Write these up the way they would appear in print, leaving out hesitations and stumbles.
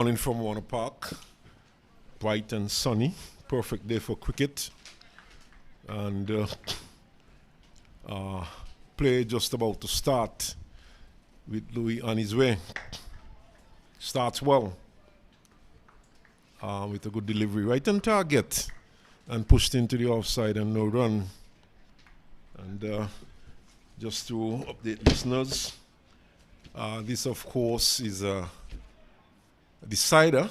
Morning from Warner Park, bright and sunny, perfect day for cricket, and play just about to start with Louis on his way. Starts well with a good delivery, right on target, and pushed into the offside and no run. And just to update listeners, this of course is a decider.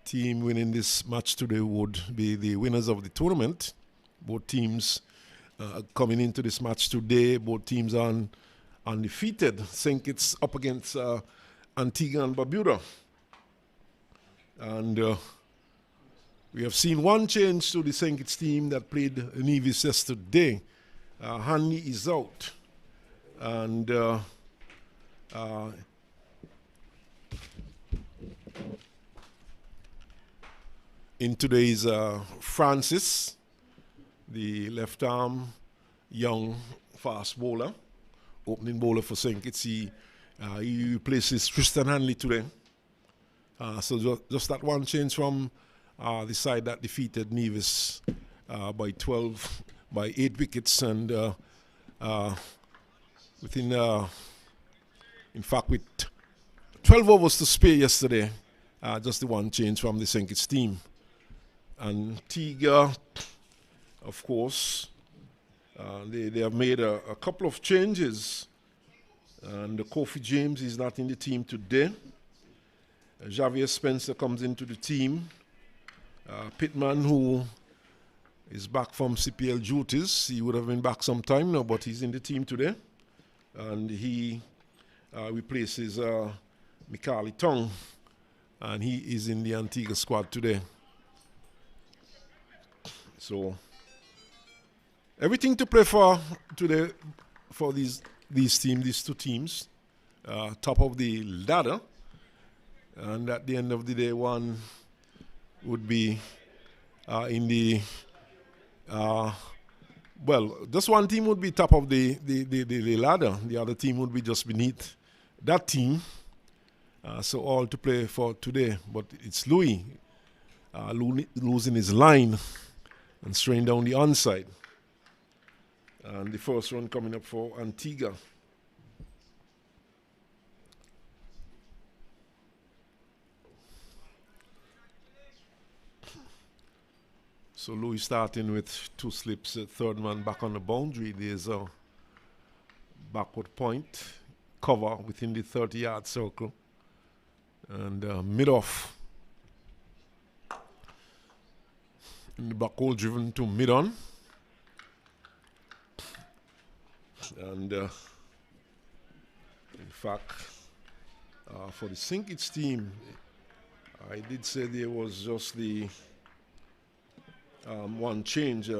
Team winning this match today would be the winners of the tournament. Both teams coming into this match today, both teams are undefeated. I think it's up against Antigua and Barbuda. And we have seen one change to the St. Kitts team that played Nevis yesterday. Hanley is out. And in today's Francis, the left arm, young, fast bowler, opening bowler for St. Kitts. He replaces Tristan Hanley today. So just that one change from the side that defeated Nevis by 8 wickets, and in fact, with 12 overs to spare yesterday, just the one change from the St. Kitts team. Antigua, of course, they have made a couple of changes, and Kofi James is not in the team today. Javier Spencer comes into the team. Pittman, who is back from CPL duties, he would have been back some time now, but he's in the team today, and he replaces Mikali Tong, and he is in the Antigua squad today. So everything to play for today for these two teams, top of the ladder, and at the end of the day, one would be in the just one team would be top of the ladder. The other team would be just beneath that team. So all to play for today, but it's Louis losing his line and straying down the onside. And the first run coming up for Antigua. So Louis starting with 2 slips, third man back on the boundary. There's a backward point, cover within the 30-yard circle, and mid-off. In the back hole driven to mid-on. And in fact, for the St. Kitts team, I did say there was just the one change.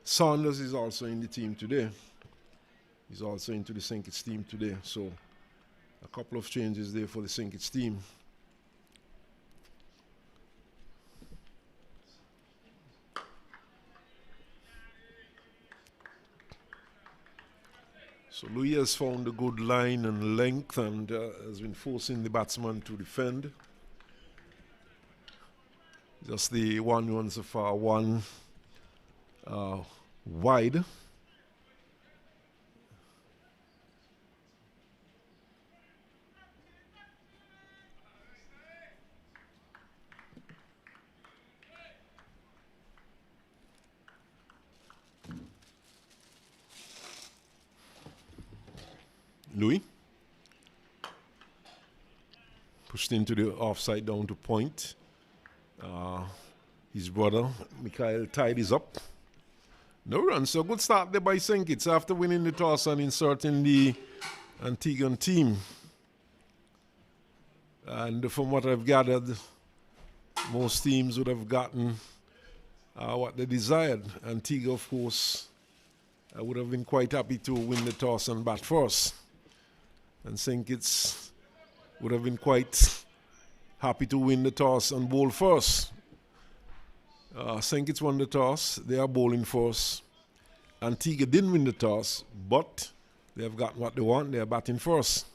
Saunders is also in the team today. He's also into the St. Kitts team today. So a couple of changes there for the St. Kitts team. So Louis has found a good line and length, and has been forcing the batsman to defend. Just the one so far, one wide. Louis pushed into the offside down to point. His brother Mikhail tied his up. No run, so good start there by St. Kitts after winning the toss and inserting the Antiguan team. And from what I've gathered, most teams would have gotten what they desired. Antigua, of course, would have been quite happy to win the toss and bat first. And St. Kitts would have been quite happy to win the toss and bowl first. St. Kitts won the toss. They are bowling first. Antigua didn't win the toss, but they have got what they want. They are batting first.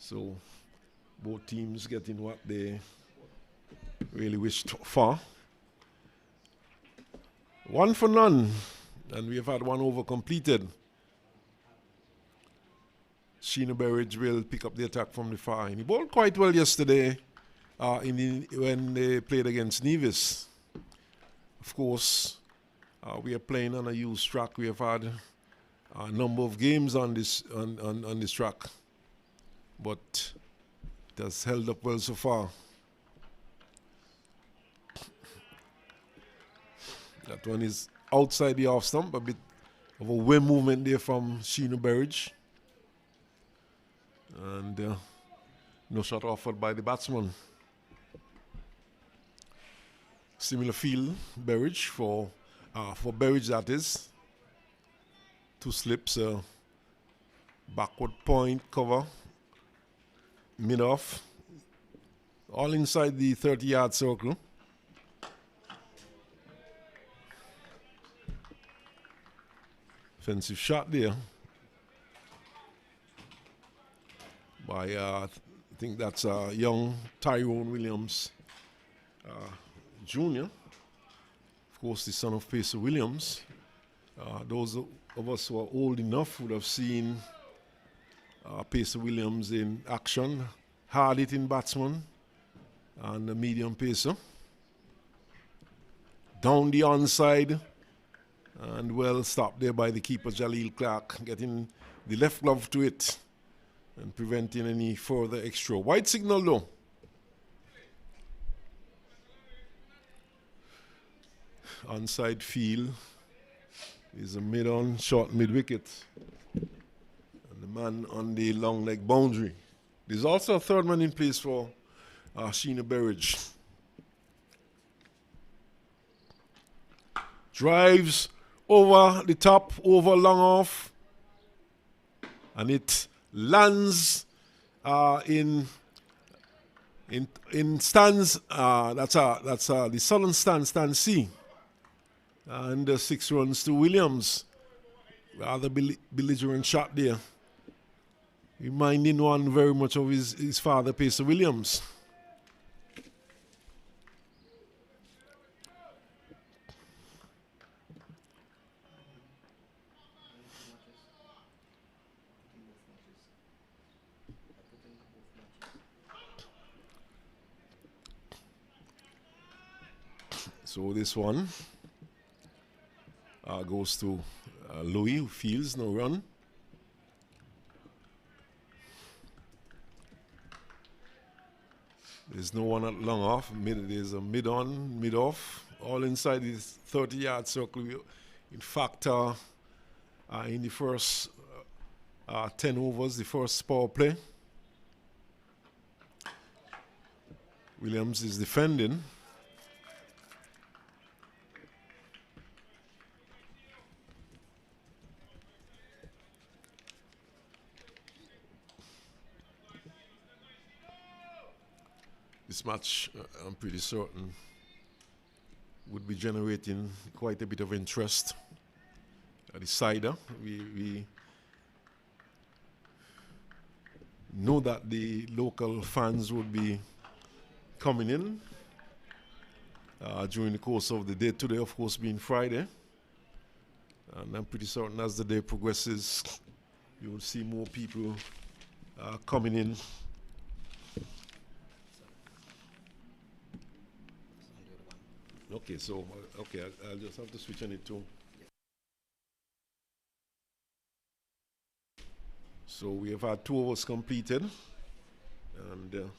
So both teams getting what they really wished for. 1 for none, and we have had 1 over completed. Sheena Berridge will pick up the attack from the far end. He bowled quite well yesterday when they played against Nevis. Of course, we are playing on a used track. We have had a number of games on this on this track, but it has held up well so far. That one is outside the off stump, a bit of a wing movement there from Sheena Berridge. And no shot offered by the batsman. Similar field, Berridge for Berridge, that is. 2 slips, backward point cover, mid-off, all inside the 30-yard circle. Offensive shot there by, I think that's young Tyrone Williams Jr., of course the son of Pacer Williams. Those of us who are old enough would have seen Pacer Williams in action, hard-hitting batsman and a medium pacer. Down the onside, and well stopped there by the keeper Jaleel Clark, getting the left glove to it and preventing any further extra. White signal though. Onside field is a mid-on, short mid-wicket. And the man on the long leg boundary. There's also a third man in place for Sheena Berridge. Drives over the top, over long off. And it lands in stands, that's the southern stand C. And 6 runs to Williams. Rather belligerent shot there. Reminding one very much of his father, Pacer Williams. So this one goes to Louis, who fields, no run. There's no one at long off. There's a mid-on, mid-off, all inside this 30-yard circle. In fact, in the first 10 overs, the first power play, Williams is defending. This match, I'm pretty certain, would be generating quite a bit of interest at the cider. We know that the local fans would be coming in during the course of the day. Today, of course, being Friday. And I'm pretty certain as the day progresses, you will see more people coming in. Okay, so, I'll just have to switch on it too. So we have had 2 overs completed, and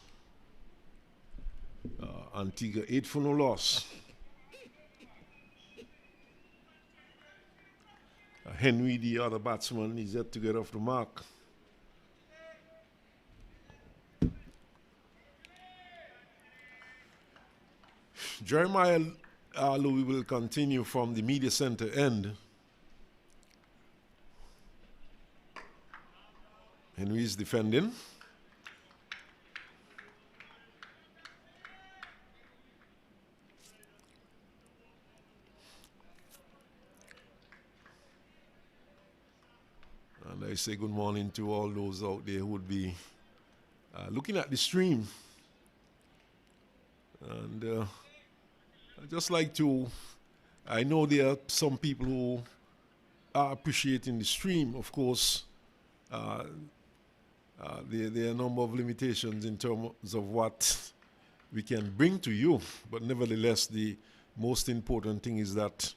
Antigua 8 for no loss. Henry, the other batsman, is yet to get off the mark. Jeremiah Louis will continue from the media center end. Henry is defending. And I say good morning to all those out there who would be looking at the stream, and I just like to, I know there are some people who are appreciating the stream. Of course, there are a number of limitations in terms of what we can bring to you, but nevertheless, the most important thing is that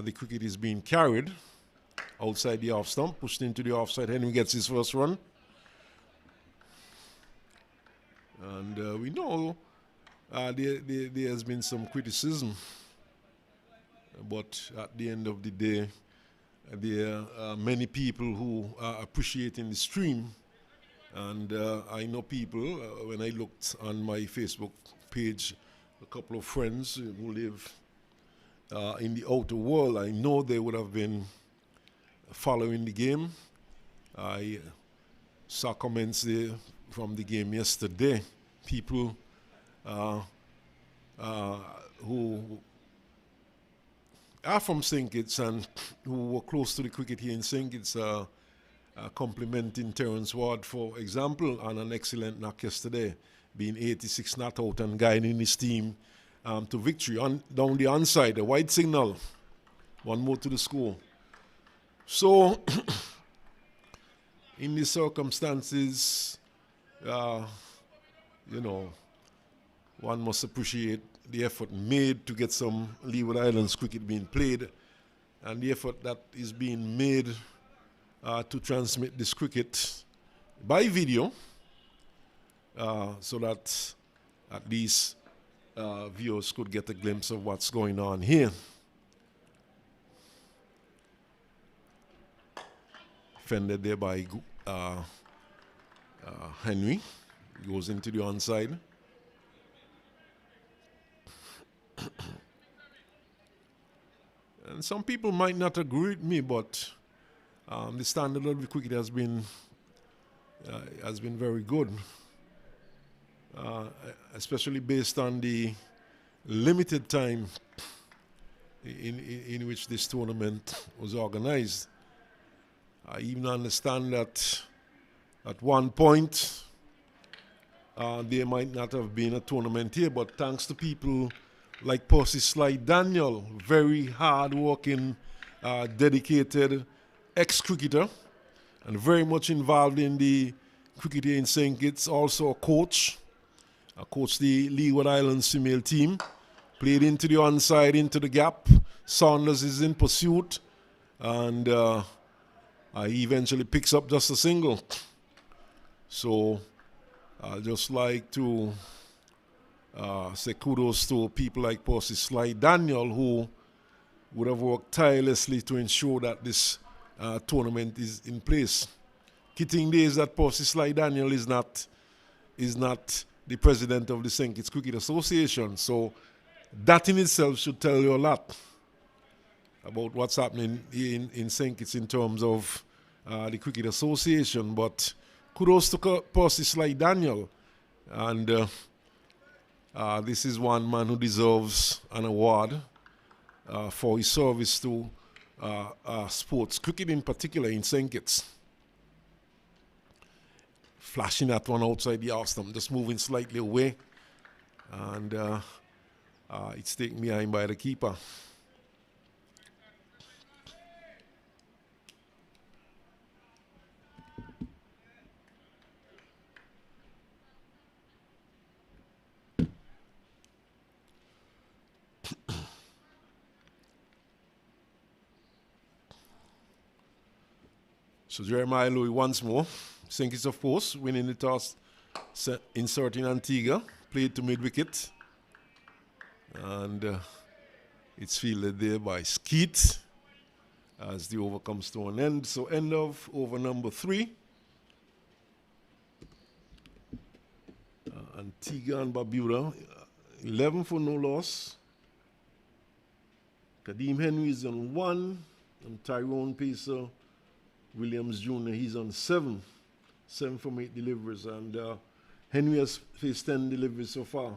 the cricket is being carried outside the off stump, pushed into the offside. Henry gets his first run. And we know there has been some criticism, but at the end of the day, there are many people who are appreciating the stream. And I know people, when I looked on my Facebook page, a couple of friends who live in the outer world, I know they would have been following the game. I saw comments there from the game yesterday. People who are from St. Kitts and who were close to the cricket here in St. Kitts complimenting Terence Ward, for example, on an excellent knock yesterday, being 86 not out and guiding his team to victory. Down the onside, a white signal, one more to the score. So, in these circumstances, you know, one must appreciate the effort made to get some Leeward Islands cricket being played, and the effort that is being made to transmit this cricket by video, so that at least viewers could get a glimpse of what's going on here. Fended there by Henry. Goes into the onside. And some people might not agree with me, but the standard of the cricket has been very good, especially based on the limited time in which this tournament was organized. I even understand that at one point there might not have been a tournament here, but thanks to people like Percy Sly Daniel, very hard-working, dedicated ex-cricketer, and very much involved in the cricket here in St. Kitts, also a coach. Coached the Leeward Islands female team, played into the onside, into the gap. Saunders is in pursuit, and he eventually picks up just a single. So I'd just like to say kudos to people like Percy Sly Daniel, who would have worked tirelessly to ensure that this tournament is in place. Kidding days that Percy Sly Daniel is not the president of the St. Kitts Cricket Association, so that in itself should tell you a lot about what's happening in St. Kitts in terms of the Cricket Association. But kudos to Percy Sly Daniel, and this is one man who deserves an award for his service to sports, cricket in particular, in St. Kitts. Flashing that one outside the off stump, just moving slightly away, and it's taken behind by the keeper. So Jeremiah Louis once more. St. Kitts, of course, winning the toss, inserting Antigua, played to mid-wicket. And it's fielded there by Skeet as the over comes to an end. So end of over number 3. Antigua and Barbuda, 11 for no loss. Kadeem Henry is on 1, and Tyrone Williams Jr., he's on 7. 7 from 8 deliveries, and Henry has faced 10 deliveries so far.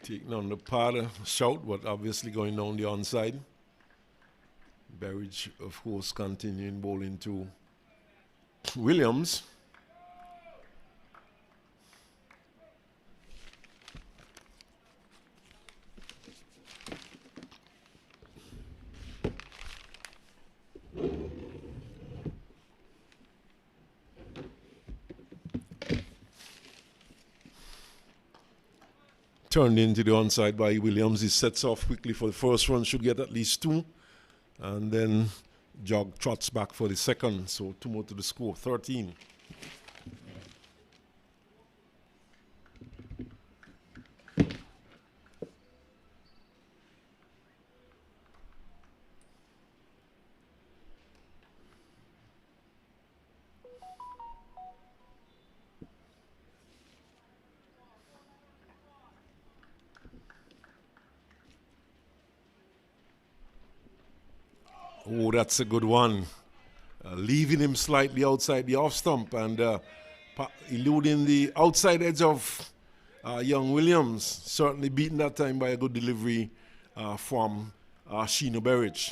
Taking on the pad shout, but obviously going down the onside. Berridge, of course, continuing bowling to Williams. Turned into the onside by Williams. He sets off quickly for the first run, should get at least 2. And then jog trots back for the second. So 2 more to the score, 13. Oh, that's a good one. Leaving him slightly outside the off stump and eluding the outside edge of young Williams. Certainly beaten that time by a good delivery from Sheena Berridge.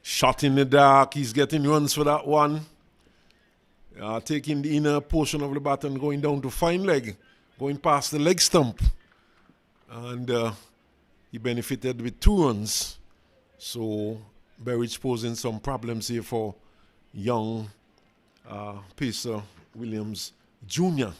Shot in the dark. He's getting runs for that one. Taking the inner portion of the bat and going down to fine leg. Going past the leg stump. And he benefited with 2 runs. So Berridge posing some problems here for young pacer Williams Jr.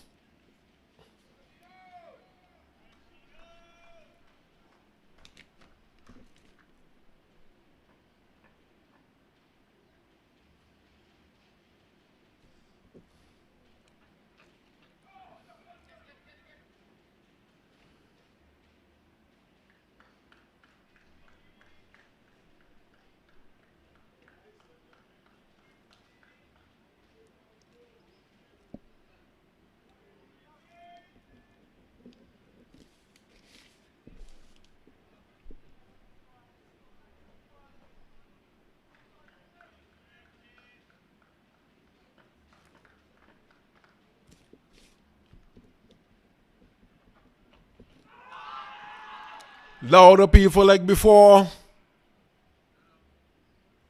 Louder people like before.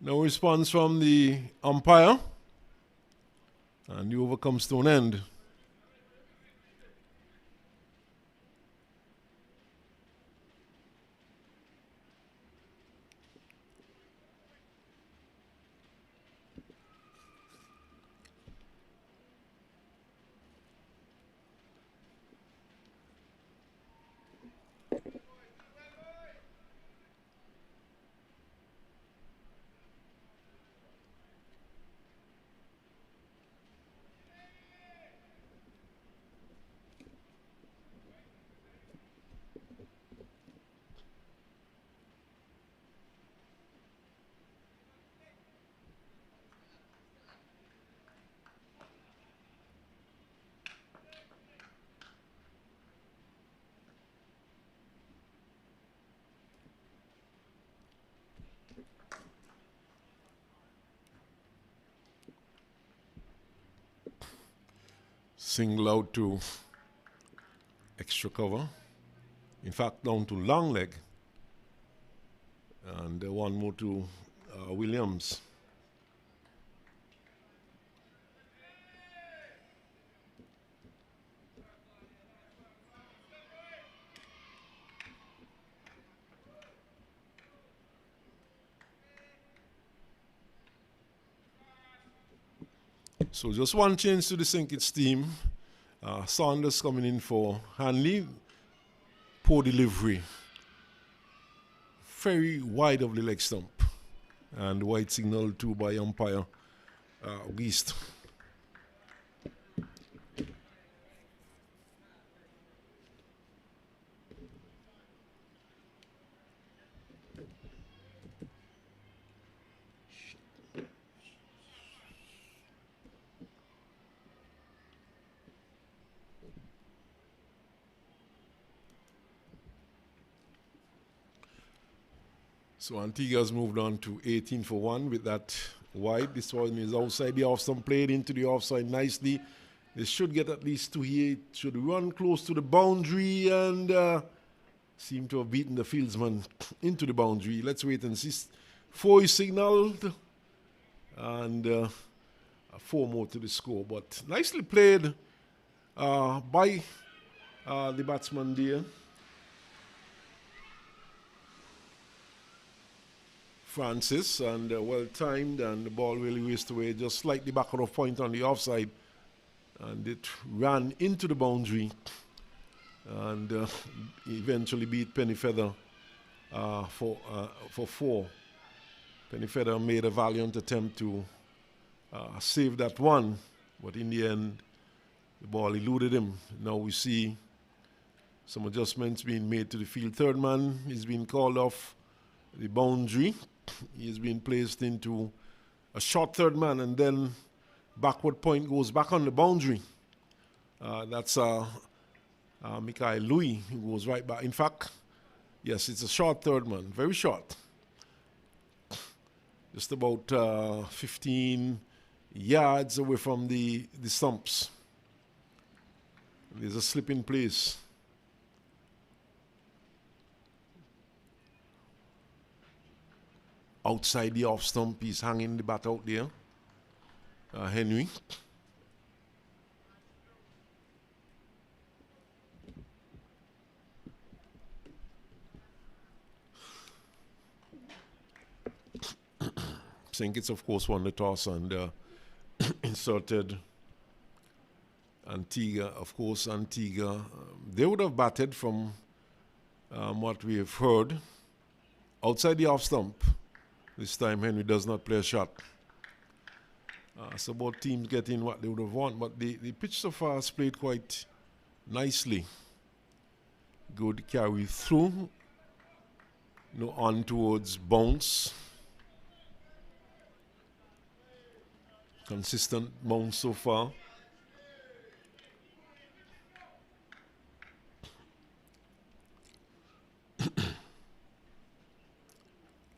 No response from the umpire. And the over comes to an end. Single out to extra cover. In fact, down to long leg. And one more to Williams. So just one change to the Sinkits team. Saunders coming in for Hanley. Poor delivery. Very wide of the leg stump. And white signal too by umpire East. So Antigua's moved on to 18 for 1 with that wide. This one is outside the off stump, played into the offside nicely. They should get at least 2 here. It should run close to the boundary and seem to have beaten the fieldsman into the boundary. Let's wait and see. 4 is signaled and 4 more to the score. But nicely played by the batsman there. Francis, and well timed, and the ball really whisked away, just slightly back of point on the offside, and it ran into the boundary and eventually beat Pennyfeather for 4. Pennyfeather made a valiant attempt to save that one, but in the end the ball eluded him. Now we see some adjustments being made to the field. Third man is being called off the boundary. He is being placed into a short third man, and then backward point goes back on the boundary. That's Mikhail Louis, who goes right back. In fact, yes, it's a short third man, very short. Just about 15 yards away from the stumps. There's a slip in place. Outside the off stump, he's hanging the bat out there. Henry. Sinkits, of course, won the toss and inserted Antigua. Of course, Antigua, they would have batted from what we have heard. Outside the off stump. This time Henry does not play a shot. So both teams getting what they would have won, but the pitch so far has played quite nicely. Good carry through. No on towards bounce. Consistent bounce so far.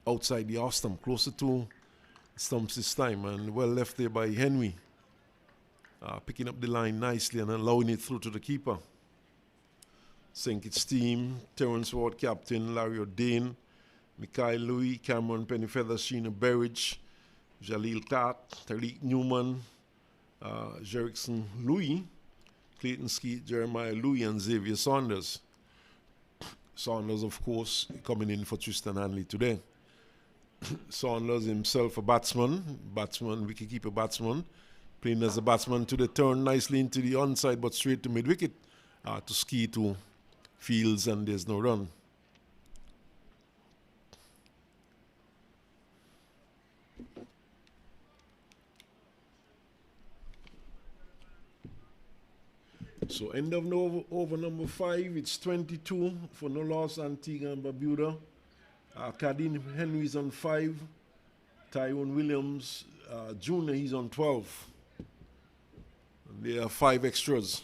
Outside the off stump, closer to stumps this time, and well left there by Henry. Picking up the line nicely and allowing it through to the keeper. Sinkits team, Terence Ward captain, Larry O'Dane, Mikhail Louis, Cameron Pennyfeather, Sheena Berridge, Jalil Kat, Tariq Newman, Jerickson Louis, Clayton Skeet, Jeremiah Louis, and Xavier Saunders. Saunders, of course, coming in for Tristan Hanley today. Saunders himself a batsman, wicketkeeper batsman, playing as a batsman to the turn nicely into the onside, but straight to mid-wicket to ski to fields, and there's no run. So end of over number 5, it's 22 for no loss, Antigua and Barbuda. Kadin Henry's on 5. Tyrone Williams Jr., he's on 12. And there are 5 extras.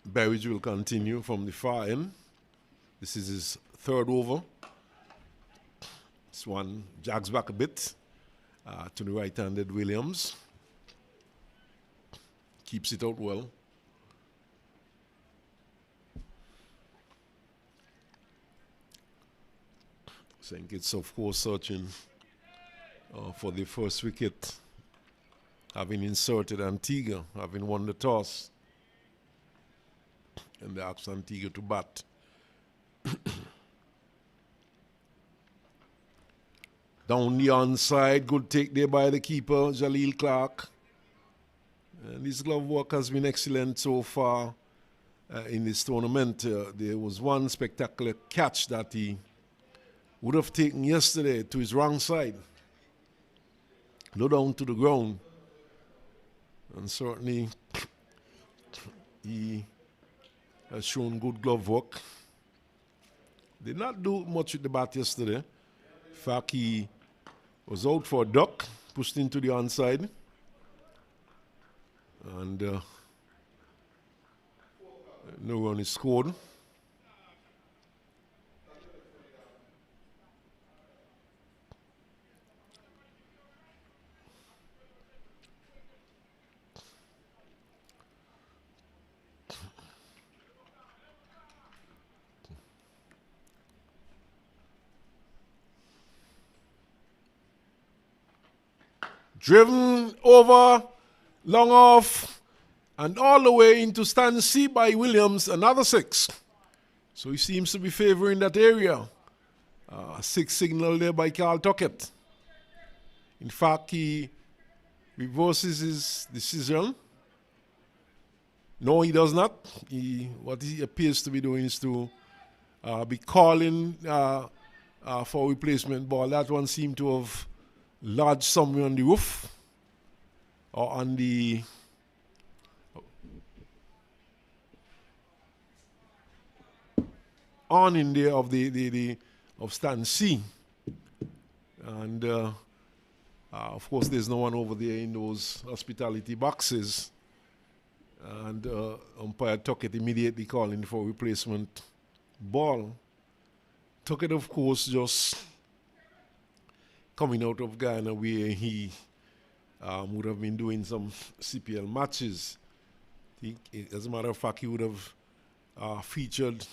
Berridge will continue from the far end. This is his 3rd over. This one jags back a bit to the right-handed Williams. Keeps it out well. Sinkits, of course, searching for the first wicket, having inserted Antigua, having won the toss. And they asked Antigua to bat. Down the onside, good take there by the keeper, Jaleel Clark. And his glove work has been excellent so far in this tournament. There was one spectacular catch that he would have taken yesterday to his wrong side, low down to the ground. And certainly he has shown good glove work. Did not do much with the bat yesterday. In fact, he was out for a duck, pushed into the onside. And no run is scored. Driven over, long off, and all the way into stand C by Williams, another 6. So he seems to be favoring that area. 6 signal there by Carl Tuckett. In fact, he reverses his decision. No, he does not. What he appears to be doing is to be calling for a replacement ball. That one seemed to have lodged somewhere on the roof or on the awning there of of stand C. And of course there's no one over there in those hospitality boxes. And umpire Tuckett immediately calling for a replacement ball. Tuckett, of course, just coming out of Ghana where he would have been doing some CPL matches. As a matter of fact, he would have featured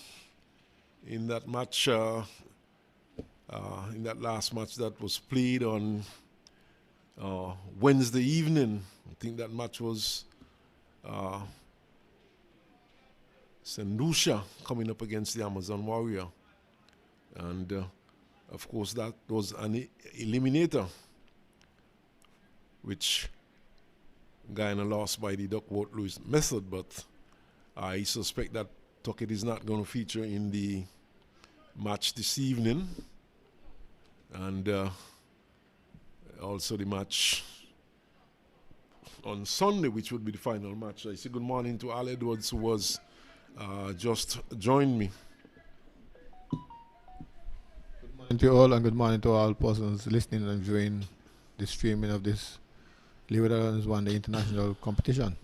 in that match, in that last match that was played on Wednesday evening. I think that match was St. Lucia coming up against the Amazon Warrior. And of course, that was an eliminator, which Guyana lost by the Duckworth-Lewis method. But I suspect that Tuckett is not going to feature in the match this evening. And also the match on Sunday, which would be the final match. I say good morning to Al Edwards, who was just joined me. Good morning to you all, and good morning to all persons listening and viewing the streaming of this Leeward Islands One Day International competition.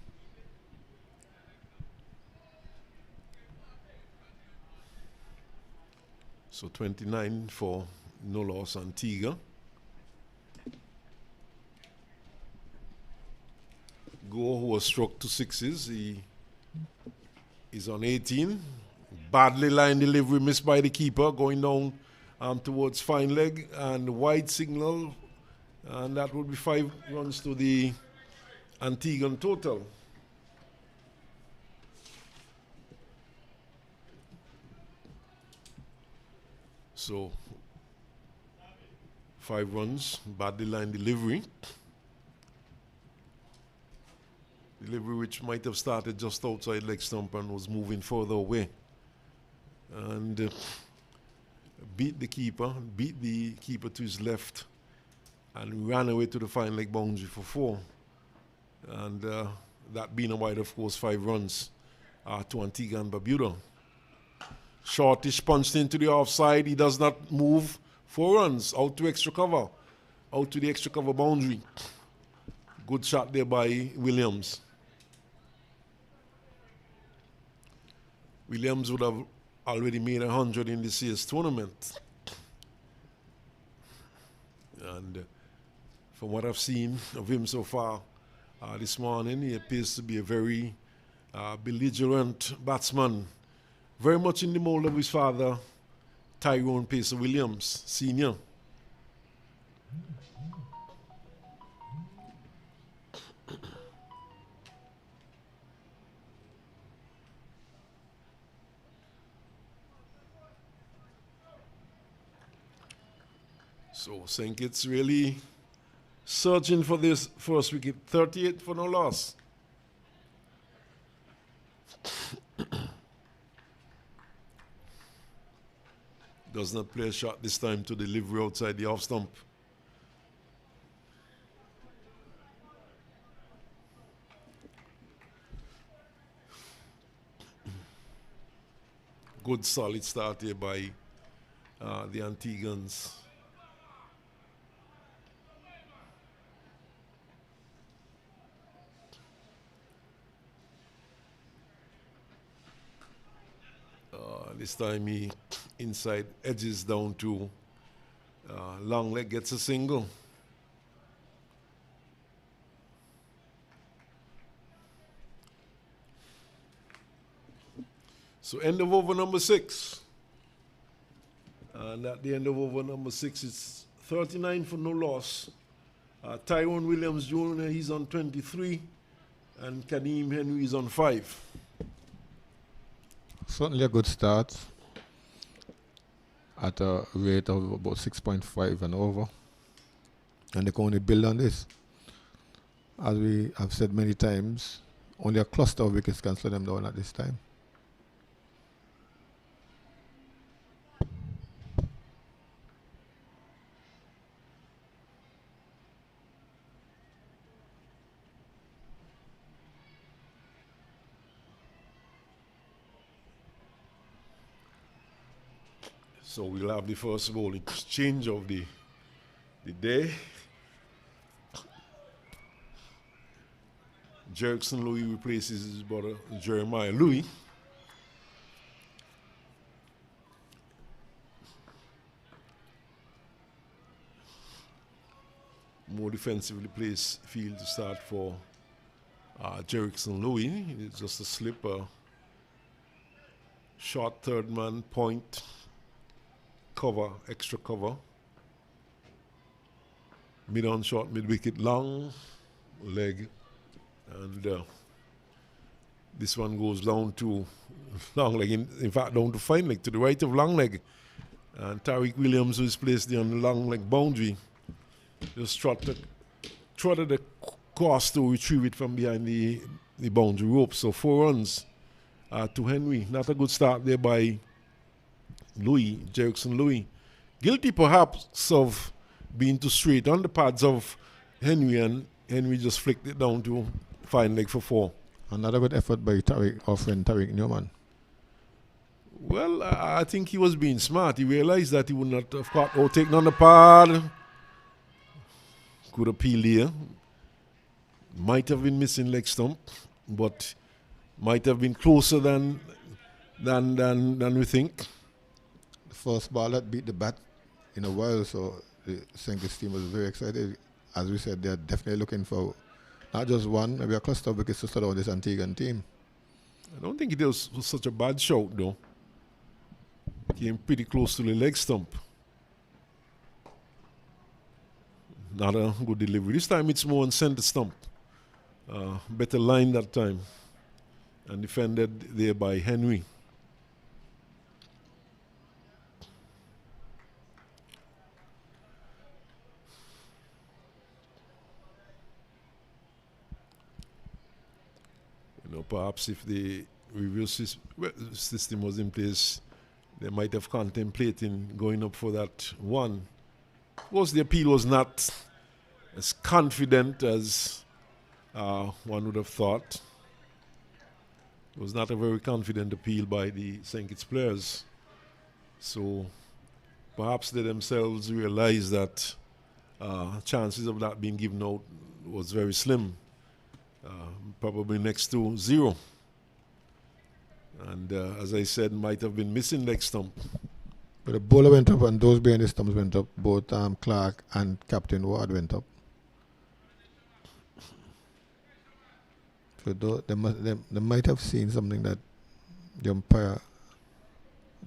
So 29 for no loss Antigua. Go, who was struck to 6s, he is on 18. Badly line delivery missed by the keeper, going down towards fine leg, and wide signal, and that would be 5 runs to the Antiguan total. So 5 runs, badly line delivery. Delivery which might have started just outside leg stump and was moving further away. And beat the keeper to his left, and ran away to the fine leg boundary for 4. And that being a wide, of course, 5 runs to Antigua and Barbuda. Shortish punched into the offside. He does not move. 4 runs out to extra cover, out to the extra cover boundary. Good shot there by Williams. Williams would have already made 100 in this year's tournament. And from what I've seen of him so far this morning, he appears to be a very belligerent batsman. Very much in the mold of his father, Tyrone Williams, Sr. So St. Kitts really searching for this first wicket. 38 for no loss. Does not play a shot this time to delivery outside the off stump. Good solid start here by the Antiguans. This time he inside edges down to long leg, gets a single. So end of over number 6. And at the end of over number 6, it's 39 for no loss. Tyrone Williams Jr., he's on 23. And Kadeem Henry is on 5. Certainly a good start at a rate of about 6.5 and over. And they can only build on this. As we have said many times, only a cluster of wickets can slow them down at this time. So we'll have the first bowling change of the day. Jerickson Louis replaces his brother Jeremiah Louis. More defensively placed field to start for Jerickson Louis. It's just a slipper. Short third man, point, cover, extra cover. Mid on short, mid wicket, long leg. And this one goes down to long leg, in fact down to fine leg, to the right of long leg. And Tyrone Williams, who is placed there on the long leg boundary, just trotted across to retrieve it from behind the boundary rope. So 4 runs to Henry. Not a good start there by Louis, Jerickson Louis. Guilty perhaps of being too straight on the pads of Henry, and Henry just flicked it down to fine leg for 4. Another good effort by our friend Tariq Newman. Well, I think he was being smart. He realized that he would not have caught or taken on the pad. Could appeal here. Might have been missing leg stump, but might have been closer than we think. The first ball that beat the bat in a while, so the St. Kitts team was very excited. As we said, they're definitely looking for not just one, maybe a cluster of wickets to start out this Antiguan team. I don't think it was such a bad shot, though. Came pretty close to the leg stump. Not a good delivery. This time it's more on center stump. Better line that time. And defended there by Henry. Perhaps if the review system was in place, they might have contemplated going up for that one. Of course, the appeal was not as confident as one would have thought. It was not a very confident appeal by the St. Kitts players. So perhaps they themselves realized that chances of that being given out was very slim. Probably next to 0. And as I said, might have been missing leg stump. But the bowler went up and those behind the stumps went up. Both Clark and Captain Ward went up. So they might have seen something that the umpire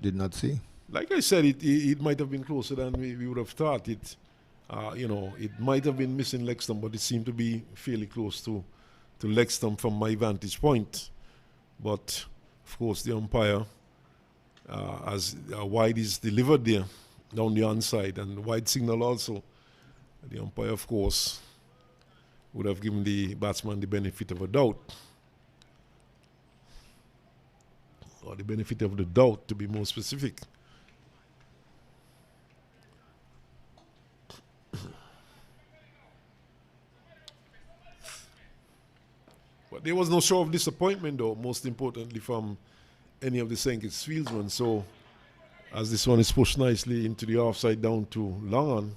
did not see. Like I said, it might have been closer than we would have thought. It might have been missing leg stump, but it seemed to be fairly close to leg stump from my vantage point. But of course the umpire, as wide is delivered there, down the onside, and wide signal also. The umpire, of course, would have given the batsman the benefit of a doubt. Or the benefit of the doubt, to be more specific. But there was no show of disappointment, though, most importantly, from any of the St. Kitts fieldsmen. So, as this one is pushed nicely into the offside down to long on,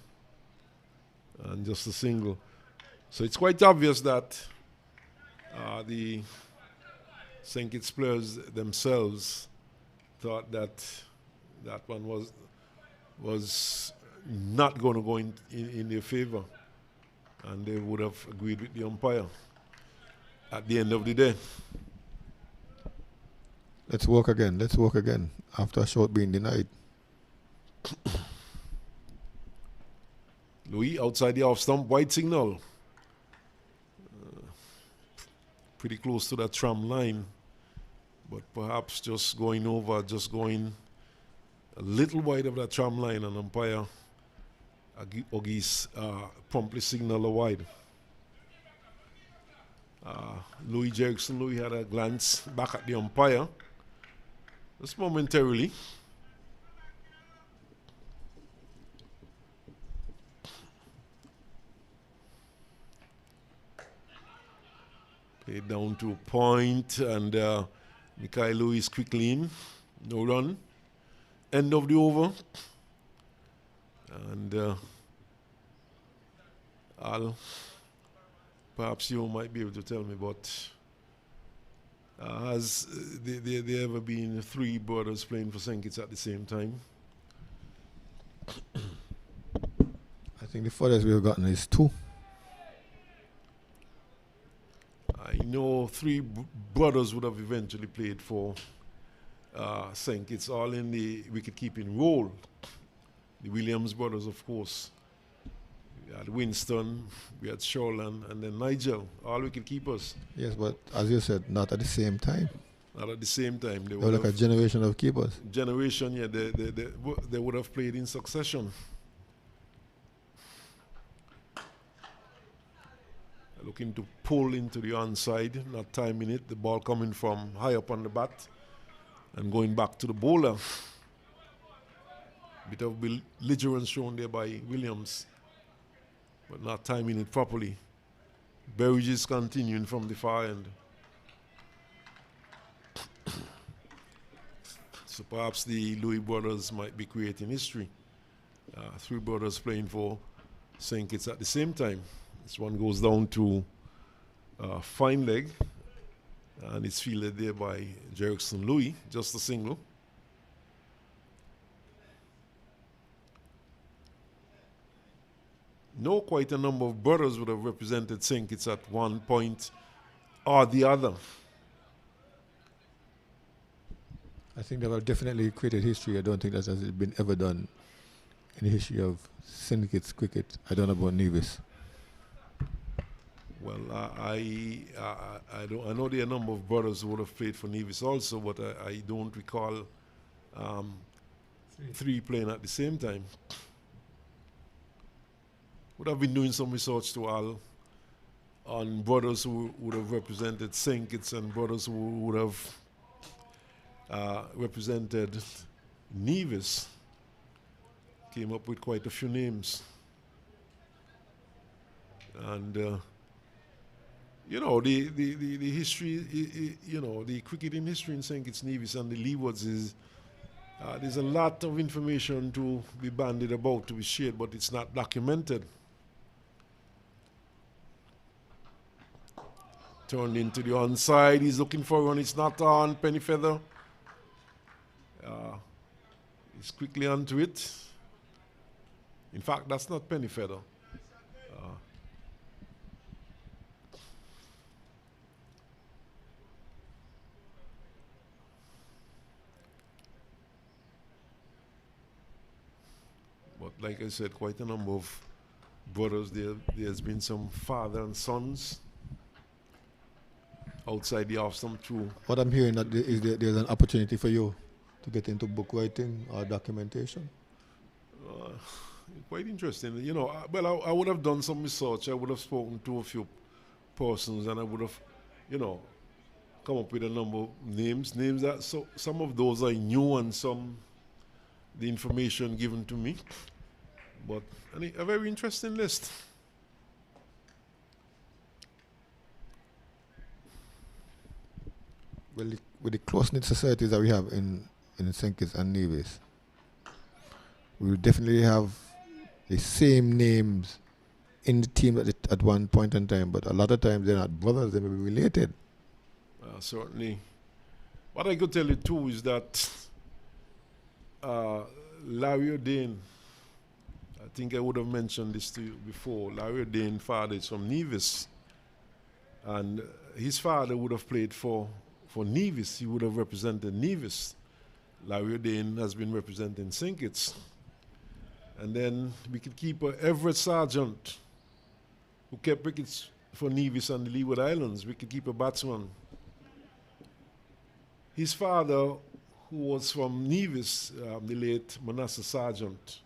and just a single. So it's quite obvious that the St. Kitts players themselves thought that that one was not going to go in their favor, and they would have agreed with the umpire at the end of the day. Let's walk again. Let's walk again after a shot being denied. Louis outside the off stump, wide signal. Pretty close to that tram line, but perhaps just going a little wide of that tram line, and umpire Ogis promptly signal a wide. Louis had a glance back at the umpire, just momentarily. Played down to a point, and Mikhail Louis quickly in. No run. End of the over. And Al, perhaps you might be able to tell me, but has there ever been 3 brothers playing for St. Kitts at the same time? I think the furthest we've gotten is 2. I know 3 brothers would have eventually played for St. Kitts, all in the wicket-keeping role. The Williams brothers, of course. We had Winston, we had Shorland, and then Nigel, all wicket-keepers. Yes, but as you said, not at the same time. Not at the same time. They were like a generation of keepers. Generation, yeah, they would have played in succession. Looking to pull into the onside, not timing it. The ball coming from high up on the bat and going back to the bowler. Bit of belligerence shown there by Williams, but not timing it properly. Berridge is continuing from the far end. So perhaps the Louis brothers might be creating history. 3 brothers playing for St. Kitts at the same time. This one goes down to fine leg, and it's fielded there by Jerickson Louis, just a single. No, quite a number of brothers would have represented St. Kitts at one point or the other. I think they have definitely created history. I don't think that has been ever done in the history of St. Kitts cricket. I don't know about Nevis. Well, I know there are a number of brothers who would have played for Nevis also, but I don't recall 3 playing at the same time. Would have been doing some research to all on brothers who would have represented St. Kitts and brothers who would have represented Nevis. Came up with quite a few names. And you know, the history, you know, the cricketing history in St. Kitts Nevis and the Leewards is, there's a lot of information to be bandied about, to be shared, but it's not documented. Turned into the onside, he's looking for a run, it's not on, penny feather. He's quickly onto it. In fact, that's not penny feather. But like I said, quite a number of brothers. There's been some father and sons outside the off stump too. What I'm hearing is there's an opportunity for you to get into book writing or documentation. Uh, Quite interesting. You know, I would have done some research. I would have spoken to a few persons, and I would have, you know, come up with a number of names. Names that so some of those I knew, and some the information given to me. But a very interesting list. Well, with the close-knit societies that we have in St. Kitts and Nevis, we will definitely have the same names in the team at one point in time, but a lot of times they're not brothers, they may be related. Certainly. What I could tell you too is that Larry O'Dane, I think I would have mentioned this to you before. Larry O'Dane's father is from Nevis, and his father would have played for Nevis. He would have represented Nevis. Larry O'Dane has been representing St. Kitts. And then wicketkeeper Everett Sargent, who kept wickets for Nevis and the Leeward Islands, wicketkeeper batsman. His father, who was from Nevis, the late Manasseh Sargent,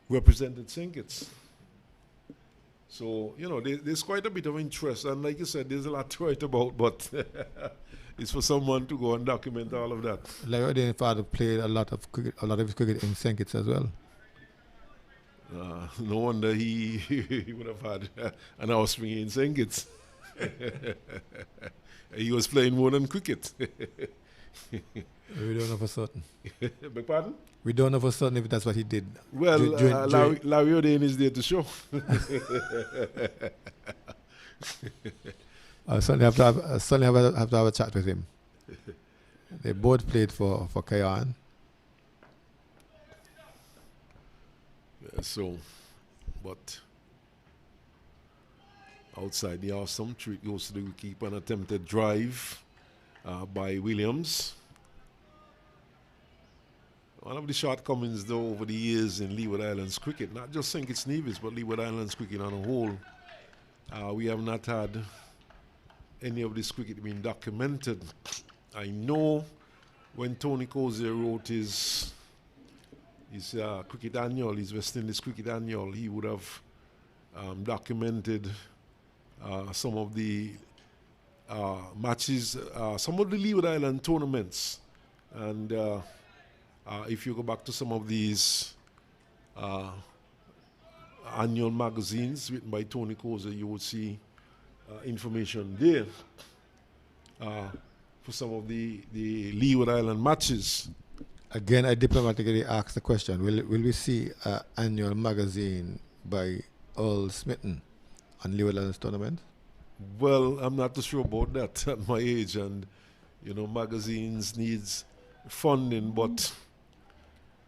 represented St. Kitts. So, you know, there's quite a bit of interest. And like you said, there's a lot to write about, but it's for someone to go and document all of that. Larry O'Dane's father played a lot of his cricket in St. Kitts as well. No wonder he would have had an offspring in St. Kitts. He was playing more than cricket. We don't know for certain. Beg pardon? We don't know for certain if that's what he did. Well, Larry O'Dane is there to show. I certainly have to have a chat with him. They both played for Kayan. So, but outside the awesome treat goes to the wicketkeeper, an attempted drive by Williams. One of the shortcomings, though, over the years in Leeward Islands cricket, not just St. Kitts Nevis, but Leeward Islands cricket on a whole, we have not had any of this cricket being documented. I know when Tony Cozier wrote his cricket annual, his West Indies cricket annual, he would have documented some of the matches, some of the Leeward Island tournaments. And if you go back to some of these annual magazines written by Tony Cozier, you would see information there for some of the Leeward Island matches. Again, I diplomatically asked the question, will we see an annual magazine by Earl Smitten on Leeward Islands tournament? Well, I'm not too sure about that at my age, and you know, magazines needs funding, but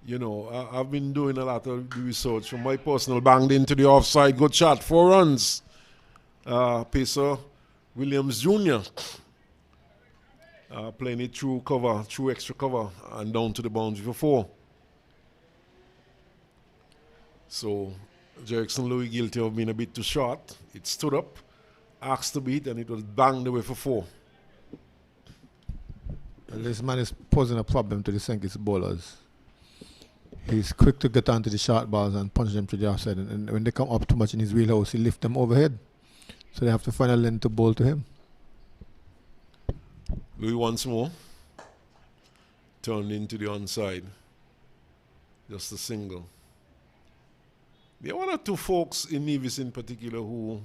you know, I've been doing a lot of research from my personal banged into the offside, good shot, 4 runs. Pacer Williams Jr. Playing it through cover, through extra cover, and down to the boundary for 4. So Jerickson Louis guilty of being a bit too short. It stood up, asked to beat, and it was banged away for 4. Well, this man is posing a problem to the St. Kitts bowlers. He's quick to get onto the short balls and punch them to the offside, and when they come up too much in his wheelhouse, he lifts them overhead. So they have to find a lane to bowl to him. Louis once more turned into the onside. Just a single. There are 1 or 2 folks in Nevis in particular who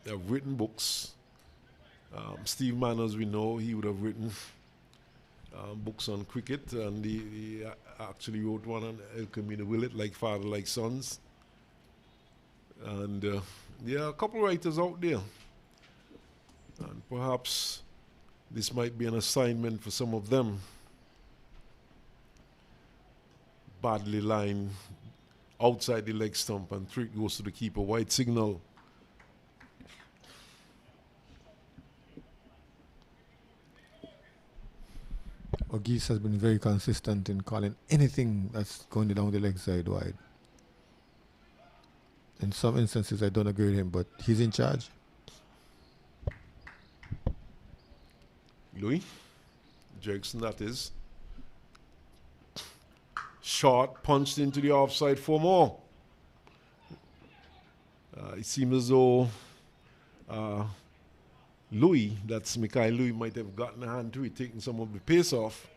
have written books. Steve Manners, we know, he would have written books on cricket, and he actually wrote one on El Camino Willet, Like Father, Like Sons. And there are a couple writers out there. And perhaps this might be an assignment for some of them. Badly line outside the leg stump, and trick goes to the keeper. White signal. O'Geese has been very consistent in calling anything that's going down the leg side wide. In some instances, I don't agree with him, but he's in charge. Louis Jerickson, that is. short, punched into the offside for more. It seems as though Louis, that's Mikhail Louis, might have gotten a hand to it, taking some of the pace off.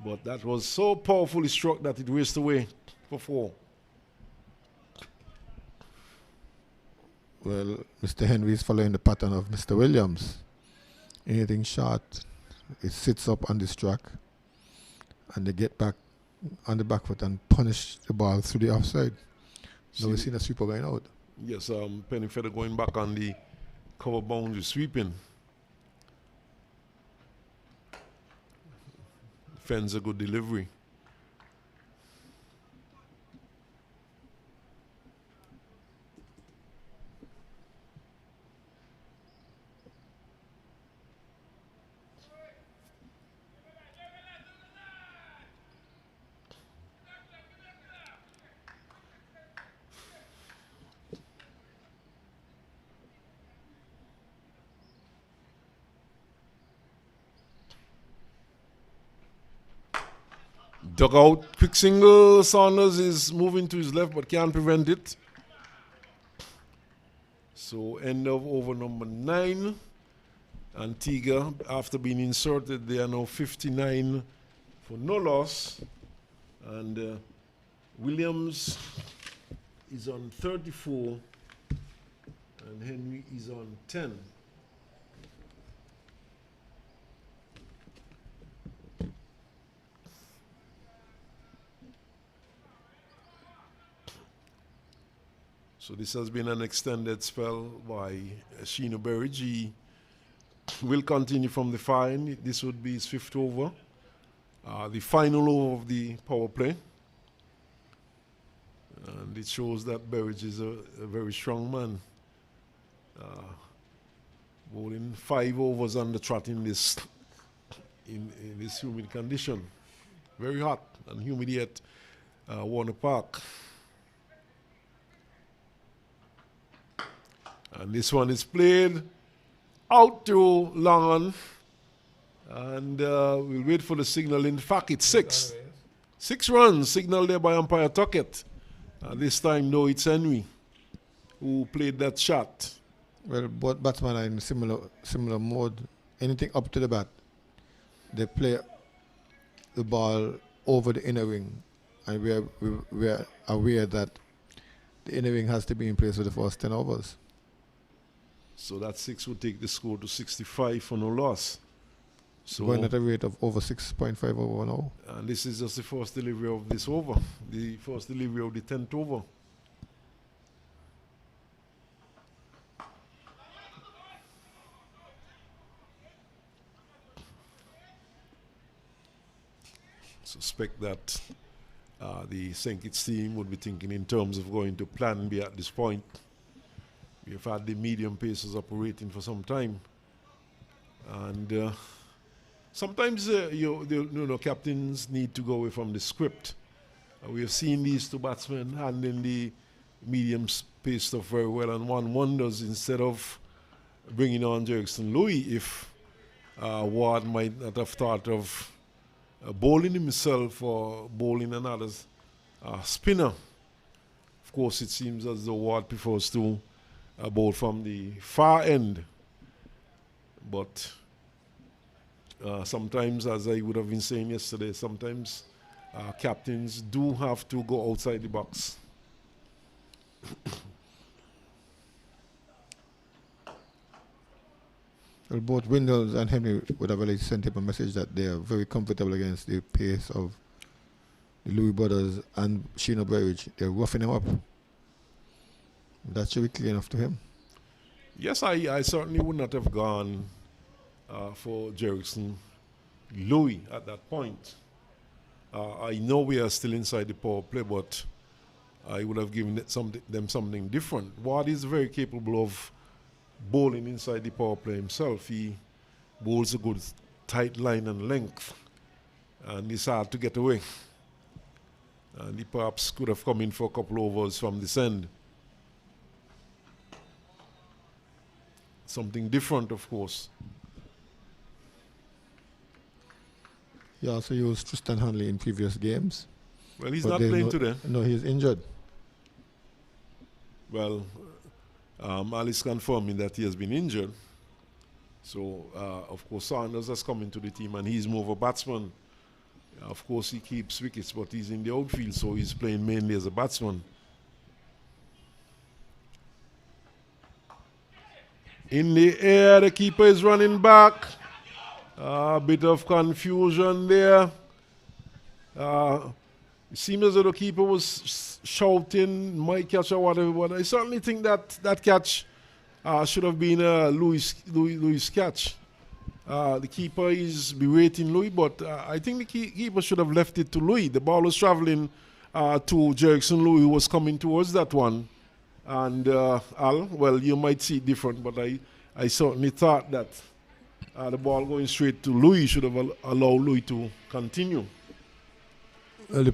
But that was so powerfully struck that it raced away for 4. Well, Mr. Henry is following the pattern of Mr. Williams. Anything short, it sits up on this track, and they get back on the back foot and punish the ball through the offside. Now we've seen a sweeper going out. Yes, Penny Feather going back on the cover boundary sweeping. Fends a good delivery. Dugout, quick single. Saunders is moving to his left but can't prevent it. So end of over number 9. Antigua, after being inserted, they are now 59 for no loss. And Williams is on 34 and Henry is on 10. So this has been an extended spell by Sheena Berridge. He will continue from the far end. This would be his 5th over. The final over of the power play. And it shows that Berridge is a very strong man. Bowling 5 overs on the trot in this humid condition. Very hot and humid yet Warner Park. And this one is played out to long on. And we'll wait for the signal. In fact, it's 6. 6 runs signaled there by umpire Tuckett. This time, though, it's Henry who played that shot. Well, both batsmen are in similar mode. Anything up to the bat, they play the ball over the inner wing. And we are aware that the inner wing has to be in place for the first 10 overs. So that 6 would take the score to 65 for no loss. So going at a rate of over 6.5 over now. And this is just the first delivery of this over, the first delivery of the 10th over. Suspect that the St. Kitts team would be thinking in terms of going to plan B at this point. We've had the medium paces operating for some time. And sometimes captains need to go away from the script. We have seen these 2 batsmen handling the medium pace stuff very well, and one wonders, instead of bringing on Jerickson Louis, if Ward might not have thought of bowling himself or bowling another spinner. Of course, it seems as though Ward prefers to bowl from the far end. But sometimes, as I would have been saying yesterday, sometimes captains do have to go outside the box. Well, both Williams and Henry would have already sent him a message that they are very comfortable against the pace of the Louis brothers and Sheena Berridge. They're roughing him up. That should be clear enough to him. Yes, I certainly would not have gone for Jerickson Louis at that point. I know we are still inside the power play, but I would have given them something different. Ward is very capable of bowling inside the power play himself. He bowls a good tight line and length, and it's hard to get away. And he perhaps could have come in for a couple overs from this end. Something different, of course. He also used Tristan Hanley in previous games. Well, he's But not there's playing today. no, he's injured. Well, Alice confirmed me that he has been injured. So, of course, Sanders has come into the team, and he's more of a batsman. Of course, he keeps wickets, but he's in the outfield, so he's playing mainly as a batsman. In the air, the keeper is running back. A bit of confusion there. It seems as though the keeper was shouting, "My catch" or whatever. But I certainly think that that catch should have been Louis' catch. The keeper is berating Louis, but I think the keeper should have left it to Louis. The ball was traveling to Jerickson Louis, who was coming towards that one. And Al, well, you might see it different, but I certainly thought that the ball going straight to Louis should have allowed Louis to continue. Well, the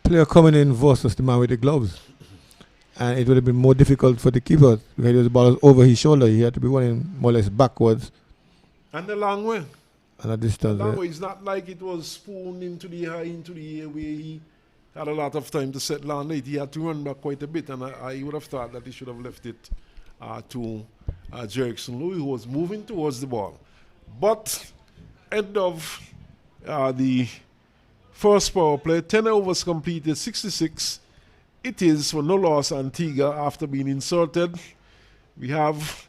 player coming in versus the man with the gloves. And it would have been more difficult for the keeper because the ball was over his shoulder. He had to be running more or less backwards. And a long way. And a distance. Long way. It's not like it was spooned into the air where he had a lot of time to settle on it. He had to run back quite a bit, and I would have thought that he should have left it to Jerickson Louis, who was moving towards the ball. But end of the first power play, 10 overs completed, 66. It is for no loss Antigua after being inserted. We have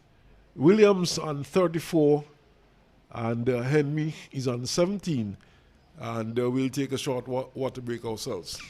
Williams on 34 and Henry is on 17. And we'll take a short water break ourselves.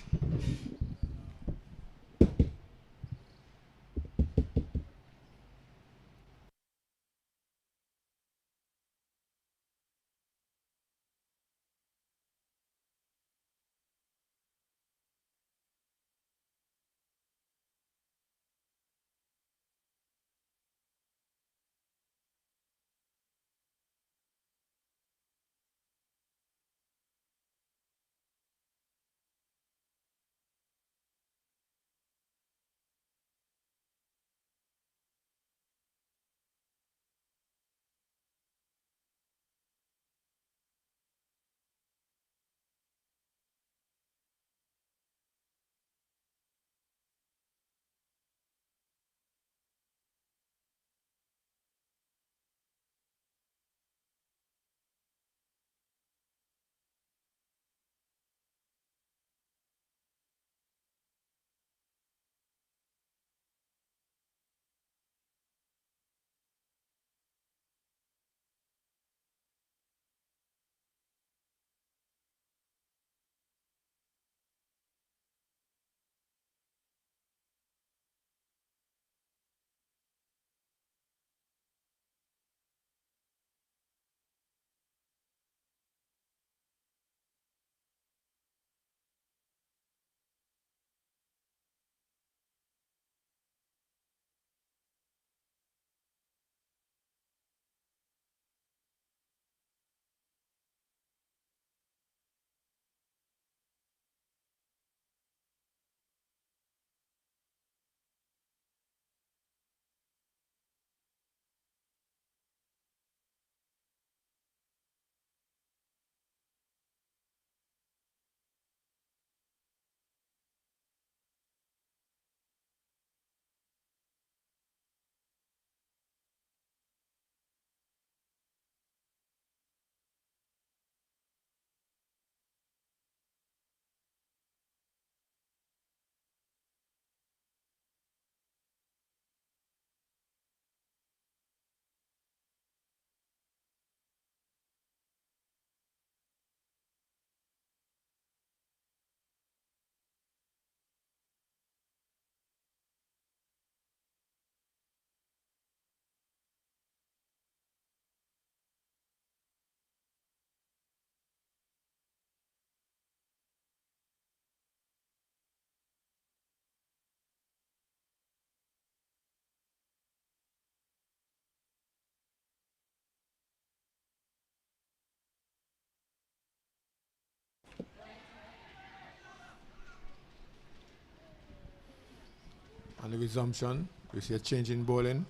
On the resumption, we see a change in bowling.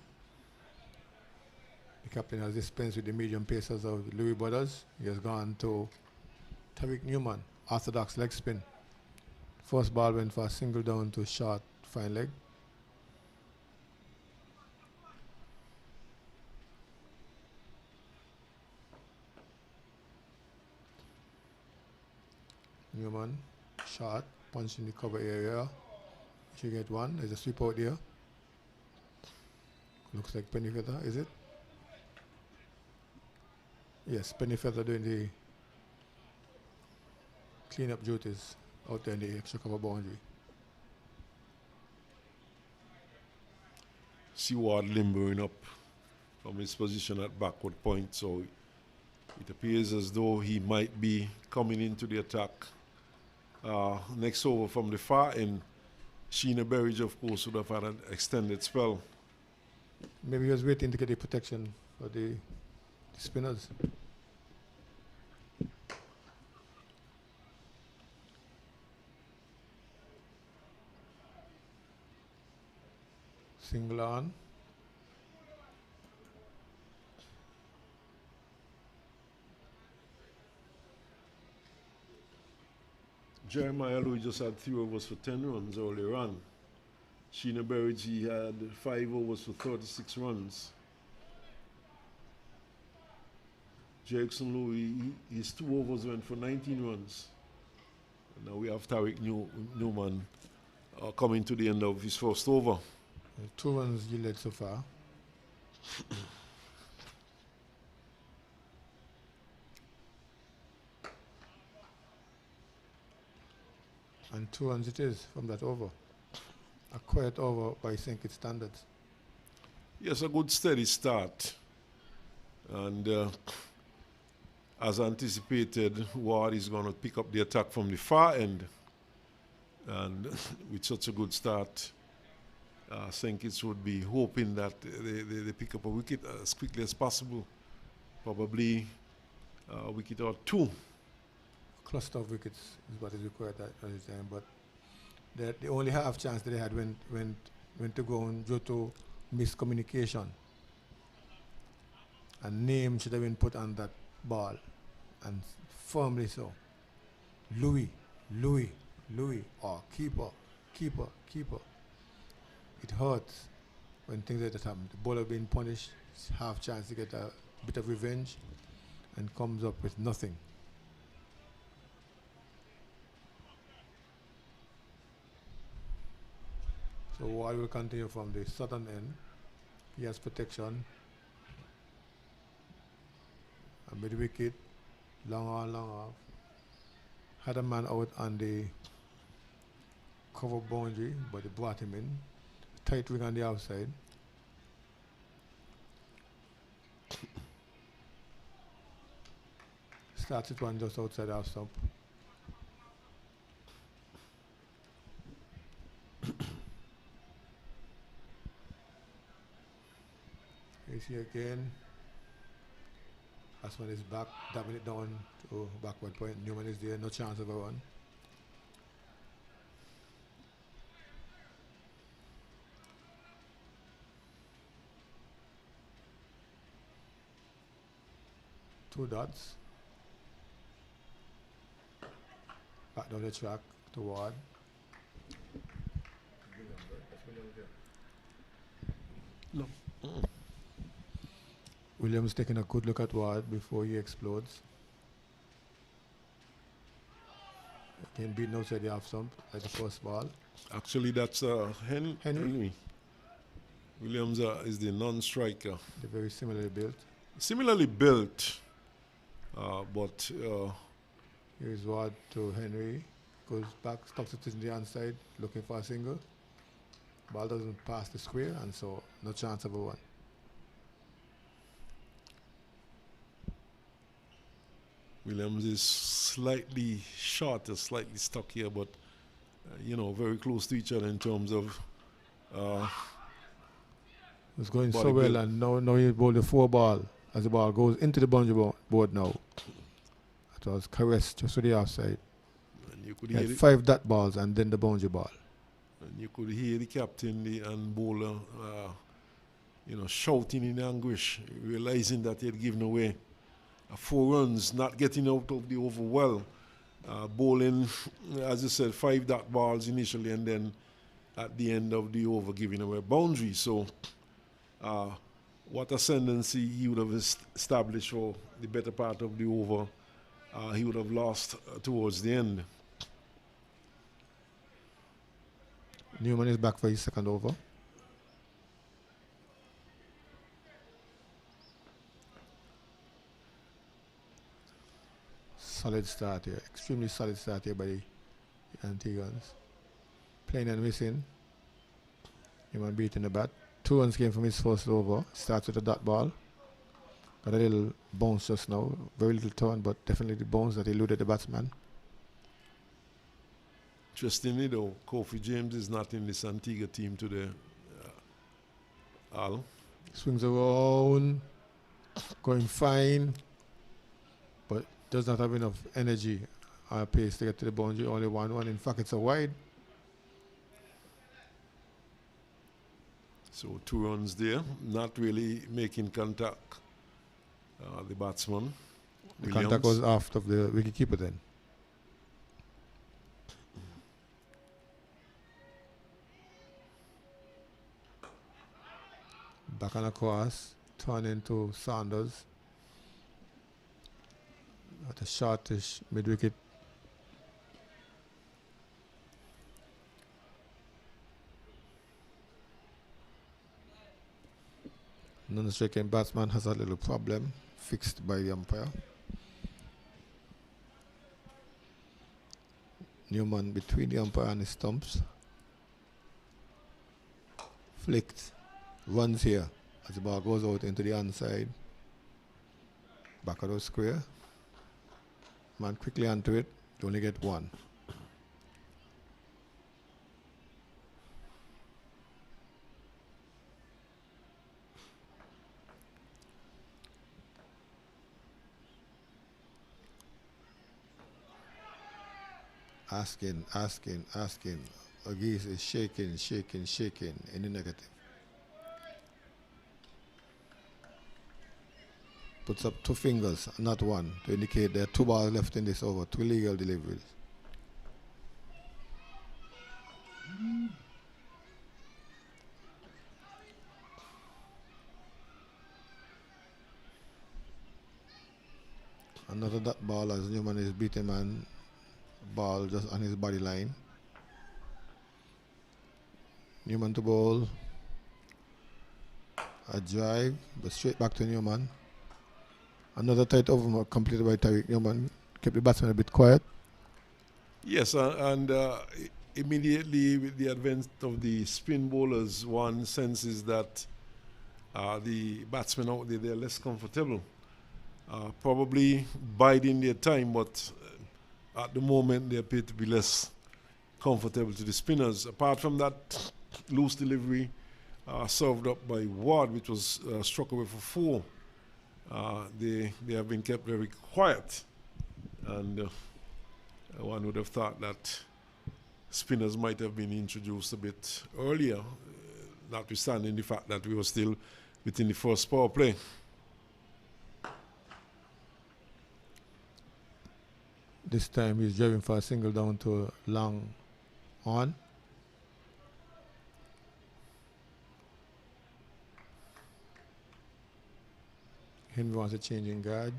The captain has dispensed with the medium pacers of the Leeward brothers. He has gone to Tariq Newman, orthodox leg spin. First ball went for a single down to short fine leg. Newman, shot, punch in the cover area. She get one. There's a sweep out there. Looks like Penny Feather, is it? Yes, Penny Feather doing the cleanup duties out there in the extra cover boundary. Leeward limbering up from his position at backward point, so it appears as though he might be coming into the attack. Next over from the far end, Sheena Berridge, of course, would have had an extended spell. Maybe he was waiting to get the protection for the spinners. Single on. Jeremiah Louis just had 3 overs for 10 runs earlier on. Sheena Berridge, he had 5 overs for 36 runs. Jackson Louis, his 2 overs went for 19 runs. And now we have Tariq Newman coming to the end of his first over. 2 runs yielded so far. And 2 runs it is from that over. A quiet over by St. Kitts standards. Yes, a good steady start. And as anticipated, Ward is going to pick up the attack from the far end. And with such a good start, St. Kitts would be hoping that they pick up a wicket as quickly as possible. Probably a wicket or 2. Cluster of wickets is what is required at the time, but the only half chance that they had went to go on due to miscommunication. A name should have been put on that ball, and firmly so. Louis, or keeper. It hurts when things like that happen. The bowler being punished, half chance to get a bit of revenge, and comes up with nothing. So Ward will continue from the southern end. He has protection. And mid wicket, long off. Had a man out on the cover boundary, but they brought him in. Tight ring on the outside. Starts it one just outside our stump. He's here again. Last one is back, dabbing it down to backward point. Newman is there, no chance of a run. Two dots. Back down the track to Ward. No. Williams taking a good look at Ward before he explodes. Again, beaten outside the half stump at the first ball. Actually, that's Henry. Williams is the non-striker. They're very similarly built. Similarly built, but here's Ward to Henry. Goes back, stops it in the inside, looking for a single. Ball doesn't pass the square, and so no chance of a one. Williams is slightly shorter, slightly stockier, but very close to each other in terms of. It's going so well, and now he bowled the 4 ball as the ball goes into the boundary board now. It was caressed just to the outside. And you could he hear had 5 dot balls and then the boundary ball. And you could hear the captain and bowler, shouting in anguish, realizing that he had given away 4 runs, not getting out of the over well. bowling, as you said, 5 dot balls initially, and then at the end of the over giving away boundaries. So what ascendancy he would have established for the better part of the over, he would have lost towards the end. Newman is back for his second over. Solid start here, extremely solid start here by the Antiguans. Playing and missing. Newman beating the bat. 2 runs came from his first over. Starts with a dot ball. Got a little bounce just now. Very little turn, but definitely the bounce that eluded the batsman. Interestingly though, Kofi James is not in this Antigua team today. Al. Swings around. Going fine. But does not have enough energy or pace to get to the boundary. Only 1-1. In fact, it's a wide. So 2 runs there, not really making contact. The batsman. The Williams. contact was after the wicketkeeper then. Back on across, turn into Saunders. At a shortish mid wicket. Non-striking batsman has a little problem fixed by the umpire. Newman between the umpire and the stumps. Flicked. Runs here as the ball goes out into the onside. Back of the square. Man quickly onto it. You only get 1. Asking. Agis is shaking in the negative. Puts up 2 fingers, not 1, to indicate there are 2 balls left in this over, 2 legal deliveries. Another dot ball as Newman is beating man. Ball just on his body line. Newman to bowl. A drive, but straight back to Newman. Another tight over completed by Tyrone Newman. Kept the batsman a bit quiet. Yes, and immediately with the advent of the spin bowlers, one senses that the batsmen out there, they're less comfortable. Probably biding their time, but at the moment they appear to be less comfortable to the spinners. Apart from that loose delivery served up by Ward, which was struck away for 4. They have been kept very quiet, and one would have thought that spinners might have been introduced a bit earlier, notwithstanding the fact that we were still within the first power play. This time he's driving for a single down to long on. Henry wants a change in guard.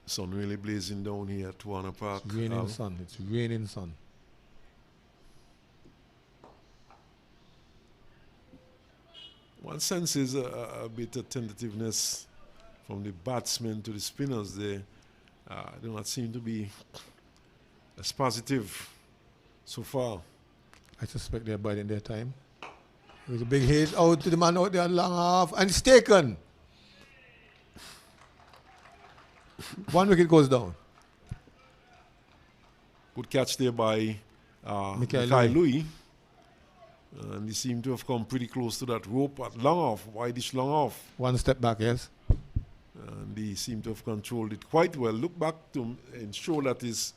Sun really blazing down here at Warner Park. It's raining sun. It's raining sun. One senses a bit of tentativeness from the batsmen to the spinners. They do not seem to be as positive so far. I suspect they're biding their time. It was a big hit out to the man out there long off, and it's taken. 1 wicket goes down. Good catch there by Mikhail Louis. And he seemed to have come pretty close to that rope at long off, wideish long off. 1 step back, yes. And he seemed to have controlled it quite well. Look back to ensure that his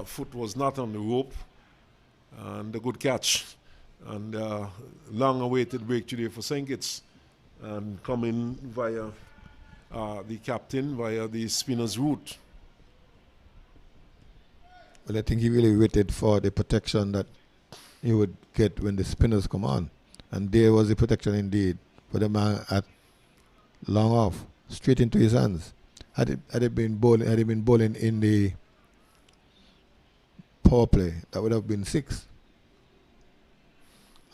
foot was not on the rope. And a good catch And long-awaited breakthrough there for St. Kitts. And coming via the captain, via the spinner's route. Well, I think he really waited for the protection that he would get when the spinners come on. And there was the protection indeed for the man at long off, straight into his hands. Had he been bowling in the power play, that would have been 6.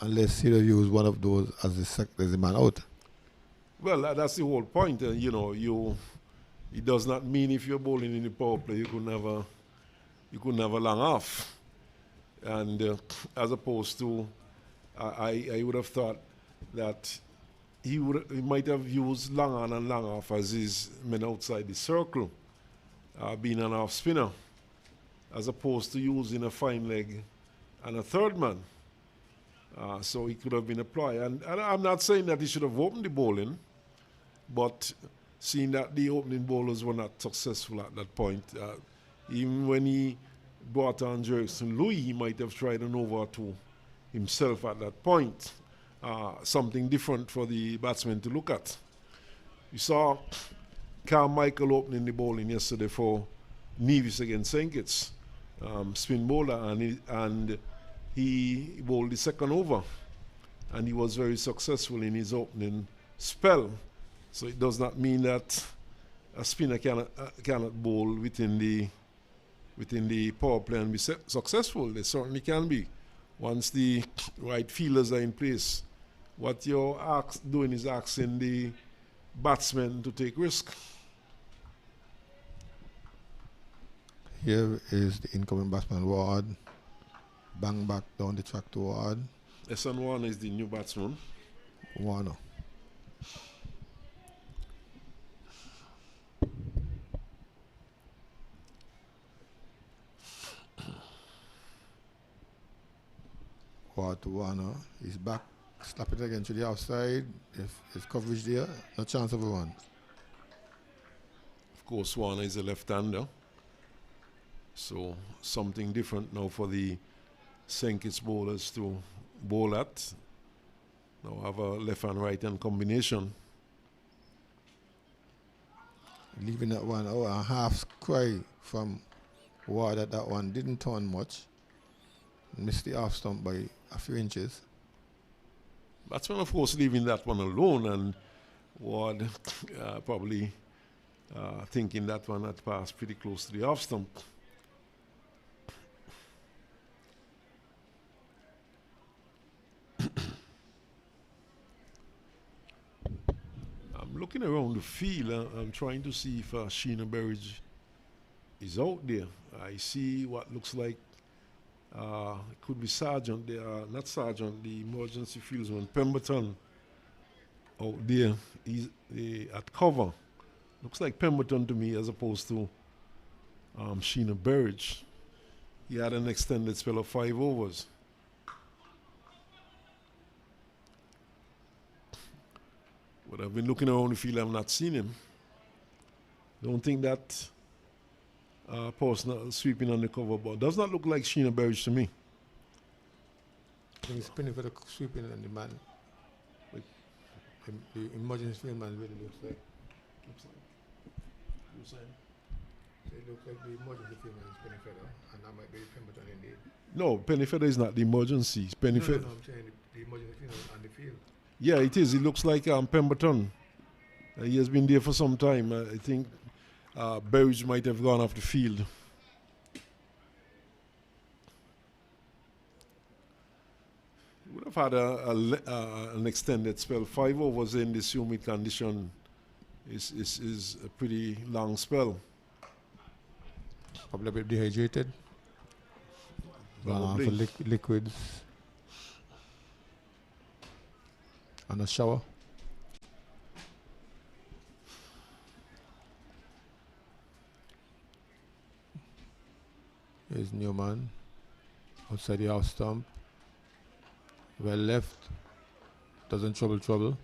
Unless he'd have used one of those as the man out. Well, that's the whole point. It does not mean if you're bowling in the power play, you couldn't have a long off. And as opposed to, I would have thought that he might have used long on and long off as his men outside the circle, being an off spinner, as opposed to using a fine leg and a third man. So he could have been applied. And I'm not saying that he should have opened the bowling, but seeing that the opening bowlers were not successful at that point, even when he brought on Jerison Louis, he might have tried an over to himself at that point. Something different for the batsmen to look at. You saw Carmichael opening the bowling yesterday for Nevis against St. Kitts, spin bowler, and he bowled the second over, and he was very successful in his opening spell. So it does not mean that a spinner cannot bowl within the power play and be successful. They certainly can be, once the right fielders are in place. What you're doing is asking the batsmen to take risk. Here is the incoming batsman, Ward. Bang back down the track to Ward. Esan Warner is the new batsman. Warner. Ward to Warner. He's back. Slap it again to the outside. If his coverage there, no chance of a run. Of course, Warner is a left-hander. So something different now for the St. Kitts bowlers to bowl at. Now have a left and right hand combination. Leaving that one, a half cry from Ward at that one. Didn't turn much. Missed the off stump by a few inches. Batsman, of course, leaving that one alone, and Ward probably thinking that one had passed pretty close to the off stump. I'm looking around the field. I'm trying to see if Sheena Berridge is out there. I see what looks like it could be Sergeant. Not Sergeant, the emergency fieldsman, Pemberton, out there. He's at cover. Looks like Pemberton to me as opposed to Sheena Berridge. He had an extended spell of 5 overs. But I've been looking around the field, I've not seen him. Don't think that person sweeping on the cover ball does not look like Sheena Berridge to me. He's spinning for the sweeping and the man. Like the emergency field man really looks like. It looks like the emergency field man is Pennyfeather, and that might be Pemberton indeed. No, Pennyfeather is not the emergency. Pennyfeather. No, I'm saying the emergency field on the field. Yeah, it is. It looks like Pemberton. He has been there for some time. I think Berridge might have gone off the field. He would have had an extended spell. 5 overs in this humid condition is a pretty long spell. Probably a bit dehydrated. For liquids. And a shower. Here's Newman. Outside the house stump. Well left. Doesn't trouble.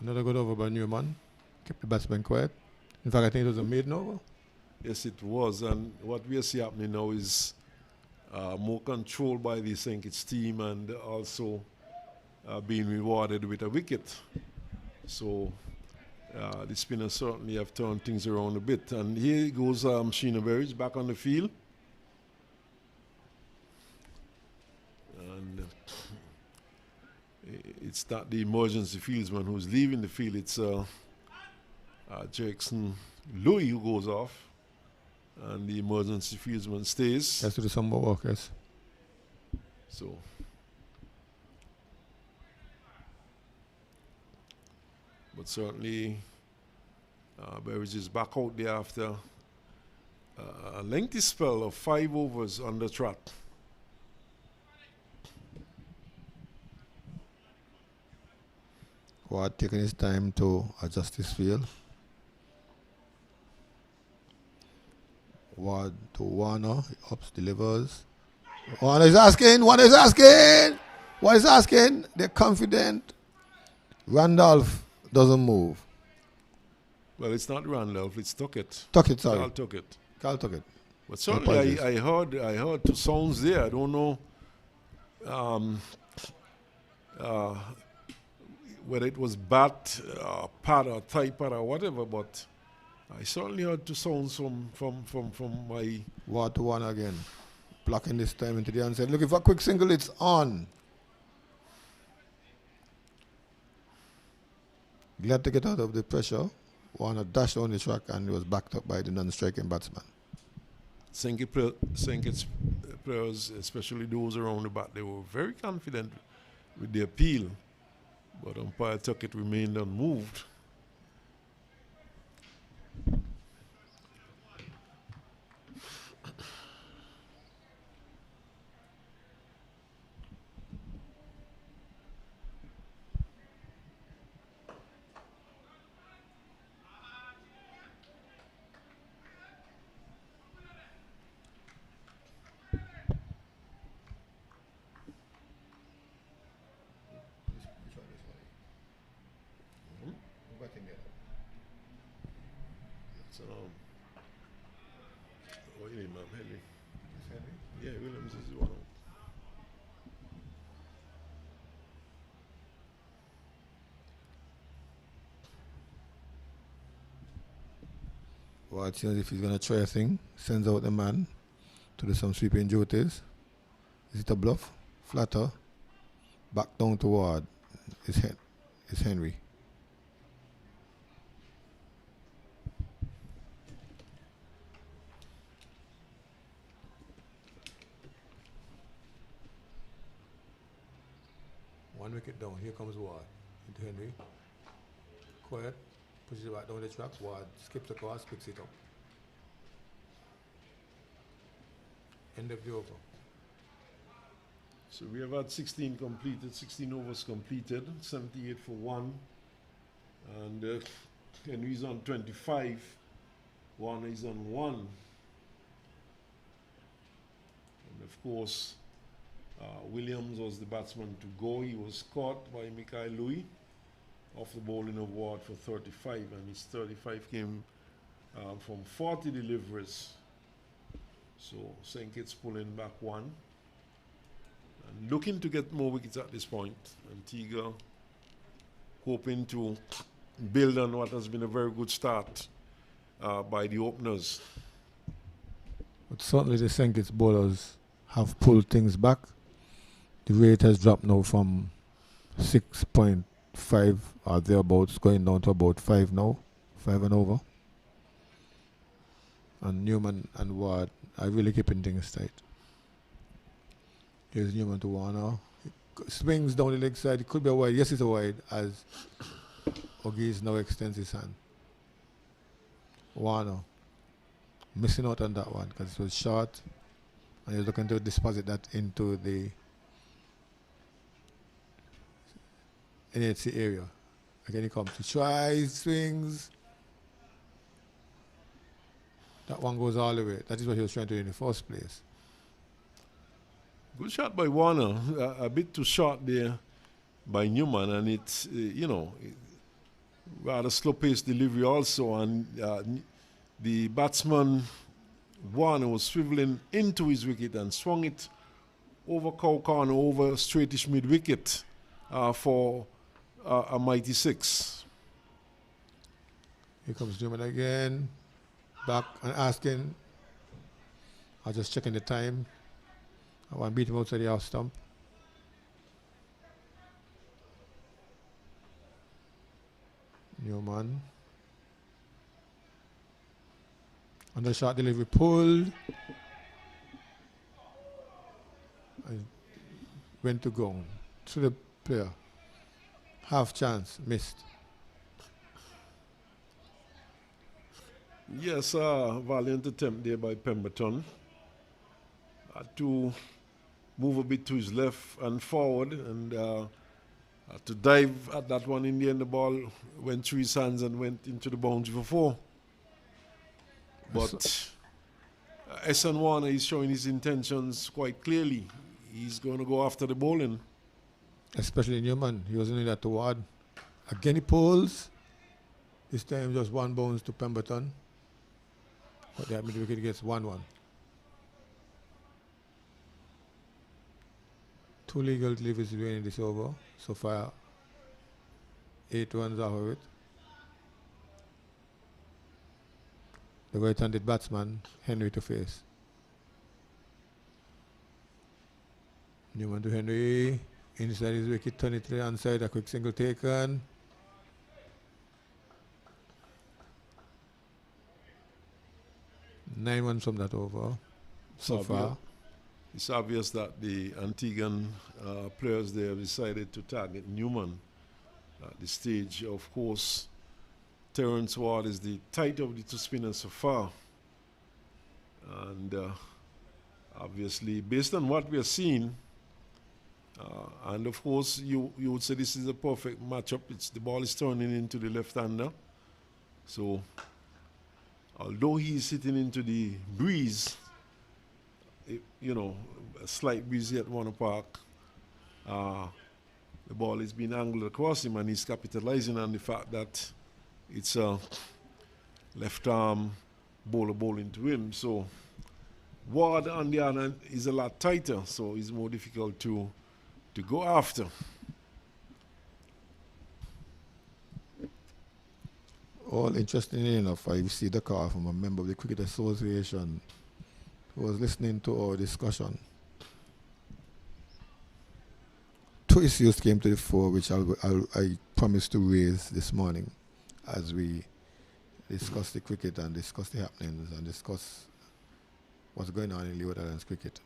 Another good over by Newman. Kept the batsman quiet. In fact, I think it was a maiden over. Yes, it was. And what we see happening now is more control by the St. Kitts team and also being rewarded with a wicket. So the spinners certainly have turned things around a bit. And here goes Sheena Berridge back on the field. And it's not the emergency fieldsman who's leaving the field. It's Jackson Louis who goes off. And the emergency fieldsman stays. Has to do some more work, yes. So, but certainly, Berridge is back out there after a lengthy spell of 5 overs on the trot. Ward taking his time to adjust his field. Ward to Warner, he ups, delivers. Warner is asking, Warner is asking, Warner is asking. They're confident. Randolph doesn't move. Well, it's not Randolph, it's Tuckett. Tuckett, sorry. Carl Tuckett. Carl Tuckett. But certainly I heard 2 sounds there. I don't know whether it was bat, pad or tie pad or whatever, but I certainly heard 2 sounds from my... Ward to Warner again. Blocking this time into the onside. Looking for a quick single, it's on. Glad to get out of the pressure. Warner dashed on the track and he was backed up by the non-striking batsman. St. Kitts players, especially those around the bat, they were very confident with the appeal, but umpire Tuckett remained unmoved. What you name, Henry? Yeah, Williams is the one. Ward seems if he's going to try a thing, sends out the man to do some sweeping duties. Is it a bluff? Flatter. Back down to Ward. It's Henry. One wicket down. Here comes Ward. Into Henry. Quiet. Pushes it back down the track. Ward skips across, picks it up. End of the over. So we have had 16 completed, 16 overs completed, 78 for 1. And Henry's on 25. Warner is on 1. And of course, Williams was the batsman to go. He was caught by Mikhail Louis off the bowling of Ward for 35, and his 35 came from 40 deliveries. So St. Kitts pulling back 1. And looking to get more wickets at this point. Antigua hoping to build on what has been a very good start by the openers. But certainly the St. Kitts bowlers have pulled things back. The rate has dropped now from 6.5 or thereabouts, going down to about 5 now, 5 and over. And Newman and Ward are really keeping things tight. Here's Newman to Warner. Swings down the leg side. It could be a wide. Yes, it's a wide as Ogis now extends his hand. Warner missing out on that one because it was short and he's looking to deposit that into the NHC area. Again, he comes to try, swings. That one goes all the way. That is what he was trying to do in the first place. Good shot by Warner. A bit too short there by Newman, and it's, rather slow-paced delivery also, and the batsman Warner was swiveling into his wicket and swung it over cow corner, over straightish mid-wicket for a mighty 6. Here comes Newman again, back and asking. I was just checking the time. I want to beat him outside the half stump. Newman. Under shot delivery pulled. And went to go to the player. Half chance, missed. Yes, valiant attempt there by Pemberton to move a bit to his left and forward, and to dive at that one. In the end, the ball went through his hands and went into the boundary for 4. But S.N. Warner is showing his intentions quite clearly. He's going to go after the bowling. Especially Newman. He wasn't in that toward. Again he pulls. This time just 1 bounce to Pemberton. But that mid-wicket gets 1-1. 2 legal deliveries remaining this over. So far, 8 runs off of it. The right-handed batsman, Henry to face. Newman to Henry. Inside his wicket, turn it to the onside. A quick single taken. Nine runs from that over so far. It's obvious that the Antiguan players there decided to target Newman at this stage. Of course, Terence Ward is the tight of the 2 spinners so far. And obviously, based on what we are seeing, and of course, you would say this is a perfect matchup. The ball is turning into the left-hander. So, although he's sitting into the breeze, a slight breeze at Warner Park, the ball is being angled across him, and he's capitalizing on the fact that it's a left-arm bowler bowling to him. So, Ward, on the other hand, is a lot tighter, so it's more difficult to go after. All interestingly enough, I received a call from a member of the Cricket Association who was listening to our discussion. 2 issues came to the fore, which I promised to raise this morning as we discuss the cricket and discuss the happenings and discuss what's going on in Leeward Islands cricket.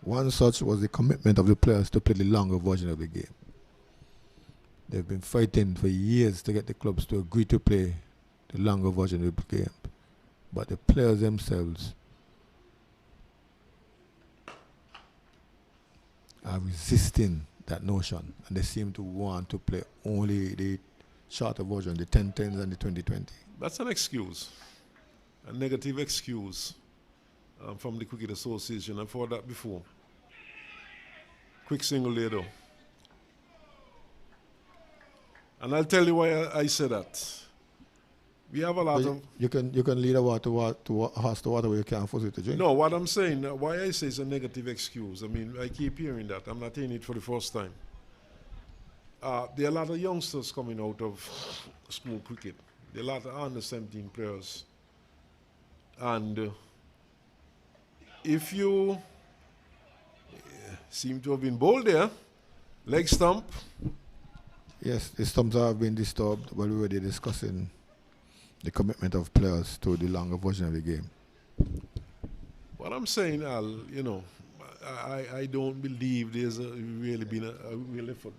One such was the commitment of the players to play the longer version of the game. They've been fighting for years to get the clubs to agree to play the longer version of the game. But the players themselves are resisting that notion, and they seem to want to play only the shorter version, the 10-10s and the 20-20. That's an excuse, a negative excuse from the Cricket Association. I've heard that before. Quick single there though. And I'll tell you why I say that. We have a lot of... You can lead a horse to water where you can't force it to drink. No, what I'm saying, why I say it's a negative excuse. I mean, I keep hearing that. I'm not hearing it for the first time. There are a lot of youngsters coming out of school cricket. There are a lot of under-17 players. And if you seem to have been bowled there, leg stump. Yes, the stumps have been disturbed while we were there discussing the commitment of players to the longer version of the game. What I'm saying, Al, I don't believe there's really been a real effort.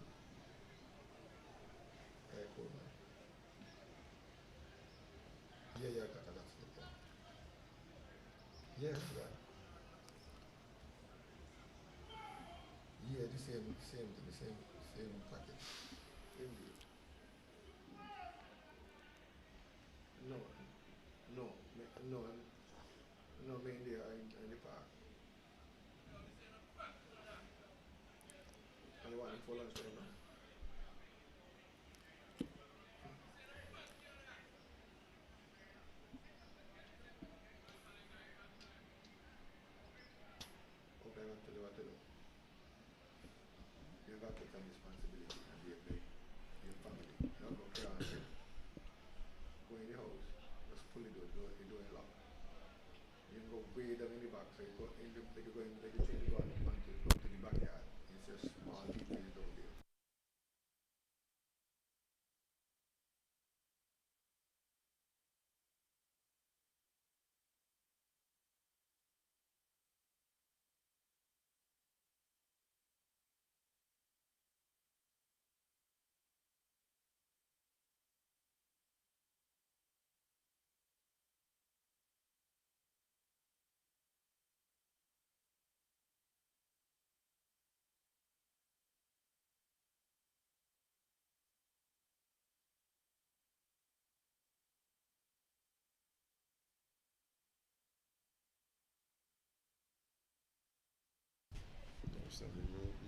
Yeah, the same package. No, me in there in the park.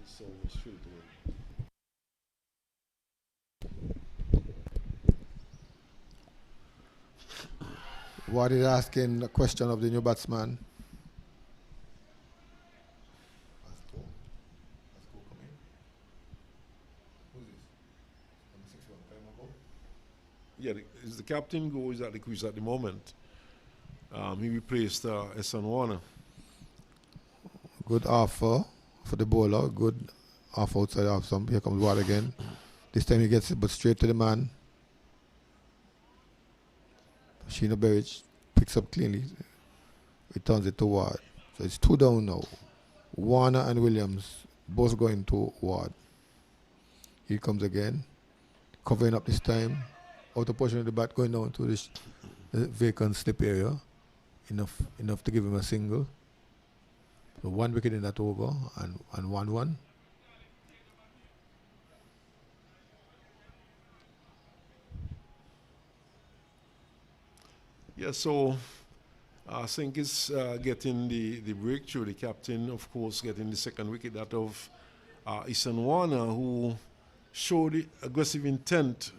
So straight away. What is asking the question of the new batsman? Yeah, is the captain goes at the crease at the moment. He replaced Esan Warner. Good offer for the bowler. Good off outside off some. Here comes Ward again. This time he gets it, but straight to the man. Sheena Berridge picks up cleanly. Returns it to Ward. So it's 2 down now. Warner and Williams both going to Ward. Here comes again. Covering up this time. Outer portion of the bat going down to this vacant slip area. Enough to give him a single. So 1 wicket in that over and 1-1. Yeah, so I think it's getting the breakthrough. The captain, of course, getting the second wicket out of Esan Warner, who showed aggressive intent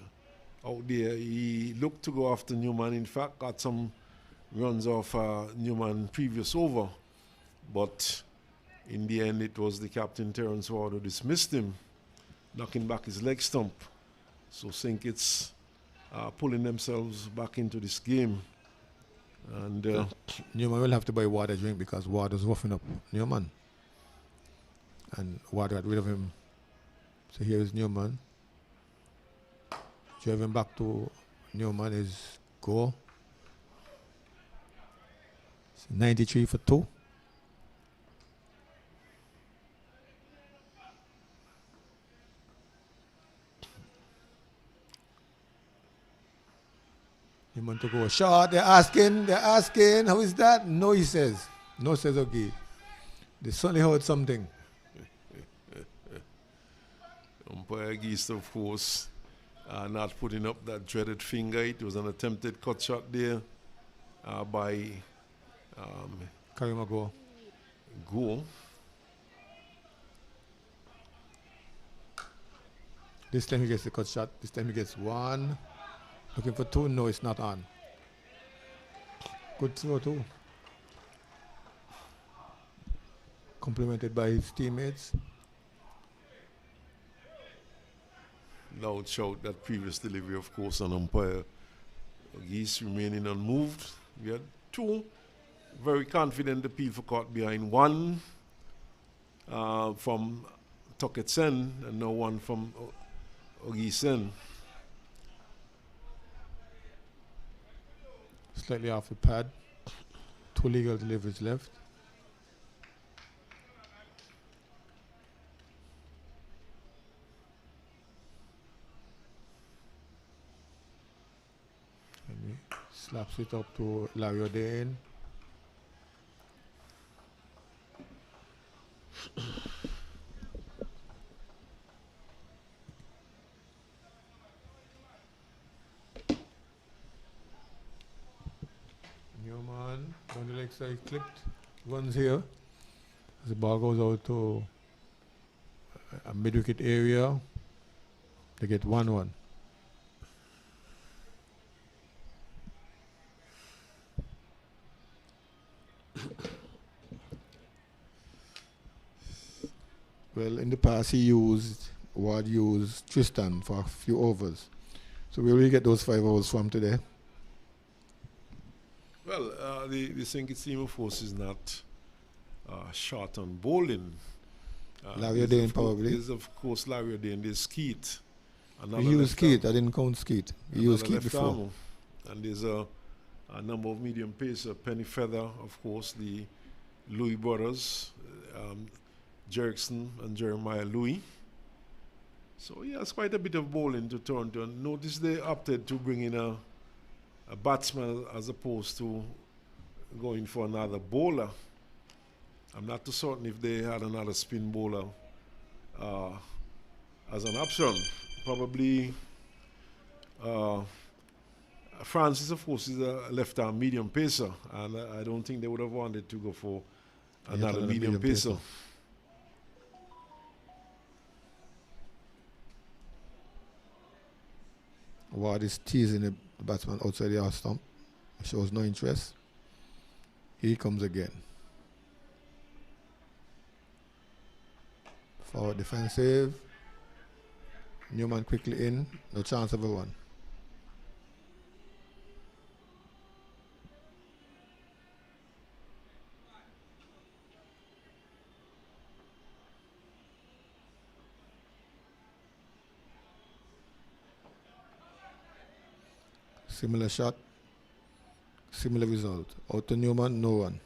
out there. He looked to go after Newman. In fact, got some runs off Newman previous over. But in the end, it was the captain, Tyrone Williams, who dismissed him, knocking back his leg stump. So I think it's pulling themselves back into this game. And Newman will have to buy Ward a drink because Ward was roughing up Newman. And Ward got rid of him. So here is Newman. Driving back to Newman is go. It's 93 for 2. Newman to go shot. They're asking, how is that? No, he says. No, says okay. They certainly heard something. umpire Geist, of course, not putting up that dreaded finger. It was an attempted cut shot there by Karima Go. This time he gets the cut shot. This time he gets 1. Looking for 2. No, it's not on. Good throw too. Complimented by his teammates. Loud shout that previous delivery, of course, on umpire Geese remaining unmoved. We had 2 very confident appeal for caught behind. 1 from Toketsen and now 1 from Ogisen. Slightly off the pad. 2 legal deliveries left. And he slaps it up to Larry O'Dane. Newman on the leg side clipped. Runs here. As the ball goes out to a mid-wicket area. They get 1-1. Well, in the past, Ward used Tristan for a few overs. So where will you get those 5 overs from today? Well, the St. team, of course, is not short on bowling. Larry O'Dane, probably. There's, of course, Larry O'Dane. There's Skeet. He used Skeet. I didn't count Skeet. He used Skeet before. Arm. And there's a number of medium pacer. Penny Feather, of course, the Louis brothers, Jerkson and Jeremiah Louis. So, yeah, it's quite a bit of bowling to turn to. And notice they opted to bring in a batsman as opposed to going for another bowler. I'm not too certain if they had another spin bowler as an option. Probably Francis, of course, is a left-arm medium pacer, and I don't think they would have wanted to go for another medium pacer. Ward is teasing the batsman outside the half stump. Shows no interest. Here he comes again. Forward defensive. Newman quickly in. No chance of a run. Similar shot, similar result. Out to Newman, no one.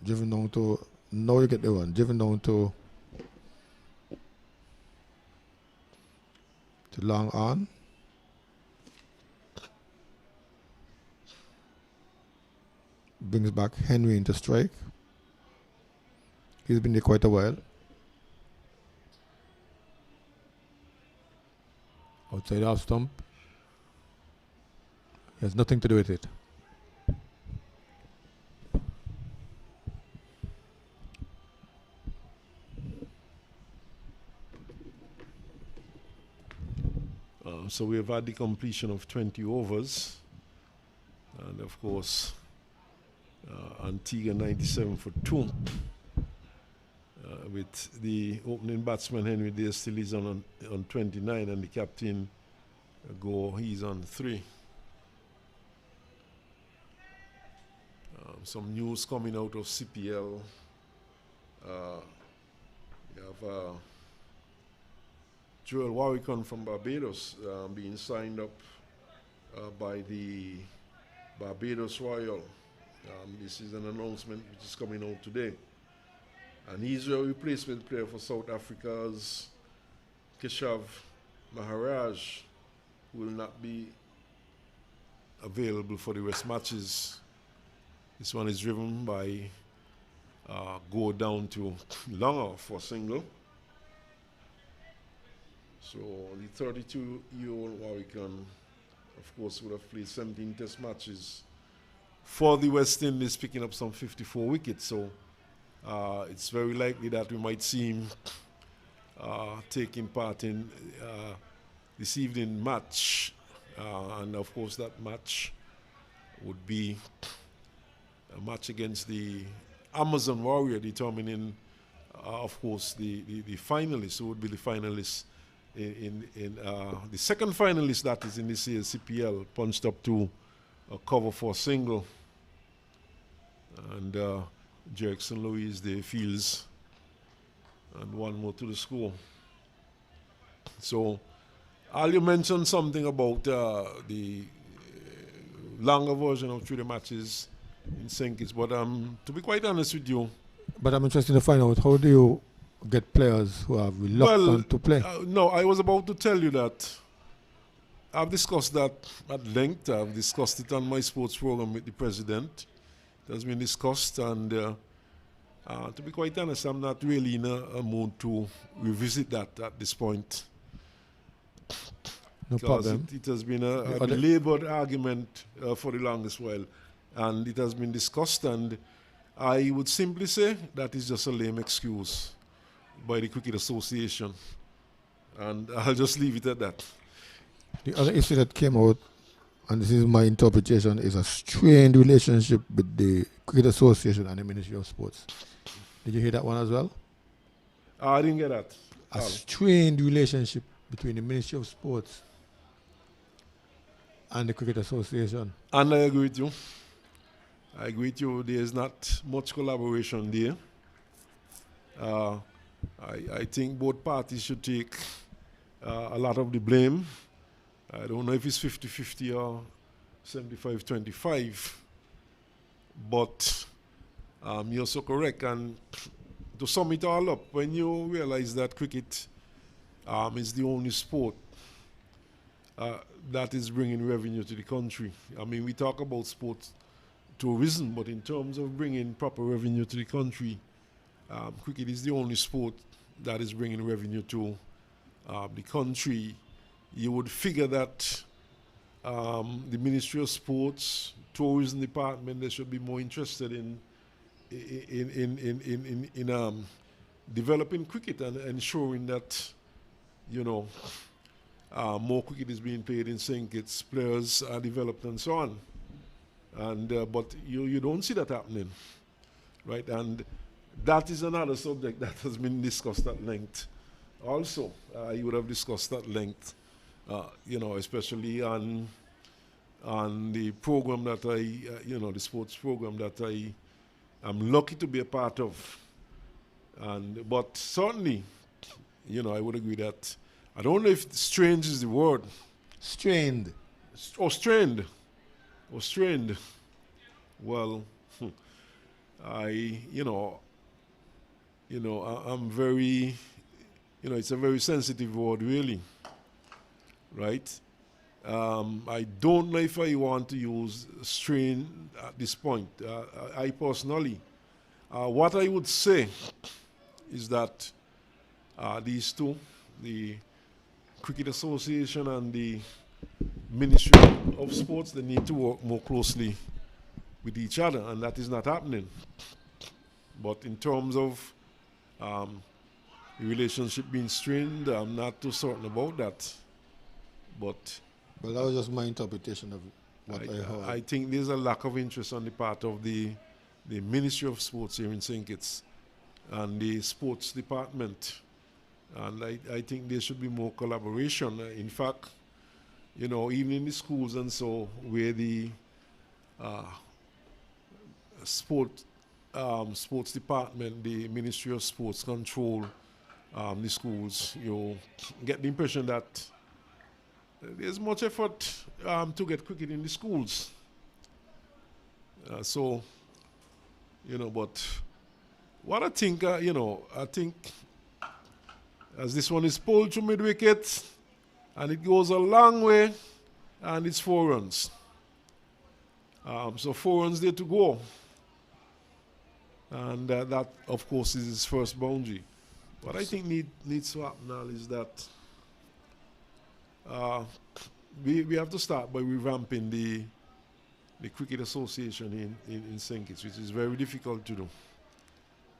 Driven down to, now you get the one. Driven down to long on. Brings back Henry into strike. He's been there quite a while. Outside half stump. He has nothing to do with it. So we have had the completion of 20 overs. And of course, Antigua 97 for 2. With the opening batsman Henry there still is on 29, and the captain he's on 3. Some news coming out of CPL. We have Joel Warwickon from Barbados being signed up by the Barbados Royal. This is an announcement which is coming out today. And he's a replacement player for South Africa's Keshav Maharaj, who will not be available for the rest matches. This one is driven by go down to Longer for single. So the 32-year-old Warwickon, of course, would have played 17 test matches for the West Indies, picking up some 54 wickets. So it's very likely that we might see him taking part in this evening match. And of course, that match would be a match against the Amazon Warrior, determining, of course, the finalists, who would be the finalists in the second finalist that is in this year's CPL, punched up to a cover for a single. And Jerkson Louis the fields, and one more to the score. So, Al, you mentioned something about the longer version of 3 matches in St. Kitts, but to be quite honest with you. But I'm interested to find out, how do you get players who are reluctant to play? No, I was about to tell you that I've discussed that at length. I've discussed it on my sports program with the president. It has been discussed, and to be quite honest, I'm not really in a mood to revisit that at this point. No because problem. it has been a Other- labored argument for the longest while, and it has been discussed, and I would simply say that is just a lame excuse by the Cricket Association, and I'll just leave it at that. The other issue that came out, and this is my interpretation, is a strained relationship with the Cricket Association and the Ministry of Sports. Did you hear that one as well? I didn't get that. A strained relationship between the Ministry of Sports and the Cricket Association. And I agree with you. I agree with you. There is not much collaboration there. I think both parties should take a lot of the blame. I don't know if it's 50-50 or 75-25, but you're so correct. And to sum it all up, when you realize that cricket is the only sport that is bringing revenue to the country. I mean, we talk about sports tourism, but in terms of bringing proper revenue to the country, cricket is the only sport that is bringing revenue to the country. You would figure that the Ministry of Sports, Tourism Department, they should be more interested in developing cricket and ensuring that, more cricket is being played in St. Kitts, players are developed and so on. And but you don't see that happening, right? And that is another subject that has been discussed at length. Also, you would have discussed at length, especially on the program that the sports program that I am lucky to be a part of. But certainly, I would agree that I don't know if strange is the word. Strained. Strained. Well, I'm very, it's a very sensitive word, really, right? I don't know if I want to use strain at this point. I personally, what I would say is that these two, the Cricket Association and the Ministry of Sports, they need to work more closely with each other, and that is not happening. But in terms of the relationship being strained, I'm not too certain about that. But that was just my interpretation of what I heard. I think there's a lack of interest on the part of the Ministry of Sports here in St. Kitts and the sports department. And I think there should be more collaboration. In fact, even in the schools and so, where the sports department, the Ministry of Sports control the schools, you get the impression that there's much effort to get cricket in the schools. But what I think, I think as this one is pulled to mid-wicket, and it goes a long way, and it's 4 runs. So 4 runs there to go. And that, of course, is his first boundary. What I think needs to happen now is that we have to start by revamping the Cricket Association in St. Kitts, which is very difficult to do,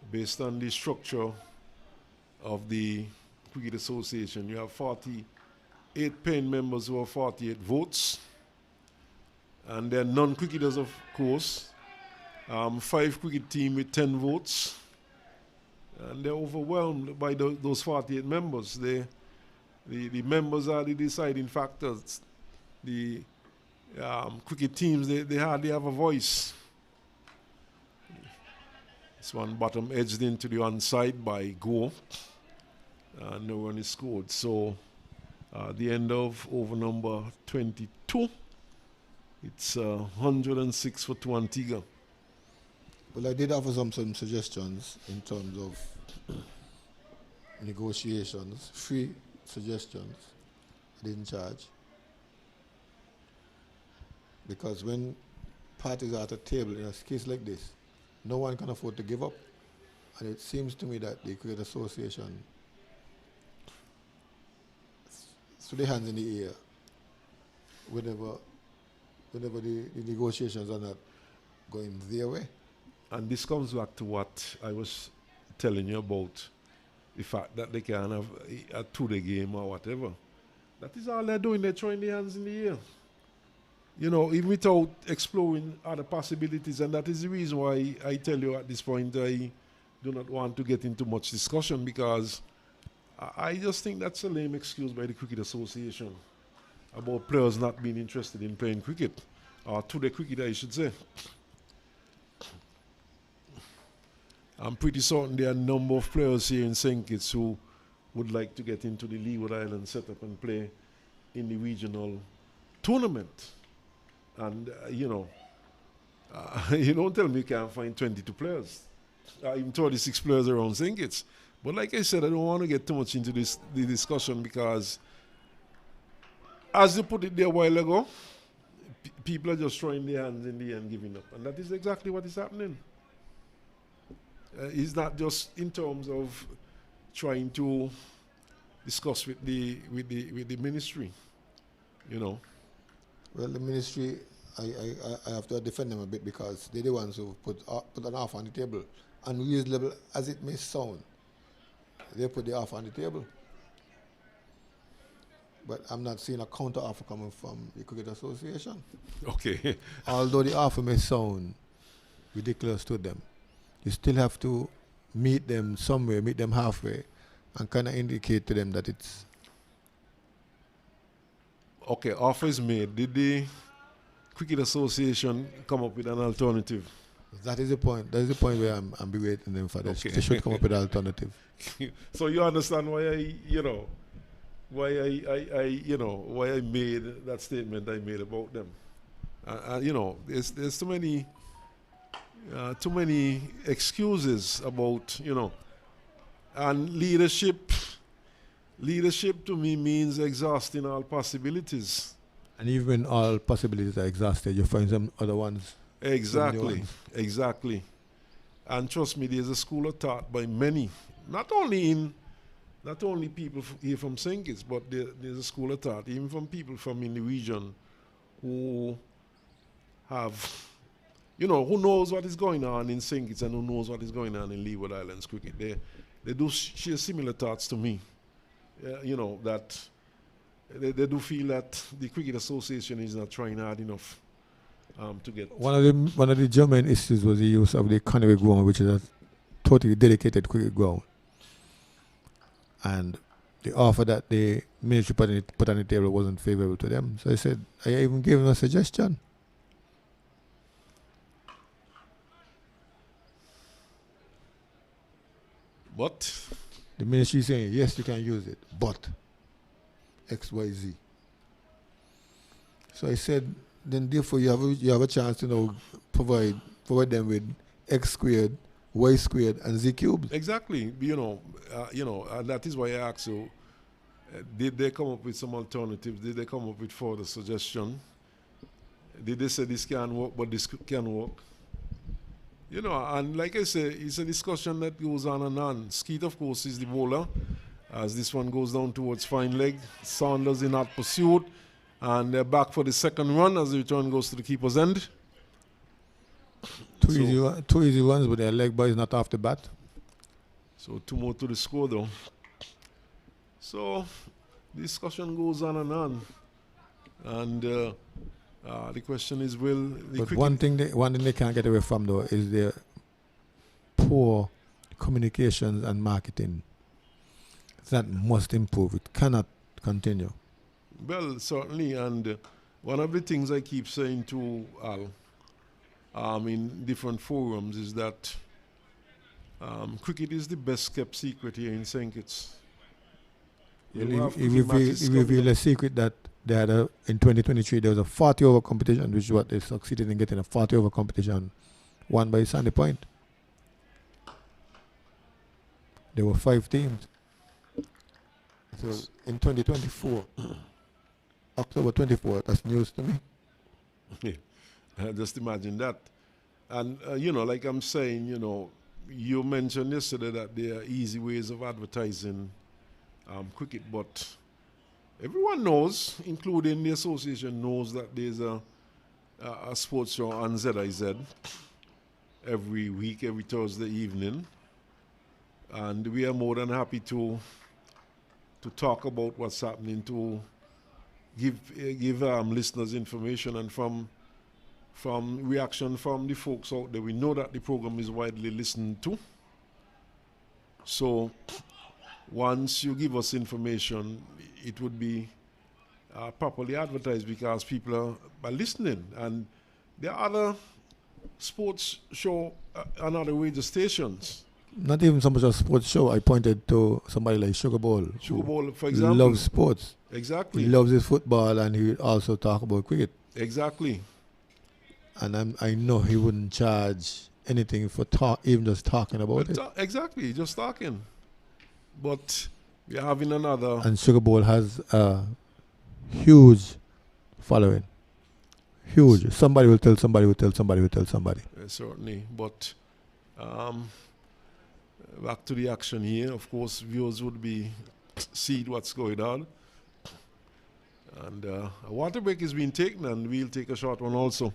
based on the structure of the Cricket Association. You have 48 paying members who have 48 votes, and then non-cricketers, of course. 5 cricket team with 10 votes, and they're overwhelmed by those 48 members. The members are the deciding factors. The cricket teams, they hardly have a voice. This one bottom edged into the onside by Go, and no run is scored. So the end of over number 22, it's 106 for 2 Antigua. Well, I did offer some suggestions in terms of negotiations, free suggestions. I didn't charge. Because when parties are at a table in a case like this, no one can afford to give up. And it seems to me that the Cricket Association threw their hands in the air whenever the negotiations are not going their way. And this comes back to what I was telling you about the fact that they can have a two-day game or whatever. That is all they're doing. They're throwing their hands in the air. You know, even without exploring other possibilities. And that is the reason why I tell you at this point I do not want to get into much discussion, because I just think that's a lame excuse by the Cricket Association about players not being interested in playing cricket, or two-day cricket, I should say. I'm pretty certain there are a number of players here in St. Kitts who would like to get into the Leeward Island setup and play in the regional tournament. And, you know, you don't tell me you can't find 22 players, even 36 players around St. Kitts. But like I said, I don't want to get too much into the discussion, because as you put it there a while ago, people are just throwing their hands in the air and giving up. And that is exactly what is happening. It's not just in terms of trying to discuss with the ministry, you know. Well, the ministry, I have to defend them a bit, because they're the ones who put an offer on the table. Unreasonable as it may sound, they put the offer on the table. But I'm not seeing a counter offer coming from the Cricket Association. Okay. Although the offer may sound ridiculous to them, you still have to meet them somewhere, meet them halfway, and kind of indicate to them that it's... Okay, offer is made. Did the Cricket Association come up with an alternative? That is the point. That is the point where I'm berating them for this. Okay. They should come up with an alternative. So you understand why why I made that statement I made about them. You know, there's too many excuses about, you know, and leadership to me means exhausting all possibilities. And even when all possibilities are exhausted, you find some other ones. Exactly. And trust me, there's a school of thought by many, not only people here from St. Kitts, but there's a school of thought even from people from in the region who have, you know, who knows what is going on in St. Kitts and who knows what is going on in Leeward Islands cricket. They do share similar thoughts to me. You know, that they do feel that the Cricket Association is not trying hard enough to get... One of the German issues was the use of the Conway ground, which is a totally dedicated cricket ground. And the offer that the ministry put on the table wasn't favorable to them. So I said, I even gave them a suggestion. But the ministry is saying, yes, you can use it, but X, Y, Z. So I said, then therefore you have a chance to, you know, provide them with X squared, Y squared, and Z cubed. Exactly. You know, and that is why I asked you, did they come up with some alternatives? Did they come up with further suggestion? Did they say this can work, but this can work? You know, and like I say, it's a discussion that goes on and on. Skeet, of course, is the bowler. As this one goes down towards fine leg, Saunders in hot pursuit, and they're back for the second run as the return goes to the keeper's end. Two easy ones, but their leg boy is not off the bat. So 2 more to the score, though. So the discussion goes on and on, and the question is, will the... But one thing they can't get away from, though, is their poor communications and marketing. That must improve. It cannot continue. Well, certainly, and one of the things I keep saying to Al in different forums is that cricket is the best kept secret here in St. Kitts. If you reveal a secret that they had in 2023, there was a 40-over competition, which is what they succeeded in getting, a 40-over competition won by Sandy Point. There were 5 teams. So in 2024, October 24th, that's news to me. Just imagine that. And, you know, like I'm saying, you know, you mentioned yesterday that there are easy ways of advertising cricket, but Everyone knows, including the association, knows that there's a sports show on ZIZ every week, every Thursday evening. And we are more than happy to talk about what's happening, to give listeners information, and from reaction from the folks out there, we know that the program is widely listened to. So once you give us information, it would be properly advertised because people are listening. And there are other sports show on other radio stations. Not even so much a sports show. I pointed to somebody like Sugar Bowl. Sugar Bowl, for example. Loves sports. Exactly. He loves his football, and he also talk about cricket. Exactly. And I know he wouldn't charge anything for even just talking about it. Exactly, just talking. But we're having another. And Sugar Bowl has a huge following. Huge. Somebody will tell somebody, will tell somebody, will tell somebody. Certainly. But back to the action here. Of course, viewers would be see what's going on. And a water break is being taken, and we'll take a short one also.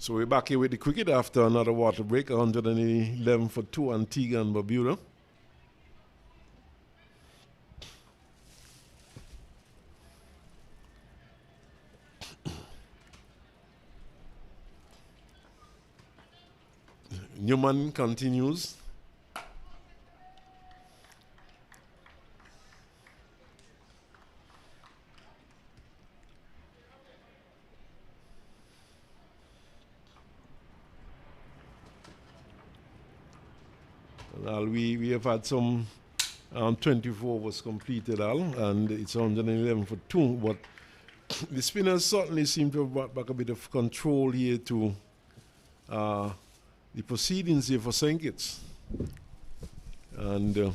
So we're back here with the cricket after another water break. 111 for 2, Antigua and Barbuda. Newman continues. Well, we have had some 24 overs completed, Al, and it's 111 for 2. But the spinners certainly seem to have brought back a bit of control here to the proceedings here for St. Kitts. And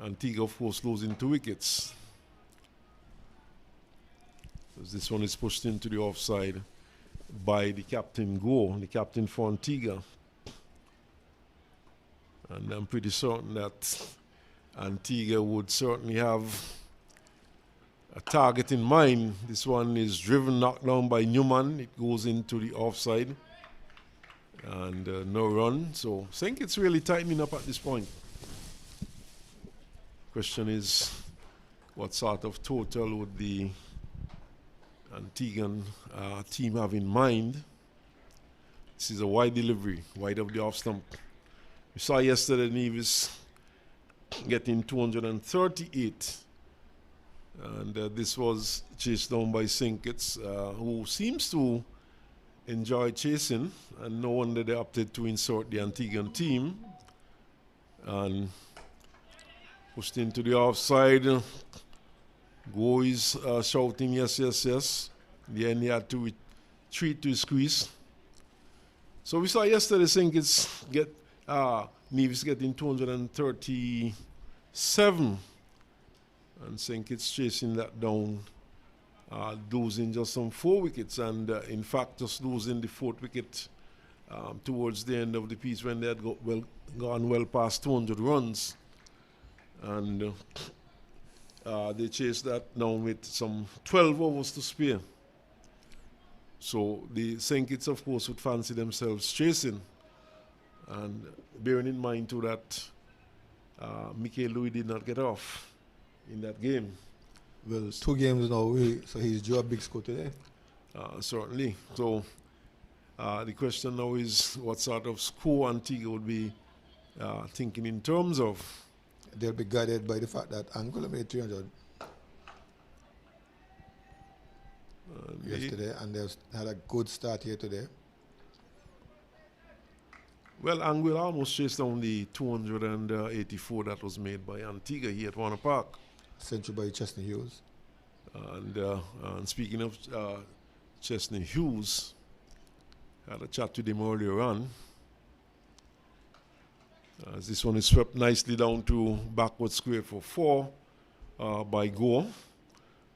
Antigua, of course, losing 2 wickets. As this one is pushed into the offside by the captain Go, the captain for Antigua. And I'm pretty certain that Antigua would certainly have a target in mind. This one is driven, knocked down by Newman. It goes into the offside. And no run. So I think it's really tightening up at this point. Question is, what sort of total would the Antiguan team have in mind? This is a wide delivery, wide of the off stump. We saw yesterday Nevis getting 238, and this was chased down by St. Kitts, who seems to enjoy chasing, and no wonder they opted to insert the Antiguan team and pushed into the offside. Go is shouting yes, yes, yes. In the end, he had to retreat to his squeeze. So we saw yesterday St. Kitts get Nevis getting 237, and St. Kitts chasing that down, losing just some 4 wickets, and in fact just losing the 4th wicket towards the end of the piece when they had gone well past 200 runs. And they chased that down with some 12 overs to spare. So the St. Kitts, of course, would fancy themselves chasing. And bearing in mind too that Michael Louis did not get off in that game. Well, 2 games now, so he's due a big score today. Certainly. So the question now is what sort of score Antigua would be thinking in terms of. They'll be guided by the fact that Angola made 300 yesterday, and they've had a good start here today. Well, Anguilla almost chased down the 284 that was made by Antigua here at Warner Park. Century by Chesney Hughes. And speaking of Chesney Hughes, I had a chat with him earlier on. As this one is swept nicely down to backward square for 4 by Gore.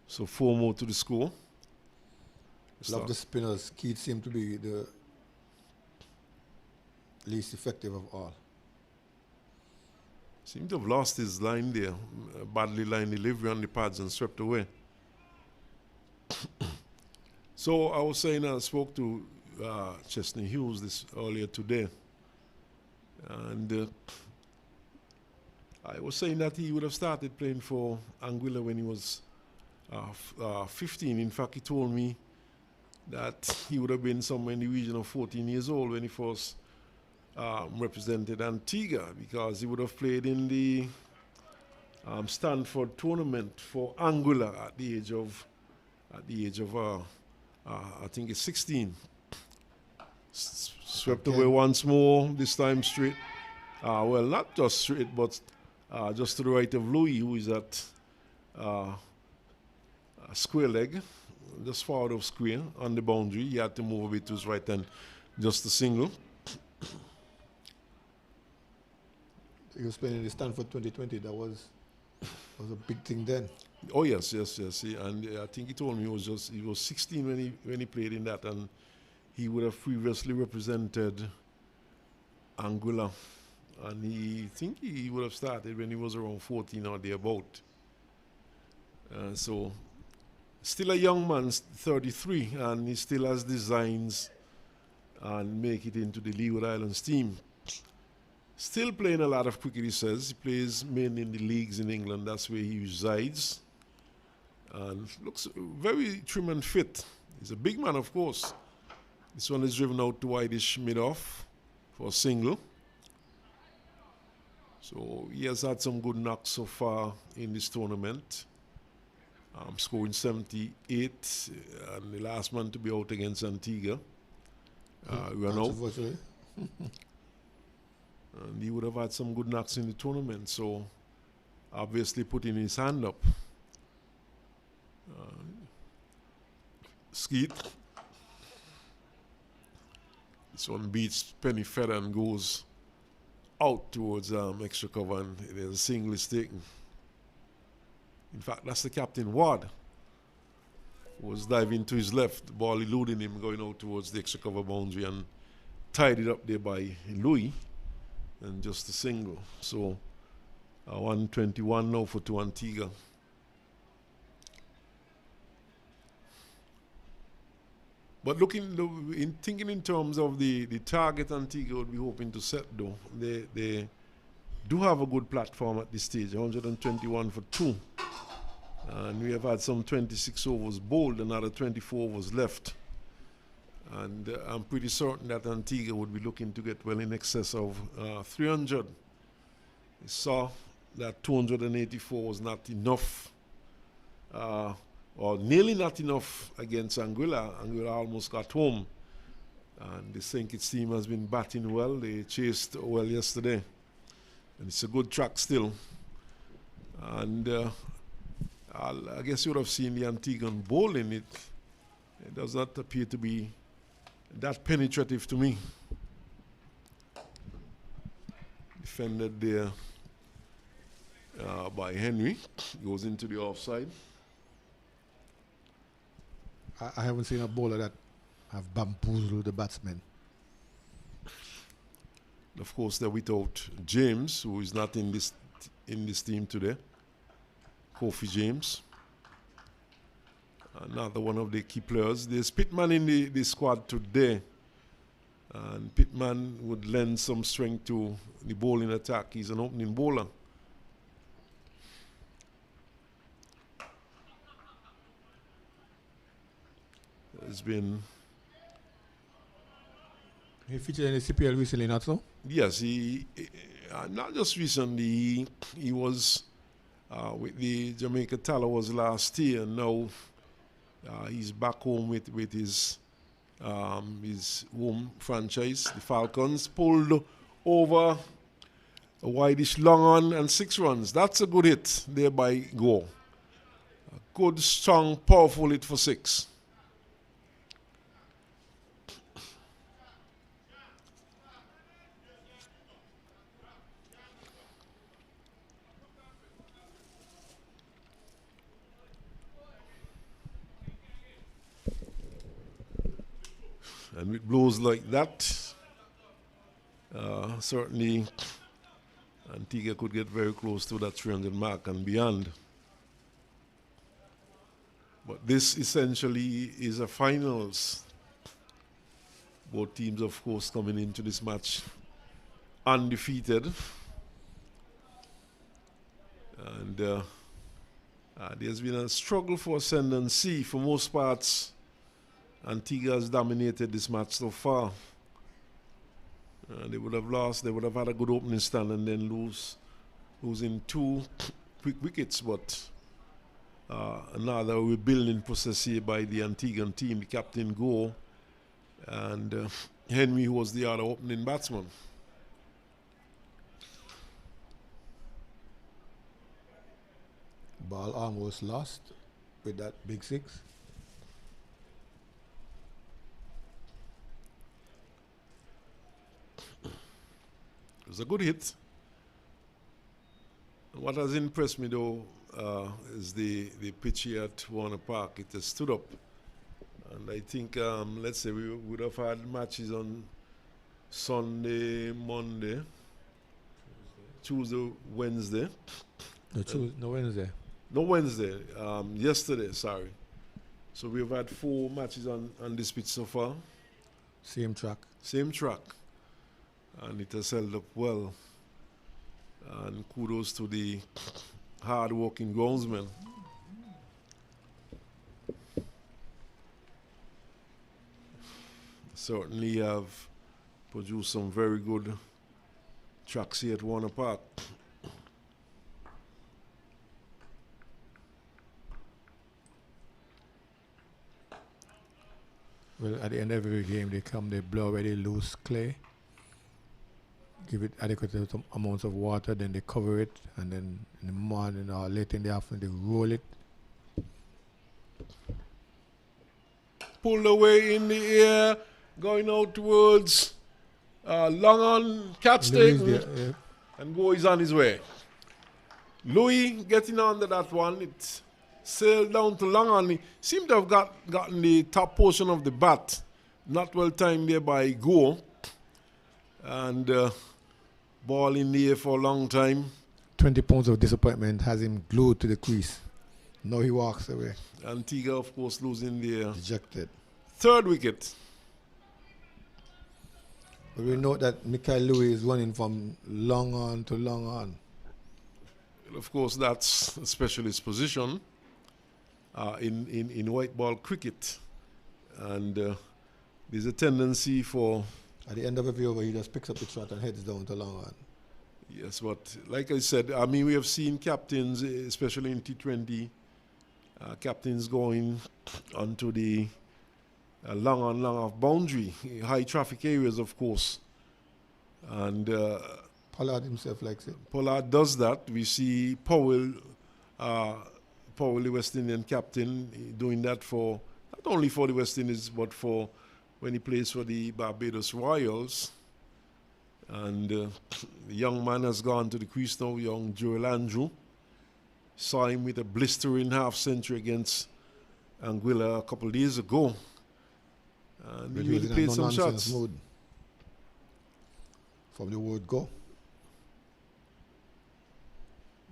So 4 more to the score. Love the spinners. Keith seemed to be the least effective of all. Seemed to have lost his line there. Badly line delivery on the pads and swept away. So I was saying I spoke to Chesney Hughes this earlier today. And I was saying that he would have started playing for Anguilla when he was 15. In fact, he told me that he would have been somewhere in the region of 14 years old when he first represented Antigua, because he would have played in the Stanford tournament for Anguilla at the age of I think it's 16. Swept away once more, this time straight. Well, not just straight, but just to the right of Louis, who is at square leg, just forward of square on the boundary. He had to move a bit to his right hand, just a single. He was playing in the Stanford 2020. That was a big thing then. Oh yes. And I think he told me he was 16 when he played in that, and he would have previously represented Anguilla, and he would have started when he was around 14 or thereabout. So still a young man, 33, and he still has designs and make it into the Leeward Islands team. Still playing a lot of cricket, he says. He plays mainly in the leagues in England. That's where he resides. And looks very trim and fit. He's a big man, of course. This one is driven out to wideish mid-off for a single. So he has had some good knocks so far in this tournament. Scoring 78, and the last man to be out against Antigua. Ran out. And he would have had some good knocks in the tournament, so obviously putting his hand up. Skeet. This one beats Penny Feather and goes out towards extra cover, and there's a single is taken. In fact, that's the captain, Ward, who was diving to his left, the ball eluding him, going out towards the extra cover boundary, and tied it up there by Louis, and just a single. So 121 now for two Antigua. But thinking in terms of the target Antigua would be hoping to set, though, they do have a good platform at this stage, 121 for 2. And we have had some 26 overs bowled, another 24 overs left. And I'm pretty certain that Antigua would be looking to get well in excess of 300. We saw that 284 was not enough, or nearly not enough against Anguilla. Anguilla almost got home. And the St. Kitts team has been batting well. They chased well yesterday. And it's a good track still. And I guess you would have seen the Antiguan bowling. It does not appear to be that penetrative to me. Defended there by Henry. Goes into the offside. I haven't seen a bowler that have bamboozled the batsmen. Of course, they're without James, who is not in this team today. Kofi James, another one of the key players. There's Pittman in the squad today, and Pittman would lend some strength to the bowling attack. He's an opening bowler. There's been... He featured in the CPL recently, not so? Yes, he not just recently. He was with the Jamaica Tallowers last year. Now he's back home with his home franchise, the Falcons. Pulled over a wideish long on and 6 runs. That's a good hit there by Gore. A good, strong, powerful hit for 6. And with blows like that, certainly Antigua could get very close to that 300 mark and beyond. But this essentially is a finals. Both teams, of course, coming into this match undefeated. And there's been a struggle for ascendancy for most parts. Antigua has dominated this match so far. They would have lost. They would have had a good opening stand and then losing 2 quick wickets. But another rebuilding process here by the Antiguan team. The captain Go and Henry, who was the other opening batsman. Ball almost lost with that big 6. It was a good hit. What has impressed me though is the pitch here at Warner Park. It has stood up. And I think, let's say we would have had matches on Sunday, Monday, Tuesday, Wednesday. No Wednesday. No, Wednesday. Yesterday, sorry. So we've had 4 matches on this pitch so far. Same track. Same track. And it has held up well. And kudos to the hard-working groundsmen. Certainly have produced some very good tracks here at Warner Park. Well, at the end of every game, they blow away the loose clay, give it adequate amounts of water, then they cover it, and then in the morning or late in the afternoon, they roll it. Pulled away in the air, going out towards long on, catch taken, and goes on his way. Louis getting under that one, it sailed down to long on. He seemed to have gotten the top portion of the bat, not well timed there by Go, and ball in the air for a long time. 20 pounds of disappointment has him glued to the crease. Now he walks away. Antigua, of course, losing the dejected. 3rd wicket. But we know that Michael Louis is running from long on to long on. Of course, that's a specialist position in white ball cricket. And there's a tendency for... At the end of every over, he just picks up the shot and heads down to long on. Yes, but like I said, I mean, we have seen captains, especially in T20, captains going onto the long on, long off boundary, high traffic areas, of course. And Pollard himself likes it. Pollard does that. We see Powell, the West Indian captain, doing that for, not only for the West Indies, but for when he plays for the Barbados Royals. And the young man has gone to the crease now, young Joel Andrew. Saw him with a blistering half-century against Anguilla a couple of days ago. And he really played some shots. Mood. From the word go.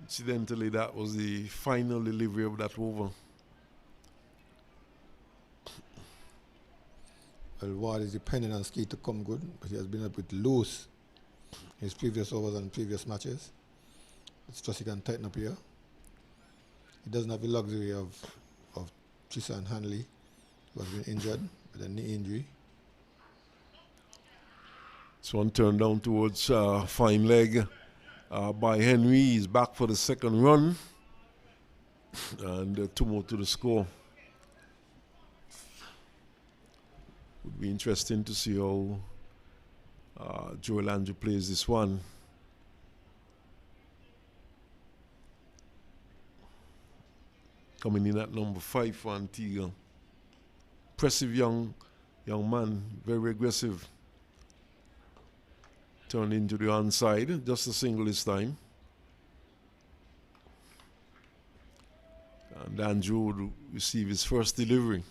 Incidentally, that was the final delivery of that over. Well, Ward is depending on Ski to come good, but he has been a bit loose in his previous overs and previous matches. It's just he can tighten up here. He doesn't have the luxury of Tristan Hanley, who has been injured with a knee injury. This one turned down towards fine leg by Henry. He's back for the 2nd run. And 2 more to the score. Would be interesting to see how Joel Andrew plays this one. Coming in at number 5 for Antigua. Impressive young man, very aggressive. Turned into the onside, just a single this time. And Andrew would receive his first delivery.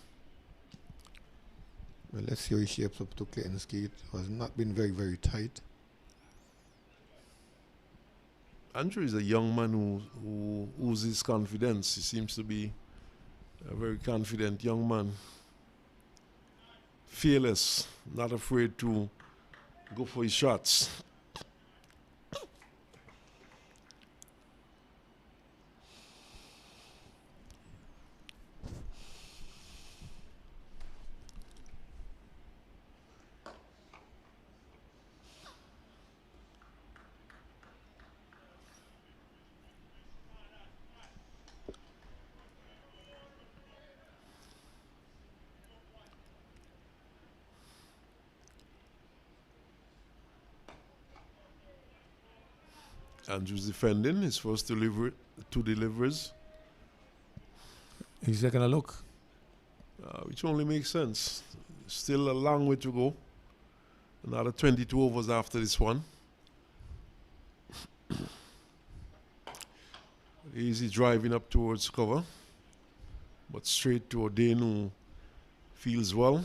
Well, let's see how he shapes up to Clayton Ski. It has not been very, very tight. Andrew is a young man who oozes confidence. He seems to be a very confident young man. Fearless, not afraid to go for his shots. Andrew's defending his first delivery, 2 deliveries. He's taking a look. Which only makes sense. Still a long way to go. Another 22 overs after this one. Easy driving up towards cover. But straight to O'Dane, who feels well.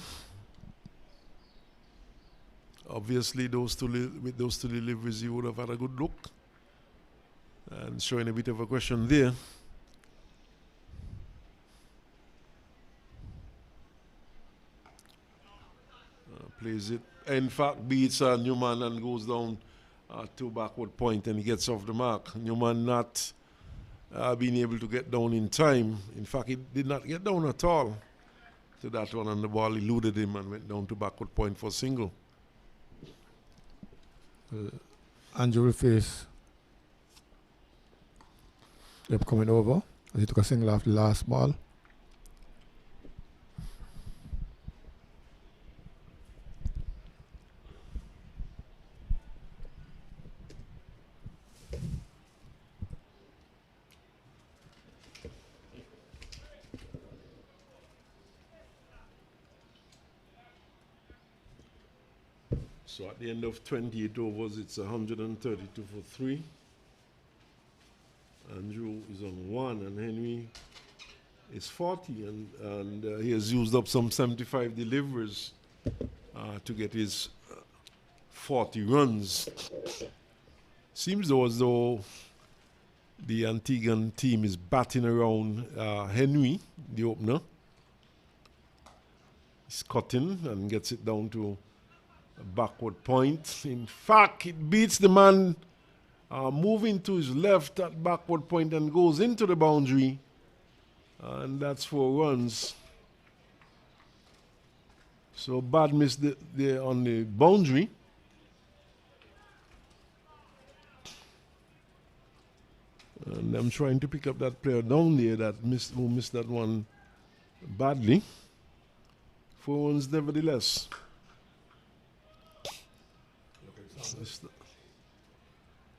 Obviously, with those two deliveries, he would have had a good look. And showing a bit of aggression there. Plays it. In fact, beats Newman and goes down to backward point and he gets off the mark. Newman not being able to get down in time. In fact, he did not get down at all to that one, and the ball eluded him and went down to backward point for a single. Andrew will face Yep, coming over as he took a single off the last ball. So at the end of 28 overs, it's 132 for 3. Andrew is on 1, and Henry is 40, and he has used up some 75 deliveries to get his 40 runs. Seems though as though the Antiguan team is batting around Henry, the opener. He's cutting and gets it down to a backward point. In fact, it beats the man moving to his left at backward point and goes into the boundary. And that's 4 runs. So bad miss there on the boundary. And I'm trying to pick up that player down there that who missed that one badly. 4 runs nevertheless.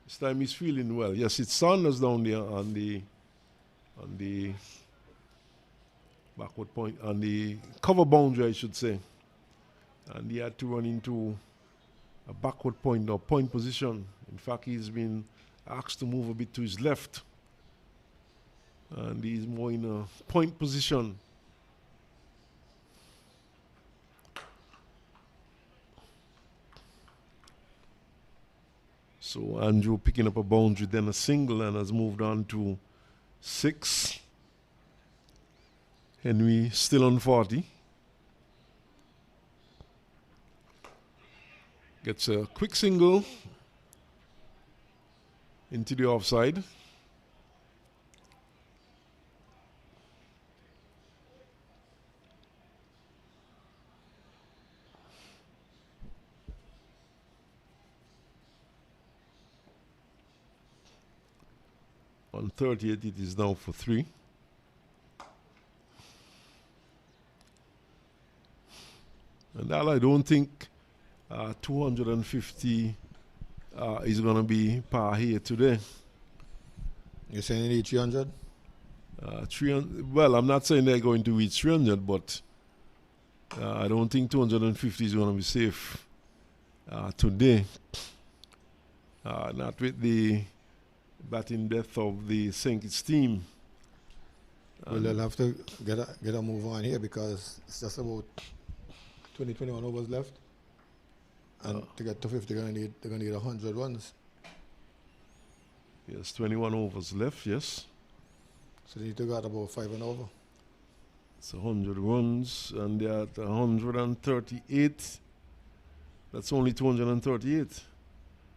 This time he's feeling well. Yes, it's Saunders down there on the backward point, on the cover boundary, I should say. And he had to run into a backward point or point position. In fact, he's been asked to move a bit to his left. And he's more in a point position. So Andrew picking up a boundary, then a single, and has moved on to 6. Henry still on 40. Gets a quick single into the offside. On 38, it is now for 3. And I don't think 250 is going to be par here today. You're saying you need 300? 300. Well, I'm not saying they're going to reach 300, but I don't think 250 is going to be safe today. Not with the batting depth of the St. Kitts team. Well, they'll have to get a move on here because it's just about 21 overs left. And to get to 50, they're gonna need 100 runs. Yes, 21 overs left, yes. So they need to get about 5 and over. It's 100 runs, and they're at 138. That's only 238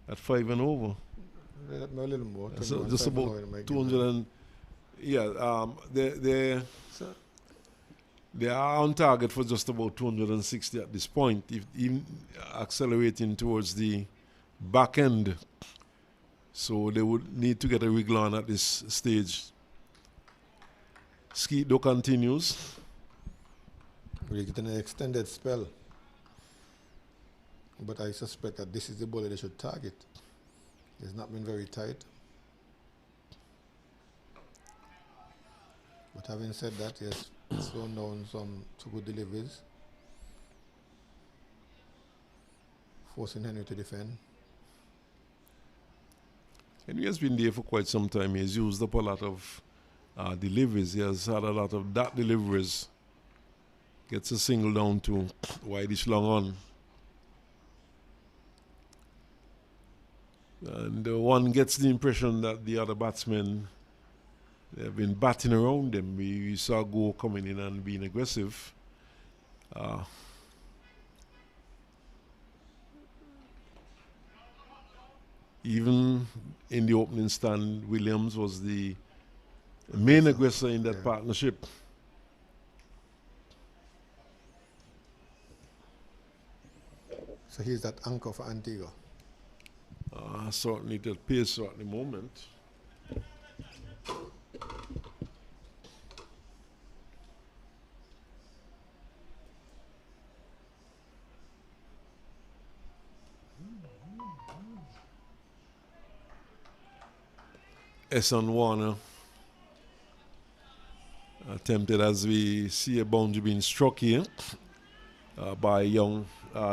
at 5 and over. A little more. So just about 200 and they are on target for just about 260 at this point, if even accelerating towards the back end. So they would need to get a wriggle on at this stage. Skeeto continues. We're getting an extended spell. But I suspect that this is the bowler they should target. It's not been very tight. But having said that, he has thrown down some 2 good deliveries, forcing Henry to defend. Henry has been there for quite some time. He has used up a lot of deliveries. He has had a lot of dot deliveries. Gets a single down to wideish long on. And one gets the impression that the other batsmen, they have been batting around them. We saw Go coming in and being aggressive. Even in the opening stand, Williams was the main aggressor in that partnership. So he's that anchor for Antigua. Certainly the pacer at the moment. Eson Warner attempted, as we see a boundary being struck here by young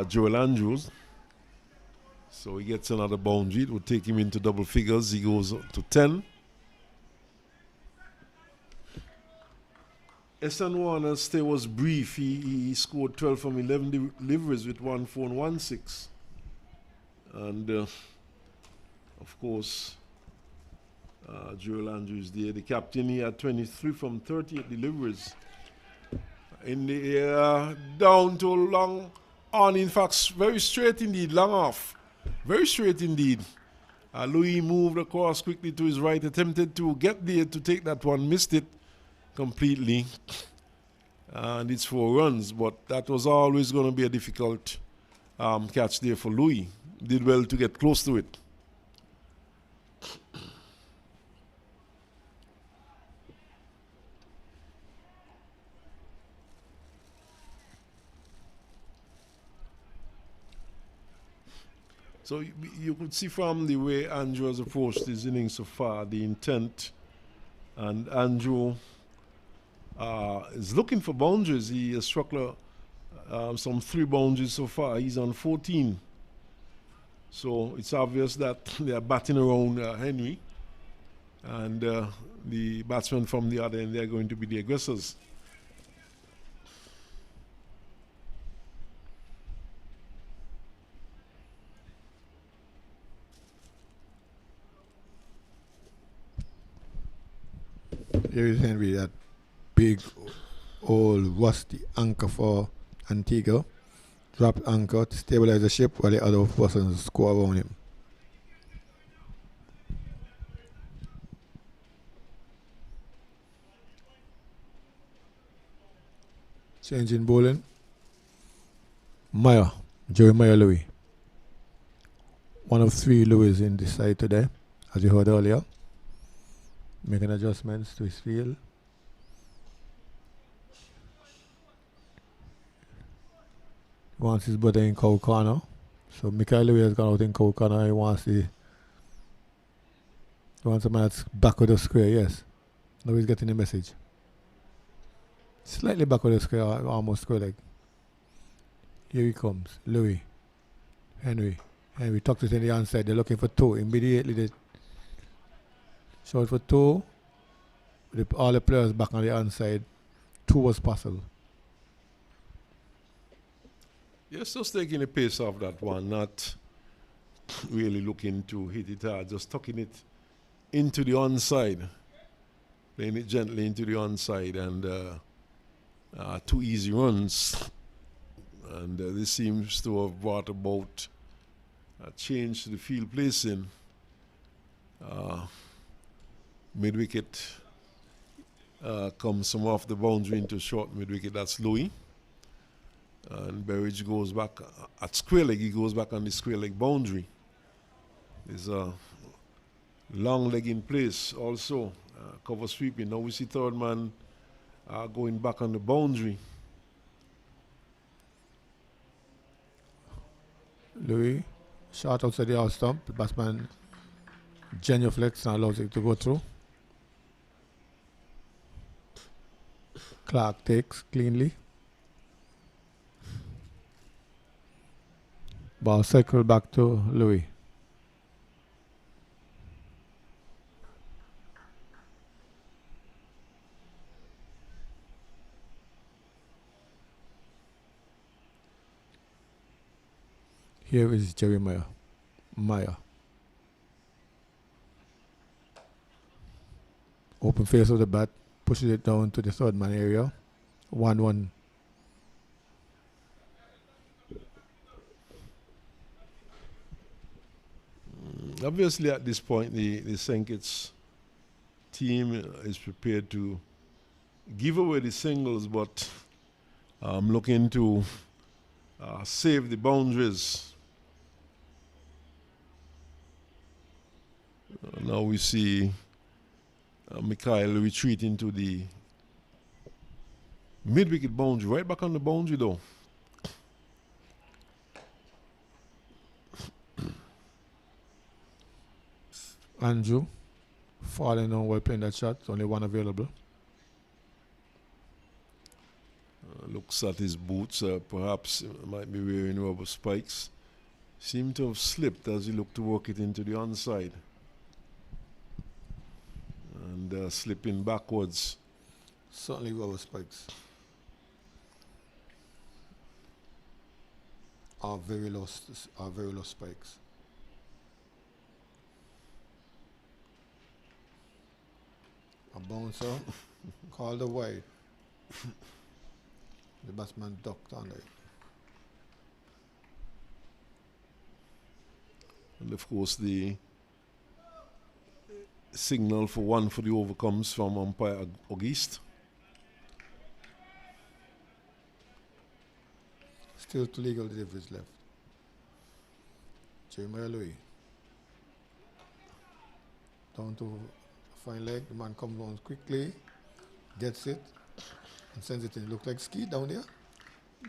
Joel Andrews. So he gets another boundary. It would take him into double figures. He goes to 10. Eson Warner's stay was brief. He scored 12 from 11 deliveries with 1-4 and 1-6. And of course, Joel Andrews there, the captain, he had 23 from 38 deliveries. In the air, down to long on, in fact, very straight indeed, long off. Very straight indeed. Louis moved across quickly to his right, attempted to get there to take that one, missed it completely. And it's 4 runs, but that was always going to be a difficult catch there for Louis. Did well to get close to it. So you could see from the way Andrew has approached his innings so far, the intent. And Andrew is looking for boundaries. He has struck some 3 boundaries so far. He's on 14. So it's obvious that they are batting around Henry. And the batsmen from the other end, they're going to be the aggressors. Here is Henry, that big, old, rusty anchor for Antigua. Drop anchor to stabilize the ship while the other persons score around him. Change in bowling. Jeremiah Louis. One of 3 Louis in this side today, as you heard earlier. Making adjustments to his field. He wants his brother in cow corner. So Michael Louis has gone out in cow corner. He wants a man that's back of the square, yes. Now he's getting the message. Slightly back of the square, almost square leg. Here he comes. Louis. Henry tucked it in the onside. They're looking for 2. Immediately they shot for 2. All the players back on the onside. 2 was possible. Yes, just taking the pace off that one, not really looking to hit it hard, just tucking it into the onside, playing it gently into the onside, and 2 easy runs. And this seems to have brought about a change to the field placing. Mid-wicket comes from off the boundary into short mid-wicket. That's Louis. And Berridge goes back at square leg. He goes back on the square leg boundary. There's a long leg in place also. Cover sweeping. Now we see third man going back on the boundary. Louis, shot outside the out stump. The batsman genuflects and allows it to go through. Clark takes cleanly. Ball circle back to Louis. Here is Jeremiah. Open face of the bat, pushes it down to the third man area. 1-1. Obviously, at this point, the St. Kitts team is prepared to give away the singles, but looking to save the boundaries. Now we see Mikhail retreating to the mid-wicket boundary, right back on the boundary though. Andrew falling on while playing that shot, only one available. Looks at his boots, perhaps might be wearing rubber spikes. Seem to have slipped as he looked to work it into the onside. And slipping backwards. Certainly rubber spikes. Are very low spikes. A bouncer called a wide. The batsman ducked under it. And of course the signal for one for the over comes from umpire Auguste. Still 2 legal deliveries left. Jeremiah Louis. Down to fine leg. The man comes on quickly, gets it, and sends it in. Look like Skeet down there.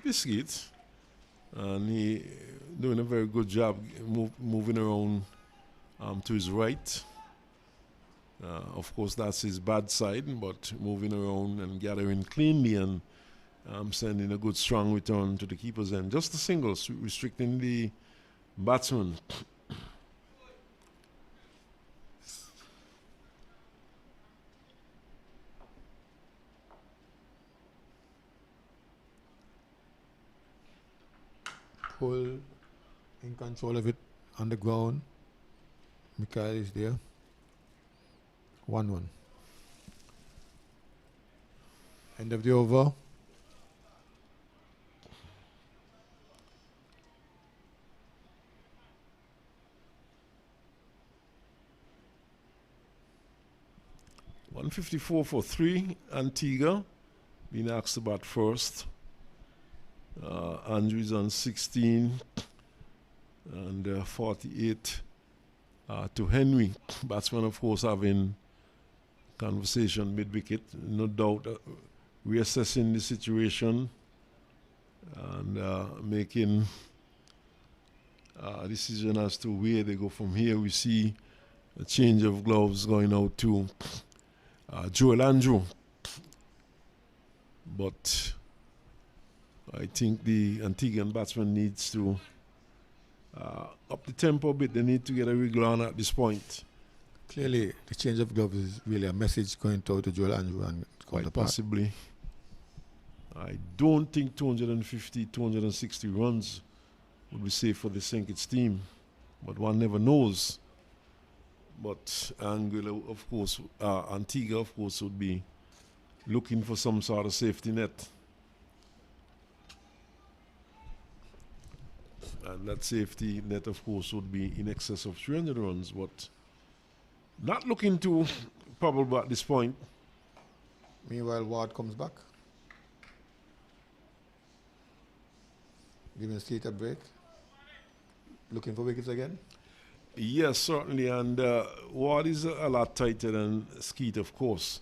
Biscuit. And he doing a very good job moving around to his right. Of course, that's his bad side, but moving around and gathering cleanly and sending a good strong return to the keeper's end. Just the singles, restricting the batsman. Pull in control of it on the ground. Mikhail is there. 1-1. End of the over. .154 for 3. Antigua being asked to bat first. Andrew is on 16 and 48 to Henry. Batsman, of course, having conversation mid-wicket. No doubt reassessing the situation and making a decision as to where they go from here. We see a change of gloves going out to Joel Andrew. But I think the Antiguan batsman needs to up the tempo a bit. They need to get a wriggle on at this point. Clearly, the change of gloves is really a message going out to Joel Andrew and quite possibly. I don't think 250, 260 runs would be safe for the St. Kitts team, but one never knows. But Anguilla, of course, Antigua, of course, would be looking for some sort of safety net. And that safety net, of course, would be in excess of 300 runs, but not looking too probable at this point. Meanwhile, Ward comes back. Giving Skeet a break. Looking for wickets again? Yes, certainly. And Ward is a lot tighter than Skeet, of course.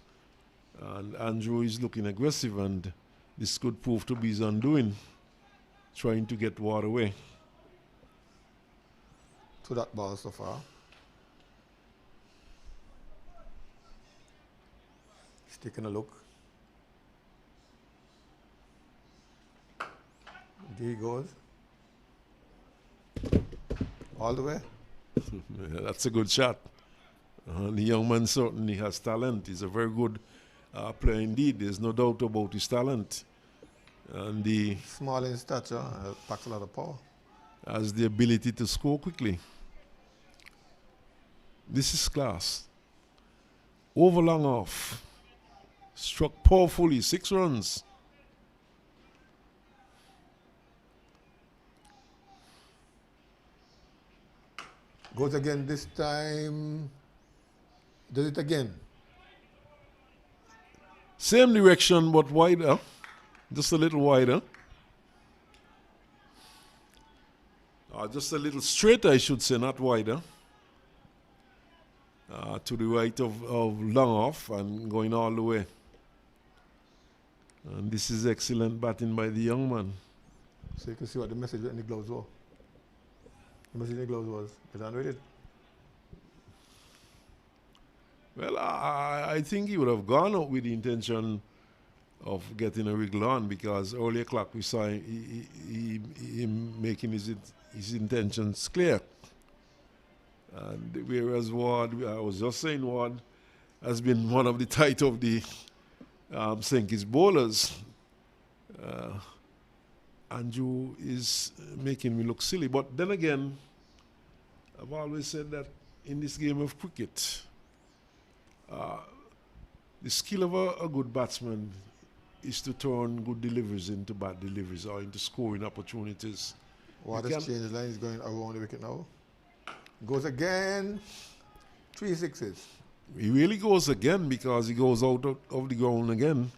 And Andrew is looking aggressive, and this could prove to be his undoing, trying to get Ward away. To that ball so far. He's taking a look. There he goes. All the way. Yeah, that's a good shot. The young man certainly has talent. He's a very good player indeed. There's no doubt about his talent. And the small in stature, packs a lot of power. Has the ability to score quickly. This is class. Over long off. Struck powerfully, 6 runs. Goes again this time. Does it again. Same direction, but wider. Just a little wider. Just a little straighter, I should say, not wider. To the right of long off and going all the way. And this is excellent batting by the young man. So you can see what the message in the gloves was. The message in the gloves was, get on with it. Well, I think he would have gone out with the intention of getting a wriggle on, because earlier clock we saw him making his intentions clear. And whereas Ward, I was just saying, Ward has been one of the tight of the Sankey's bowlers. Andrew is making me look silly. But then again, I've always said that in this game of cricket, the skill of a good batsman is to turn good deliveries into bad deliveries or into scoring opportunities. What has changed? The line is going around the wicket now. Goes again. 3 sixes. He really goes again, because he goes out of the ground again.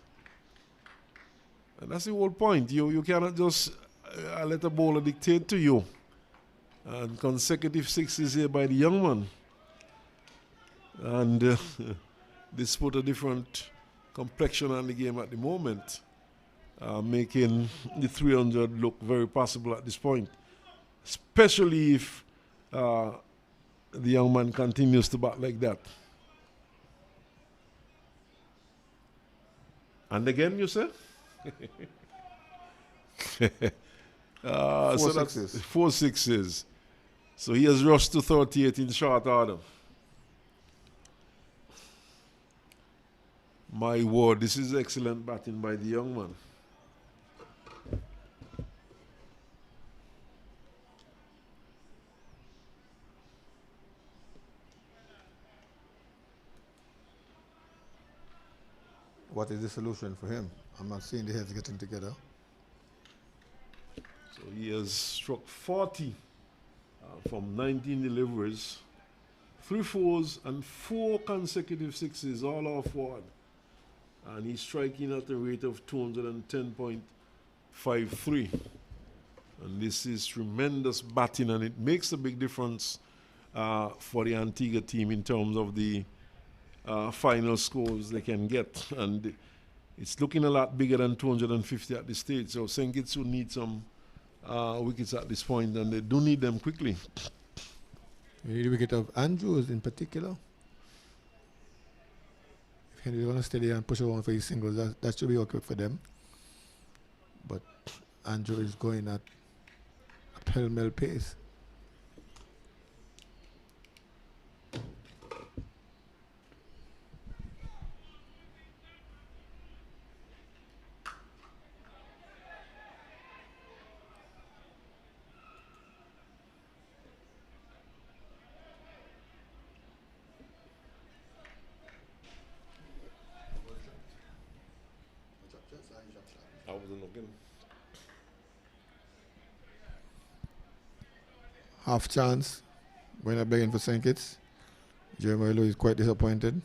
And that's the whole point. You cannot just let a bowler dictate to you. And consecutive sixes here by the young man. And this put a different complexion on the game at the moment, making the 300 look very possible at this point. Especially if the young man continues to bat like that. And again, you say? Four so sixes. that's 4 sixes. So he has rushed to 38 in short order. My word, this is excellent batting by the young man. What is the solution for him? I'm not seeing the heads getting together. So he has struck 40 from 19 deliveries, 3 fours and 4 consecutive sixes, all off Ward. And he's striking at a rate of 210.53. And this is tremendous batting, and it makes a big difference for the Antigua team in terms of the final scores they can get. And it's looking a lot bigger than 250 at this stage. So Senkitsu need some wickets at this point, and they do need them quickly. You need a wicket of Andrews in particular. If Henry want to steady and push around for his singles, that should be okay for them. But Andrew is going at a pell-mell pace. I wasn't looking. Half chance. Going up begging for Sankits. Jeremiah Lou is quite disappointed.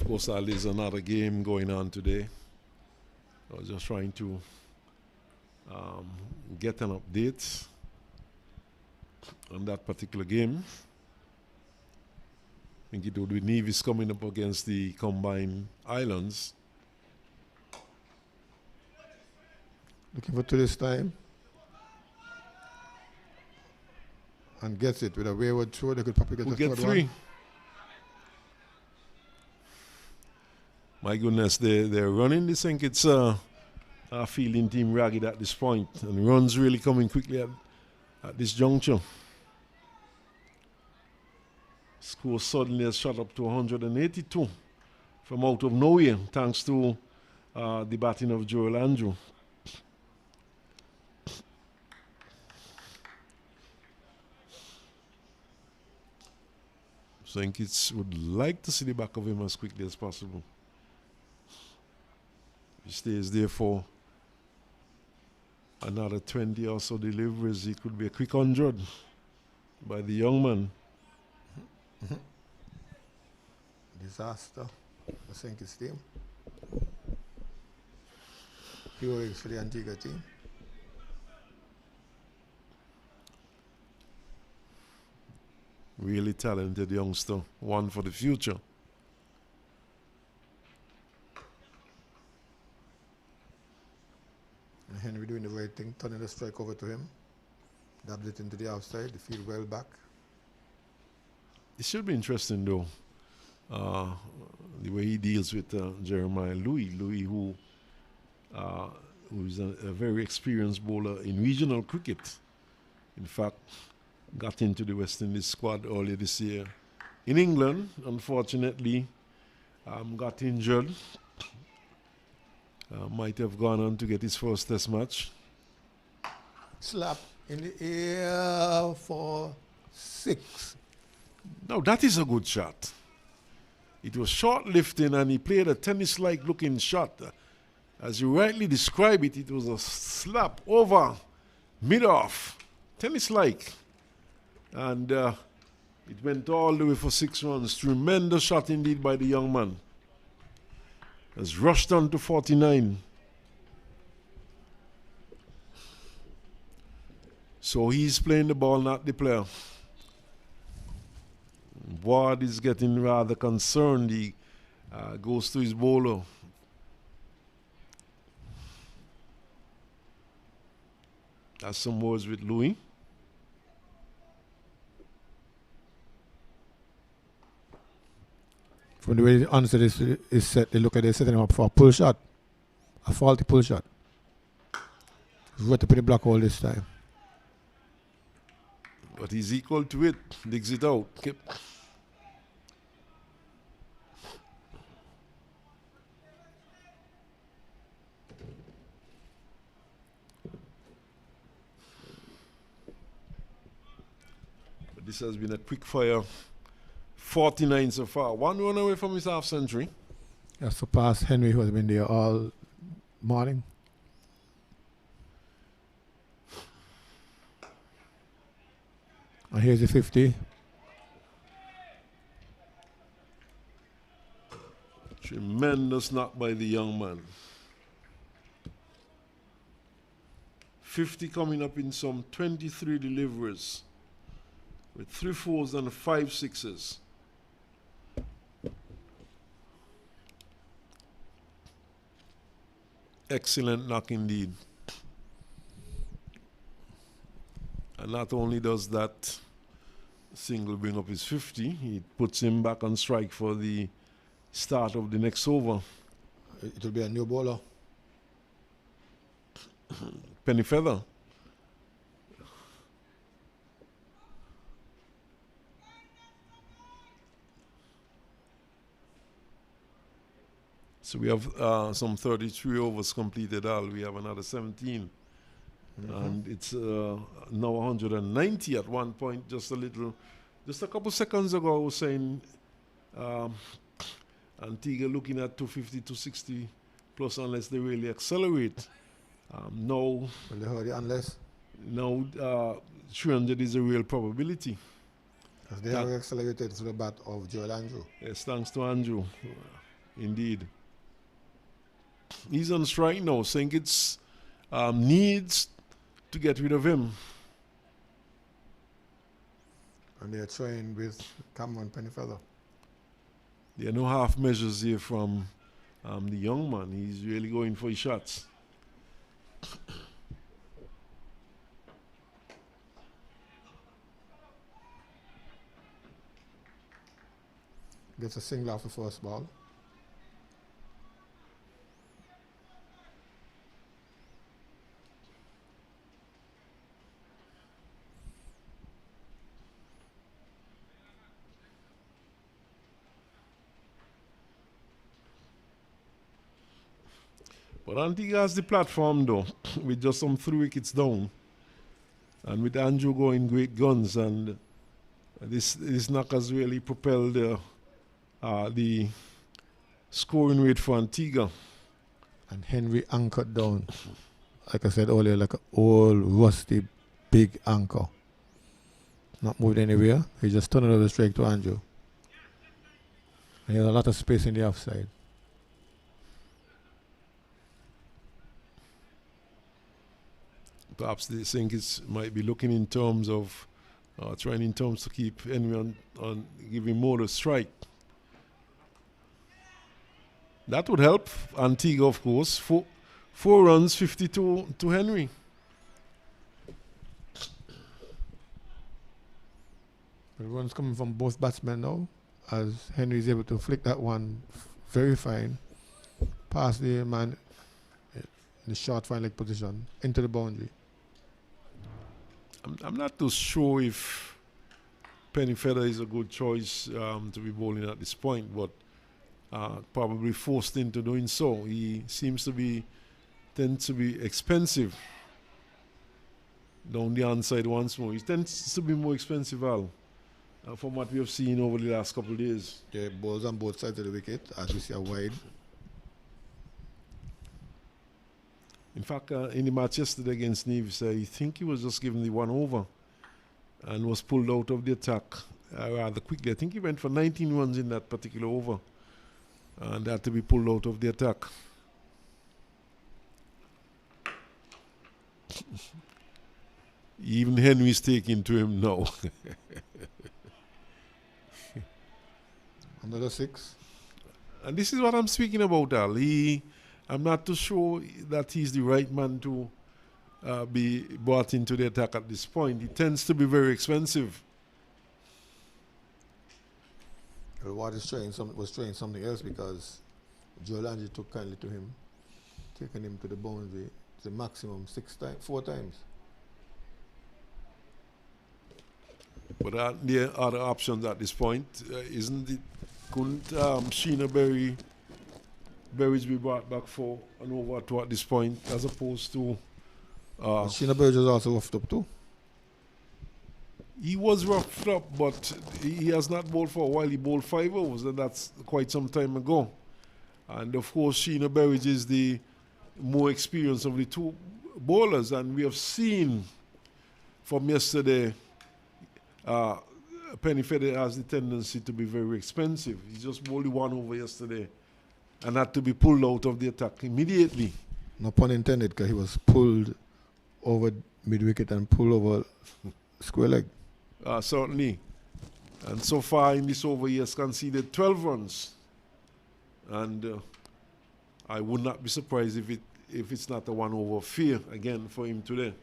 Of course, there's another game going on today. I was just trying to get an update on that particular game. I think it would be Nevis coming up against the Combined Islands. Looking for to this time. And gets it with a wayward throw. They could probably get We'll the get third 3. one. My goodness, they're running this. I think it's a fielding team ragged at this point, and runs really coming quickly at this juncture. Score suddenly has shot up to 182 from out of nowhere, thanks to the batting of Joel Andrew. So I think it's would like to see the back of him as quickly as possible. He stays there for another 20 or so deliveries, it could be a quick 100 by the young man. Disaster. I think it's team. Heroics for the Antigua team. Really talented youngster, one for the future. And Henry doing the right thing, turning the strike over to him. Dabs it into the outside, the field well back. It should be interesting though, the way he deals with Jeremiah Louis. Louis, who is a very experienced bowler in regional cricket. In fact, got into the West Indies squad earlier this year. In England, unfortunately, got injured. Might have gone on to get his first test match. Slap in the air for 6. Now that is a good shot. It was short lifting and he played a tennis-like looking shot. As you rightly describe it, it was a slap over, mid-off, tennis-like. And it went all the way for 6 runs. Tremendous shot indeed by the young man. Has rushed on to 49. So he's playing the ball, not the player. Ward is getting rather concerned. He goes to his bowler. Has some words with Louis. From the way the answer is set, they look at it, setting him up for a pull shot. A faulty pull shot. Right up in the black hole this time. But he's equal to it. Digs it out. Okay. But this has been a quick fire. 49 so far. 1 run away from his half century. That's surpassed Henry, who has been there all morning. And here's the 50. Tremendous knock by the young man. 50 coming up in some 23 deliveries with 3 4s and 5 6s. Excellent knock indeed. And not only does that single bring up his 50, it puts him back on strike for the start of the next over. It will be a new bowler. Penny Feather. So we have some 33 overs completed. We have another 17. And it's now 190 at one point. Just a couple seconds ago, I was saying Antigua looking at 250, 260 plus unless they really accelerate. No. Well, they heard it unless. No, 300 is a real probability. Because they have accelerated to the bat of Joel Andrew. Yes, thanks to Andrew. Indeed. He's on strike now. Think it's needs to get rid of him. And they're trying with Cameron Pennyfeather. There are no half measures here from the young man. He's really going for his shots. Gets a single off the first ball. But Antigua has the platform though, with just some 3 wickets down. And with Andrew going great guns, and this knock has really propelled the scoring rate for Antigua. And Henry anchored down like I said earlier, like an old, rusty, big anchor. Not moved anywhere. He just turned another strike to Andrew. And he has a lot of space in the offside. Perhaps they think it might be looking in terms of trying in terms to keep anyone on giving more to strike. That would help Antigua, of course. Four runs, 52 to Henry. The runs coming from both batsmen now, as Henry is able to flick that one very fine past the man in the short fine leg position into the boundary. I'm not too sure if Penny Feather is a good choice to be bowling at this point, but probably forced into doing so. He seems to tends to be expensive down the onside once more. He tends to be more expensive, Al, from what we have seen over the last couple of days. Yeah, balls on both sides of the wicket, as we see a wide. In fact, in the match yesterday against Nevis, I think he was just given the one over and was pulled out of the attack rather quickly. I think he went for 19 runs in that particular over and had to be pulled out of the attack. Even Henry's taking to him now. Another 6. And this is what I'm speaking about, Al. I'm not too sure that he's the right man to be brought into the attack at this point. He tends to be very expensive. Well, Watt was trying something else, because Joel Angie took kindly to him, taking him to the boundary the maximum 4 times. But there are other options at this point, isn't it? Couldn't Sheena Berridge be brought back for an over to at this point, as opposed to... Sheena Berridge was also roughed up too. He was roughed up, but he has not bowled for a while. He bowled 5 overs, and that's quite some time ago. And of course, Sheena Berridge is the more experienced of the two bowlers, and we have seen from yesterday, Penny Feather has the tendency to be very expensive. He just bowled 1 over yesterday and had to be pulled out of the attack immediately. No pun intended, because he was pulled over mid-wicket and pulled over square leg. Certainly. And so far in this over, he has conceded 12 runs. And I would not be surprised if it's not a 1 over affair again for him today.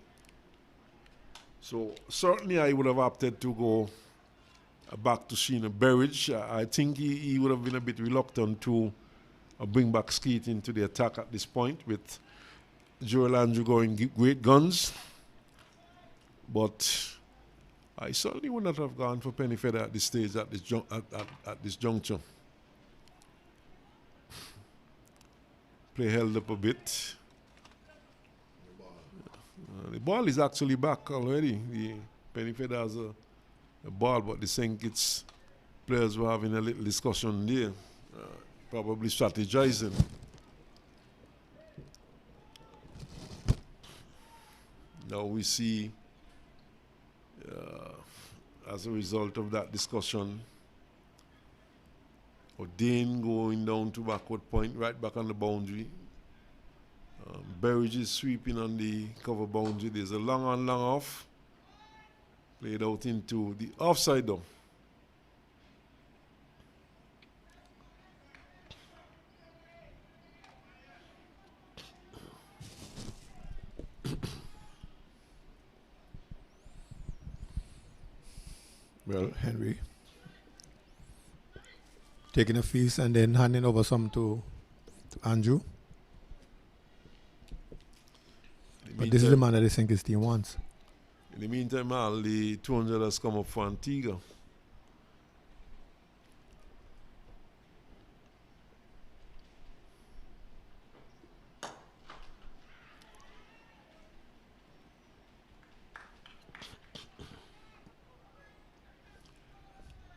So certainly I would have opted to go back to Sheena Berridge. I think he would have been a bit reluctant to bring back Skeet into the attack at this point, with Joel Andrew going great guns. But I certainly would not have gone for Penny Feather at this stage, at this juncture. Play held up a bit. The ball is actually back already. The Penny Feather has a ball, but the St. Kitts players were having a little discussion there, probably strategizing. Now we see, as a result of that discussion, O'Dane going down to backward point, right back on the boundary. Berridge is sweeping on the cover boundary. There's a long on, long off. Played out into the offside though. Well, Henry taking a piece and then handing over some to Andrew. But this is the man that I think his team wants. In the meantime, Al, the 200 has come up for Antigua.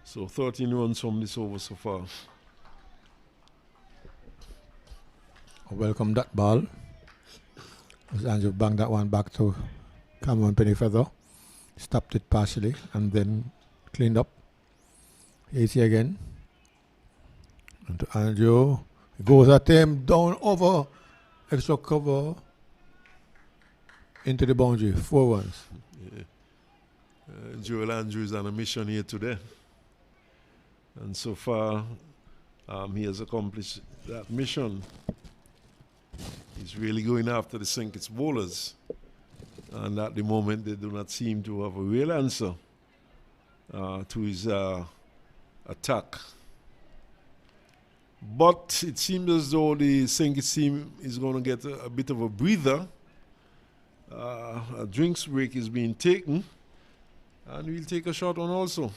So 13 runs from this over so far. Welcome that ball. As Andrew banged that one back to Cameron Pennyfeather. Stopped it partially and then cleaned up. 80 again. And to Andrew. Goes at him. Down over. Extra cover. Into the boundary. 4 runs. Yeah. Joel Andrews on a mission here today. And so far, he has accomplished that mission. He's really going after the St. bowlers. And at the moment, they do not seem to have a real answer to his attack. But it seems as though the St. team is going to get a bit of a breather. A drinks break is being taken. And we'll take a short one also.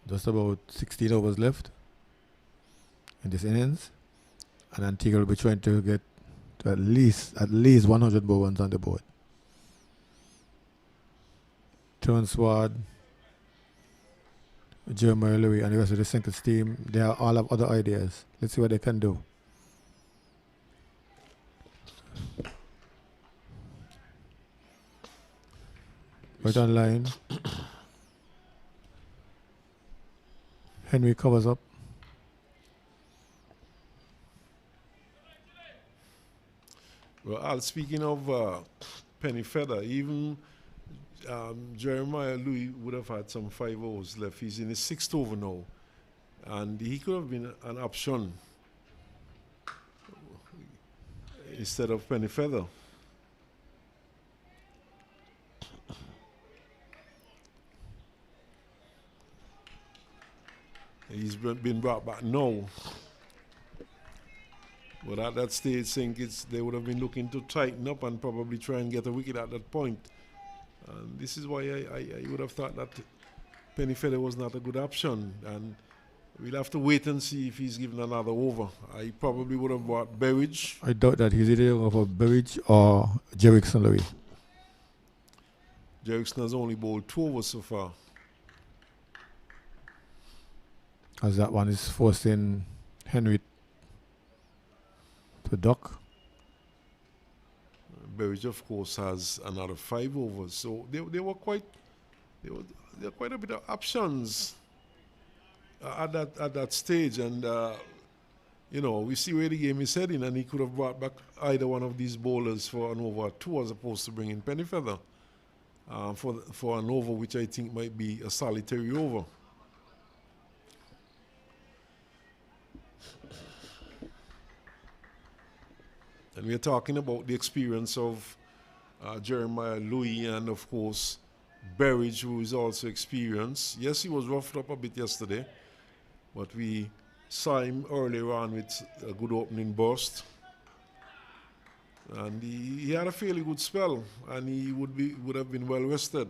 Just about 16 overs left in this innings. And Antigua will be trying to get to at least 100 more runs on the board. Tyrone Swad, Jeremiah Louis, and the rest of the St. team, they all have other ideas. Let's see what they can do. Right on line. Henry covers up. Well, speaking of Penny Feather, even Jeremiah Louis would have had some 5 overs left. He's in his 6th over now. And he could have been an option instead of Penny Feather. He's been brought back now. But at that stage, they would have been looking to tighten up and probably try and get a wicket at that point. And this is why I would have thought that Penny Feather was not a good option. And We'll have to wait and see if he's given another over. I probably would have bought Berridge. I doubt that he's either going for Berridge or Jerickson Louis. Jerickson has only bowled 2 overs so far. As that one is forcing Henry to duck. Berridge, of course, has another 5 overs. So there were quite a bit of options at that stage, and we see where the game is heading, and he could have brought back either one of these bowlers for an over 2 as opposed to bringing Pennyfeather for an over which I think might be a solitary over. And we're talking about the experience of Jeremiah Louis and, of course, Berridge, who is also experienced. Yes, he was roughed up a bit yesterday, but we saw him earlier on with a good opening burst. And he had a fairly good spell, and he would have been well rested.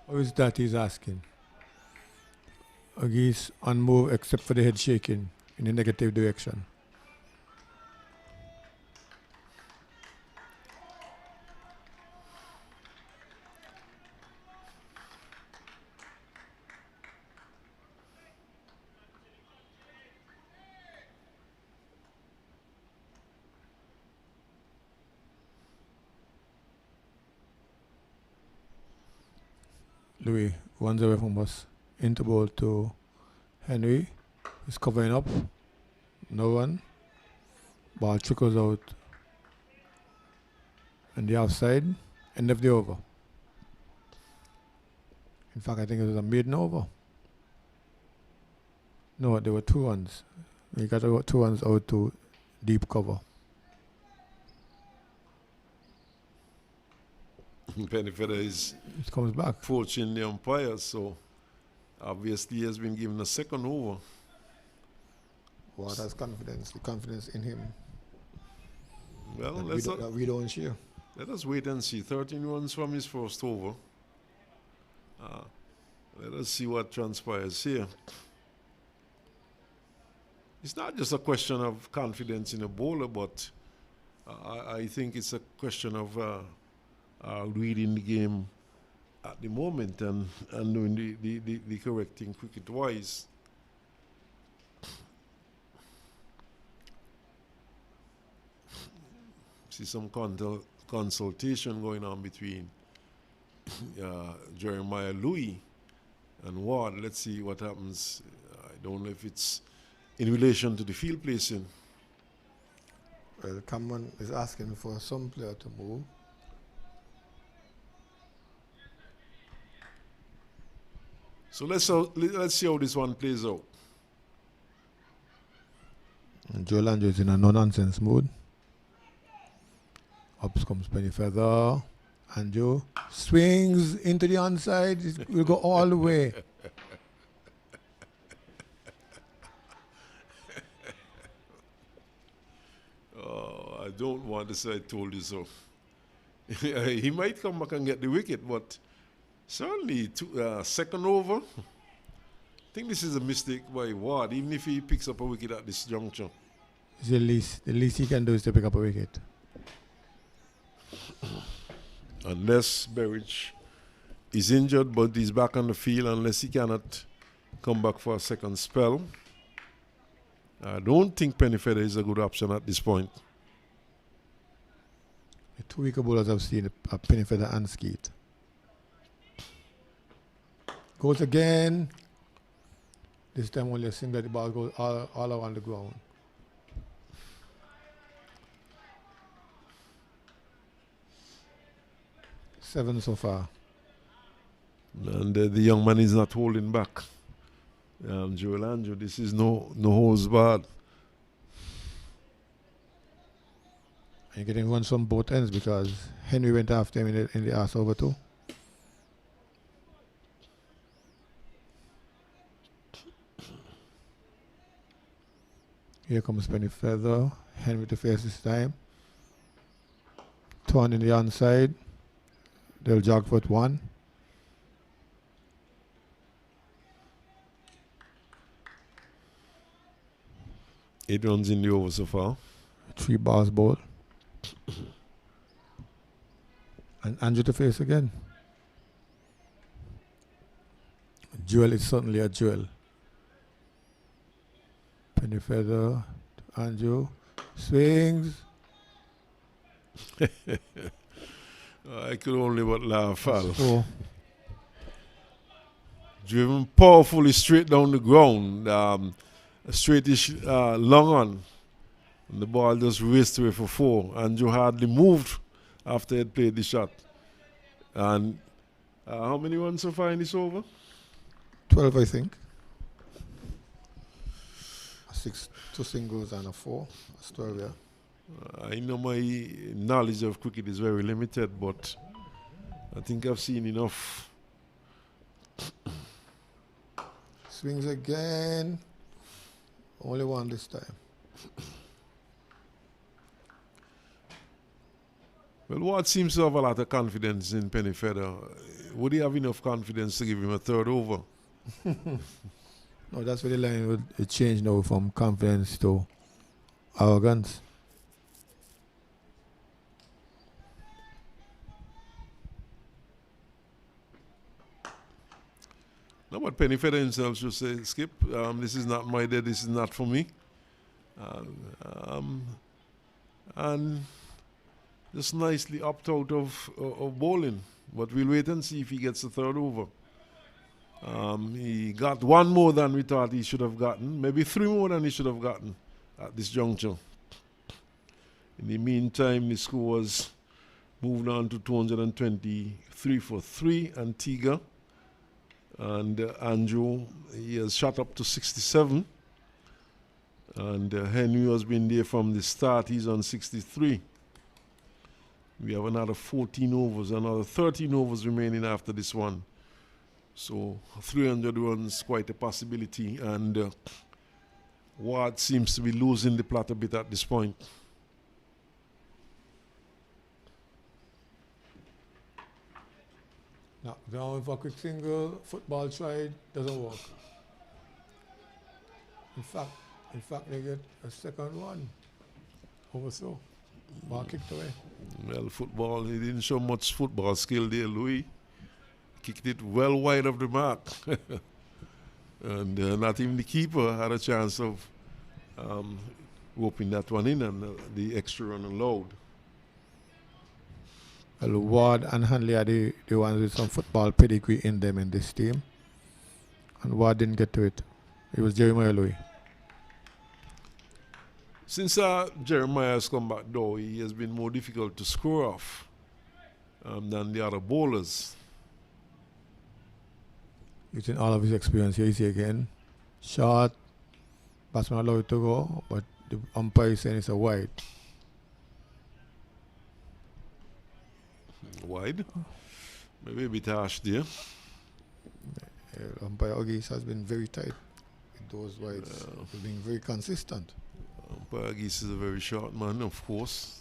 How is that he's asking? He's on move except for the head shaking in the negative direction. Louis runs away from us. Into ball to Henry. He's covering up. No one. Ball trickles out. And the offside. End of the over. In fact, I think it was a maiden over. No, there were 2 runs. We got about 2 runs out to deep cover. Pennyfeather is It comes back. approaching the umpire, so obviously he has been given a second over. What has confidence? The confidence in him. Well, That we don't share. let us wait and see. 13 runs from his first over. Let us see what transpires here. It's not just a question of confidence in a bowler, but I think it's a question of reading the game at the moment and doing the correct thing cricket-wise. See some consultation going on between Jeremiah Louis and Ward. Let's see what happens. I don't know if it's in relation to the field placing. Well, Cameron is asking for some player to move. So let's see how this one plays out. And Joe Landry is in a no-nonsense mood. Up comes Pennyfeather. And Joe swings into the onside. It will go all the way. Oh, I don't want to say I told you so. He might come back and get the wicket, but certainly second over. I think this is a mistake by Ward, even if he picks up a wicket at this juncture. It's the least he can do is to pick up a wicket. Unless Berridge is injured, but he's back on the field, unless he cannot come back for a second spell. I don't think Pennyfeather is a good option at this point. The 2 weaker bowlers I've seen are Pennyfeather and Skeet. Goes again. This time only a single, the ball goes all around the ground. Seven so far. And the young man is not holding back. Joel Andrew, this is no holds barred. You're getting runs from both ends because Henry went after him in the arse over too. Here comes Pennyfeather. Henry to face this time. Torn in the onside. They'll jog for 1. Eight runs in the over so far. 3 balls ball. And Andrew to face again. Duel is certainly a duel. Penny feather to Andrew. Swings. I could only but laugh. So, Driven powerfully straight down the ground. Straightish long on. And the ball just raced away for 4. Andrew hardly moved after he had played the shot. And how many runs so far in this over? 12, I think. 6, 2 singles and a 4. That's 12, yeah. I know my knowledge of cricket is very limited, but I think I've seen enough. Swings again. Only 1 this time. Well, Ward seems to have a lot of confidence in Penny Feather. Would he have enough confidence to give him a 3rd over? No, that's where the line would change now from confidence to arrogance. No, but Penny Feather himself should say, Skip, this is not my day, this is not for me. And just nicely opt out of bowling. But we'll wait and see if he gets the 3rd over. He got 1 more than we thought he should have gotten. Maybe 3 more than he should have gotten at this juncture. In the meantime, the score was moved on to 223 for 3, Antigua. And Andrew, he has shot up to 67. And Henry has been there from the start. He's on 63. We have another 14 overs, another 13 overs remaining after this one. So 300 runs, quite a possibility. And Ward seems to be losing the plot a bit at this point. Now, down for a quick single, football tried, doesn't work. In fact, they get a 2nd one. Overthrow. Ball kicked away. Well, football, he didn't show much football skill there, Louis. Kicked it well wide of the mark. And not even the keeper had a chance of roping that one in and the extra run allowed. Well, Ward and Hanley are the ones with some football pedigree in them in this team. And Ward didn't get to it. It was Jeremiah Louis. Since Jeremiah has come back, though, he has been more difficult to score off than the other bowlers. Using all of his experience, here you see again. Shot. Batsman allowed it to go, but the umpire is saying it's a wide. Wide? Maybe a bit harsh there. Umpire Ogis has been very tight with those wides. He's been very consistent. Umpire Ogis is a very short man, of course.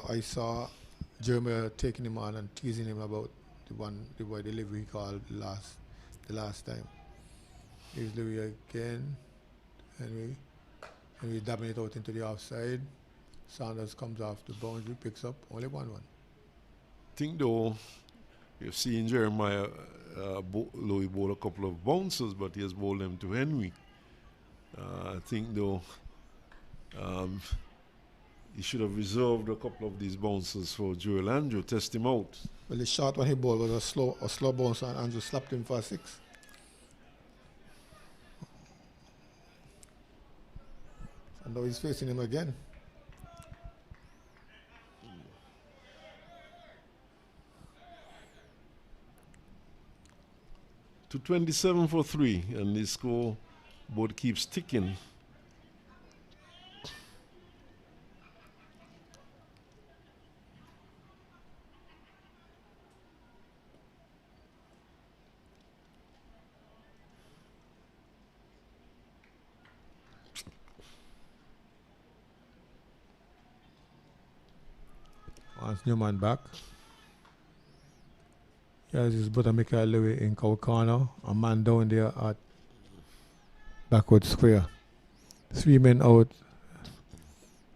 I saw Jeremiah taking him on and teasing him about the way delivery he called the last time. Here's Louis again. Henry dabbing it out into the offside. Sanders comes off the boundary, picks up only 1-1. I think though, you've seen Jeremiah Louis bowl a couple of bouncers, but he has bowled them to Henry. I think though, he should have reserved a couple of these bouncers for Joel Andrew, test him out. Well, the shot when he bowled was a slow bounce, and Andrew slapped him for a 6. And now he's facing him again. To 27 for 3, and the score board keeps ticking. Once Newman back. Yes, it's Butter Michael Louis in cow corner. A man down there at backward square. 3 men out.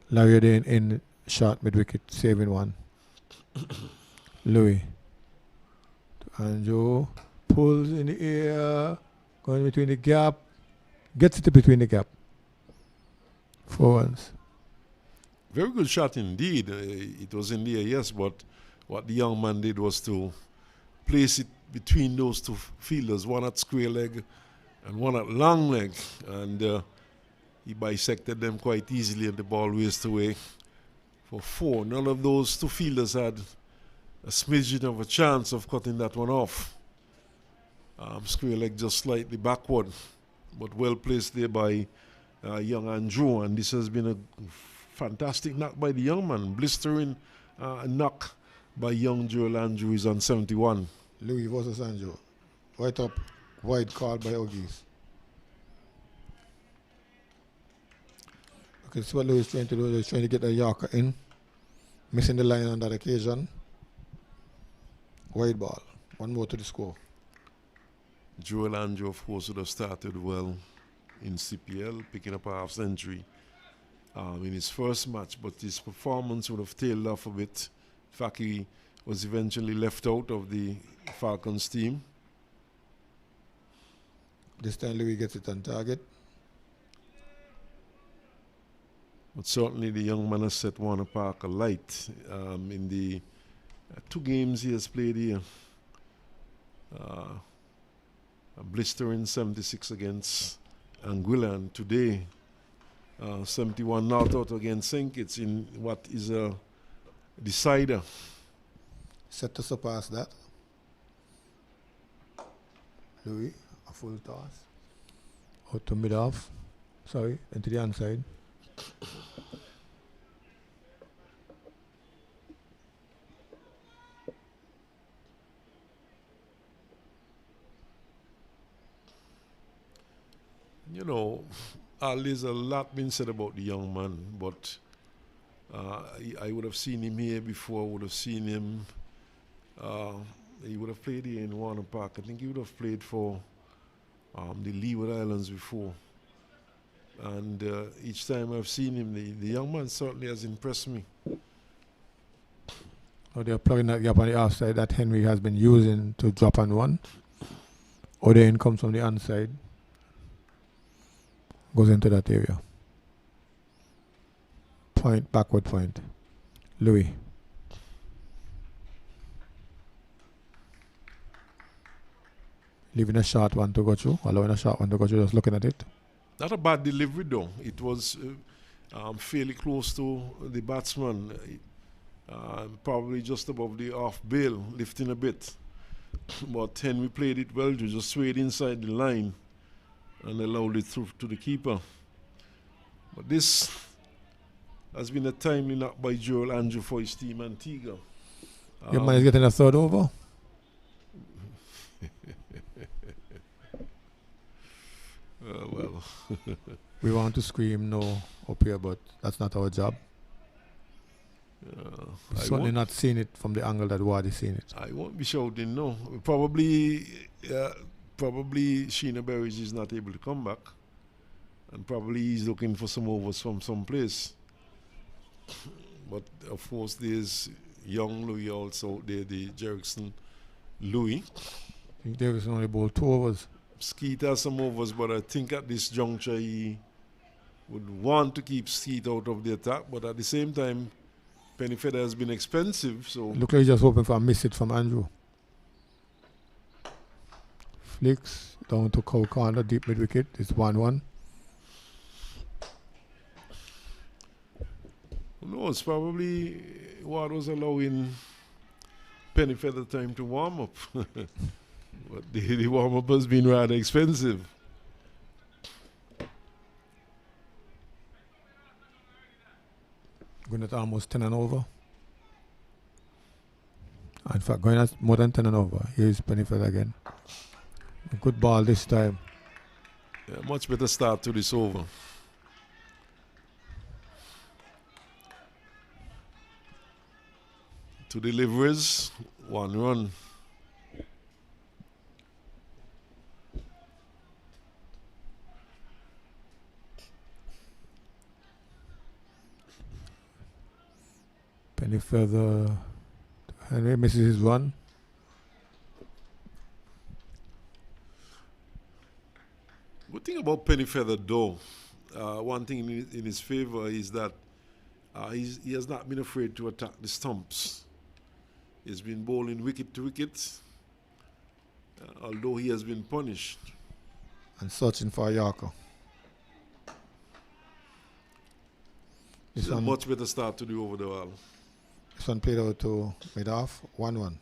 Larry Dane in shot mid wicket, saving one. Louis. Andrew pulls in the air, going between the gap, gets it between the gap. 4 runs. Very good shot indeed. It was in the air, yes, but what the young man did was to place it between those two fielders, one at square leg and one at long leg, and he bisected them quite easily and the ball whizzed away for 4. None of those two fielders had a smidgen of a chance of cutting that one off. Square leg just slightly backward, but well placed there by young Andrew, and this has been a fantastic knock by the young man. Blistering knock by young Joel Andrew is on 71. Louis versus Andrew. Right up, wide called by Oggies. Okay, so what Louis is trying to do is trying to get the Yorker in. Missing the line on that occasion. Wide ball. 1 more to the score. Joel Andrew, of course, would have started well in CPL, picking up a half century in his first match, but his performance would have tailed off a bit. In fact, he was eventually left out of the Falcons team. This time Louis gets it on target. But certainly the young man has set Warner Park alight in the 2 games he has played here. A blistering 76 against Anguilla, and today 71 not out against St. Kitts in what is a decider. Set to surpass that. Louis, a full toss. Out to mid-off. Sorry, into the inside. You know, there's a lot been said about the young man, but I would have seen him here before. I would have seen him. He would have played here in Warner Park. I think he would have played for the Leeward Islands before. And each time I've seen him, the young man certainly has impressed me. Oh, they're plugging that gap on the outside that Henry has been using to drop and one. Or the in comes from the inside. Goes into that area. Point, backward point. Louis. Leaving a short one to go through, allowing a short one to go through, just looking at it. Not a bad delivery though. It was fairly close to the batsman, probably just above the off bail, lifting a bit. But Henry played it well, just swayed inside the line and allowed it through to the keeper. But this has been a timely knock by Joel Andrew for his team Antigua. Your man is getting a third over. Well, we want to scream no up here, but that's not our job. We've certainly not seen it from the angle that Ward is seeing it. I won't be shouting no. Probably Sheena Berries is not able to come back, and probably he's looking for some overs from some place. But of course, there's young Louis also there, the Jerickson Louis. I think Davis only bowled 2 overs. Skeet has some overs, but I think at this juncture he would want to keep Skeet out of the attack. But at the same time, Penny Feather has been expensive, so look like he's just hoping for a miss it from Andrew. Flicks down to Cow corner, deep mid wicket. It's 1-1. Who knows? Probably Ward was allowing Penny Feather time to warm up. But the warm-up has been rather expensive. Going at almost 10 and over. In fact, going at more than 10 and over. Here's Penny Feather again. A good ball this time. Yeah, much better start to this over. To deliveries, 1 run. Penny Feather. Henry misses his run. Good thing about Penny Feather, though, one thing in his favor is that he has not been afraid to attack the stumps. He's been bowling wicket to wicket, although he has been punished. And searching for a Yorker. It's a much better start to do over the wall. This one played out to mid-off, 1-1.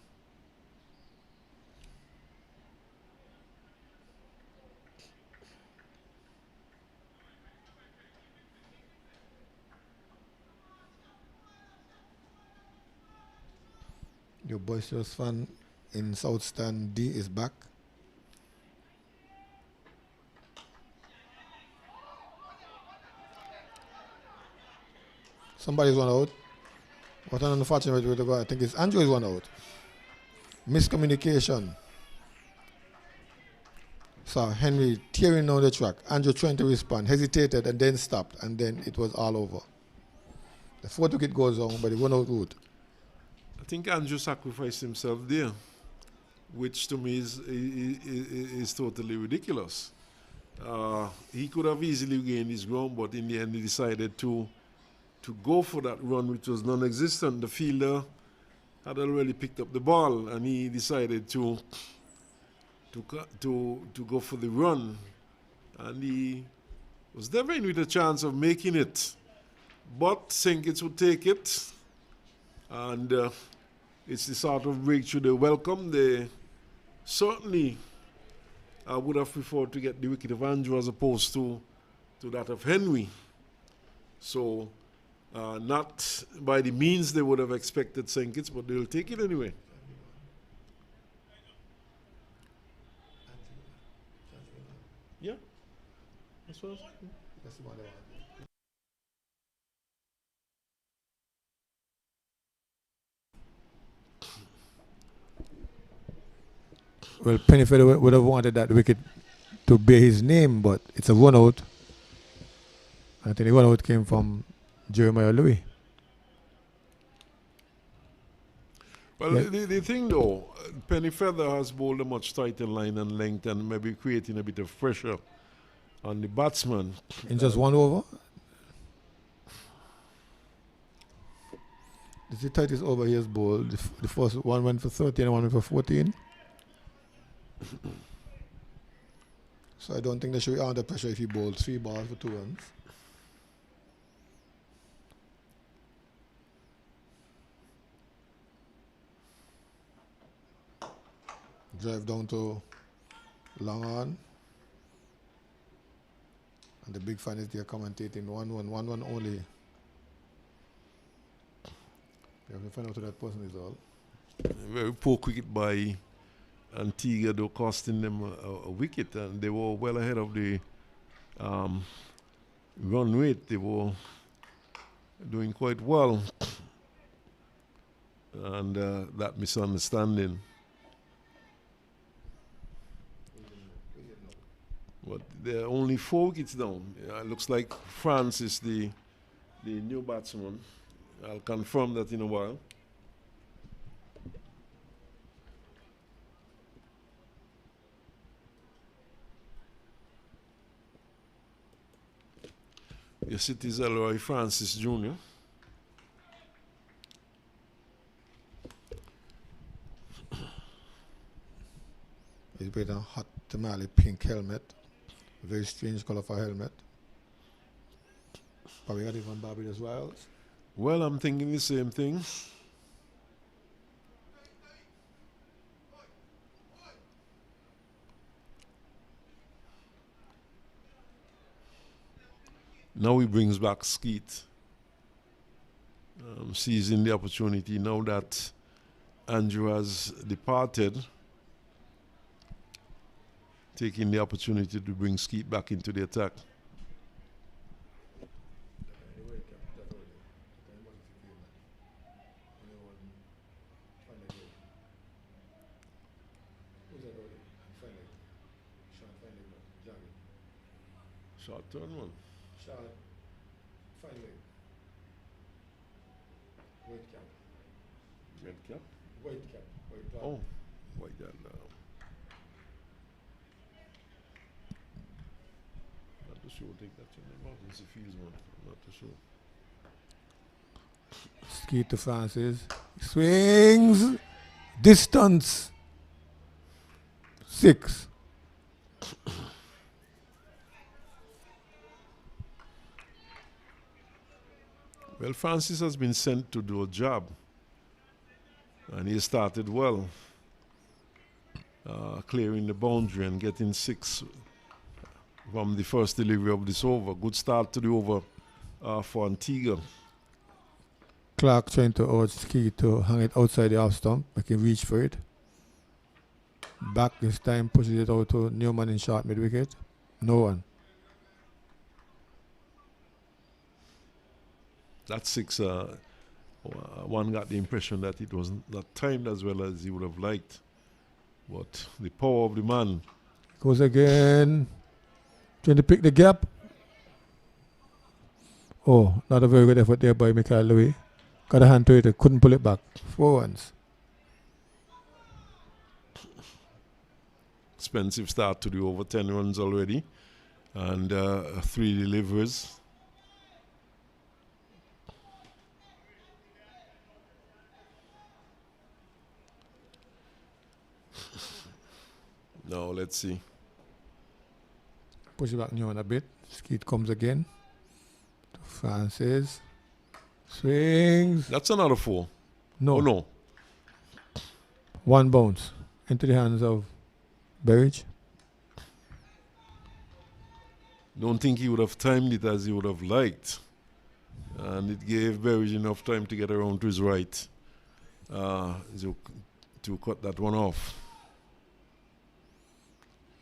Your boisterous fan in South Stand D is back. Somebody's one out. What an unfortunate way to go. I think it's Andrew is one out. Miscommunication. So Henry tearing down the track. Andrew trying to respond, hesitated and then stopped, and then it was all over. The fourth wicket goes on, but it went out route. I think Andrew sacrificed himself there, which to me is totally ridiculous. He could have easily gained his ground, but in the end he decided to go for that run, which was non-existent. The fielder had already picked up the ball, and he decided to go for the run, and he was never in with a chance of making it. But Sankits would take it, and it's the sort of breakthrough they welcome. They certainly would have preferred to get the wicket of Andrew as opposed to that of Henry. So not by the means they would have expected Sankits, but they'll take it anyway. Yeah, that's what. That's the one I want. Well, Pennyfeather would have wanted that wicket to bear his name, but it's a run out. I think the run out came from Jeremiah Louis. Well, the thing though, Pennyfeather has bowled a much tighter line and length and maybe creating a bit of pressure on the batsman. In just one over? This is the tightest over he has bowled. The first one went for 13 and one went for 14. So I don't think they should be under pressure if he bowled 3 balls for 2 runs. Drive down to long on. And the big fan is there commentating 1-1, 1-1 only. You have to find out who that person is all. Very poor cricket by Antigua, though, costing them a wicket, and they were well ahead of the run rate. They were doing quite well, and that misunderstanding. But there are only 4 wickets down. It looks like France is the new batsman. I'll confirm that in a while. Yes, it is Elroy Francis Jr. He's wearing a hot tamale pink helmet. Very strange color for a helmet. Probably got it from Barbuda as well. Well, I'm thinking the same thing. Now he brings back Skeet, seizing the opportunity now that Andrew has departed, taking the opportunity to bring Skeet back into the attack. Short turn one. Shot, fine leg. Red cap. White cap. White cap. Oh, white and not too sure. Take that in the emergency fields one. Not too sure. Ski to Francis. Swings. Distance. 6. Well, Francis has been sent to do a job, and he started well, clearing the boundary and getting 6 from the first delivery of this over. Good start to the over for Antigua. Clark trying to urge Ski to hang it outside the off stump. I can reach for it. Back this time, pushes it out to Newman in short mid wicket. No one. That 6, one got the impression that it wasn't not timed as well as he would have liked. But the power of the man. Goes again. Trying to pick the gap. Oh, not a very good effort there by Michael Louis. Got a hand to it, couldn't pull it back. 4 runs. Expensive start to the over, 10 runs already. And 3 deliveries. Now let's see. Push it back Newman a bit. Skeet comes again. To Francis. Swings. That's another 4. No. Oh no. 1 bounce into the hands of Berridge. Don't think he would have timed it as he would have liked. And it gave Berridge enough time to get around to his right to cut that one off.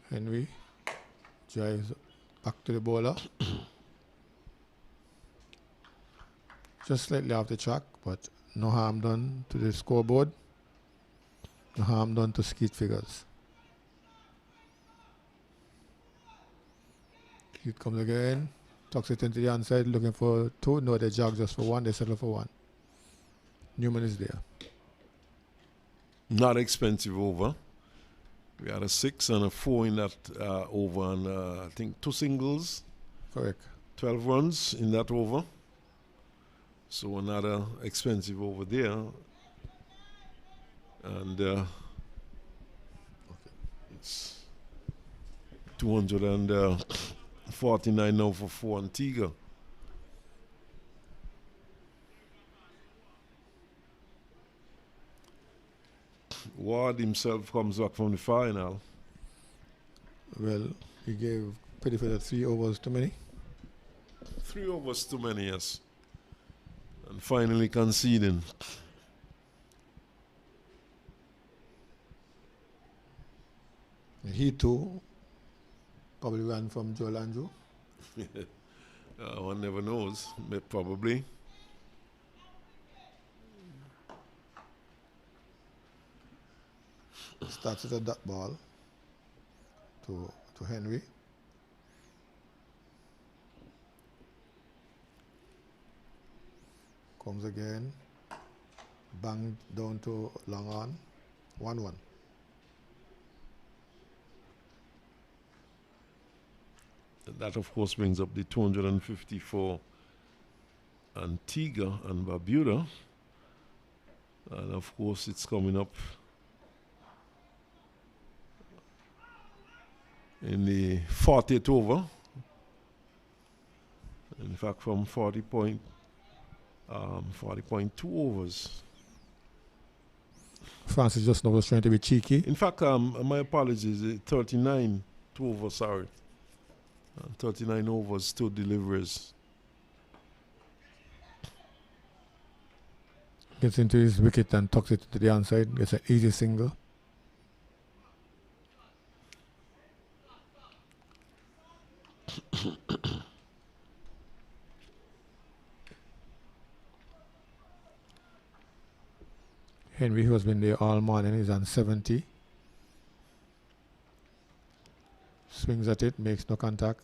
Henry drives back to the bowler. Just slightly off the track, but no harm done to the scoreboard. No harm done to Skeet figures. Skeet comes again. Tucks it into the onside, looking for 2. No, they jog just for 1. They settle for 1. Newman is there. Not expensive over. We had a 6 and a 4 in that over, and I think 2 singles. Correct. 12 runs in that over. So another expensive over there. And it's 249 now for 4 Antigua. Ward himself comes back from the final. Well, he gave Pettiford 3 overs too many. 3 overs too many, yes. And finally conceding. He too probably ran from Joel Andrew. One never knows, probably. Starts with a dot ball to Henry. Comes again. Bang down to long on. 1-1. That, of course, brings up the 250 for Antigua and Barbuda. And, of course, it's coming up in the 40th over. In fact, from 40.2 overs. Francis just now was trying to be cheeky. In fact, my apologies, 39 overs, sorry. 39 overs, 2 deliveries. Gets into his wicket and tucks it to the onside. Gets an easy single. Henry, who has been there all morning, is on 70. Swings at it, makes no contact.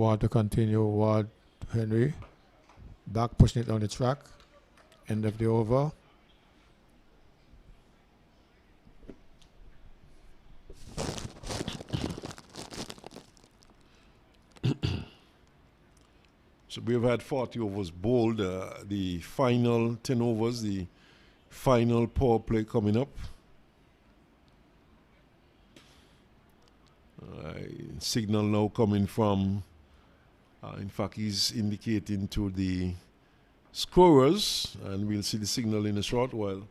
Ward to continue. Ward, Henry. Back pushing it down the track. End of the over. So we've had 40 overs bowled. The final 10 overs, the final power play coming up. Signal now coming from, in fact, he's indicating to the scorers, and we'll see the signal in a short while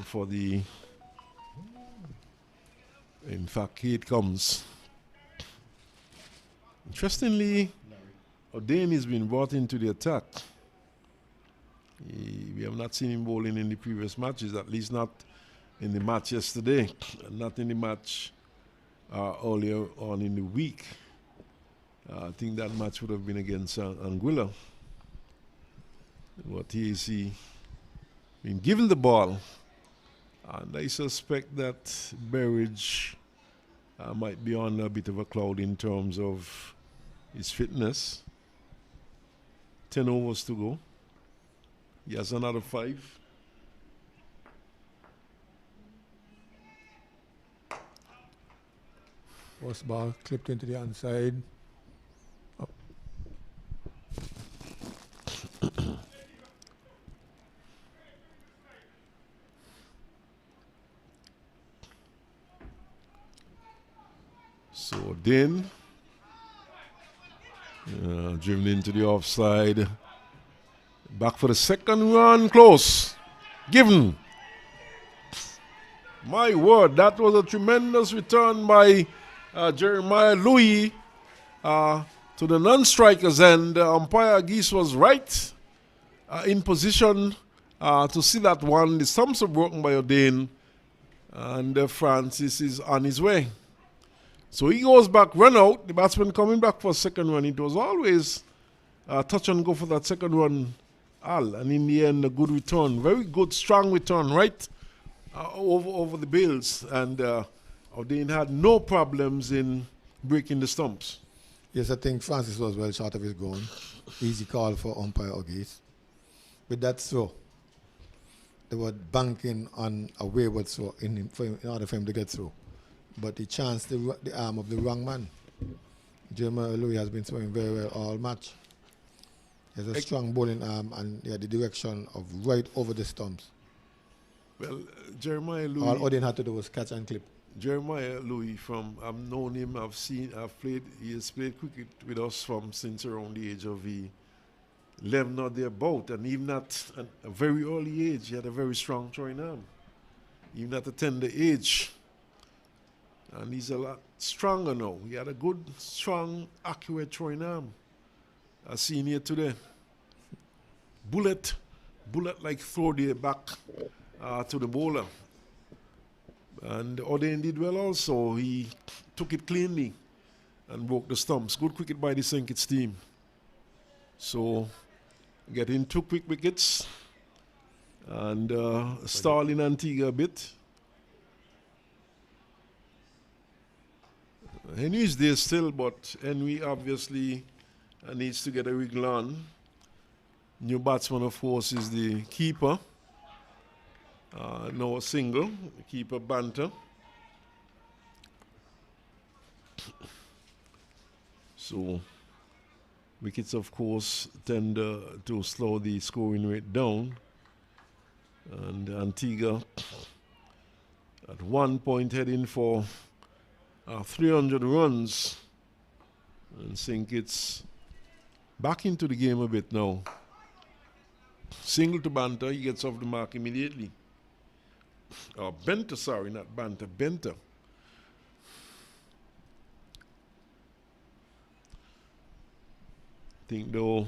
for the, in fact, here it comes. Interestingly, O'Dane has been brought into the attack. We have not seen him bowling in the previous matches, at least not in the match yesterday, and not in the match earlier on in the week. I think that match would have been against Anguilla. But here is he been given the ball, and I suspect that Berridge might be on a bit of a cloud in terms of his fitness. 10 overs to go. He has another 5. First ball clipped into the onside. Up. So then, driven into the offside. Back for the second run, close. Given. My word, that was a tremendous return by Jeremiah Louis to the non-strikers, and umpire Geese was right in position to see that one. The stumps are broken by O'Dane, and Francis is on his way. So he goes back, run out. The batsman coming back for a second run. It was always touch and go for that second run, Al. And in the end, a good return. Very good, strong return, right? Over the bails. And O'Dane had no problems in breaking the stumps. Yes, I think Francis was well short of his goal. Easy call for umpire O'Geese. But that's so. They were banking on a wayward throw in order for him to get through. But he chanced the arm of the wrong man. Jeremiah Louis has been throwing very well all match. He has a strong bowling arm, and he had the direction of right over the stumps. Well, Jeremiah Louis. All O'Dane had to do was catch and clip. Jeremiah Louis, I've known him, he has played cricket with us since around the age of 11 or thereabout, and even at a very early age, he had a very strong throwing arm. Even at a tender age. And he's a lot stronger now. He had a good, strong, accurate throwing arm. I've seen here today. Bullet-like throw there back to the bowler. And O'Dane did well also. He took it cleanly and broke the stumps. Good cricket by the St. Kitts team. So, getting 2 quick wickets and stalling Antigua a bit. Henry's there still, but Henry obviously needs to get a wriggle on. New batsman, of course, is the keeper. No single. The keeper banter. So, wickets, of course, tend to slow the scoring rate down. And Antigua at 1 point heading for 300 runs, and St. Kitts back into the game a bit now. Single to Banter, he gets off the mark immediately. Benter, sorry, not Banter, Benter. I think though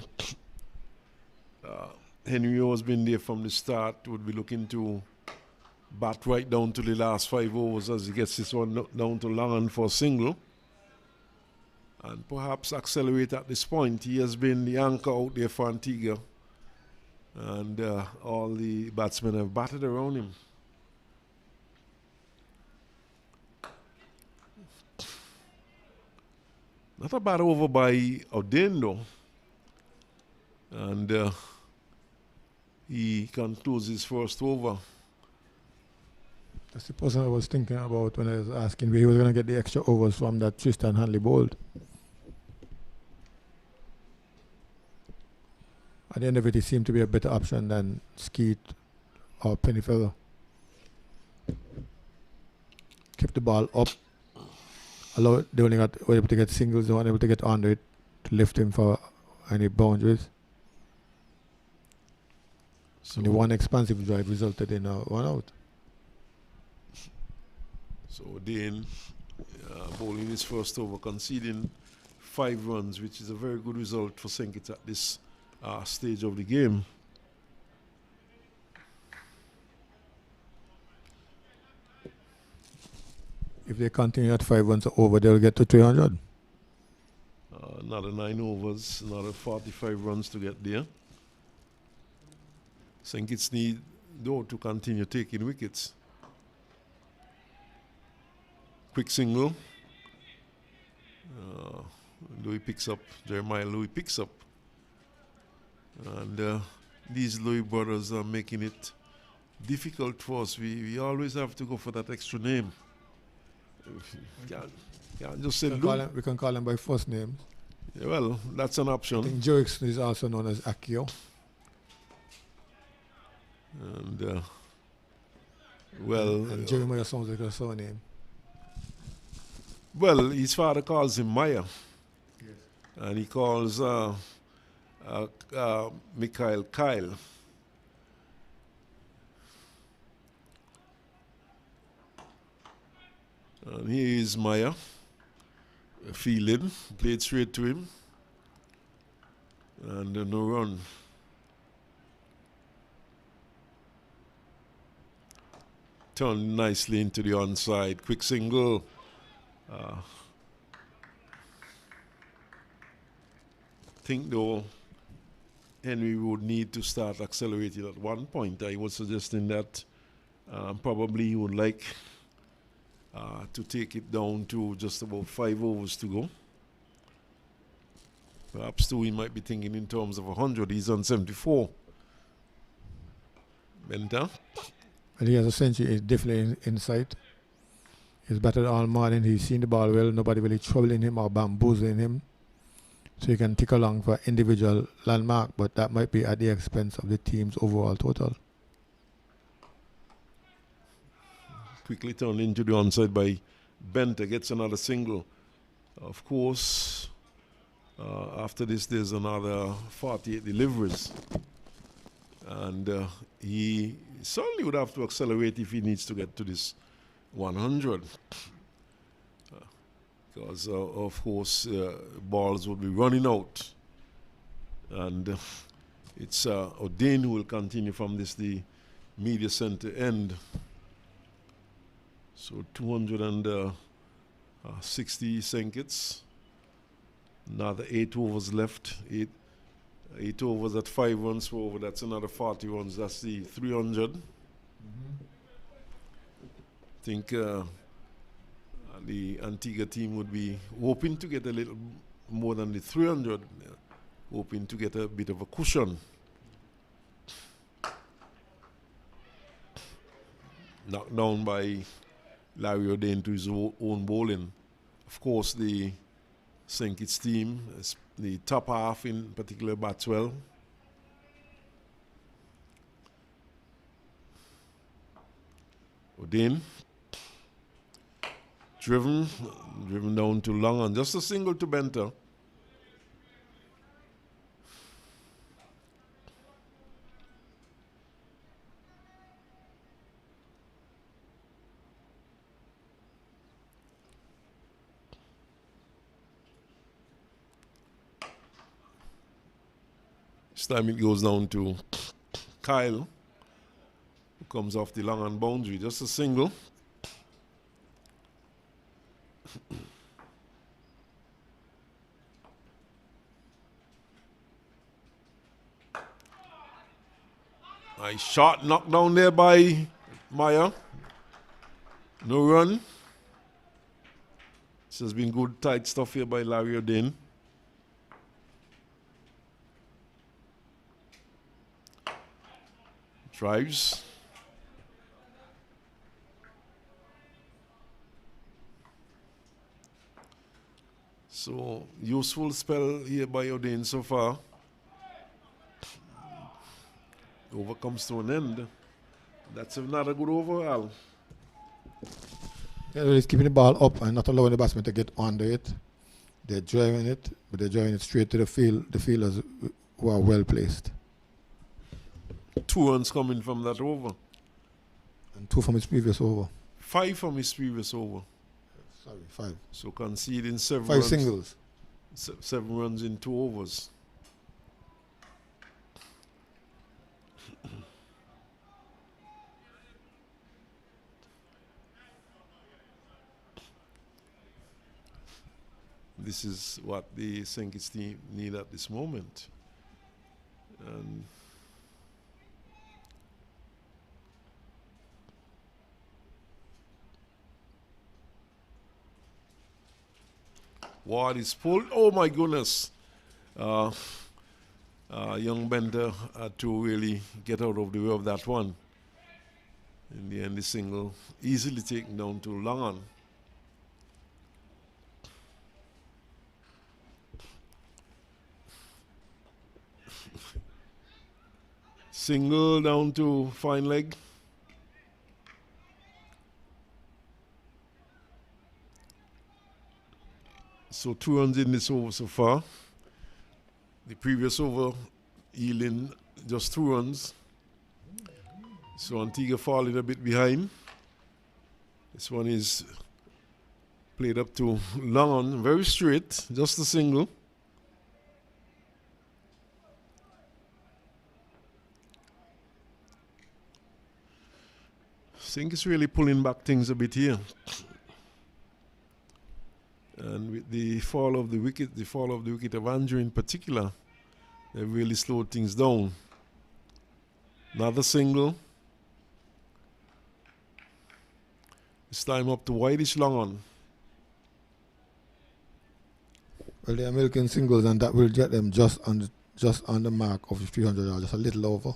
Henry has been there from the start, would be looking to bat right down to the last 5 overs as he gets this one down to Langan for a single. And perhaps accelerate at this point. He has been the anchor out there for Antigua. And all the batsmen have batted around him. Not a bad over by O'Dane though. And he can close his first over. That's the person I was thinking about when I was asking where he was going to get the extra overs from that Tristan Hanley bowled. At the end of it, he seemed to be a better option than Skeet or Pennyfeather. Kept the ball up. They only were able to get singles, they weren't able to get under it to lift him for any boundaries. So the one expansive drive resulted in a 1 out. So Dane bowling his first over, conceding 5 runs, which is a very good result for St. Kitts at this stage of the game. If they continue at 5 runs over, they'll get to 300. Another 9 overs, another 45 runs to get there. St. Kitts need, though, to continue taking wickets. Quick single. Jeremiah Louis picks up. And these Louis brothers are making it difficult for us. We always have to go for that extra name. Can't just say Lou. We can call him by first names. Yeah, well, that's an option. I think Joix is also known as Akio. And and Jeremiah sounds like a surname. Well, his father calls him Maya. Yes. And he calls Mikhail Kyle. And here is Maya, fielding, played straight to him, and no run. Turned nicely into the onside, quick single. Think though Henry would need to start accelerating at one point. I was suggesting that probably he would like to take it down to just about 5 overs to go. Perhaps too he might be thinking in terms of 100. He's on 74. Benta. And he has a century. He's definitely in sight. He's batted all morning. He's seen the ball well. Nobody really troubling him or bamboozling him. So he can tick along for individual landmark, but that might be at the expense of the team's overall total. Quickly turned into the onside by Benta, gets another single. Of course, after this, there's another 48 deliveries. And he certainly would have to accelerate if he needs to get to this 100. Because, of course, balls would be running out. And it's O'Dane who will continue from this, the media center end. So 260 St. Kitts. Another 8 overs left. 8 overs at 5 runs per over. That's another 40 runs. That's the 300. I think the Antigua team would be hoping to get a little more than the 300. Hoping to get a bit of a cushion. Knocked down by Larry O'Dane to his own bowling. Of course, the St. Kitts team, the top half in particular, bats well. O'Dane, driven down to long and just a single to Benta. This time it goes down to Kyle, who comes off the long and boundary. Just a single. Nice shot knocked down there by Maya. No run. This has been good tight stuff here by Larry O'Dane. Drives. So, useful spell here by O'Dane so far. Over comes to an end. That's not a good overall. Yeah, he's keeping the ball up and not allowing the batsman to get under it. They're driving it, but they're driving it straight to the field. The fielders who are well placed. 2 runs coming from that over. And 2 from his previous over. 5 from his previous over. Sorry, 5. So conceding 7 5 runs. singles. 7 runs in 2 overs. This is what the Sankey's team need at this moment. And Ward is pulled. Oh my goodness. Young Bender had to really get out of the way of that one. In the end, the single easily taken down to long on. Single down to fine leg. So 2 runs in this over so far. The previous over yielding just 2 runs. So Antigua falling a bit behind. This one is played up to long on, very straight, just a single. I think it's really pulling back things a bit here. And with the fall of the wicket of Andrew in particular, they really slowed things down. Another single. This time up to wideish long on. Well, they are milking singles, and that will get them just on the mark of the 300 yards, just a little over.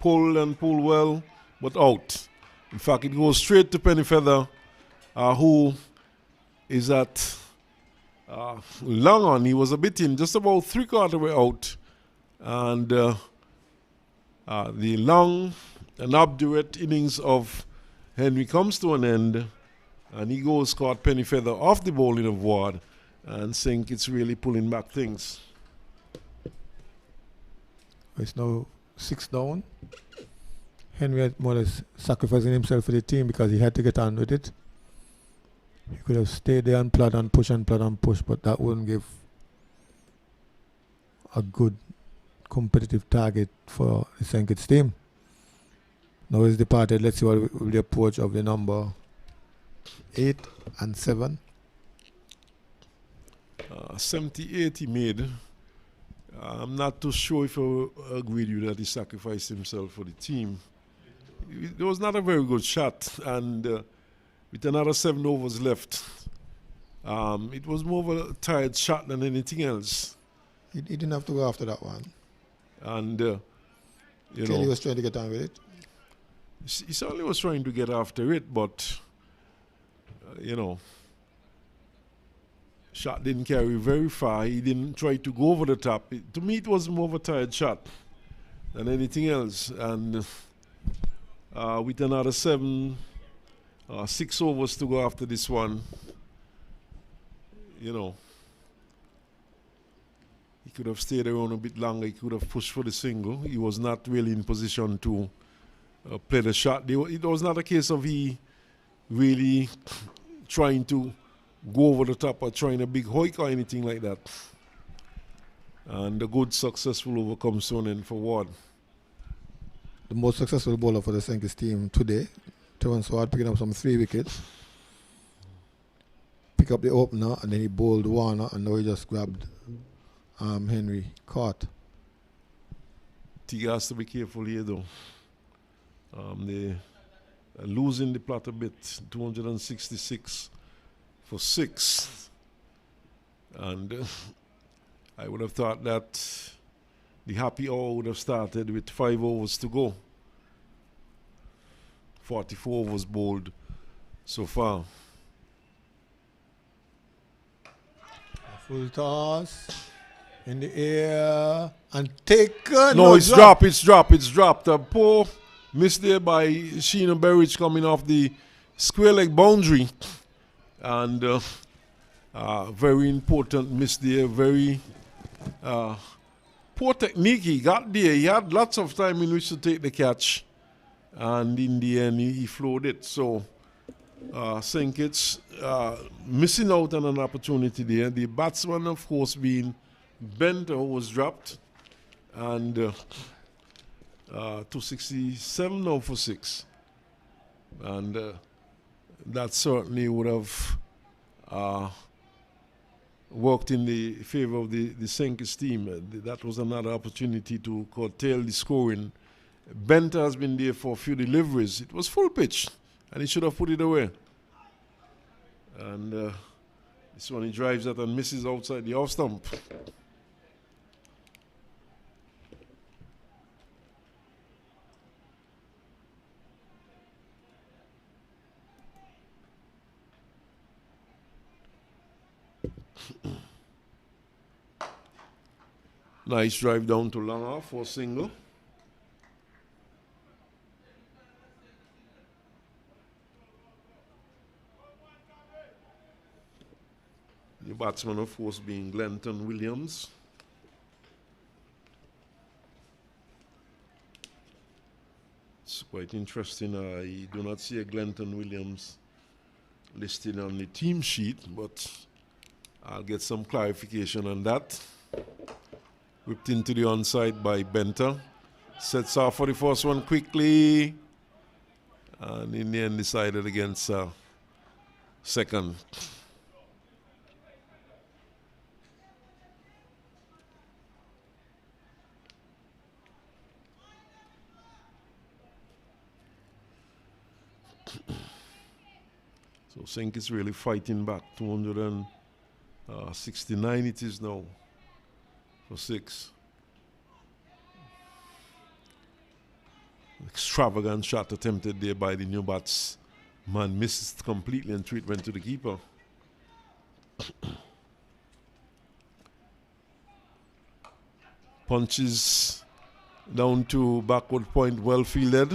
Pull and pull well, but out. In fact, it goes straight to Pennyfeather, who is at long on. He was a bit in, just about 3/4 way out. And the long and obdurate innings of Henry comes to an end, and he goes caught Pennyfeather off the bowling of Ward, and think it's really pulling back things. It's now 6 down. Henry had more or less sacrificing himself for the team because he had to get on with it. He could have stayed there and plod and push, but that wouldn't give a good competitive target for the Sankey's team. Now he's departed. Let's see what will the approach of the number 8 and 7. 78 he made. I'm not too sure if I agree with you that he sacrificed himself for the team. It was not a very good shot, and with another 7 overs left, it was more of a tired shot than anything else. He didn't have to go after that one. And, Kelly was trying to get on with it. He certainly was trying to get after it, but, shot didn't carry very far. He didn't try to go over the top. To me, it was more of a tired shot than anything else. And with another 6 overs to go after this one, he could have stayed around a bit longer. He could have pushed for the single. He was not really in position to play the shot. It was not a case of he really trying to go over the top or trying a big hoik or anything like that. And a good, successful over comes to an end for Ward. The most successful bowler for the Sankey's team today, Tyrone Williams, picking up some 3 wickets. Pick up the opener, and then he bowled Warner, and now he just grabbed Henry caught. He has to be careful here, though. The losing the plot a bit. 266 for 6. And I would have thought that the happy hour would have started with 5 overs to go. 44 overs bowled so far. Full toss in the air and taken. No, it's dropped. It's dropped. A poor miss there by Sheena Berridge coming off the square leg boundary. And very important miss there. Very poor technique. He got there. He had lots of time in which to take the catch. And in the end, he flowed it. So, St. Kitts missing out on an opportunity there. The batsman, of course, being Benter, who was dropped. And 267 now for 6. And that certainly would have worked in the favor of the St. Kitts team. That was another opportunity to curtail the scoring. Benter has been there for a few deliveries. It was full pitch, and he should have put it away. And this one he drives at and misses outside the off stump. Nice drive down to long off for a single. The batsman, of course, being Tyrone Williams. It's quite interesting. I do not see a Tyrone Williams listed on the team sheet, but I'll get some clarification on that. Whipped into the onside by Benter. Sets off for the first one quickly. And in the end decided against second. So Sink is really fighting back. 269 it is now for 6. Extravagant shot attempted there by the new batsman. Missed completely and it went to the keeper. Punches down to backward point, well fielded.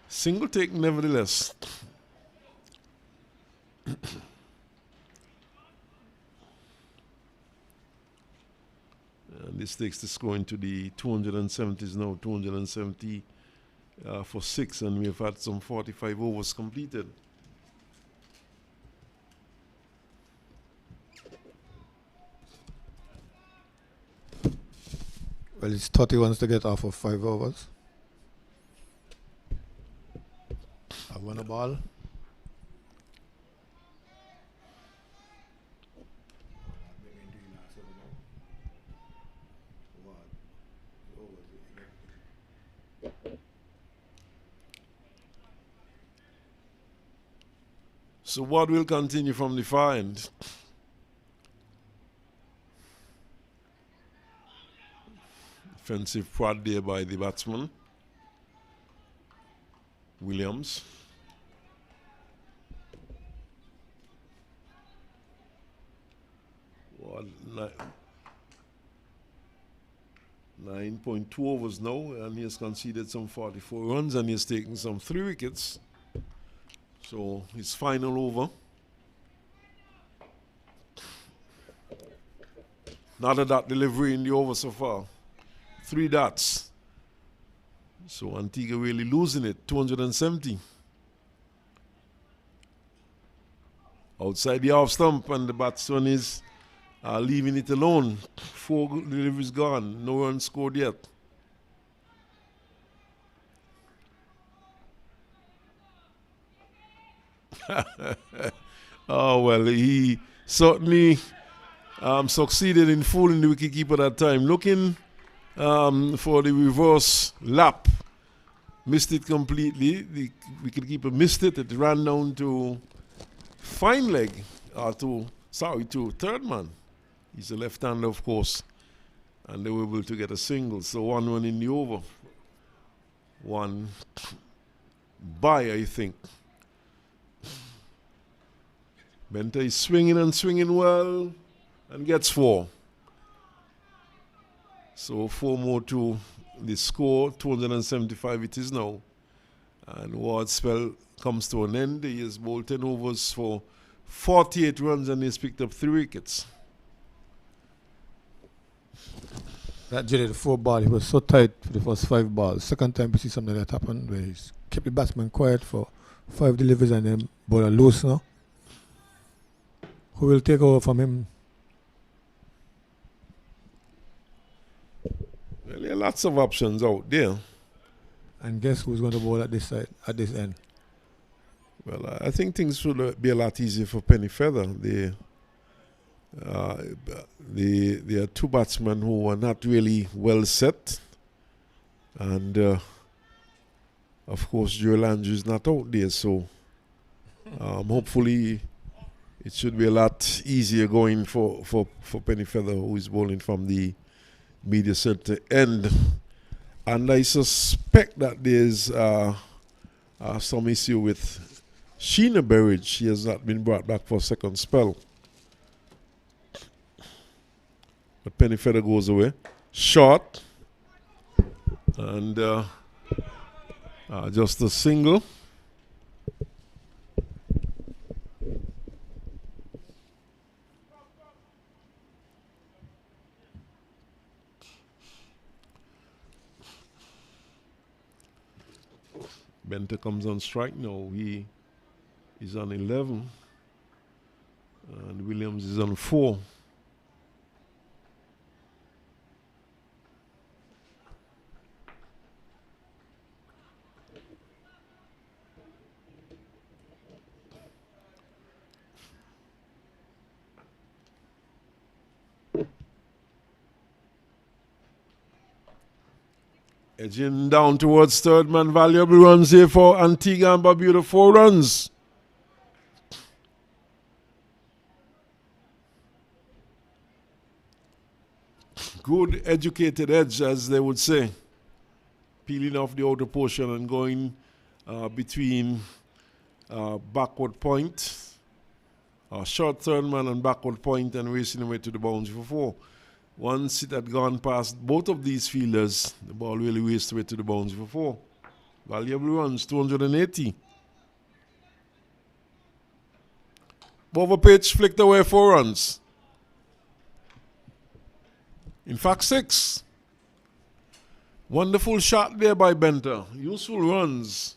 Single take nevertheless. And this takes the score into the 270s now, 270 for 6, and we've had some 45 overs completed. Well, it's 31 to get off of 5 overs. I won a ball. So what will continue from the far end? Defensive prod there by the batsman, Williams. Well, 9.2 overs now, and he has conceded some 44 runs, and he has taken some 3 wickets. So his final over. Not a dot delivery in the over so far. 3 dots. So Antigua really losing it. 270. Outside the off stump, and the batsman is leaving it alone. 4 deliveries gone. No runs scored yet. Oh, well, he certainly succeeded in fooling the wicketkeeper that time. Looking for the reverse lap. missed it completely. The wicketkeeper missed it. It ran down to fine leg, to third man. He's a left-hander, of course, and they were able to get a single. So 1-1 in the over. One by, I think. Benta is swinging and swinging well and gets 4. So 4 more to the score, 275 it is now. And Ward's spell comes to an end. He has bowled 10 overs for 48 runs and he's picked up 3 wickets. That Jelly, the 4 ball, he was so tight for the first 5 balls. Second time we see something that happened where he's kept the batsman quiet for 5 deliveries and then bowler loose now. Who will take over from him? Well, there are lots of options out there. And guess who's going to bowl at this side, at this end? Well, I think things should be a lot easier for Penny Feather. There are 2 batsmen who are not really well set. And, of course, Joel Andrew is not out there. So, hopefully, it should be a lot easier going for Penny Feather, who is bowling from the media center end. And I suspect that there's some issue with Sheena Berridge. She has not been brought back for a second spell. But Penny Feather goes away. Short. And just a single. Benta comes on strike now. He is on 11. And Williams is on 4. Edging down towards third man. Valuable runs here for Antigua and Barbuda. 4 runs. Good educated edge, as they would say. Peeling off the outer portion and going between backward point. Short third man and backward point and racing away to the boundary for 4. Once it had gone past both of these fielders, the ball really raced away to the boundary for 4. Valuable runs, 280. Over pitch, flicked away 4 runs. In fact, 6. Wonderful shot there by Benta. Useful runs.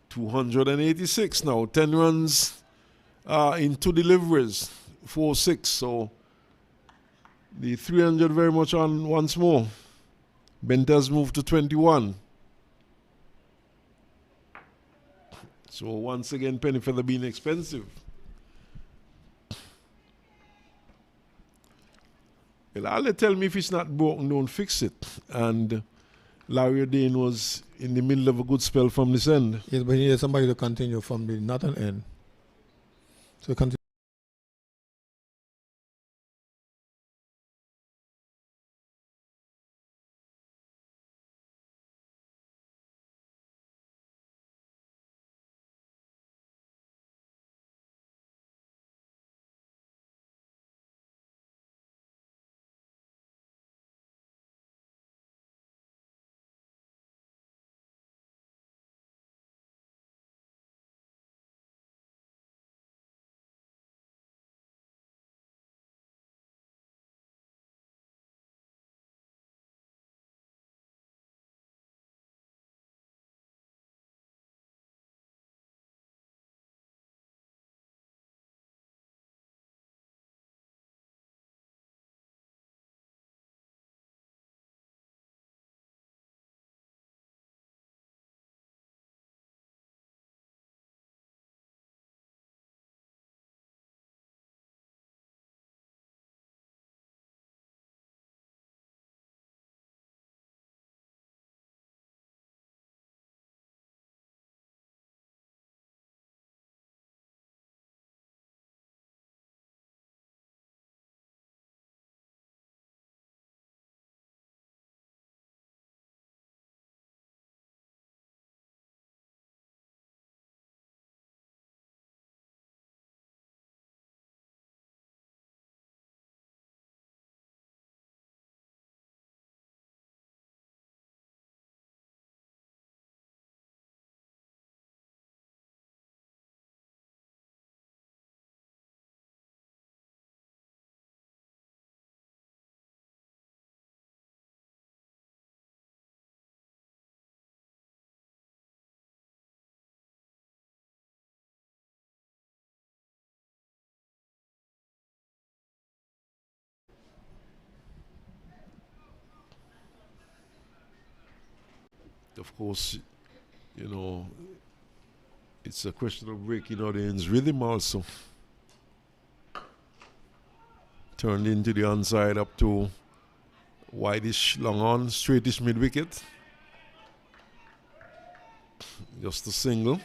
286 now. 10 runs in 2 deliveries. 4-6. So the 300 very much on once more. Benta's moved to 21. So once again, Penny Feather being expensive. Well, Ali tell me if it's not broken, don't fix it. And Larry Dane was in the middle of a good spell from this end. Yes, but he needed somebody to continue from the northern end. So continue. of course, you know, it's a question of breaking audience rhythm also. Turned into the onside up to wideish, long on, straightish mid wicket. Just a single.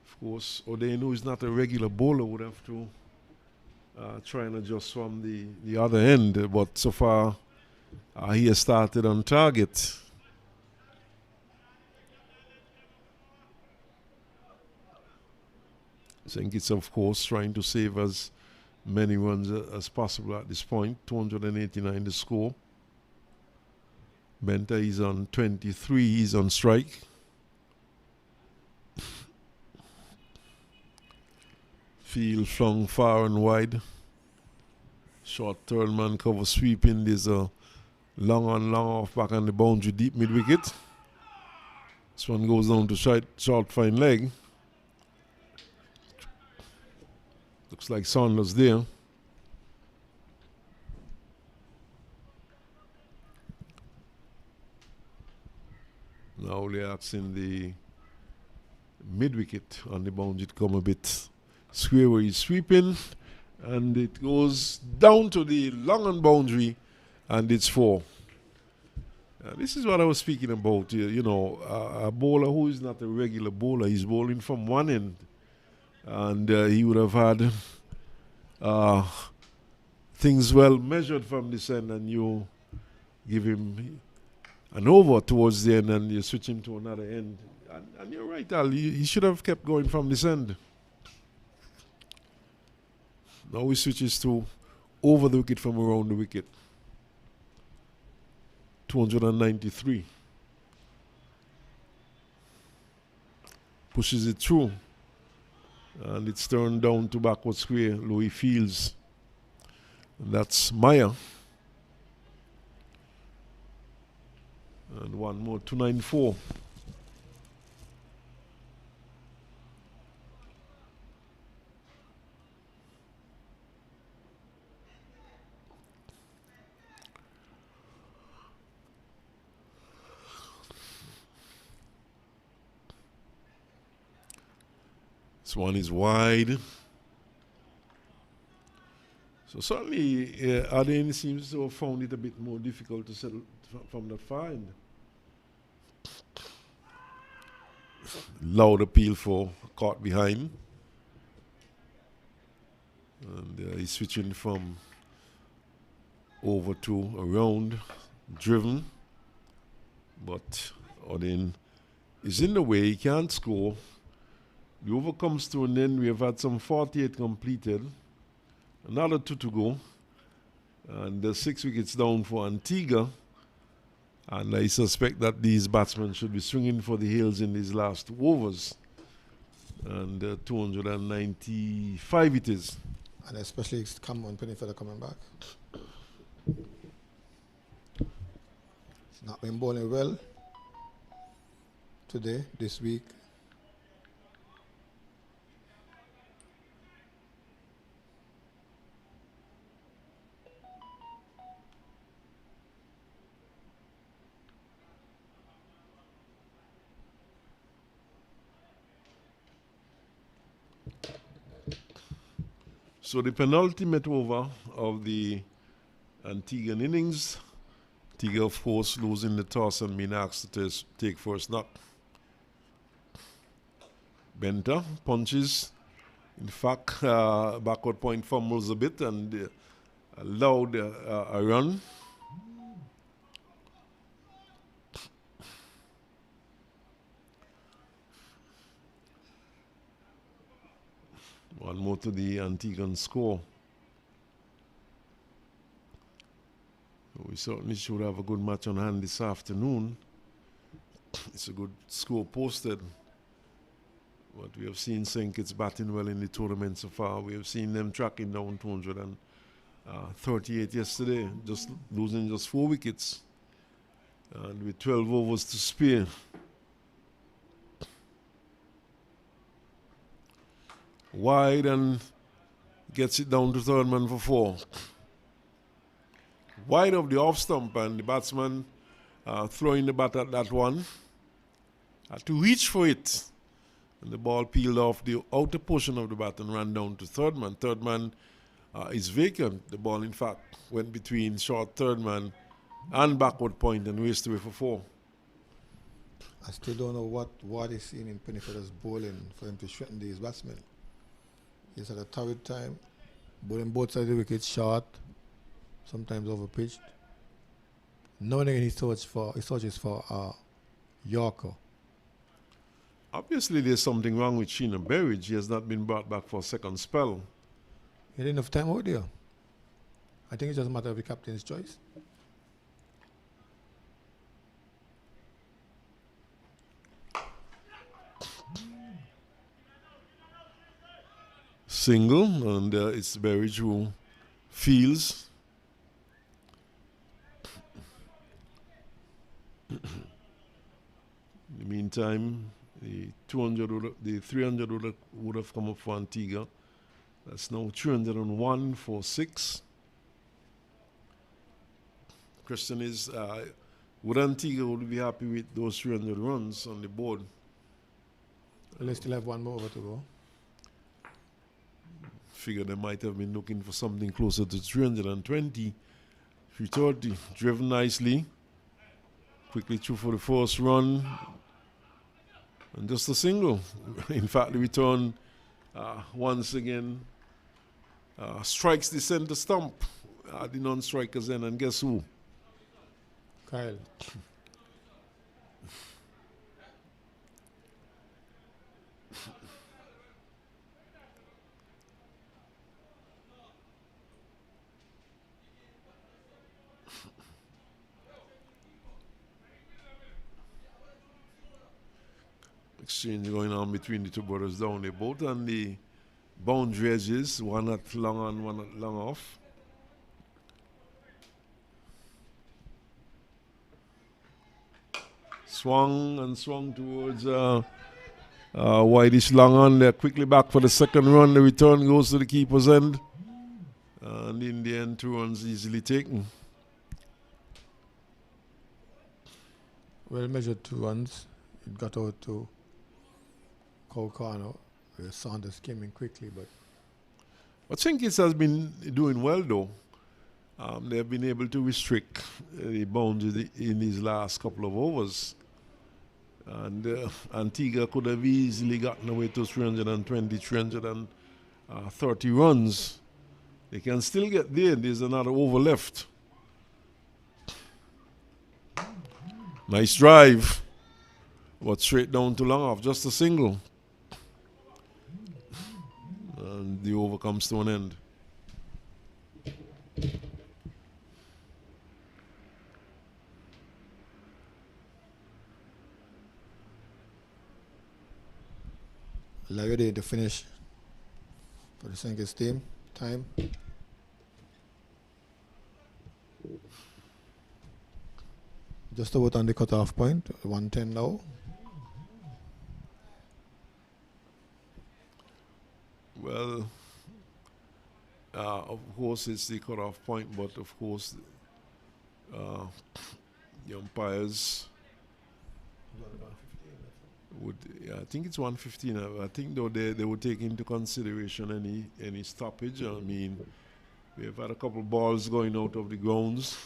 Of course, Odein, who is not a regular bowler, would have to try and adjust from the other end. But so far, he has started on target. Sankits, of course, trying to save as many runs as possible at this point. 289 the score. Benta is on 23, he's on strike. Field flung far and wide. Short third man cover sweeping. There's a long on, long off back on the boundary, deep mid wicket. This one goes down to short fine leg. Looks like Saunders there. Now they're asking the mid wicket on the boundary to come a bit square where he's sweeping, and it goes down to the long on boundary, and it's 4. This is what I was speaking about. You know, a bowler who is not a regular bowler, he's bowling from one end, and he would have had things well measured from this end, and you give him an over towards the end, and you switch him to another end. And you're right, Al, he should have kept going from this end. Now he switches to over the wicket from around the wicket. 293. Pushes it through. And it's turned down to backward square. Louis Fields. And that's Meyer. And one more, 294. This one is wide. So certainly, Aden seems to have found it a bit more difficult to settle from the far end. Loud appeal for caught behind. And he's switching from over to around, driven. But Aden is in the way, he can't score. The over comes to an end. We have had some 48 completed. Another 2 to go. And 6 wickets down for Antigua. And I suspect that these batsmen should be swinging for the hills in these last 2 overs. And 295 it is. And especially it's Cameron Pennyfeather coming back. It's not been bowling well today, this week. So the penultimate over of the Antiguan innings. Antigua, of course, losing the toss and being asked to take first knock. Benta punches. In fact, backward point fumbles a bit and allowed a run. One more to the Antiguan score. We certainly should have a good match on hand this afternoon. It's a good score posted. But we have seen Sankits batting well in the tournament so far. We have seen them tracking down 238 yesterday, just losing just 4 wickets. And with 12 overs to spare. Wide and gets it down to third man for 4. wide of the off stump, and the batsman throwing the bat at that one. Had to reach for it. And the ball peeled off the outer portion of the bat and ran down to third man. Third man is vacant. The ball, in fact, went between short third man and backward point and raced away for 4. I still don't know what he's seen in Pennyfeather's bowling for him to threaten these batsmen. He's at a torrid time, bowling both sides of the wicket short, sometimes over pitched. Now and again he searches for Yorker. Obviously, there's something wrong with Sheena Berridge. He has not been brought back for a second spell. He had enough time out there. I think it's just a matter of the captain's choice. Single, and it's Berridge who fields. In the meantime, the 300 would have come up for Antigua. That's now 301 for 6. Question is, would Antigua be happy with those 300 runs on the board? Well, they still have one more over to go. Figure they might have been looking for something closer to 320. 330, driven nicely. Quickly through for the first run. And just a single. In fact, the return once again strikes the center stump. The non-strikers end, and guess who? Kyle. Exchange going on between the two brothers down. They're both on the boundary edges, one at long on, one at long off. Swung towards Whitish long on. They're quickly back for the second run. The return goes to the keeper's end. And in the end, 2 runs easily taken. Well measured 2 runs. It got out to Corner. Saunders came in quickly, but I think it has been doing well though. They have been able to restrict the boundaries in these last couple of overs. And Antigua could have easily gotten away to 320, 330 runs. They can still get there. There's another over left. Nice drive. But straight down to long off. Just a single. And the over comes to an end. Leeward to finish for the St. Kitts team. Time. Just about on the cut-off point. 110 now. Well, of course it's the cut-off point, but of course the umpires would, I think it's 115. I think though they would take into consideration any stoppage. I mean, we have had a couple balls going out of the grounds,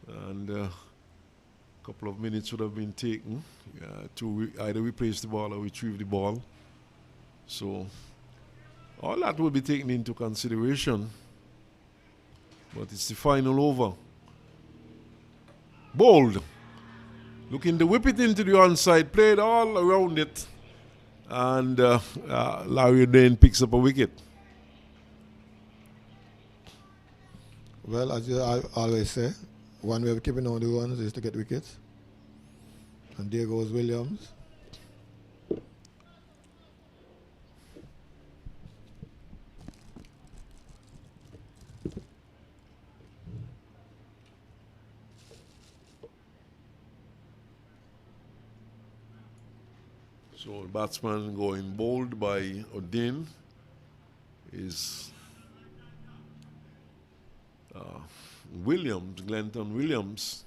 and a couple of minutes would have been taken to either replace the ball or retrieve the ball. So all that will be taken into consideration. But it's the final over. Bold. Looking to whip it into the onside, played all around it. And Larry Dane picks up a wicket. Well, as I always say, one way of keeping on the runs is to get wickets. And there goes Williams. So the batsman going bowled by O'Dane is Williams, Glenton Williams.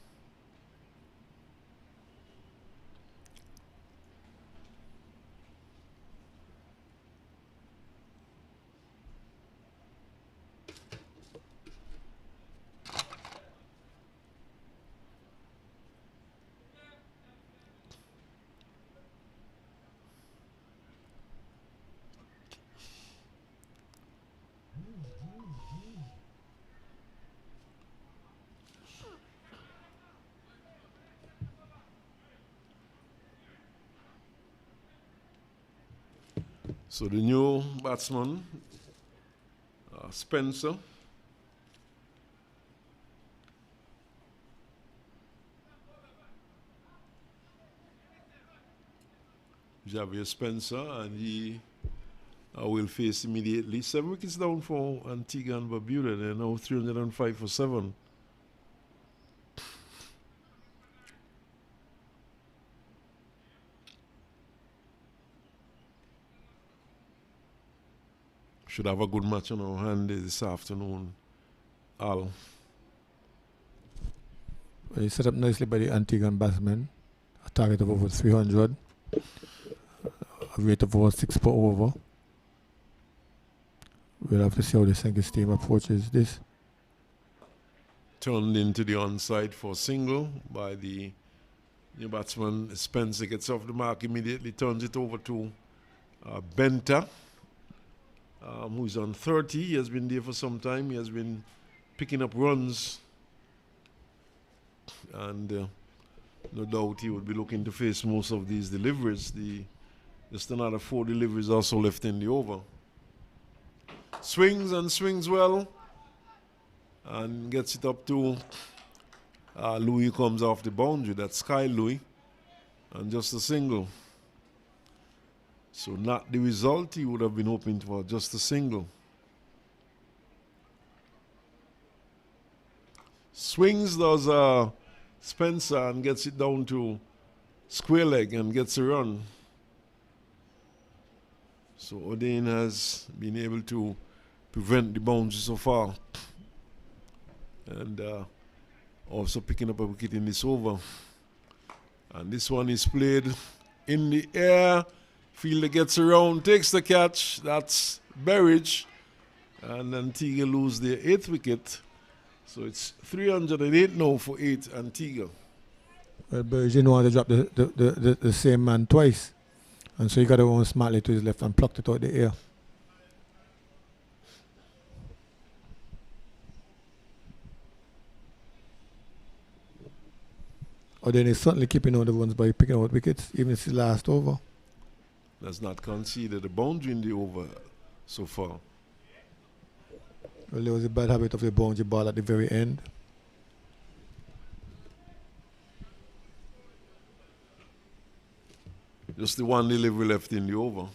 So the new batsman, Spencer. Javier Spencer, and he will face immediately. 7 wickets down for Antigua and Barbuda. They're now 305 for 7. Should have a good match on our hand this afternoon, Al. Well, he's set up nicely by the Antiguan batsman. A target of over 300. A rate of over 6 per over. We'll have to see how the Senkis team approaches this. Turned into the onside for single by the new batsman. Spencer gets off the mark immediately, turns it over to Benta, who's on 30. He has been there for some time. He has been picking up runs. And no doubt he would be looking to face most of these deliveries. Just another 4 deliveries also left in the over. Swings and swings well. And gets it up to Louis, comes off the boundary. That's Sky Louis. And just a single. So not the result he would have been hoping for, just a single. Swings does Spencer and gets it down to square leg and gets a run. So O'Dane has been able to prevent the boundary so far. And also picking up a wicket in this over. And this one is played in the air. Fielder gets around, takes the catch. That's Berridge. And Antigua lose their 8th wicket. So it's 308 now for 8 Antigua. Well, Berridge didn't want to drop the same man twice. And so he got around smartly to his left and plucked it out the air. Or then he's certainly keeping on the runs by picking out wickets, even if it's the last over. Has not conceded a boundary in the over so far. Well, there was a bad habit of the boundary ball at the very end. Just the one delivery left in the over.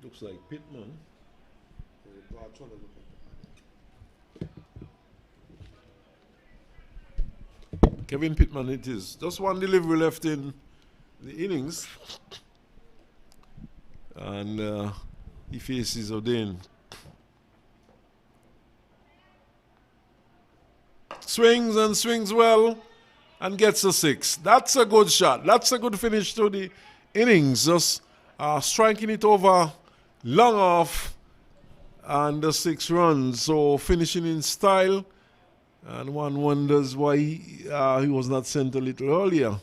Looks like Pittman. Kevin Pittman it is. Just one delivery left in the innings. And he faces O'Dane. Swings and swings well and gets a 6. That's a good shot. That's a good finish to the innings. Just striking it over long off and the 6 runs. So finishing in style. And one wonders why he was not sent a little earlier.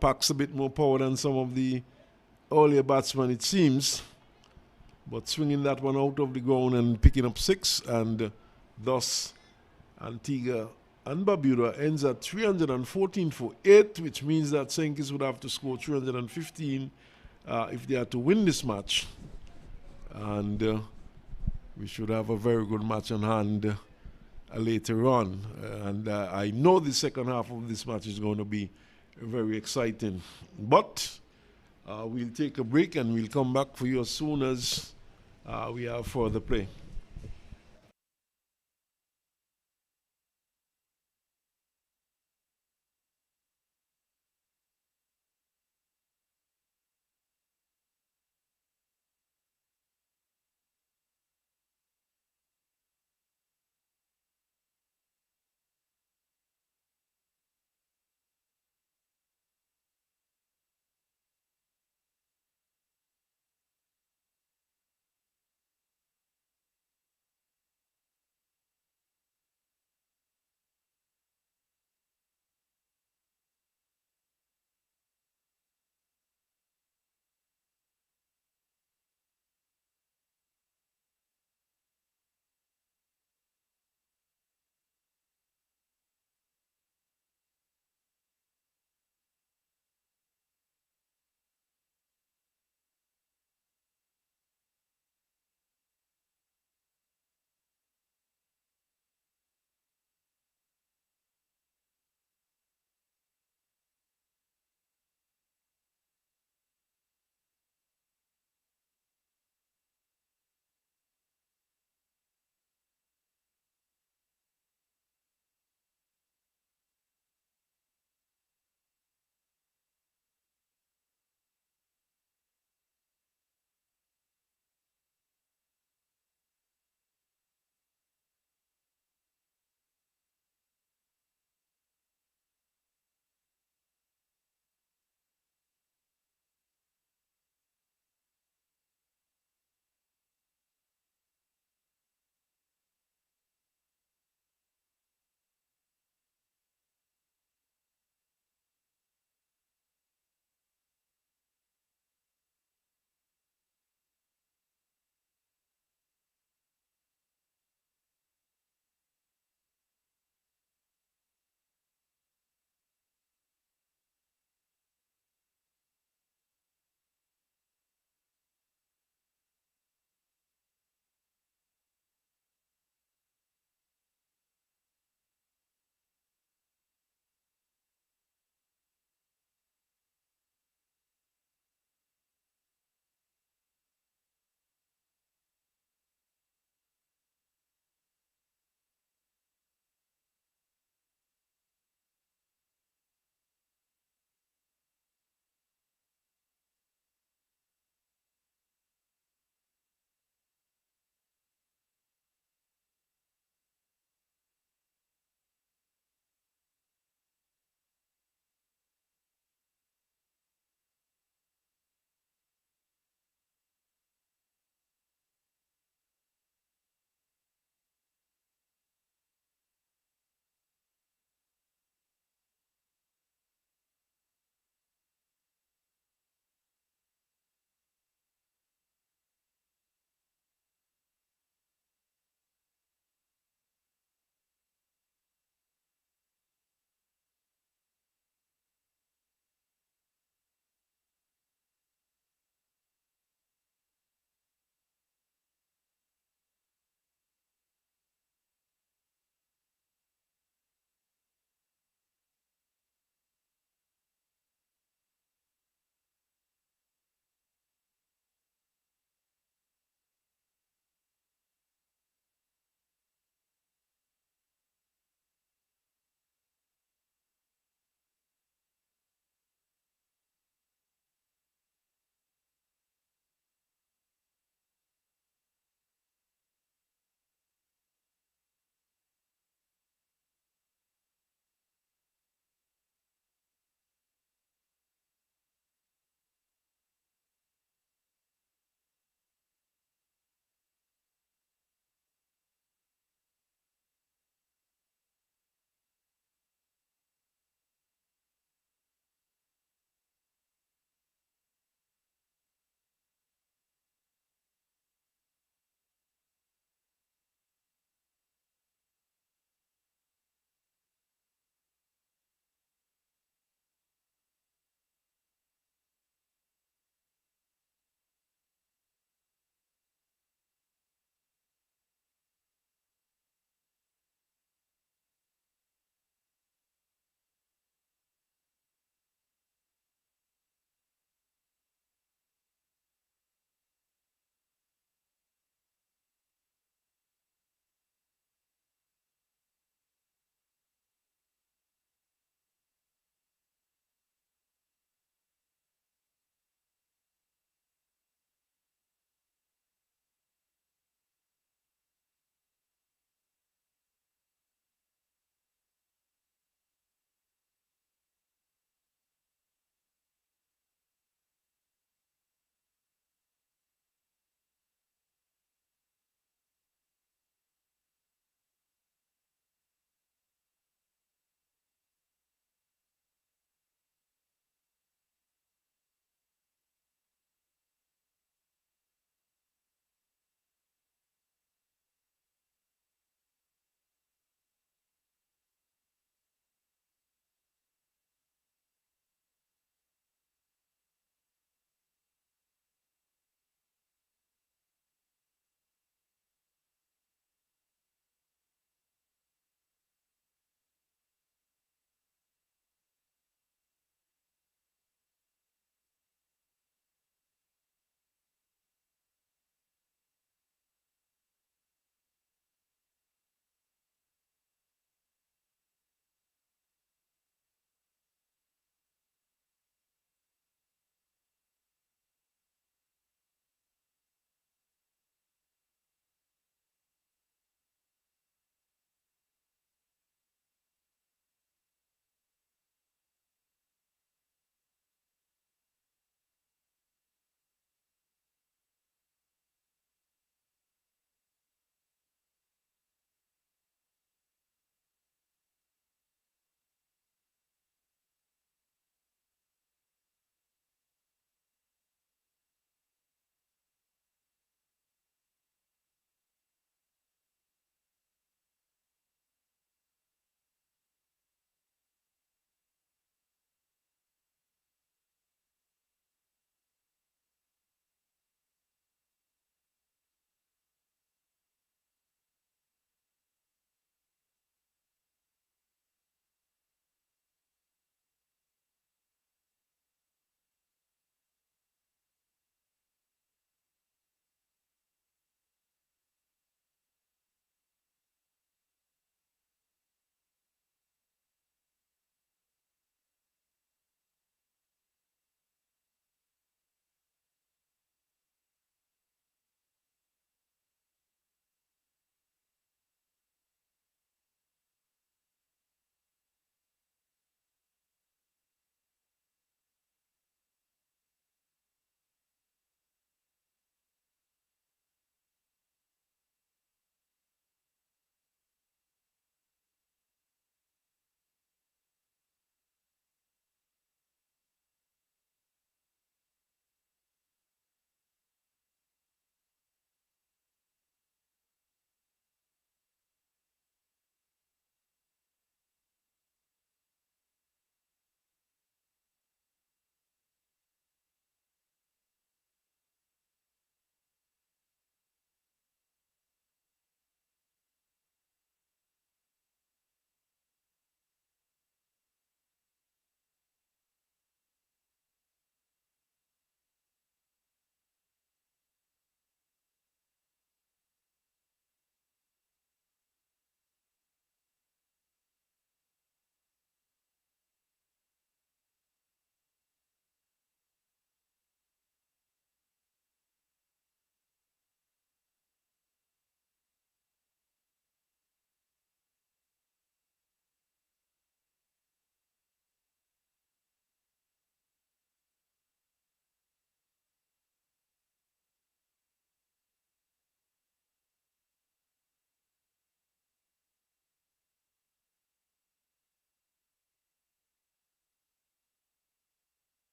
Packs a bit more power than some of the earlier batsmen, it seems. But swinging that one out of the ground and picking up 6. And thus Antigua and Barbuda ends at 314 for 8, which means that Senkis would have to score 315 if they are to win this match. And we should have a very good match on hand later on. And I know the second half of this match is going to be very exciting. But we'll take a break and we'll come back for you as soon as we have further play.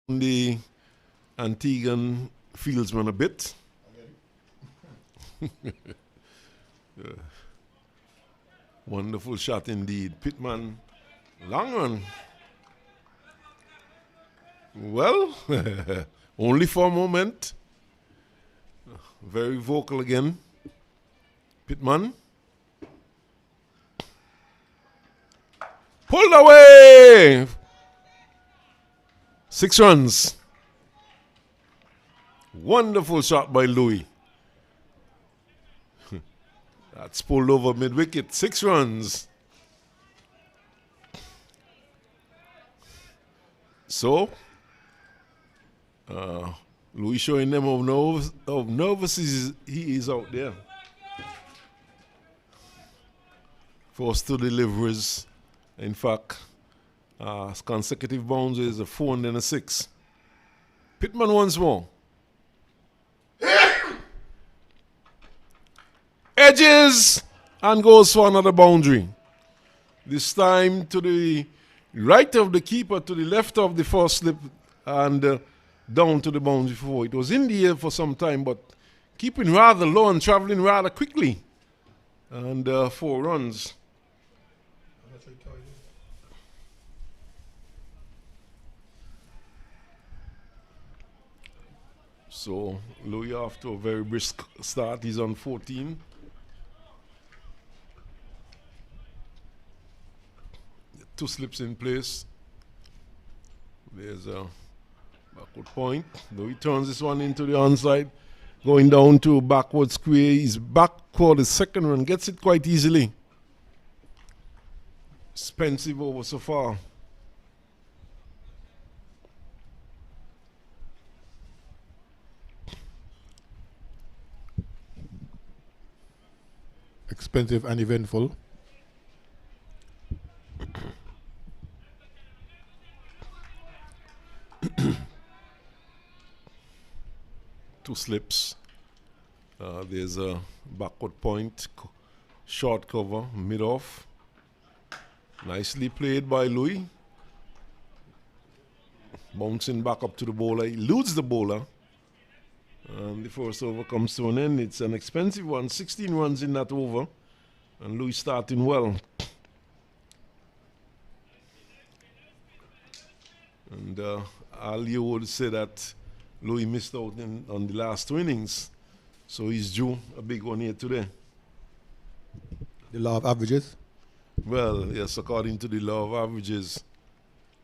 the Antiguan fieldsman a bit. Wonderful shot indeed. Pittman, long run. Well, only for a moment. Very vocal again. Pittman. Pulled away! 6 runs. Wonderful shot by Louis. That's pulled over mid-wicket. 6 runs. So, Louis showing them how nervous he is out there. First 2 deliveries. In fact, consecutive boundaries, a 4 and then a 6. Pittman once more. Edges and goes for another boundary. This time to the right of the keeper, to the left of the first slip, and down to the boundary 4. It was in the air for some time, but keeping rather low and traveling rather quickly. And 4 runs. So Louis after a very brisk start, he's on 14. Two slips in place. There's a backward point. Louis turns this one into the onside, going down to backward square. He's back for the second run, gets it quite easily. Expensive over so far. Expensive and eventful. Two slips. There's a backward point, short cover, mid off. Nicely played by Louis. Bouncing back up to the bowler. He eludes the bowler. And the first over comes to an end. It's an expensive one. 16 runs in that over. And Louis starting well. And Ali would say that Louis missed out on the last 2 innings. So he's due a big one here today. The law of averages? Well, yes, according to the law of averages.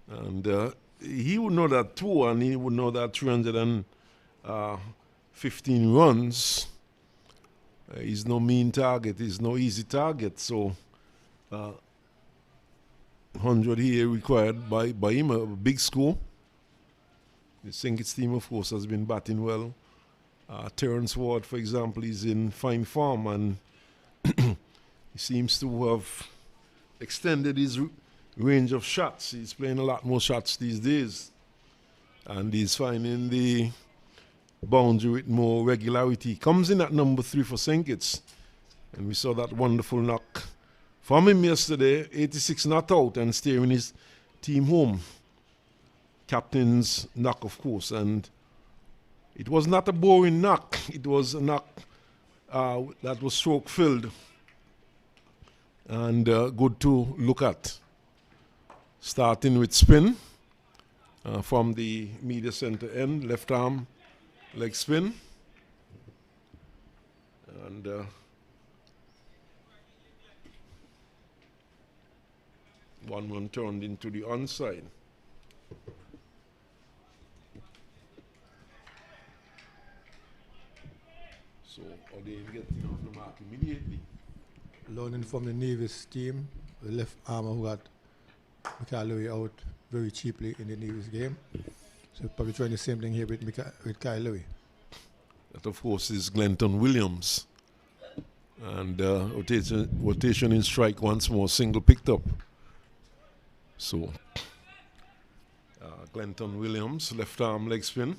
And he would know that too, and he would know that 315 runs is no mean target, is no easy target. So 100 here required by him, a big score. The Sinkits team, of course, has been batting well. Terence Ward, for example, is in fine form, and he seems to have extended his range of shots. He's playing a lot more shots these days, and he's finding the boundary with more regularity. Comes in at number 3 for Sinkits, and we saw that wonderful knock from him yesterday, 86 not out, and steering his team home. Captain's knock, of course, and it was not a boring knock. It was a knock that was stroke filled and good to look at. Starting with spin from the media center end, left arm leg spin, and one turned into the onside. So O'Dane getting off the mark immediately. Learning from the Nevis team, the left armer who got Louis out very cheaply in the Nevis game. So probably trying the same thing here with Louis. That, of course, is Glenton Williams. And rotation in strike once more, single picked up. So Glenton Williams, left arm leg spin.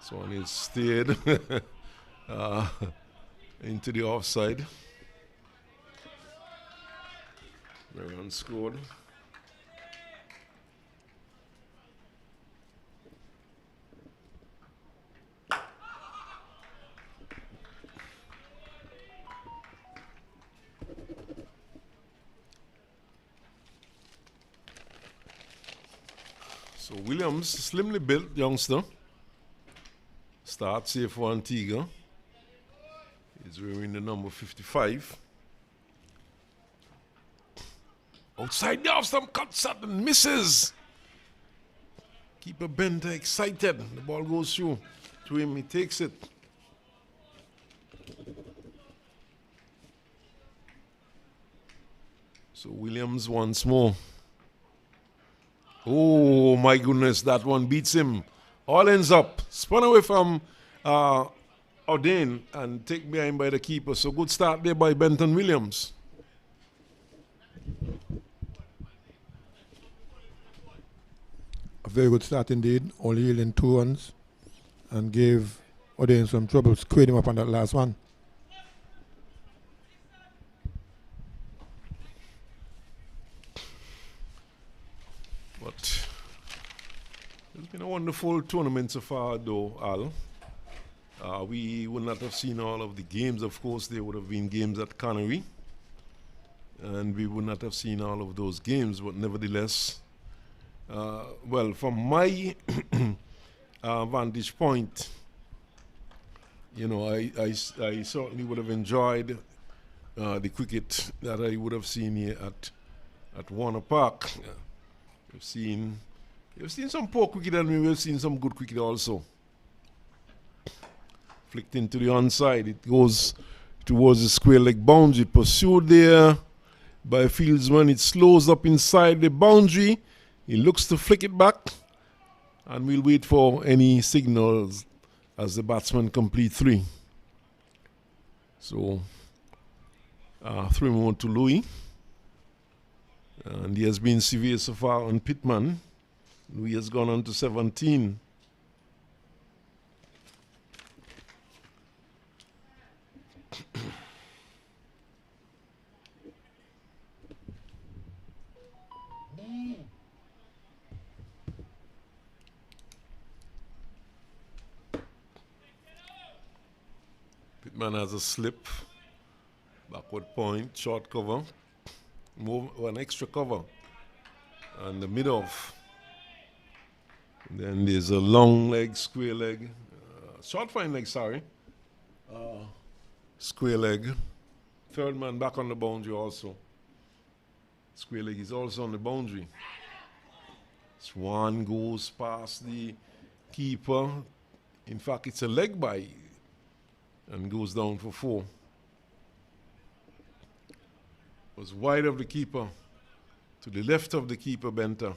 So one is steered into the offside. The run scored. So Williams, slimly built youngster, starts here for Antigua. He's wearing the number 55. Outside the off stump, cuts up and misses. Keeper Benter excited. The ball goes through to him. He takes it. So Williams once more. Oh my goodness, that one beats him. All ends up. Spun away from O'Dane and take behind by the keeper. So good start there by Benton Williams. A very good start indeed, only yielding 2 runs and gave O'Dane some trouble, squared him up on that last one. But it's been a wonderful tournament so far though, Al. We would not have seen all of the games, of course. There would have been games at Canary. And we would not have seen all of those games, but nevertheless, well, from my vantage point, you know, I certainly would have enjoyed the cricket that I would have seen here at Warner Park. You've seen some poor cricket, and we've seen some good cricket also. Flicked into the onside, it goes towards the square leg boundary, pursued there by a fieldsman. It slows up inside the boundary. He looks to flick it back, and we'll wait for any signals as the batsman complete 3. So 3 more to Louis, and he has been severe so far on Pittman. Louis has gone on to 17. Pittman has a slip, backward point, short cover, an extra cover, and the mid-off. Then there's a long leg, square leg, short fine leg, sorry. Square leg. Third man back on the boundary also. Square leg is also on the boundary. Swan goes past the keeper. In fact, it's a leg by and goes down for 4. Was wide of the keeper, to the left of the keeper, Benter.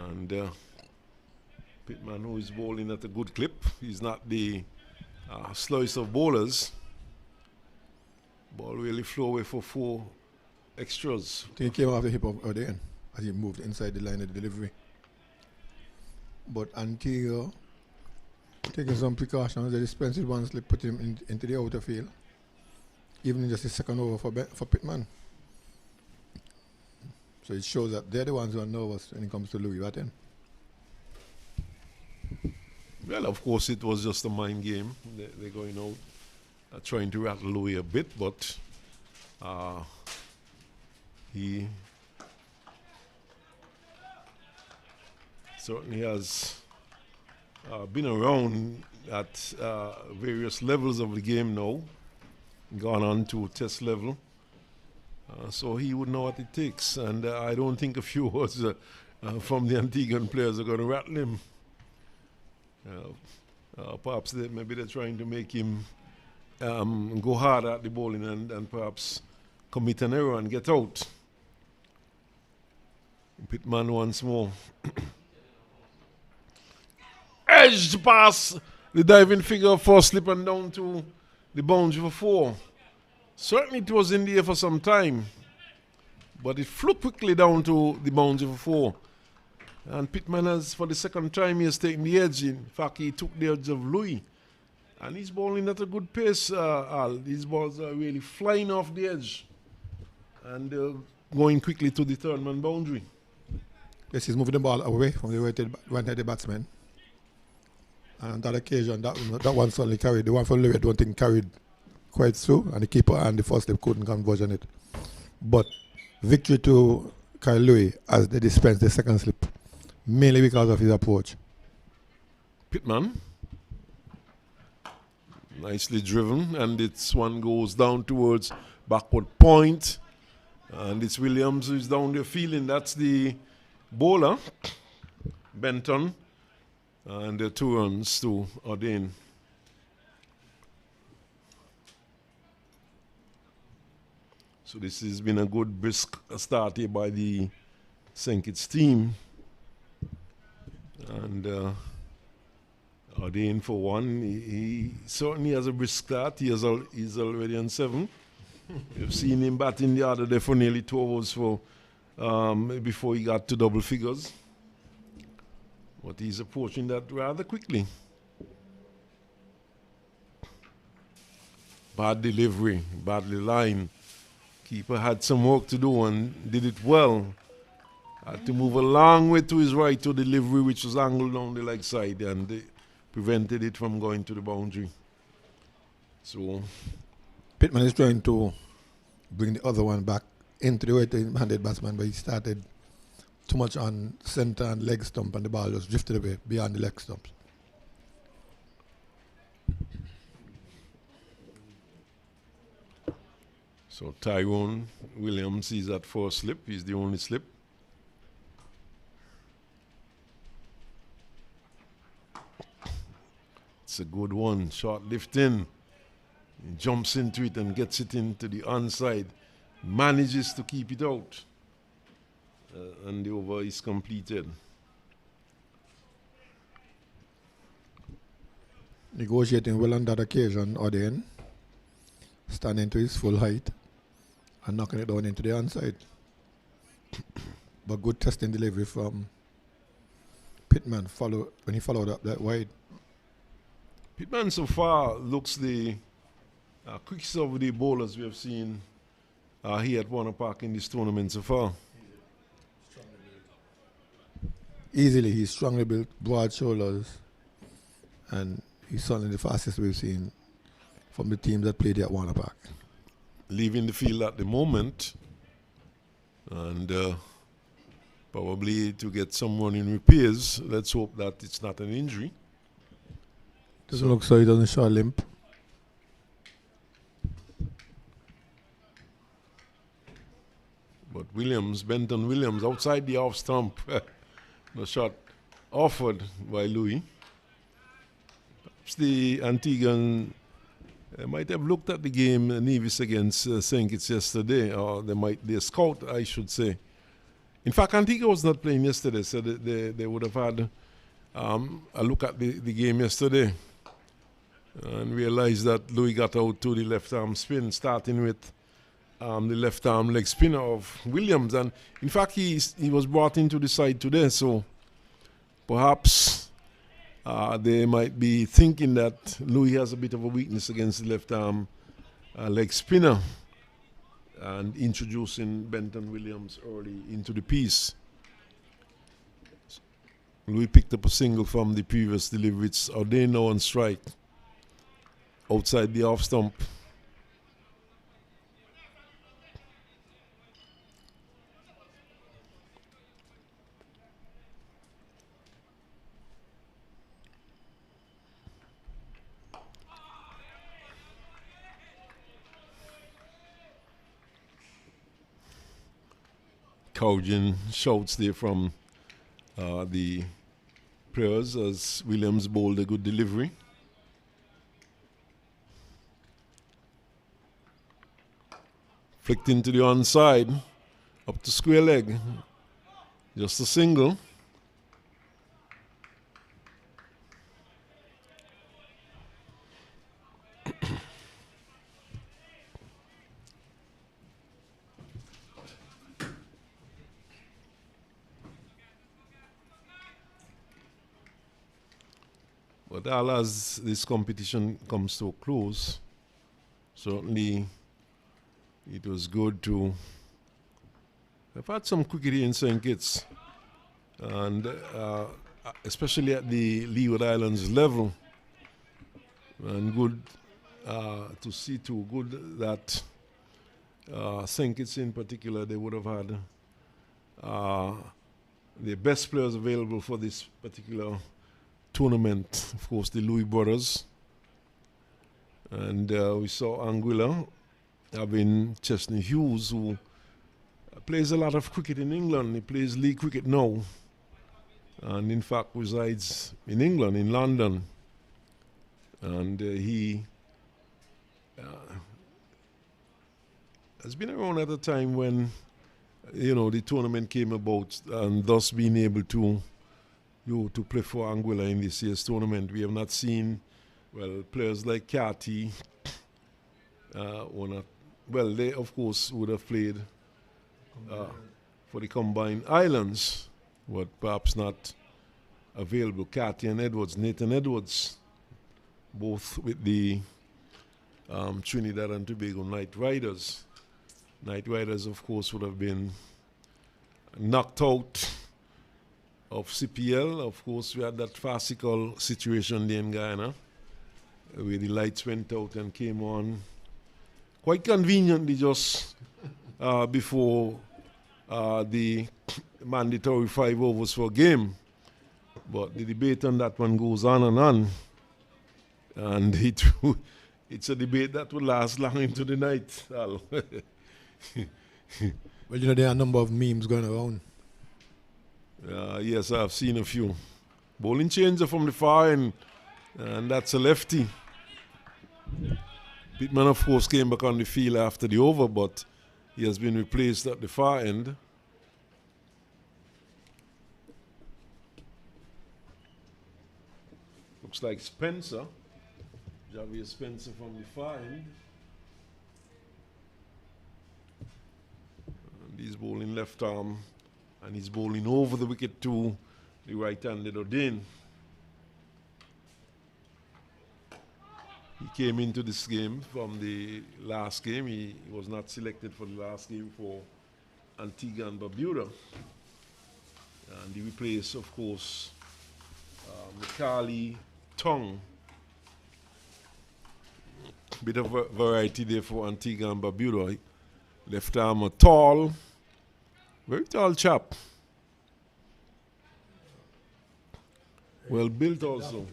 And Pittman, who is bowling at a good clip, he's not the slowest of bowlers. Ball really flew away for 4 extras. I think he came off the hip of O'Dane as he moved inside the line of the delivery. But Antigua, taking some precautions, the defensive one slip put him into the outer field, even in just the second over for Pittman. So it shows that they're the ones who are nervous when it comes to Louis Batten. Well, of course, it was just a mind game. They're going out trying to rattle Louis a bit, but he certainly has been around at various levels of the game now, gone on to test level. So he would know what it takes. And I don't think a few words from the Antiguan players are going to rattle him. Perhaps maybe they're trying to make him go hard at the bowling and perhaps commit an error and get out. Pittman once more. Edged pass, the diving figure for slip and down to the boundary for 4. Certainly it was in the air for some time, but it flew quickly down to the boundary for 4. And Pittman has, for the second time, he has taken the edge. In fact, he took the edge of Louis. And he's bowling at a good pace, Al. These balls are really flying off the edge and going quickly to the third man boundary. Yes, he's moving the ball away from the right-handed batsman. And on that occasion, that one suddenly carried. The one from Leeward, I don't think carried quite through, and the keeper and the first slip couldn't converge on it. But victory to Kyle Louis as they dispensed the second slip mainly because of his approach. Pittman. Nicely driven, and this one goes down towards backward point. And it's Williams who's down there feeling. That's the bowler, Benton. And the 2 runs to Ordain. So this has been a good brisk start here by the St. Kitts team. And Ordain for one, he certainly has a brisk start. He's already on 7. You've seen him batting the other day for nearly 2 overs before he got to double figures. But he's approaching that rather quickly. Bad delivery, badly lined. Keeper had some work to do and did it well. Had to move a long way to his right to delivery, which was angled down the leg side, and they prevented it from going to the boundary. So Pittman is trying to bring the other one back into the right-handed batsman, but he started too much on center and leg stump, and the ball just drifted away beyond the leg stumps. So Tyrone Williams is at 4 slip. He's the only slip. It's a good one. Short lift in. He jumps into it and gets it into the onside. Manages to keep it out. And the over is completed. Negotiating well on that occasion, Ordain, standing to his full height and knocking it down into the onside. But good testing delivery from Pittman when he followed up that wide. Pittman so far looks the quickest of the bowlers we have seen here at Warner Park in this tournament so far. Easily, he's strongly built, broad shoulders, and he's certainly the fastest we've seen from the teams that played here at Warner Park. Leaving the field at the moment, and probably to get someone in repairs. Let's hope that it's not an injury. Doesn't look so. He doesn't show a limp. But Benton Williams, outside the off stump. The shot offered by Louis. Perhaps the Antiguan might have looked at the game Nevis against St. Kitts yesterday, or the scout, I should say. In fact, Antigua was not playing yesterday, so they would have had a look at the game yesterday and realized that Louis got out to the left arm spin, starting with the left arm leg spinner of Williams. And in fact, he was brought into the side today, so perhaps they might be thinking that Louis has a bit of a weakness against the left arm leg spinner, and introducing Benton Williams early into the piece. Louis picked up a single from the previous delivery. It's Ordain now on strike outside the off stump. Encouraging shouts there from the players as Williams bowled a good delivery. Flicked into the onside, up to square leg. Just a single. But as this competition comes to a close, certainly it was good to have had some cricket in St. Kitts, and especially at the Leeward Islands level, and good to see too, good that St. Kitts in particular, they would have had the best players available for this particular tournament. Of course, the Louis brothers. And we saw Anguilla having Chesney Hughes, who plays a lot of cricket in England. He plays league cricket now. And in fact resides in England, in London. And he has been around at a time when, the tournament came about, and thus being able to play for Anguilla in this year's tournament. We have not seen, players like Cathy, they of course would have played for the Combined Islands, but perhaps not available. Cathy and Edwards, Nathan Edwards, both with the Trinidad and Tobago Knight Riders. Knight Riders, of course, would have been knocked out of CPL. Of course, we had that farcical situation there in Guyana, where the lights went out and came on quite conveniently just before the mandatory 5 overs for a game. But the debate on that one goes on and on. And it's a debate that will last long into the night, Al. Well, there are a number of memes going around. Yes, I've seen a few. Bowling changer from the far end, and that's a lefty. Pittman, of course, came back on the field after the over, but he has been replaced at the far end. Looks like Spencer. Javier Spencer from the far end. And he's bowling left arm, and he's bowling over the wicket to the right-handed O'Dane. He came into this game from the last game. He was not selected for the last game for Antigua and Barbuda. And he replaced, of course, Macaulay Tongue. Bit of variety there for Antigua and Barbuda. Left arm, a tall, very tall chap. Well built also.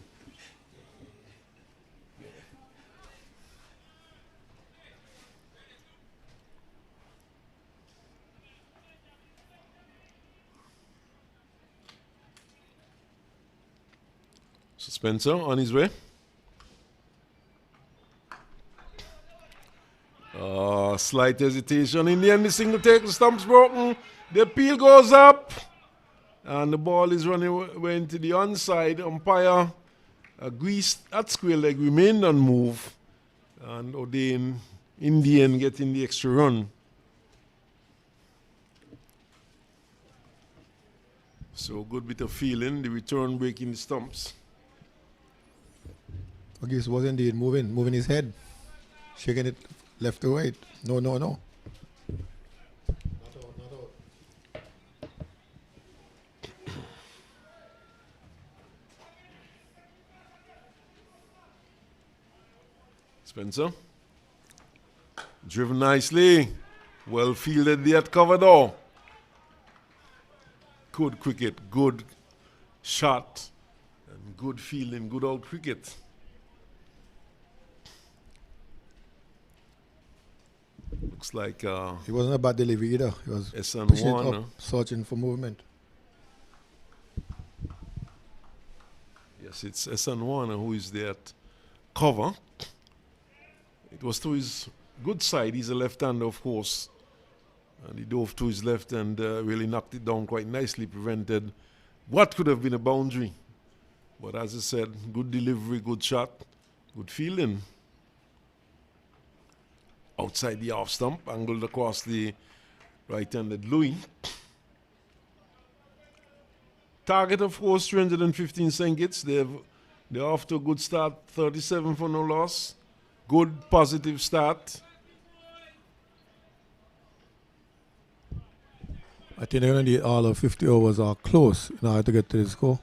So Spencer on his way. Slight hesitation. In the end, the single take, the stump's broken. The appeal goes up. And the ball is running away into the onside. Umpire agrees at square leg, remained on move. And O'Dane, in the end, getting the extra run. So good bit of feeling. The return breaking the stumps. Ogis was indeed moving his head, shaking it left to right. No. Not out. Spencer. Driven nicely. Well fielded there at cover though. Good cricket, good shot, and good fielding, good out cricket. Looks like he wasn't a bad delivery either. He was SN1, pushing it up, searching for movement. Yes, it's SN1 who is there at cover. It was to his good side. He's a left-hander, of course. And he dove to his left and really knocked it down quite nicely, prevented what could have been a boundary. But as I said, good delivery, good shot, good fielding. Outside the off stump, angled across the right-handed Louis. Target, of course, 315 cents. They're off to a good start, 37 for no loss. Good, positive start. I think they're going to need all of 50 overs are close in order to get to the score.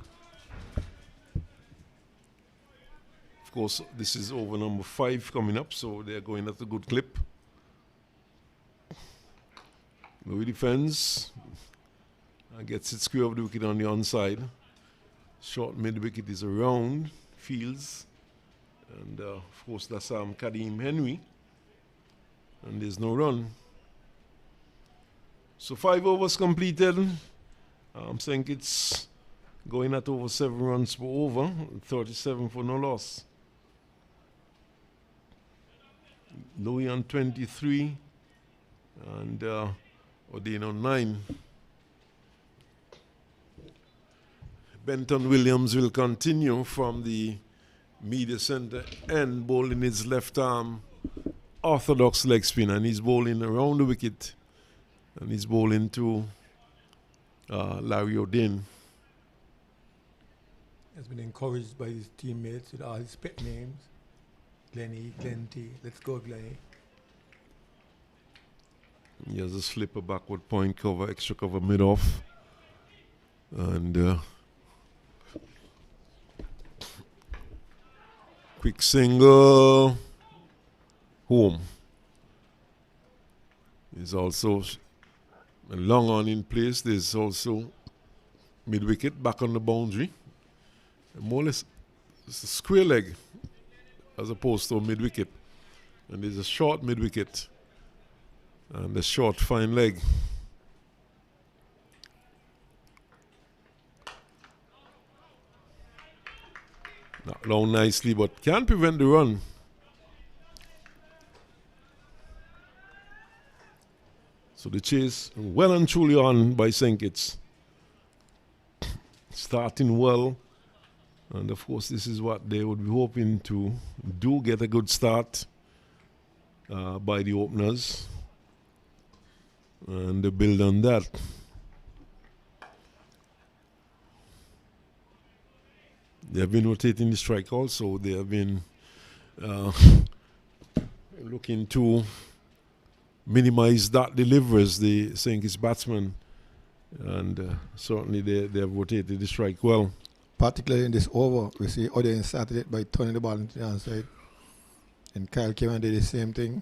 Of course, this is over number 5 coming up, so they're going at a good clip. Louis defends. Gets it square of the wicket on the onside. Short mid-wicket is around Fields. And of course that's Kadeem Henry. And there's no run. So 5 overs completed. Think it's going at over 7 runs per over. 37 for no loss. Louis on 23. And O'Dane on 9. Benton Williams will continue from the media center and bowling his left arm orthodox leg spin, and he's bowling around the wicket, and he's bowling to Larry O'Dane. Has been encouraged by his teammates with all his pet names. Glenny, Glenty, let's go Glenny. He has a slipper backward point cover, extra cover mid-off. And quick single, home. There's also a long on in place. There's also mid-wicket back on the boundary. More or less, it's a square leg as opposed to a mid-wicket. And there's a short mid-wicket and a short fine leg. Knocked down nicely, but can't prevent the run. So the chase well and truly on by St. Kitts. Starting well. And of course, this is what they would be hoping to do, get a good start by the openers. And they build on that. They have been rotating the strike also. They have been looking to minimize that deliveries, the St. Kitts batsmen. And certainly they have rotated the strike well. Particularly in this over, we see O'Dane started it by turning the ball into the outside. And Kyle came and did the same thing.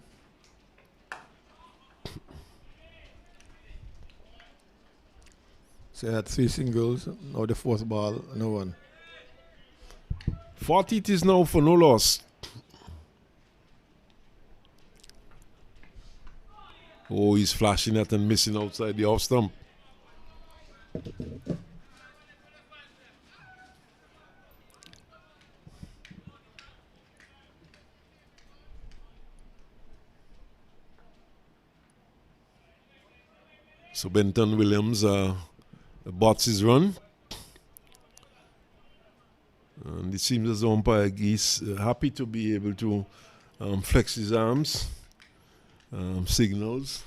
So he had 3 singles, now the 4th ball, no one. 40 it is now for no loss. Oh, he's flashing that and missing outside the off stump. So Benton Williams bots his run. And it seems as though umpire is happy to be able to flex his arms, signals.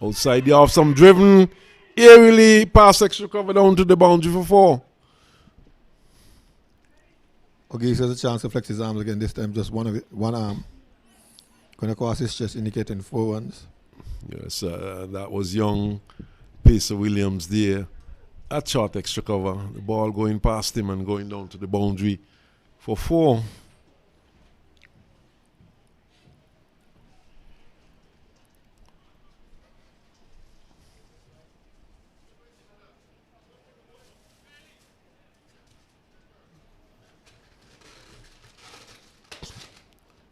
Outside the off stump, driven aerially past extra cover down to the boundary for 4. Okay, he has a chance to flex his arms again, this time just one arm. Going across his chest, indicating 4 runs. Yes, that was young Pacer Williams there at short extra cover. The ball going past him and going down to the boundary for 4.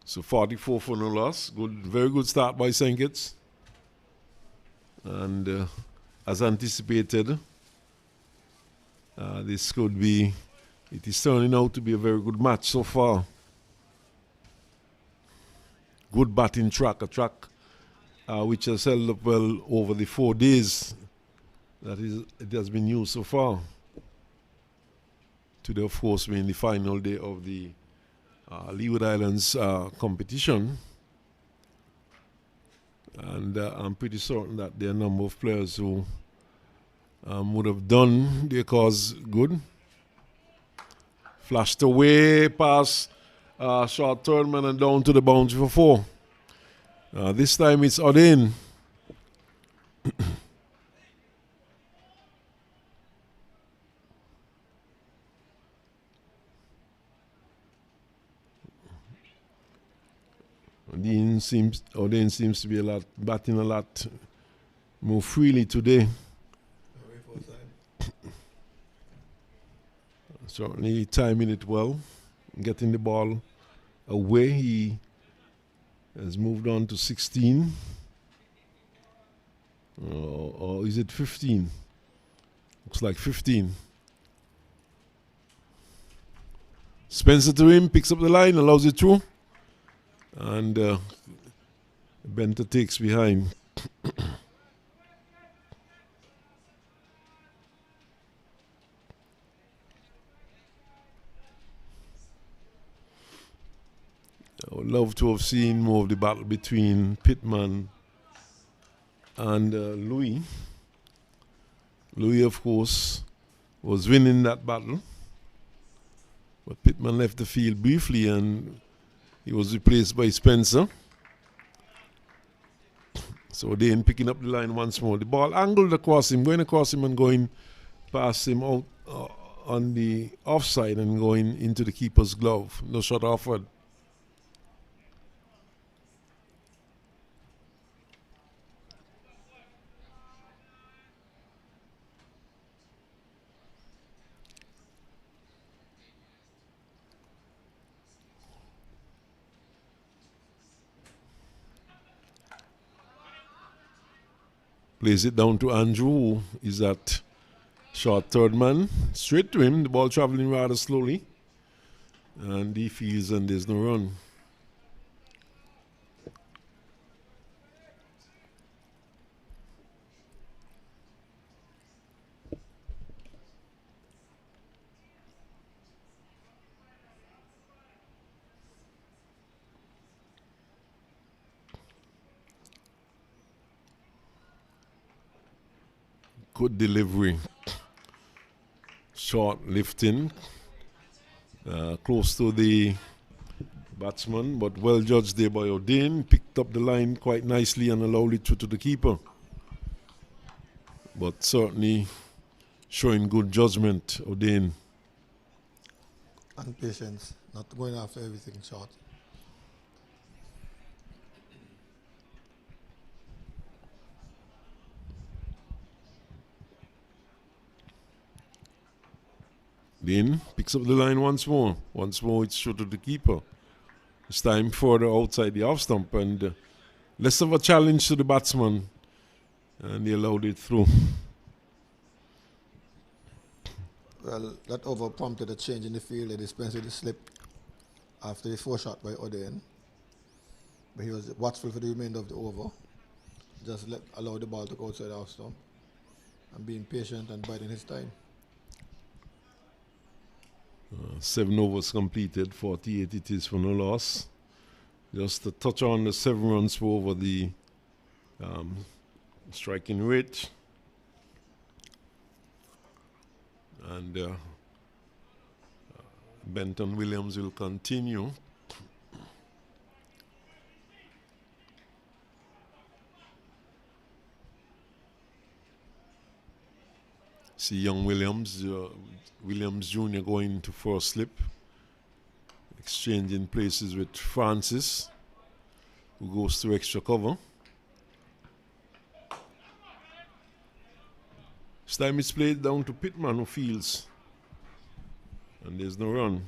So 44 for no loss. Good, very good start by St. Kitts. And as anticipated, this could be, it is turning out to be a very good match so far. Good batting track, a track which has held up well over the 4 days that it has been used so far. Today, of course, being the final day of the Leeward Islands competition. And I'm pretty certain that there are a number of players who would have done their cause good. Flashed away past short third man and down to the boundary for 4. This time it's O'Dane. O'Dane seems to be batting a lot move freely today. Certainly timing it well, getting the ball away. He has moved on to 16. Or is it 15? Looks like 15. Spencer to him, picks up the line, allows it through. And Benter takes behind. I would love to have seen more of the battle between Pittman and Louis. Louis, of course, was winning that battle. But Pittman left the field briefly and he was replaced by Spencer. So Dane picking up the line once more. The ball angled across him, going across him and going past him out on the offside and going into the keeper's glove. No shot offered. Plays it down to Andrew, who is at short third man. Straight to him, the ball traveling rather slowly. And he feels and there's no run. Good delivery. Short lifting. Close to the batsman, but well judged there by O'Dane. Picked up the line quite nicely and allowed it through to the keeper. But certainly showing good judgment, O'Dane. And patience, not going after everything short. Dane picks up the line once more. Once more it's through to the keeper. This time further outside the off stump and less of a challenge to the batsman. And he allowed it through. Well, that over prompted a change in the field. They dispensed with the slip after the 4 shot by O'Dane. But he was watchful for the remainder of the over. Just allow the ball to go outside the off stump. And being patient and biding his time. 7 overs completed, 48 it is for no loss. Just to touch on the 7 runs for over the striking rate. And Benton Williams will continue. See young Williams Jr. going to first slip, exchanging places with Francis, who goes to extra cover. This time it's played down to Pittman, who fields, and there's no run.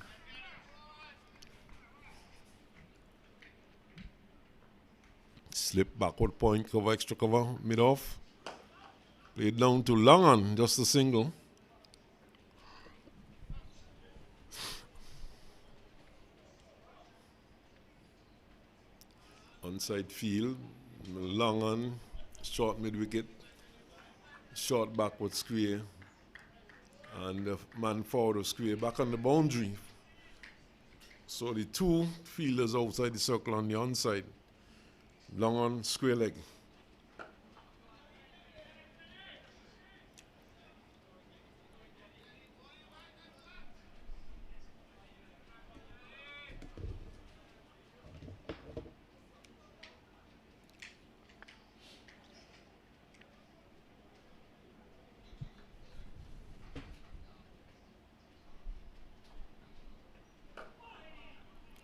Slip, backward point, cover, extra cover, mid-off. Played down to Longan, just a single. Onside field, Longan, short mid-wicket, short backward square, and the man forward of square back on the boundary. So the 2 fielders outside the circle on the onside. Longan, square leg.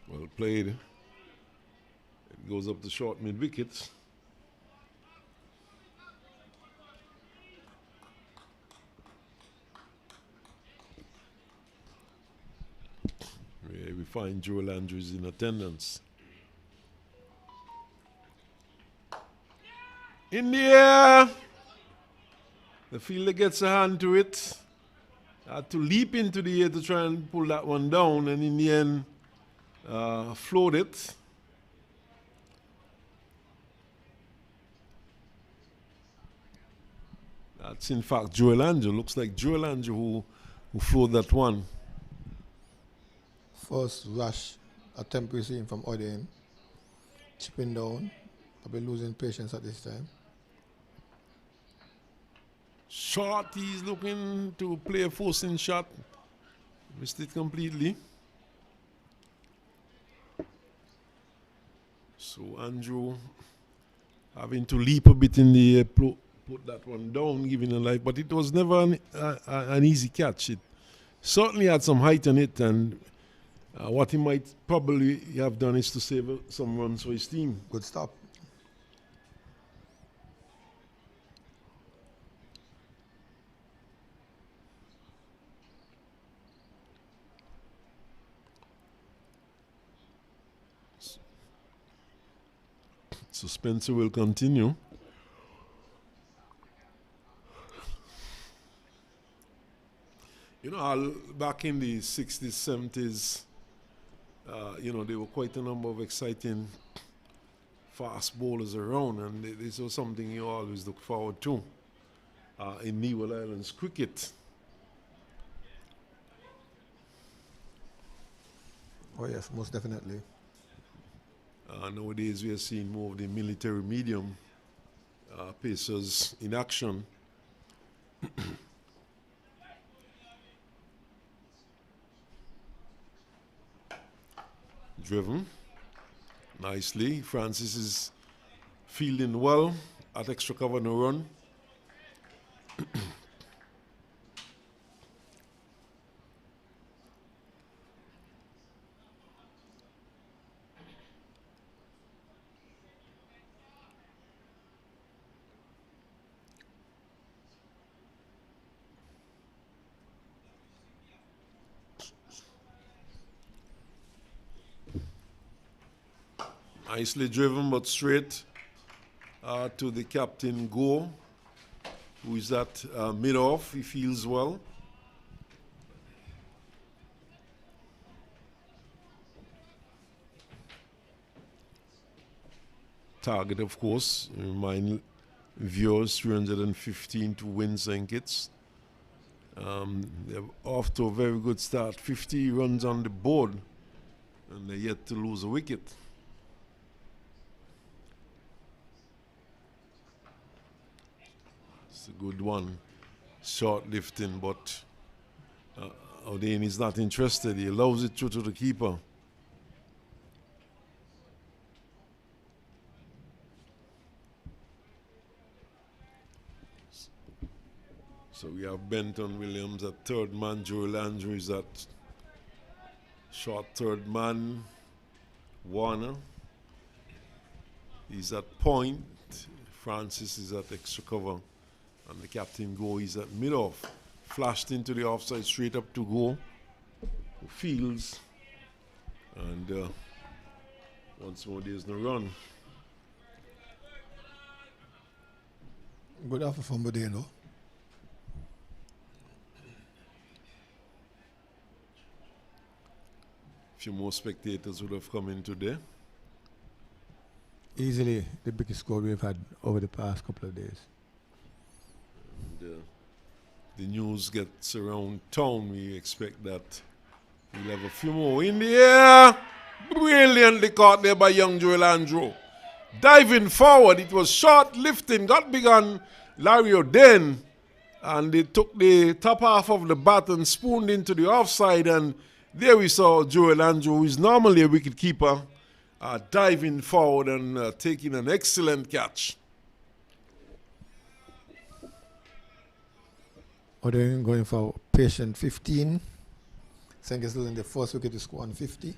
Well played. It goes up the short mid-wicket. where we find Joel Andrews in attendance. In the air. The fielder gets a hand to it. Had to leap into the air to try and pull that one down, and in the end, float it. That's in fact Joel Andrew. Looks like Joel Andrew who flowed that one. First rush attempt we seen from Odin. Chipping down. Probably losing patience at this time. Shot, he's looking to play a forcing shot. Missed it completely. So Andrew having to leap a bit in the air, put that one down, giving a life, but it was never an easy catch. It certainly had some height on it, and what he might probably have done is to save some runs for his team. Good stop. So Spencer will continue. You know, back in the 60s, 70s, you know, there were quite a number of exciting fast bowlers around, and this was something you always look forward to in Leeward Islands cricket. Oh yes, most definitely. Nowadays we are seeing more of the military medium pacers in action. Driven nicely. Francis is fielding well at extra cover, no run. Nicely driven, but straight to the captain Go, who is at mid-off. He feels well. Target, of course, remind viewers, 315 to win St. Kitts. They're off to a very good start. 50 runs on the board, and they're yet to lose a wicket. It's a good one. Short lifting, but O'Dane is not interested. He allows it through to the keeper. So we have Benton Williams at third man. Joel Andrew is at short third man. Warner is at point. Francis is at extra cover. And the captain Go is at mid-off. Flashed into the offside, straight up to Go. Fields. And once more there's no run. Good after from Barbuda. Few more spectators would have come in today. Easily the biggest score we've had over the past couple of days. And, the news gets around town. We expect that we'll have a few more in the air. Brilliantly caught there by young Joel Andrew. Diving forward, it was short lifting, got big on Larry O'Dane, and they took the top half of the bat and spooned into the offside, and there we saw Joel Andrew, who is normally a wicket keeper, diving forward and taking an excellent catch. Odin going for patient 15. St. Kitts losing the first wicket to score 150.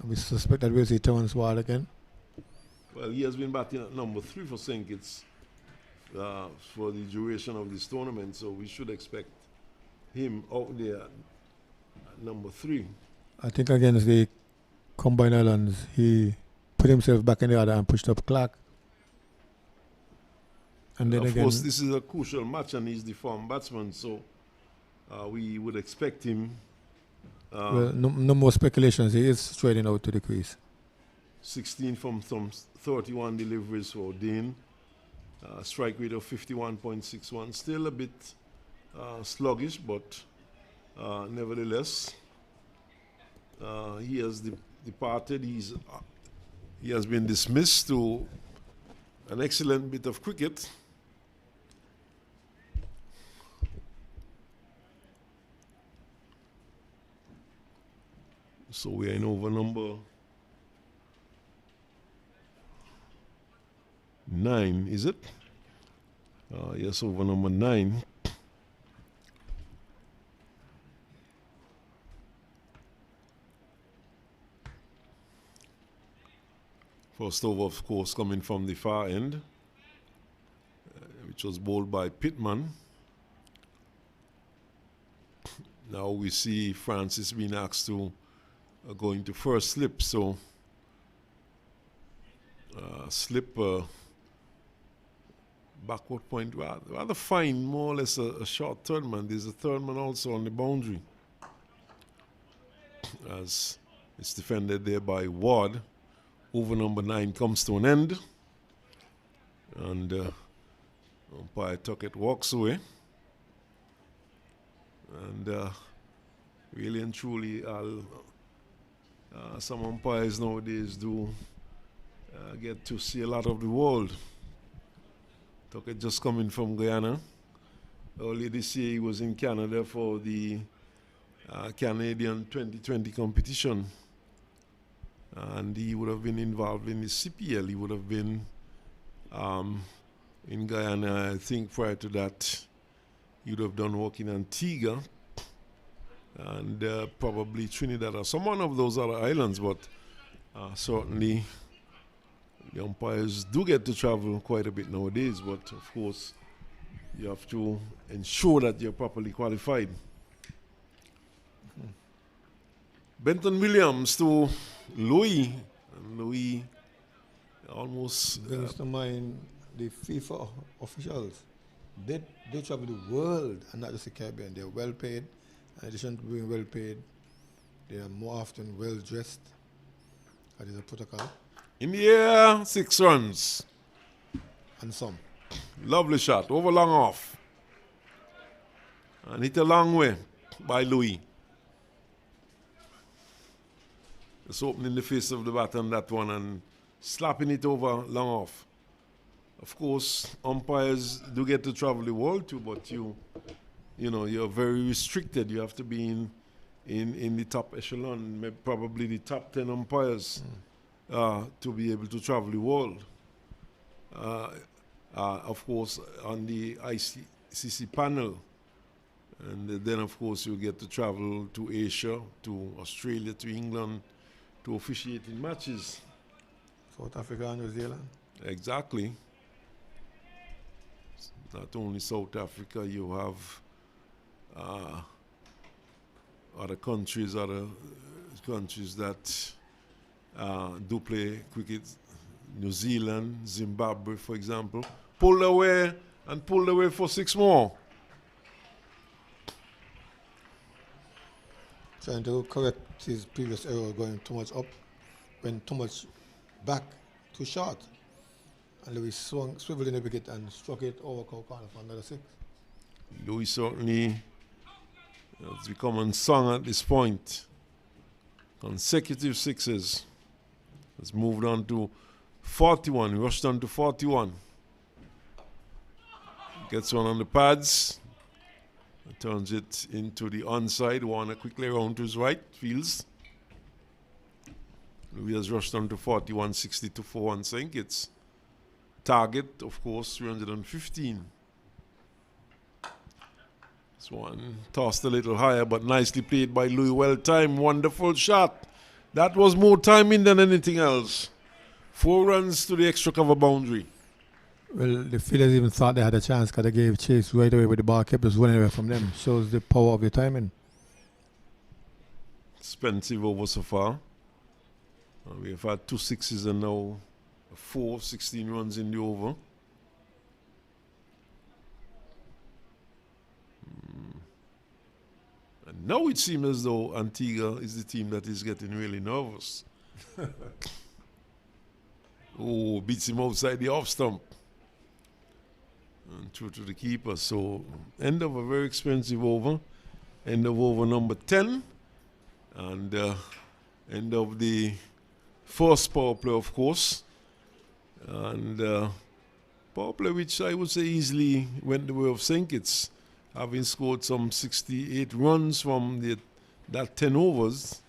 We suspect that we'll see Tyrone Williams again. Well, he has been batting at number 3 for St. Kitts for the duration of this tournament, so we should expect him out there at number 3. I think against the Combined Islands, he put himself back in the order and pushed up Clark. And then Of again, course, this is a crucial match, and he's the form batsman, so we would expect him. well, no more speculations. He is striding out to the crease. 16 from 31 deliveries for Dane. Strike rate of 51.61. Still a bit sluggish, but nevertheless, he has departed. He has been dismissed to an excellent bit of cricket. So we are in over number 9, is it? Yes, over number 9. First over, of course, coming from the far end, which was bowled by Pittman. Now we see Francis being asked to go into first slip, so slip backward point, rather fine, more or less a short third man. There's a third man also on the boundary, as it's defended there by Ward. Over number 9 comes to an end, and umpire Tuckett walks away. And really and truly, some umpires nowadays do get to see a lot of the world. Tuckett just coming from Guyana. Earlier this year, he was in Canada for the Canadian 2020 competition. And he would have been involved in the CPL. He would have been in Guyana. I think prior to that, he would have done work in Antigua and probably Trinidad or some one of those other islands. But certainly, the umpires do get to travel quite a bit nowadays. But of course, you have to ensure that you're properly qualified. Benton Williams to Louis. And Louis almost brings to mind the FIFA officials. They travel the world and not just the Caribbean. They're well paid. In addition to being well paid, they are more often well dressed. That is a protocol. in the air, 6 runs. And some. Lovely shot, over long off. And hit a long way by Louis. Just opening the face of the bat on that one and slapping it over long off. Of course, umpires do get to travel the world too, but you're very restricted. You have to be in the top echelon, maybe probably the top 10 umpires to be able to travel the world. Of course, on the ICC panel. And then, of course, you get to travel to Asia, to Australia, to England, to officiate in matches. South Africa and New Zealand. Exactly. Not only South Africa, you have other countries that do play cricket. New Zealand, Zimbabwe, for example, pulled away for 6 more. Trying to correct his previous error, going too much up, went too much back, too short. And Louis swiveled in the wicket and struck it over corner for another 6. Louis certainly has become unsung at this point. Consecutive 6s. Has moved on to 41, rushed on to 41. Gets one on the pads. Turns it into the onside. Warner quickly around to his right, fields. Louis has rushed on to 41, 62 for 1 sink. It's target, of course, 315. This one tossed a little higher, but nicely played by Louis. Well timed, wonderful shot. That was more timing than anything else. 4 runs to the extra cover boundary. Well, the fielders even thought they had a chance because they gave chase right away with the ball kept us running away from them. Shows the power of your timing. Expensive over so far. We have had 2 sixes and now 16 runs in the over. And now it seems as though Antigua is the team that is getting really nervous. Oh, beats him outside the off stump. And through to the keeper. So, end of a very expensive over. End of over number 10. And end of the first power play, of course. And power play, which I would say easily went the way of St. Kitts, having scored some 68 runs from that 10 overs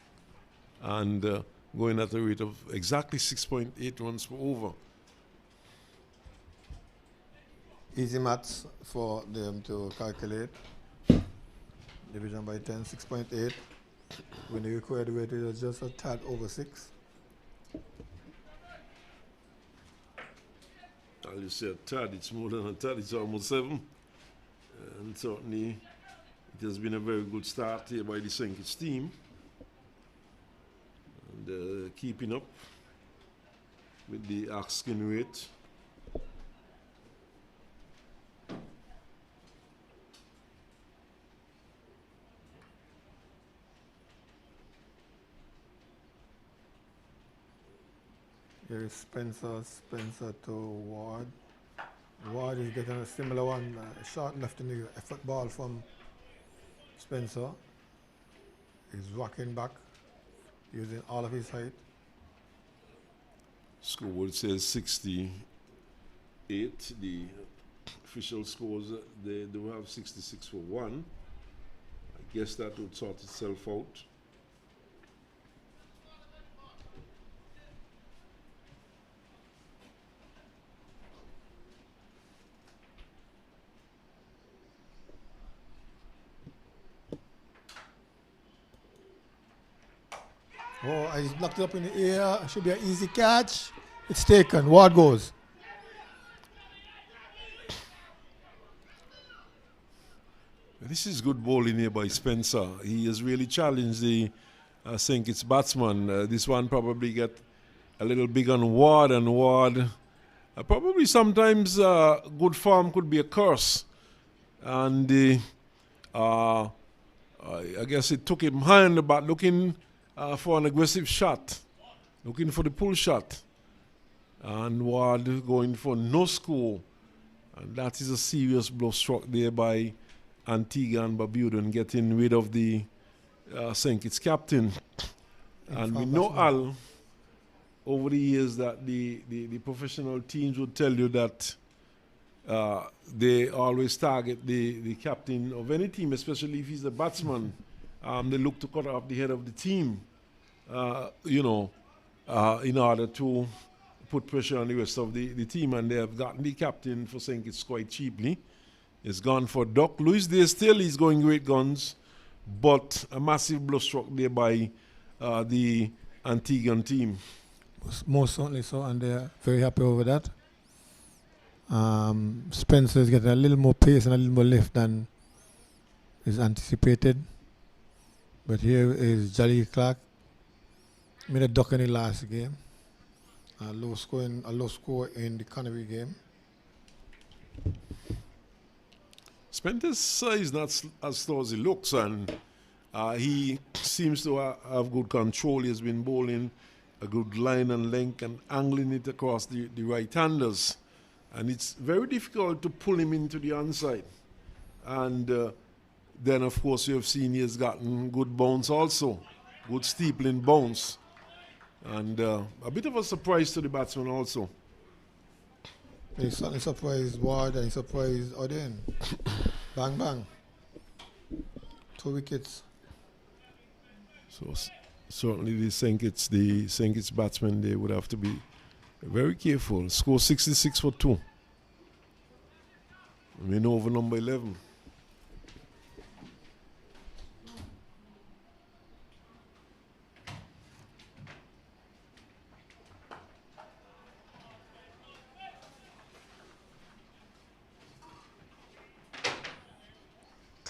and going at a rate of exactly 6.8 runs per over. Easy maths for them to calculate. Division by 10, 6.8. When the required weight is just a tad over 6. I'll just say a tad, it's more than a tad, it's almost 7. And certainly it has been a very good start here by the St. Kitts team. And keeping up with the asking rate. Here is Spencer to Ward. Ward is getting a similar one, short left in the football from Spencer. He's rocking back, using all of his height. Scoreboard says 68. The official scores, they do have 66 for 1. I guess that would sort itself out. Oh, he's knocked it up in the air. Should be an easy catch. It's taken. Ward goes. This is good bowling here by Spencer. He has really challenged the St. Kitts batsman. This one probably got a little big on Ward, and Ward probably sometimes good form could be a curse. And I guess it took him high on the bat, looking for an aggressive shot, looking for the pull shot. And Ward going for no score. And that is a serious blow struck there by Antigua and Barbuda and getting rid of the St. Kitts captain. And we know, Al, over the years that the professional teams would tell you that they always target the captain of any team, especially if he's a batsman. They look to cut off the head of the team, in order to put pressure on the rest of the team. And they have gotten the captain for St. Kitts quite cheaply. It's gone for Doc. Louis Day still is going great guns, but a massive blow struck there by the Antiguan team. Most certainly so, and they're very happy over that. Spencer is getting a little more pace and a little more lift than is anticipated. But here is Jolly Clark. Made a duck in the last game. A low score in the Connery game. Spencer is not as slow as he looks, and he seems to have good control. He has been bowling a good line and length and angling it across the right-handers. And it's very difficult to pull him into the onside. And then, of course, you have seen he has gotten good bounce also, good steepling bounce. And a bit of a surprise to the batsman also. He certainly surprised Ward and he surprised Odin. Bang, bang. 2 wickets. So certainly the St. Kitts batsmen, they would have to be very careful. Score 66 for 2. Win over number 11.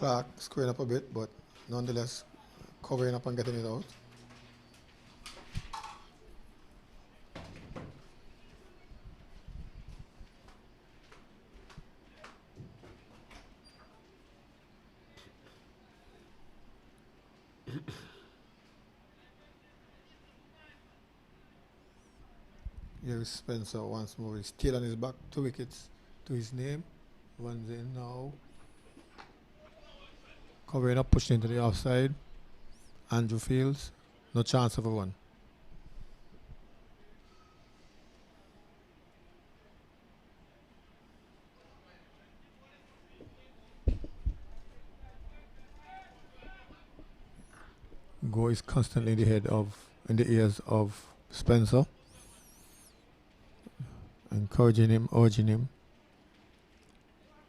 Clark squaring up a bit, but nonetheless covering up and getting it out. Here is Spencer once more. He's still on his back, 2 wickets to his name. Runs in now. Covering up, pushing into the offside. Andrew Fields, no chance of a run. Go is constantly in the ears of Spencer, encouraging him, urging him.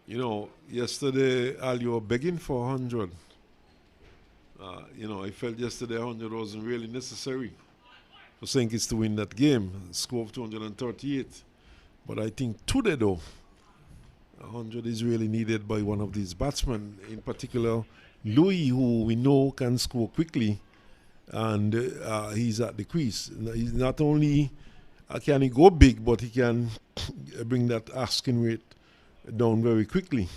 You know, yesterday, Al, you were begging for 100. I felt yesterday 100 wasn't really necessary for St. Kitts to win that game. Score of 238. But I think today, though, 100 is really needed by one of these batsmen, in particular Louis, who we know can score quickly, and he's at the crease. He's not only can he go big, but he can bring that asking rate down very quickly.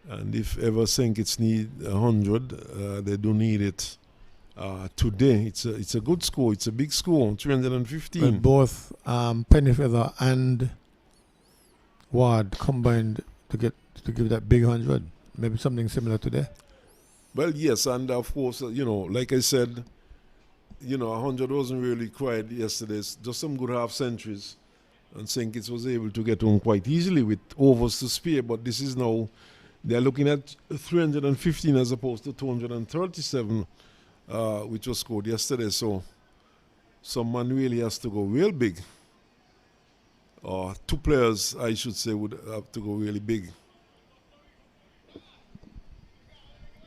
And if ever St. Kitts need 100, they do need it today. It's a good score. It's a big score, 315. But both Pennyfeather and Ward combined to give that big 100. Maybe something similar today. Well, yes, and of course, like I said, 100 wasn't really required yesterday. It's just some good half centuries. And St. Kitts was able to get home quite easily with overs to spare. But this is now, they're looking at 315 as opposed to 237, which was scored yesterday. So someone really has to go real big. Or two players, I should say, would have to go really big.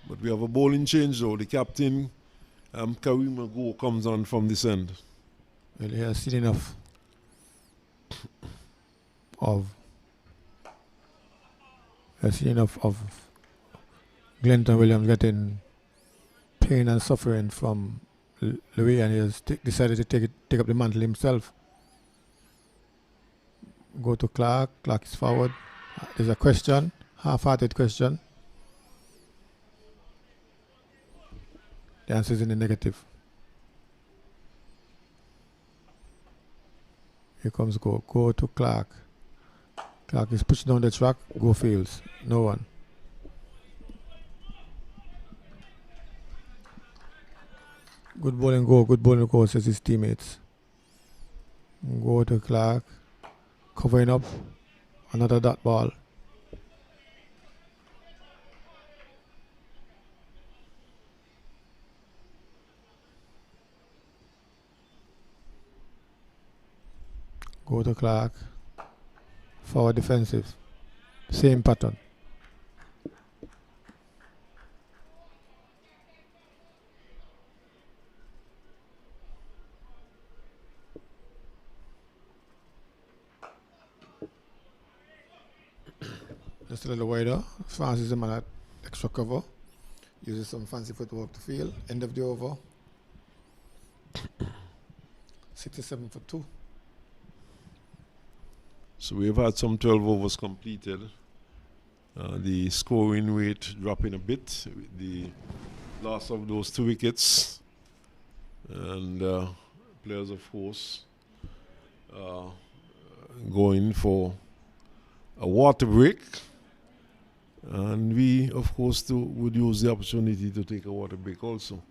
But we have a bowling change, though. The captain, Karim Ago, comes on from this end. Well, he has seen enough of Glenton Williams getting pain and suffering from Louis, and he has decided to take up the mantle himself. Go to Clark. Clark is forward. There's a question, half-hearted question. The answer is in the negative. Here comes Go. Go to Clark. Clark is pushing down the track. Go Fields. No one. Good bowling Go. Good bowling Go, says his teammates. Go to Clark. Covering up. Another dot ball. Go to Clark. Forward defensive. Same pattern. Just a little wider. Francis the man at extra cover. Uses some fancy footwork to field. End of the over. 67 for 2. So we've had some 12 overs completed. The scoring rate dropping a bit with the loss of those 2 wickets. And players, of course, going for a water break. And we, of course, would use the opportunity to take a water break also.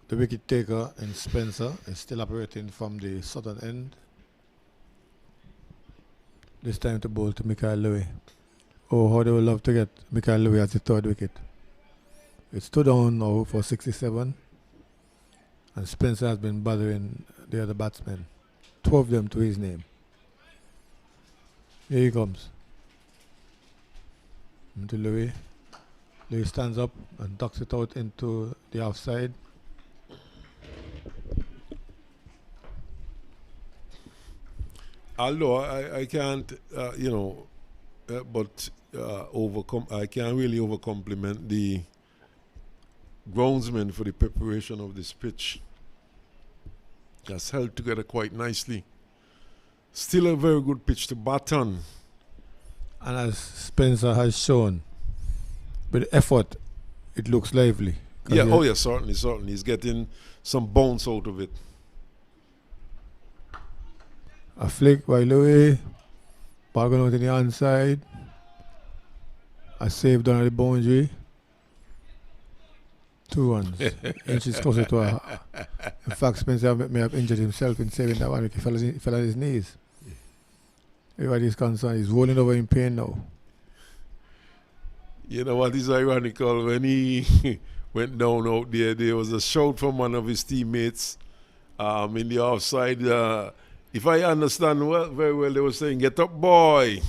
The wicket taker in Spencer is still operating from the southern end. This time to bowl to Michael Louis. Oh, how they would love to get Michael Louis as the third wicket. It's 2 down now for 67. And Spencer has been bothering the other batsmen. 2 of them to his name. Here he comes. Into Louis. Louis stands up and ducks it out into the offside. Although I can't, but I can't really overcompliment the groundsman for the preparation of this pitch. That's held together quite nicely. Still a very good pitch to bat on. And as Spencer has shown, with effort, it looks lively. Yeah, certainly. He's getting some bounce out of it. A flick by Louis. Ball going out in the onside. A save down at the boundary. 2 runs. Inches closer to a. In fact, Spencer may have injured himself in saving that one. He fell on his knees. Everybody's concerned. He's rolling over in pain now. You know what is ironical? When he went down out there was a shout from one of his teammates in the offside. If I understand very well, they were saying, "Get up, boy."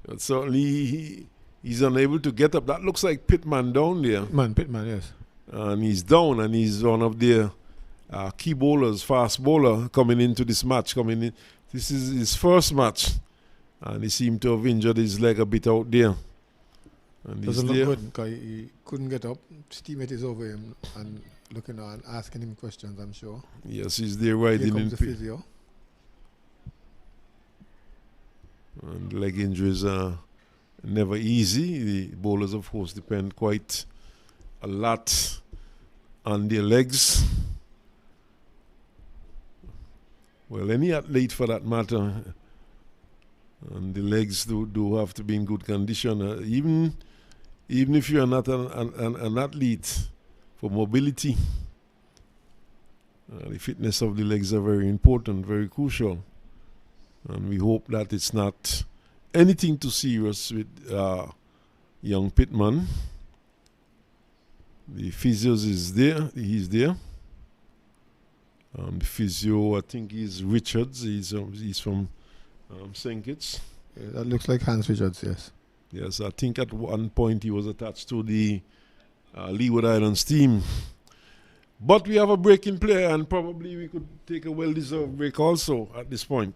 But certainly he's unable to get up. That looks like Pittman down there. Pittman, yes. And he's down, and he's one of their key bowlers, fast bowler, coming into this match. This is his first match, and he seemed to have injured his leg a bit out there. And doesn't look good because he couldn't get up. His teammate is over him and looking on, asking him questions, I'm sure. Yes, he's there riding Here in comes the physio. And leg injuries are never easy. The bowlers, of course, depend quite a lot on their legs. Well, any athlete for that matter, and the legs do have to be in good condition. Even if you're not an athlete, for mobility, the fitness of the legs are very important, very crucial. And we hope that it's not anything too serious with young Pittman. The physio is there. He's there. The physio, I think, is Richards. He's from St. Kitts. Yeah, that looks like Hans Richards, yes. Yes, I think at one point he was attached to the Leeward Islands team. But we have a breaking player, and probably we could take a well-deserved break also at this point.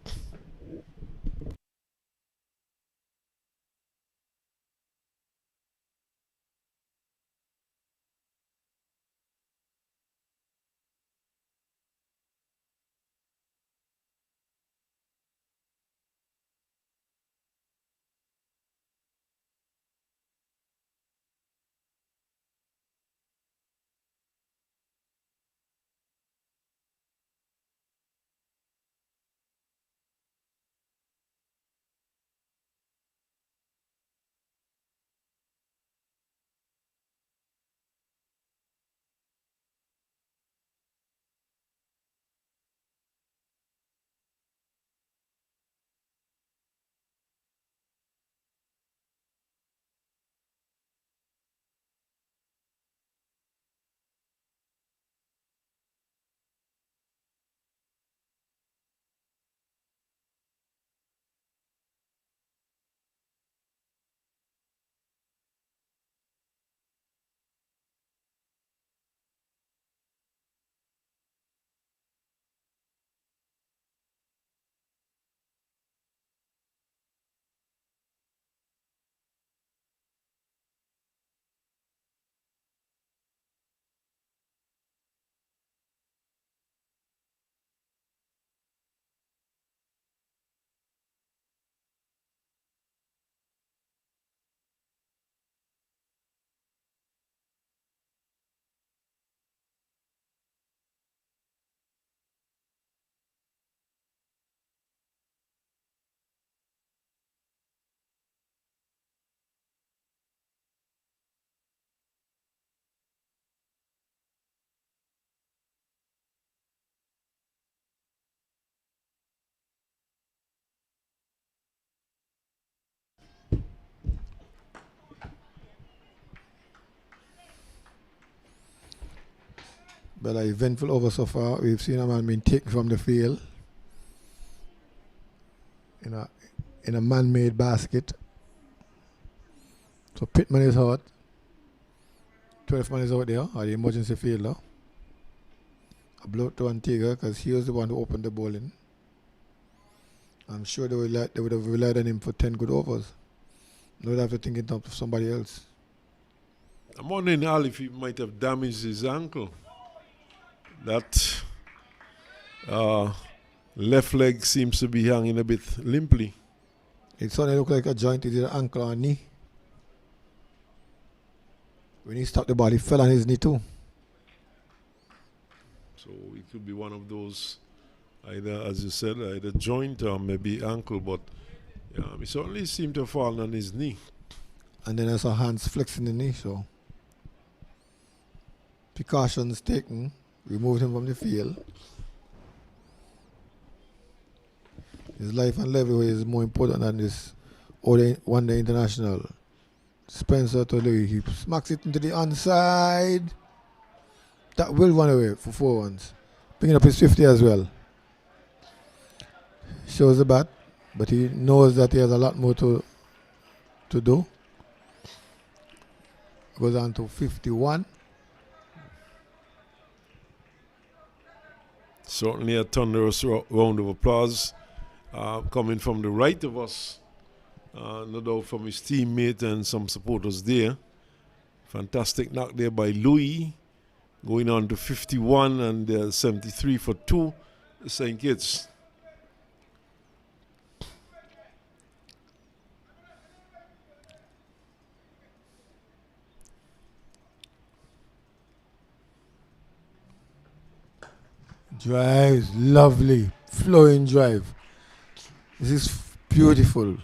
But an eventful over so far. We've seen a man being taken from the field in a man-made basket. So Pittman is out. 12th man is out there, or the emergency fielder. A blow to Antigua because he was the one who opened the bowling. I'm sure they would have relied on him for 10 good overs. They would have to think in terms of somebody else. I'm wondering, Al, if he might have damaged his ankle. That left leg seems to be hanging a bit limply. It suddenly looked like a joint. It did an ankle or knee. When he stopped the ball, he fell on his knee too. So it could be one of those, either, as you said, either joint or maybe ankle, but he certainly seemed to have fallen on his knee. And then I saw hands flexing the knee, so precautions taken, removed him from the field. His life and livelihood is more important than this one-day international. Spencer to Louis, he smacks it into the onside. That will run away for 4 runs. Picking up his 50 as well. Shows the bat, but he knows that he has a lot more to do. Goes on to 51. Certainly a thunderous round of applause coming from the right of us. No doubt from his teammate and some supporters there. Fantastic knock there by Louis. Going on to 51 and 73 for 2 St. Kitts. Drives, lovely, flowing drive. This is beautiful.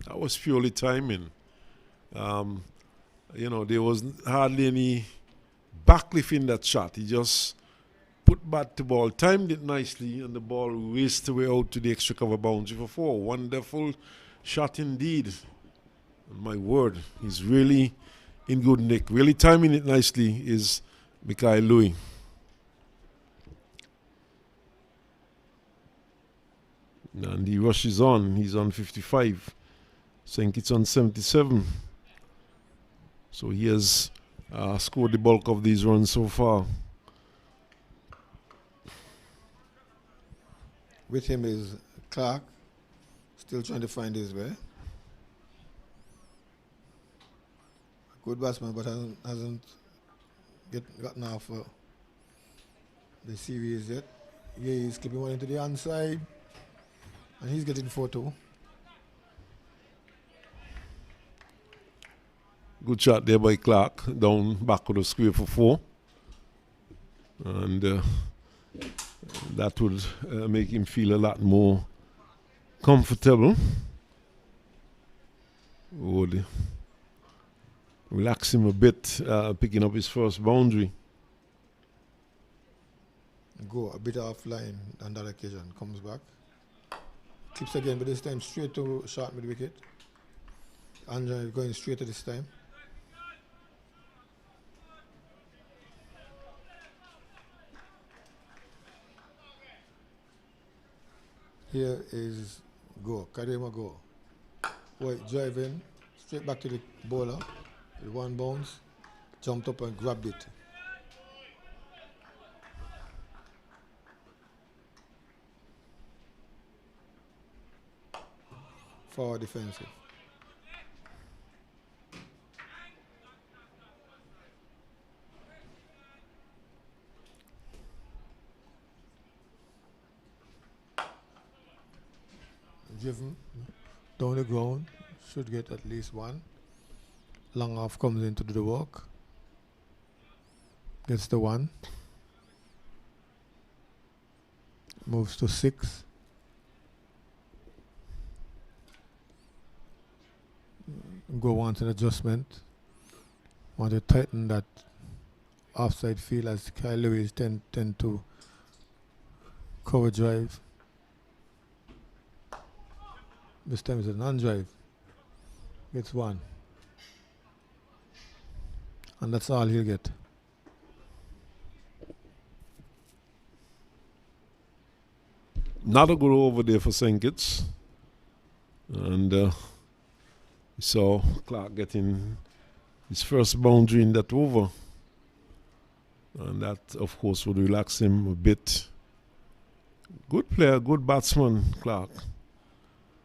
That was purely timing. There was hardly any backlift in that shot. He just put bat to ball, timed it nicely, and the ball raced away out to the extra cover boundary for 4. Wonderful shot indeed. My word, he's really in good nick. Really timing it nicely is Mikhail Louis. And he rushes on. He's on 55. St. Kitts on 77. So he has scored the bulk of these runs so far. With him is Clark, still trying to find his way. Good batsman, but hasn't gotten off the series yet. Yeah, he's clipping one into the onside, and he's getting 4-2. Good shot there by Clark, down back of the square for 4. And that would make him feel a lot more comfortable. Would relax him a bit, picking up his first boundary. Go a bit offline on that occasion, comes back. Clips again, but this time straight to short mid wicket. Andrew going straight to this time. Here is go, Karima go. White driving, straight back to the bowler. With 1 bounce, jumped up and grabbed it. Forward defensive. Driven down the ground, should get at least 1. Long off comes in to do the work. Gets the 1. Moves to 6. Go on to an adjustment. Want to tighten that offside field as Kyle Lewis tend to cover drive. This time it's a non-drive. Gets 1. And that's all he'll get. Not a good over there for St. Kitts. And we saw Clark getting his first boundary in that over. And that, of course, would relax him a bit. Good player, good batsman, Clark.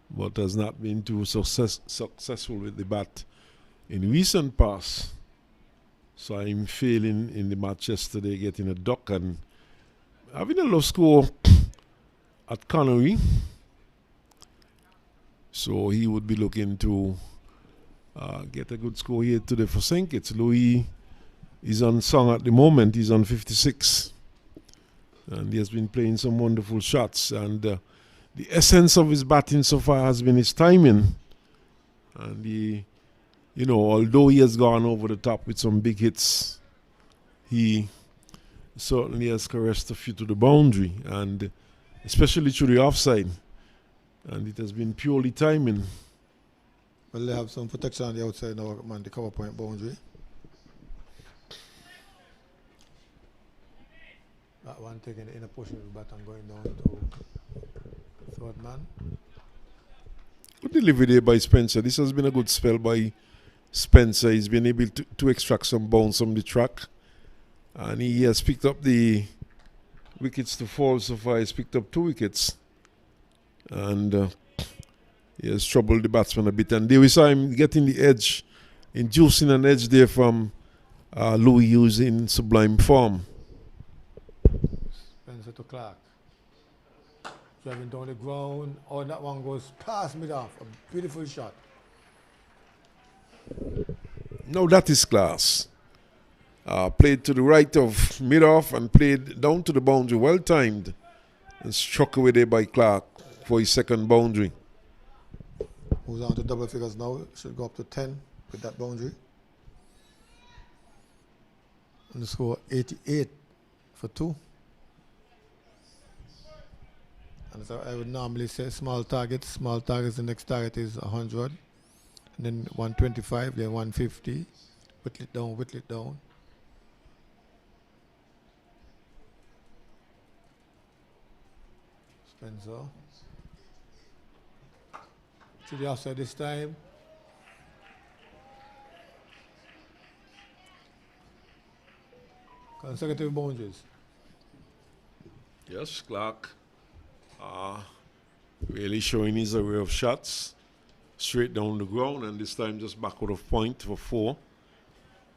But has not been too successful with the bat in recent past. So I'm failing in the match yesterday, getting a duck and having a low score at Connery. So he would be looking to get a good score here today for St. Kitts. Louis is on song at the moment. He's on 56. And he has been playing some wonderful shots. And the essence of his batting so far has been his timing. And he, you know, although he has gone over the top with some big hits, he certainly has caressed a few to the boundary, and especially through the offside. And it has been purely timing. Well, they have some protection on the outside now, man, the cover point boundary. That one taking the inner portion of the bat and going down to third man. Good delivery there by Spencer. This has been a good spell by Spencer. He's been able to extract some bounce from the track. And he has picked up the wickets to fall so far. He's picked up 2 wickets. And he has troubled the batsman a bit. And there we saw him getting the edge, inducing an edge there from Louis Hughes in sublime form. Spencer to Clark. Driving down the ground. Oh, that one goes past mid-off. A beautiful shot. No, that is class. Played to the right of mid-off and played down to the boundary. Well timed. And struck away there by Clark for his second boundary. Moves on to double figures now. Should go up to 10 with that boundary. And the score 88 for 2. And so I would normally say small targets. Small targets, the next target is 100. And then 125, then 150. Whittle it down, whittle it down. Spencer. To the outside this time. Consecutive boundaries. Yes, Clark. Really showing his array of shots. Straight down the ground, and this time just backward of point for 4.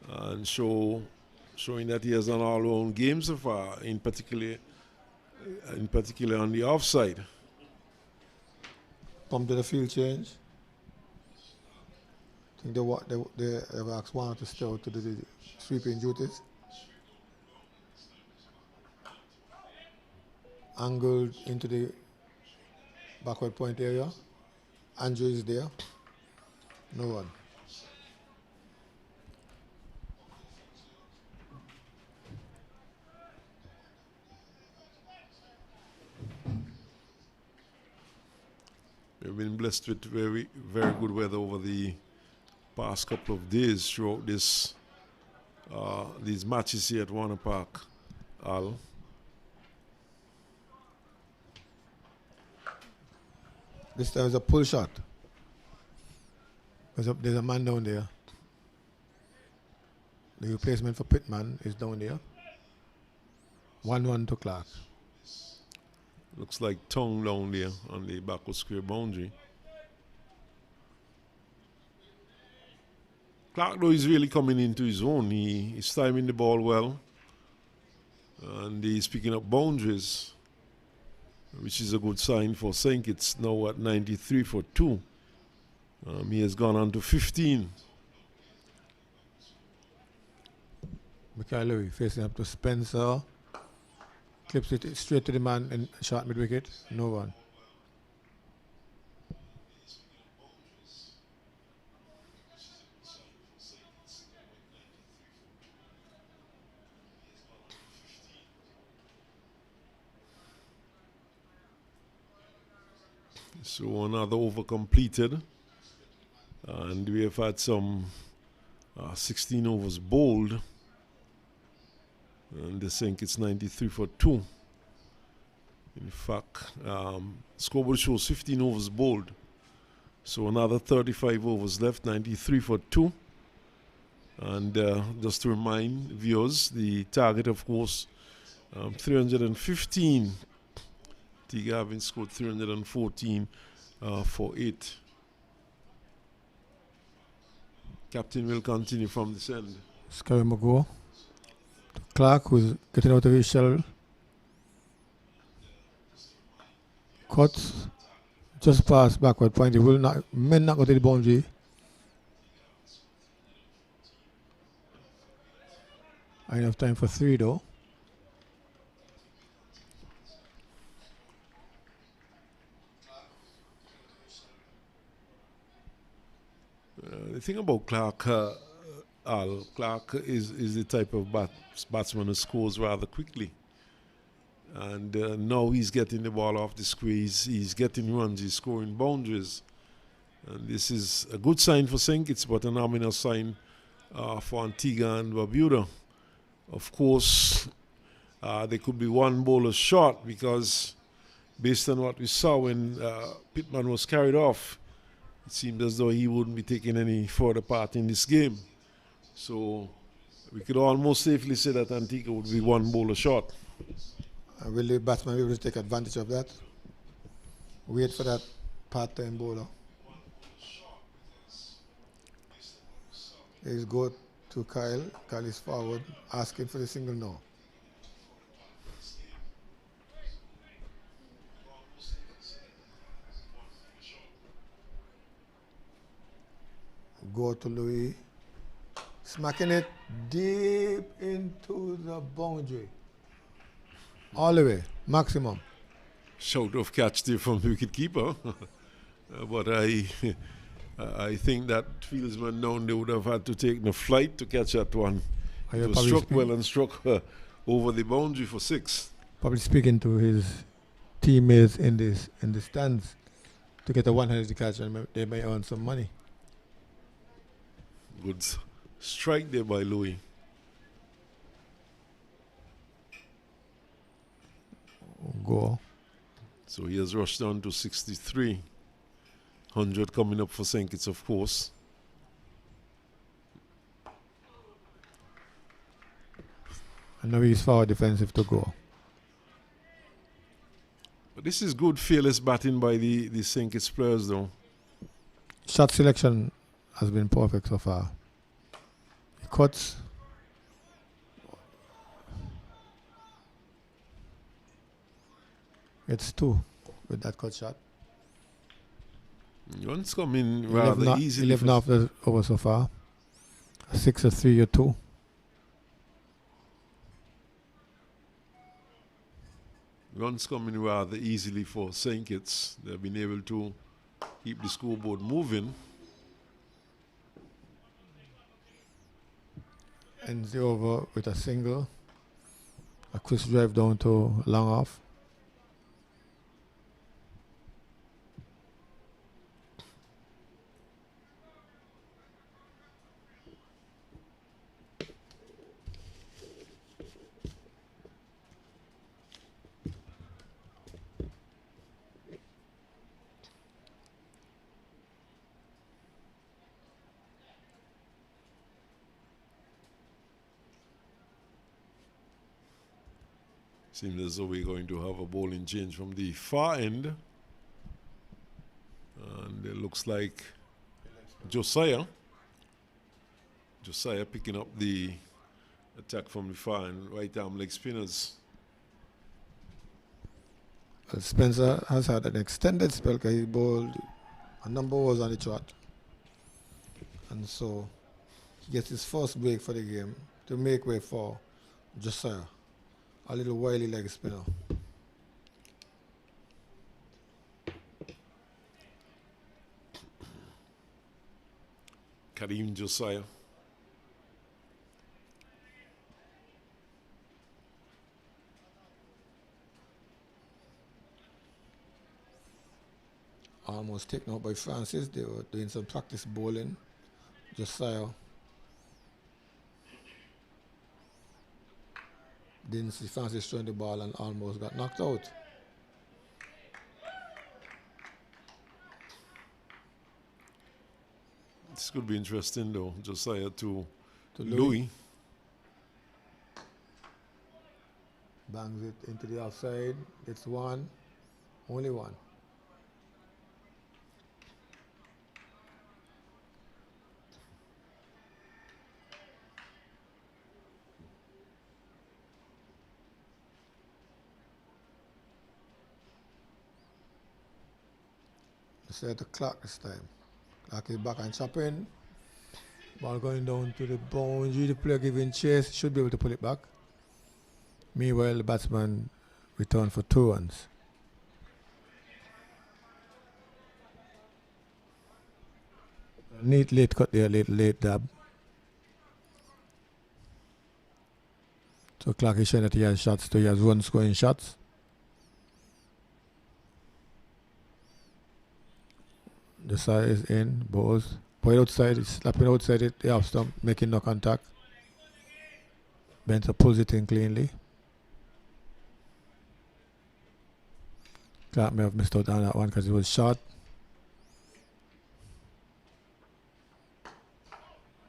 And showing that he has done all-round games so far, in particular on the offside. Come to the field change. I think they have asked one to stay out to do the sweeping duties. Angled into the backward point area. Andrew is there. No one. We've been blessed with very, very good weather over the past couple of days throughout these matches here at Warner Park, Al. This time is a pull shot. There's a man down there. The replacement for Pittman is down there. 1-1 to Clark. Looks like tongue down there on the backward square boundary. Clark, though, is really coming into his own. He's timing the ball well. And he's picking up boundaries, which is a good sign for St. Kitts now at 93 for 2. He has gone on to 15. Michael Louis facing up to Spencer. Clips it straight to the man and shot mid wicket. No one. So another over completed. And we have had some 16 overs bowled. And they think it's 93 for 2. In fact, scoreboard shows 15 overs bowled. So another 35 overs left, 93 for 2. And just to remind viewers, the target, of course, 315. Antigua having scored 314 for 8. Captain will continue from this end. Scary Mago. Clark, who's getting out of his shell. Cuts. Just past backward point. He will not, may not go to the boundary. I have time for 3 though. The thing about Clark, Clark is the type of batsman who scores rather quickly. And now he's getting the ball off the squeeze, he's getting runs, he's scoring boundaries. And this is a good sign for St. Kitts, but an ominous sign for Antigua and Barbuda. Of course, they could be one bowler short because based on what we saw when Pittman was carried off, it seemed as though he wouldn't be taking any further part in this game. So we could almost safely say that Antigua would be one bowler short. Will the batsman be able to take advantage of that? Wait for that part-time bowler. He's go to Kyle. Kyle is forward, asking for the single now. Go to Louis. Smacking it deep into the boundary. All the way, maximum. Shout of catch there from the wicket keeper. But I think that fieldsman down there would have had to take the flight to catch that one. It was struck well and struck over the boundary for 6. Probably speaking to his teammates in the stands to get a one-handed catch, and they may earn some money. Good strike there by Louis. Go. So he has rushed down to 63. 100 coming up for St. Kitts, of course. And now he's forward defensive to go. But this is good, fearless batting by the St. Kitts players, though. Shot selection has been perfect so far. He cuts. It's 2 with that cut shot. Runs come in rather easily. 11 off the over so far. 6 or 3 or 2. Runs come in rather easily for St. Kitts. They've been able to keep the scoreboard moving. Ends the over with a single. A quick drive down to long off. Seems as though we're going to have a bowling change from the far end. And it looks like Josiah picking up the attack from the far end, right arm leg spinners. Well, Spencer has had an extended spell because he bowled a number was on the chart. And so he gets his first break for the game to make way for Josiah. A little wily leg spinner. Kareem Josiah. Almost taken out by Francis. They were doing some practice bowling. Josiah didn't see Francis throwing the ball and almost got knocked out. This could be interesting though. Josiah to Louis. Louis. Bangs it into the outside. Gets one. Only one. Set the clock this time. Clock is back and chopping. Ball going down to the boundary. The player giving chase. Should be able to pull it back. Meanwhile, the batsman returned for 2 runs. Neat late cut there, late dab. So Clark is showing that he has shots, so he has run scoring shots. The side is in, balls. Point outside, it's slapping outside it, the off stump, making no contact. Benter pulls it in cleanly. Clark may have missed out on that one because it was short.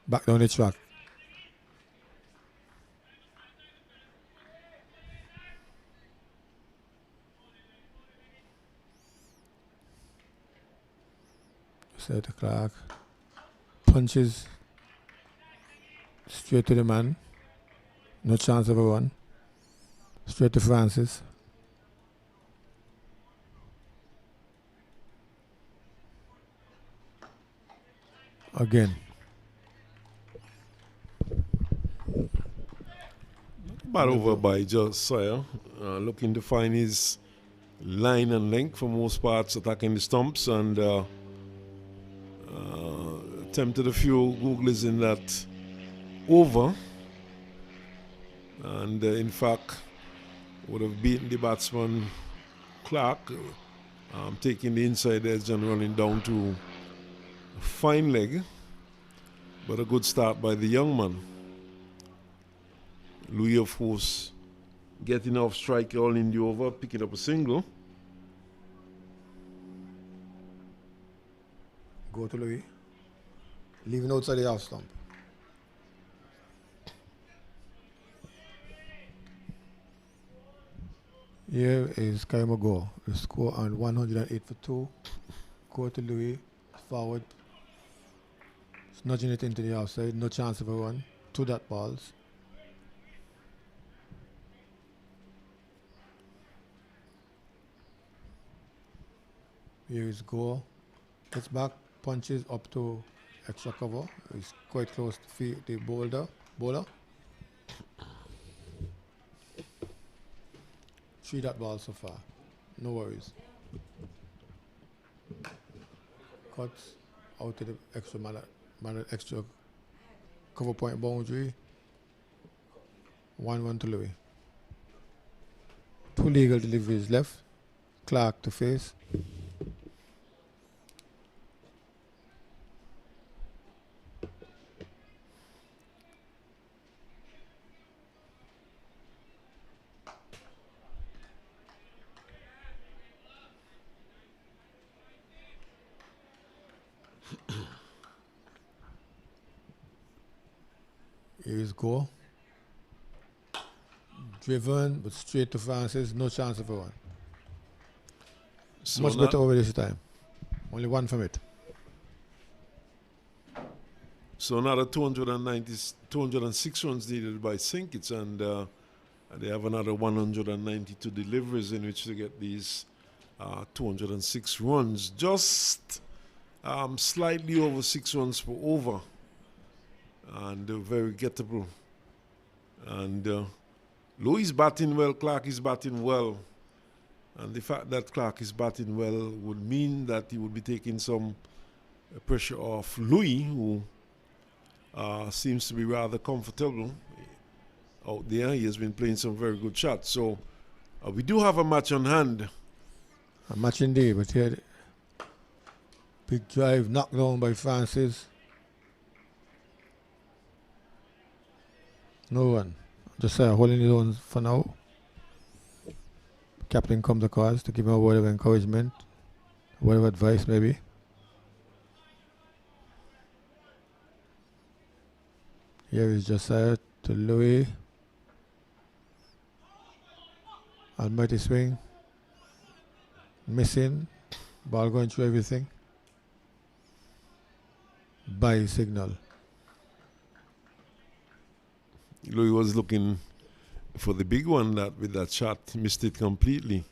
Back down the track. Set the Clark. Punches straight to the man. No chance of a run. Straight to Francis. Again. Bat over by Josiah. Looking to find his line and length for most parts, attacking the stumps, and attempted a few googles in that over, and in fact would have beaten the batsman Clark, taking the inside edge and running down to a fine leg, but a good start by the young man. Louis, of course, getting off strike all in the over, picking up a single. Go to Louis. Leaving outside the half stump. Here is Kaimago. The score on 108 for 2. Go to Louis. Forward. Nudging it into the outside. No chance of a run. 2 dot balls. Here is Go. Gets back. Punches up to extra cover. He's quite close to the bowler. 3 dot balls so far. No worries. Cuts out to the extra cover point boundary. 1-1 to Louis. 2 legal deliveries left. Clark to face. Here's Go. Driven, but straight to Francis. No chance of a run. So much better over this time. Only 1 from it. So another 206 runs needed by Sinkits, and they have another 192 deliveries in which to get these 206 runs. Just slightly over 6 runs per over. And very gettable. And Louis is batting well, Clark is batting well. And the fact that Clark is batting well would mean that he would be taking some pressure off Louis, who seems to be rather comfortable out there. He has been playing some very good shots. So we do have a match on hand. A match indeed, but here, big drive knocked down by Francis. No run. Just holding his own for now. Captain comes across to give him a word of encouragement, a word of advice maybe. Here is Josiah to Louis. Almighty swing. Missing. Ball going through everything. By signal. Louis was looking for the big one that with that shot, missed it completely.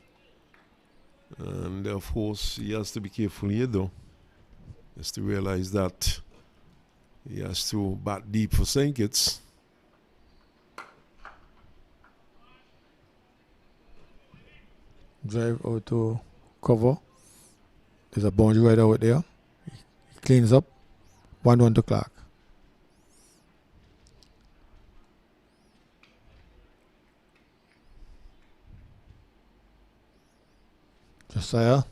And of course, he has to be careful here though. He has to realize that he has to bat deep for St. Kitts. Drive out to cover. There's a boundary right out there. He cleans up. 1-1 to Clark. Josiah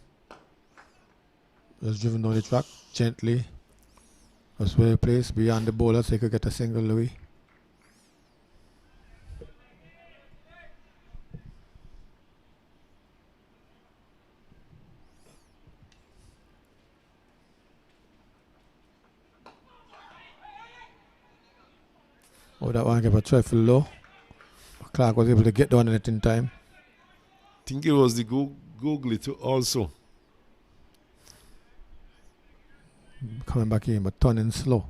just driven down the track gently. Just well placed beyond the bowler so he could get a single, Louis. Oh, that one gave a trifle low. Clark was able to get down on it in time. I think it was the googly too also. Coming back in, but turning slow.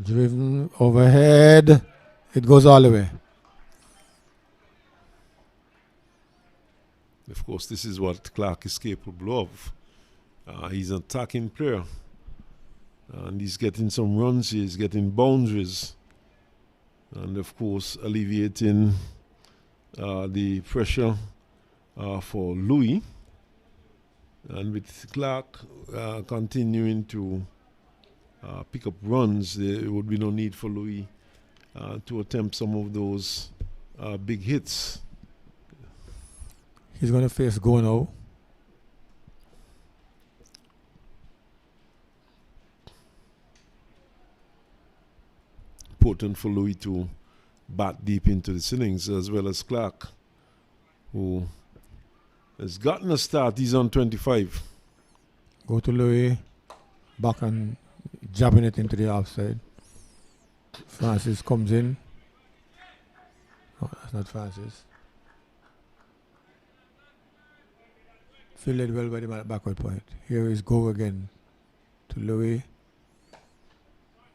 Driven overhead. It goes all the way. Of course, this is what Clark is capable of. He's an attacking player. And he's getting some runs here. He's getting boundaries. And of course, alleviating the pressure for Louis. And with Clark continuing to pick up runs, there would be no need for Louis to attempt some of those big hits. He's going to face go now. Important for Louis to bat deep into the innings, as well as Clark, who has gotten a start. He's on 25. Go to Louis. Back and jabbing it into the offside. Francis comes in. Oh, that's not Francis. Fielded well by the man at backward point. Here is go again to Louis.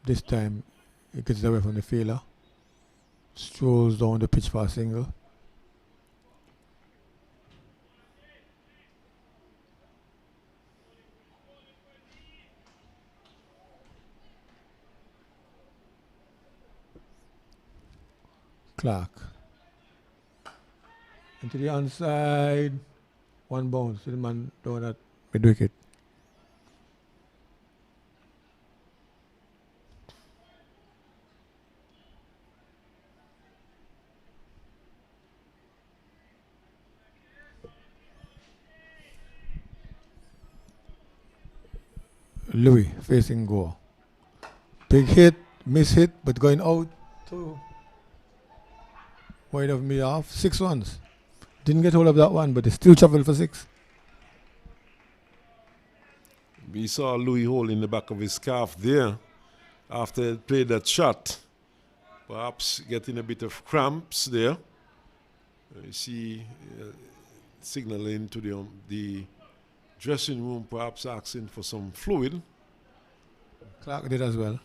This time he gets it away from the fielder. Strolls down the pitch for a single. Clark. Into the onside. One bounce to the man down at mid wicket. Louis facing goal. Big hit, miss hit, but going out to wide of me off. 6 runs. Didn't get hold of that one, but they still traveled for 6. We saw Louis holding the back of his calf there after he played that shot. Perhaps getting a bit of cramps there. You see signaling to the dressing room, perhaps asking for some fluid. Clark did as well.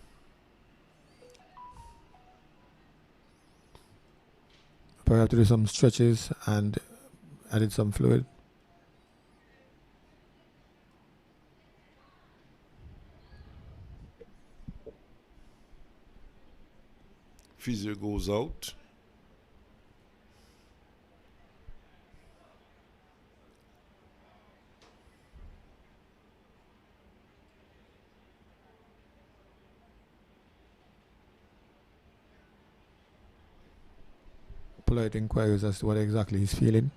Probably have to do some stretches and added some fluid. Physio goes out. Polite inquiries as to what exactly he's feeling.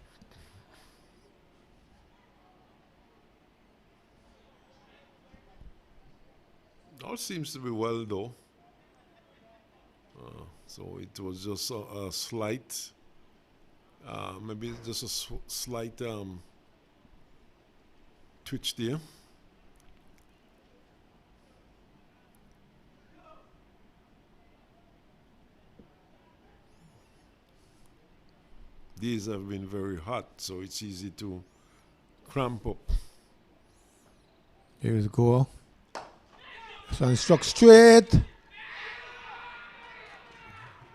All seems to be well though. So it was just a slight, maybe just a slight twitch there. days have been very hot, so it's easy to cramp up. Here is go. So he struck straight.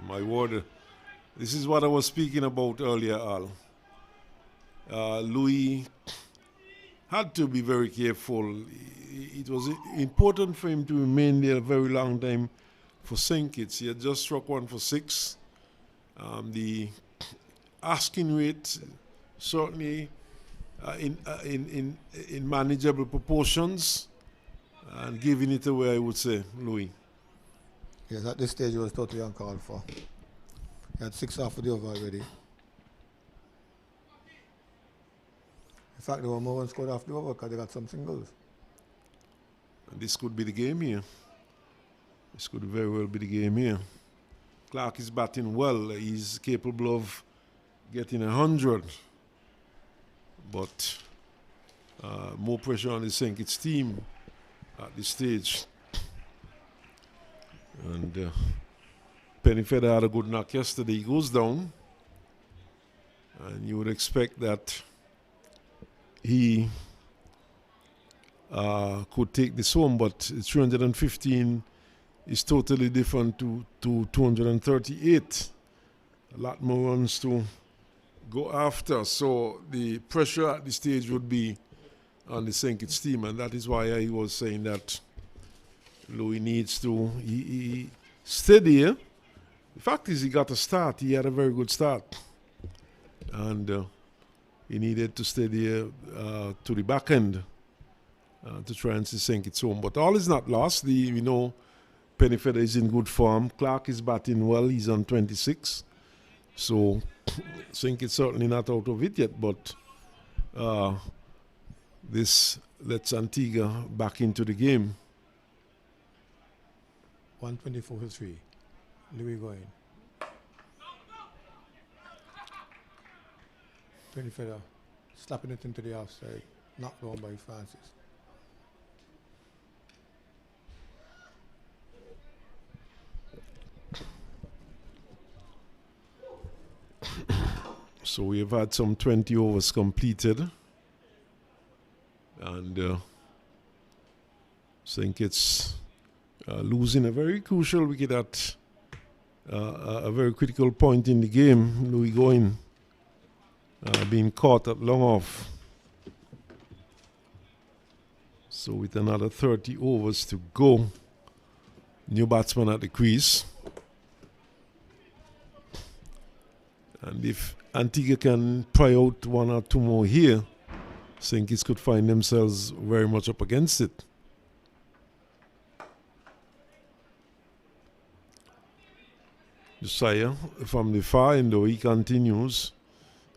My word, this is what I was speaking about earlier, Al. Louis had to be very careful. It was important for him to remain there a very long time for St. Kitts. He had just struck one for 6. The asking rate certainly in manageable proportions, and giving it away, I would say, Louis. Yes, at this stage, it was totally uncalled for. He had 6 off of the over already. In fact, there were more runs scored off the over because they got some singles. And this could be the game here. This could very well be the game here. Clark is batting well. He's capable of getting 100. But more pressure on the St. Kitts team at this stage. And Pennyfeather had a good knock yesterday. He goes down. And you would expect that he could take this home, but 315 is totally different to 238. A lot more runs to go after. So the pressure at this stage would be on the St. Kitts team, and that is why I was saying that Louis needs to he steady here. The fact is, he got a start. He had a very good start. And he needed to steady to the back end to try and see St. Kitts home. But all is not lost. We know Pennyfeather is in good form. Clark is batting well. He's on 26. So St. Kitts certainly not out of it yet. But this lets Antigua back into the game. 124 for 3. Louis going. Pennyfeather slapping it into the offside. Knocked down by Francis. So we have had some 20 overs completed. And St. Kitts losing a very crucial wicket at a very critical point in the game. Louis going, being caught at long off. So with another 30 overs to go, new batsman at the crease. And if Antigua can pry out 1 or 2 more here, St. Kitts could find themselves very much up against it. Josiah from the far end, though, he continues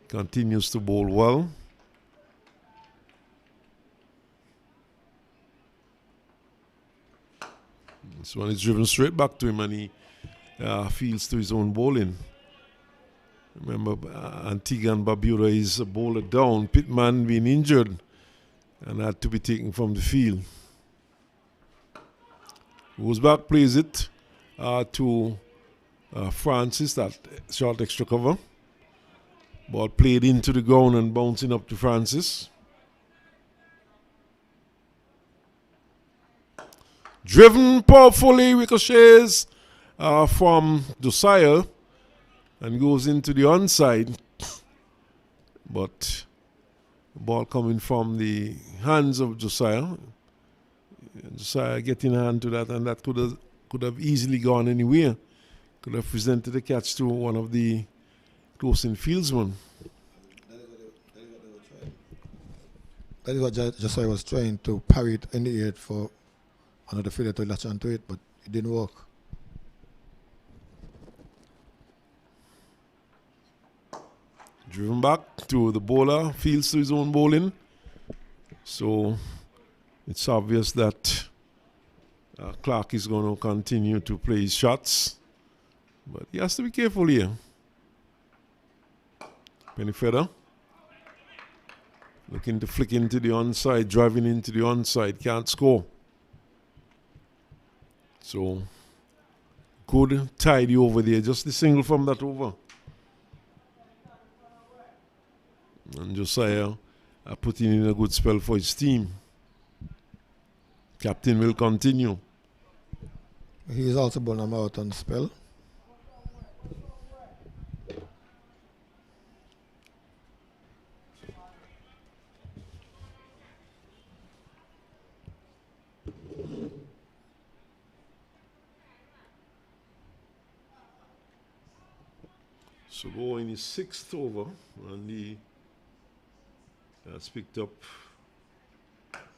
to bowl well. This one is driven straight back to him, and he feels to his own bowling. Remember, Antigua and Barbuda is a bowler down. Pittman being injured and had to be taken from the field. Goes back, plays it to Francis, that short extra cover. Ball played into the ground and bouncing up to Francis. Driven powerfully, ricochets from Josiah and goes into the onside. But the ball coming from the hands of Josiah. Josiah getting a hand to that, and that could have easily gone anywhere. Could have presented a catch to one of the close-in fieldsmen. That is what Josiah was trying to parry it in the air for another fielder to latch onto it, but it didn't work. Driven back to the bowler, fields to his own bowling. So it's obvious that Clark is going to continue to play his shots. But he has to be careful here. Pennyfeather looking to flick into the onside, driving into the onside, can't score. So good tidy over there, just the single from that over. Josiah putting in a good spell for his team. Captain will continue. He is also bowling a marathon spell. So going his 6th over, and he has picked up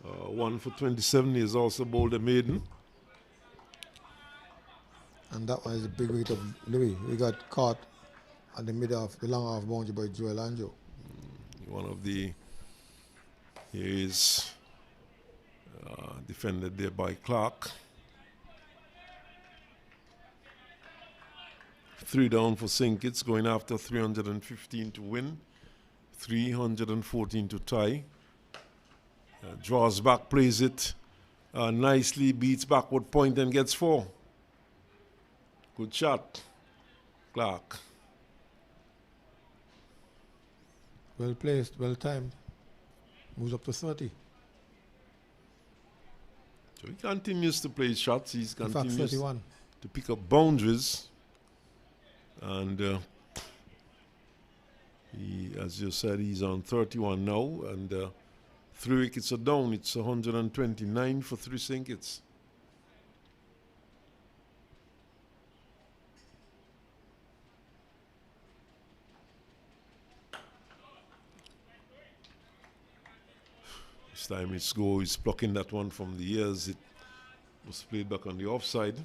1 for 27. He has also bowled a maiden. And that one is a big wicket of Louis. He got caught at the middle of the long half boundary by Joel Anjo. One of the, he is defended there by Clark. 3 down for St. going after 315 to win, 314 to tie. Draws back, plays it nicely, beats backward point and gets 4. Good shot, Clark. Well placed, well timed. Moves up to 30. So he continues to play shots. He's In fact, continues 31. to pick up boundaries. And he, as you said, he's on 31 now. And 3 wickets are down. It's 129 for 3 St. Kitts. This time it's go. He's blocking that one from the ears. It was played back on the offside.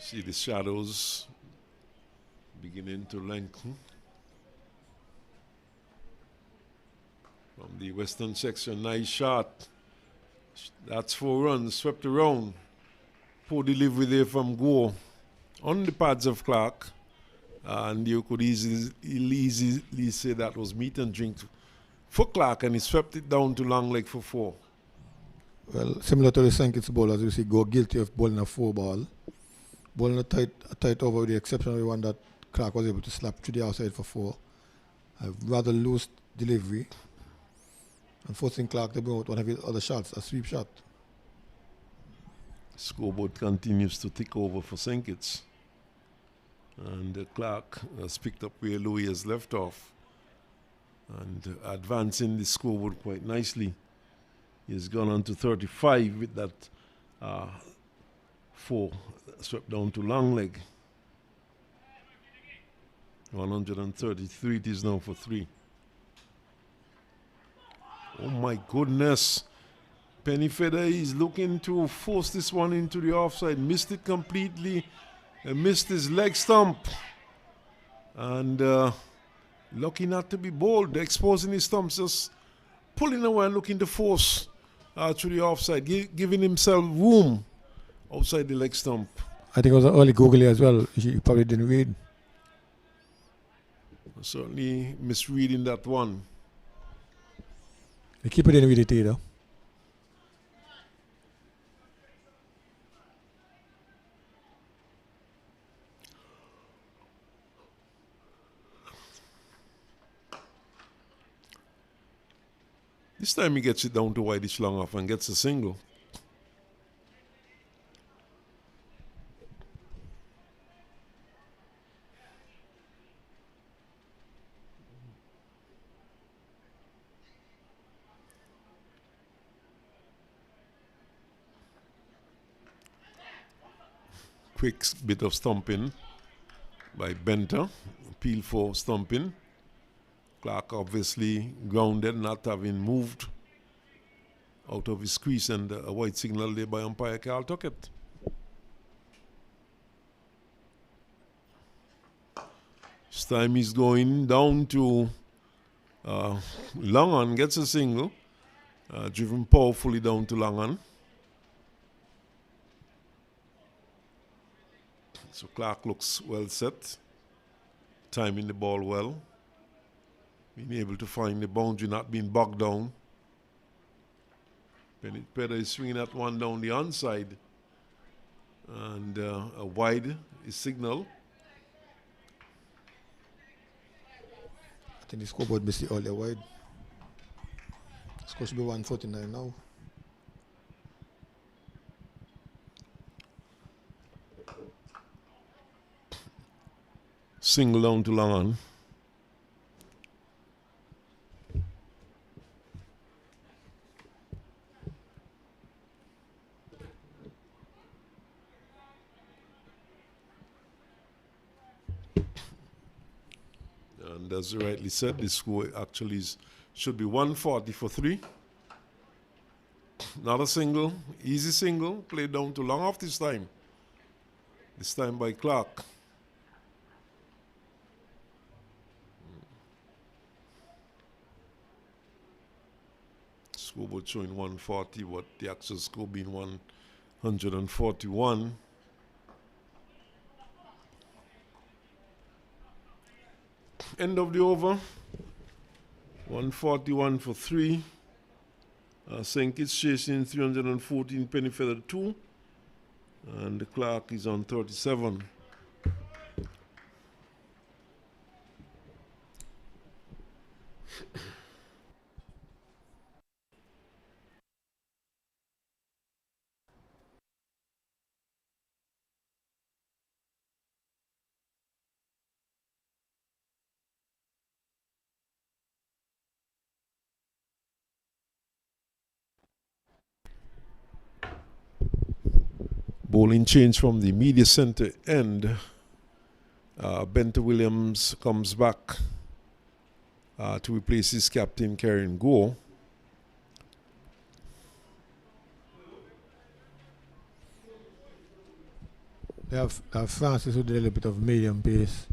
See the shadows beginning to lengthen from the western section. Nice shot. That's 4 runs, swept around. Poor delivery there from Gore on the pads of Clark. And you could easily say that was meat and drink for Clark, and he swept it down to long leg for 4. Well, similar to the St. Kitts bowlers, you see, Go guilty of bowling a 4 ball. Bowling a tight over, with the exception of the one that Clark was able to slap to the outside for 4. A rather loose delivery. And forcing Clark to bring out one of his other shots, a sweep shot. Scoreboard continues to tick over for St. Kitts. And Clark has picked up where Louis has left off. And advancing the scoreboard quite nicely. He's gone on to 35 with that 4 swept down to long leg. 133 it is now for 3. Oh my goodness. Penny Feather is looking to force this one into the offside. Missed it completely. Missed his leg stump. And lucky not to be bowled. Exposing his stumps. Just pulling away and looking to force through the offside. Giving himself room outside the leg stump. I think it was an early googly as well. He probably didn't read. Certainly misreading that one. The keeper didn't read it either. This time he gets it down to wideish long off and gets a single. Quick bit of stumping by Benter. Appeal for stumping. Clark obviously grounded, not having moved out of his crease, and a white signal there by umpire Carl Tuckett. This time he's going down to long on, gets a single, driven powerfully down to long on. So Clark looks well set, timing the ball well, being able to find the boundary, not being bogged down. Pennyfeather is swinging that one down the onside. And a wide is signal. I think the scoreboard missed it all the wide. The score should be 149 now. Single down to long on. And as you rightly said, the score actually should be 140 for 3. Not a single, easy single, played down to long off this time. This time by Clark. Scoreboard showing 140, but the actual score being 141. End of the over. 141 for 3. St. Kitts chasing 314, Pennyfeather 2. And the Clark is on 37. Bowling change from the media center end. Benter Williams comes back to replace his captain, Karen Gore. They have Francis who did a little bit of medium pace.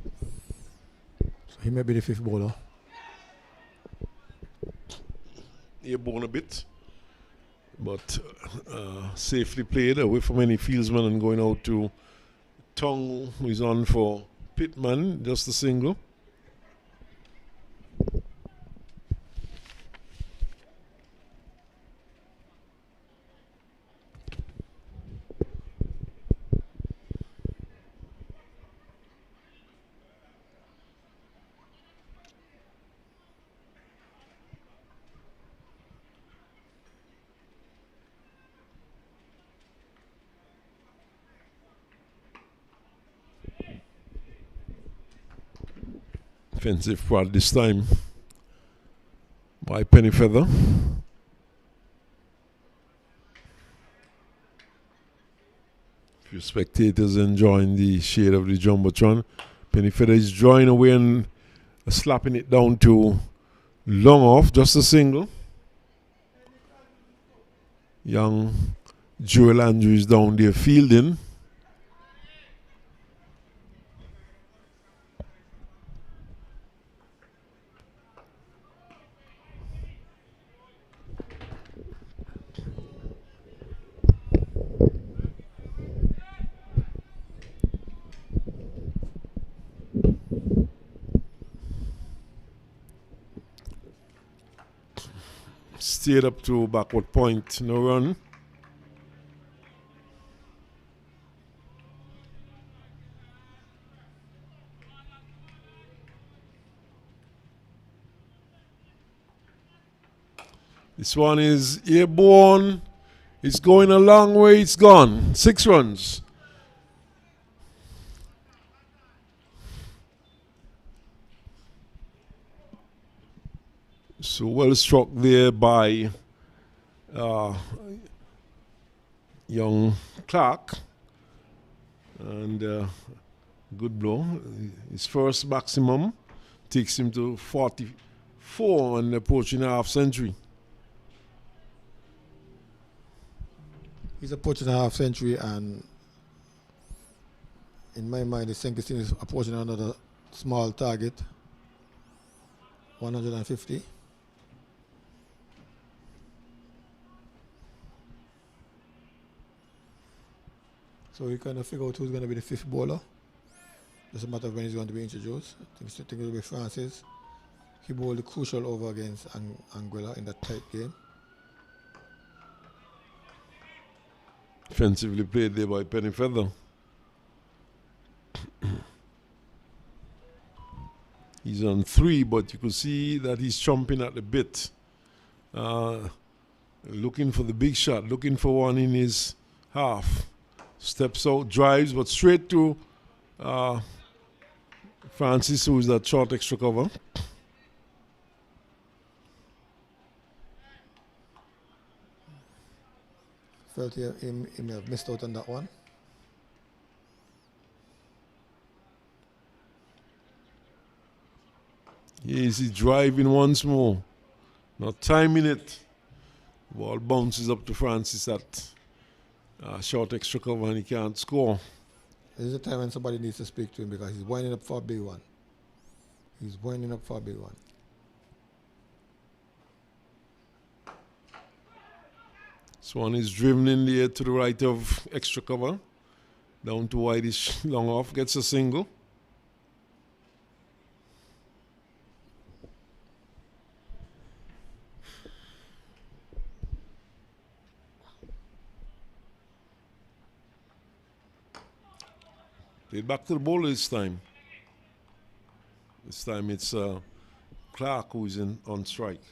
So he may be the 5th bowler. Airborne a bit, but safely played away from any fieldsman and going out to Tong, who is on for Pittman, just a single. Offensive prod this time by Pennyfeather. Few spectators enjoying the shade of the Jumbotron. Pennyfeather is drawing away and slapping it down to long off, just a single. Young Joel Andrews down there fielding. Stayed up to backward point, no run. This one is airborne. It's going a long way. It's gone. 6 runs. So well struck there by young Clark. And good blow. His first maximum takes him to 44 and approaching a half century. He's approaching a half century, and in my mind, the St. Kitts is approaching another small target, 150. So we kind of figure out who's going to be the 5th bowler. Just a matter of when he's going to be introduced. I think it will be Francis. He bowled the crucial over against Anguilla in that tight game. Defensively played there by Penny Feather. He's on 3, but you could see that he's chomping at the bit. Looking for the big shot, looking for one in his half. Steps out, drives, but straight to Francis, who is that short extra cover. Felt he may have missed out on that one. Yes, he's driving once more. Not timing it. Ball bounces up to Francis at short extra cover and he can't score. This is a time when somebody needs to speak to him because he's winding up for a big one. He's winding up for a big one. This one is driven in the air to the right of extra cover. Down to wideish, long off, gets a single. Played back to the bowler this time. This time it's Clark who's on strike.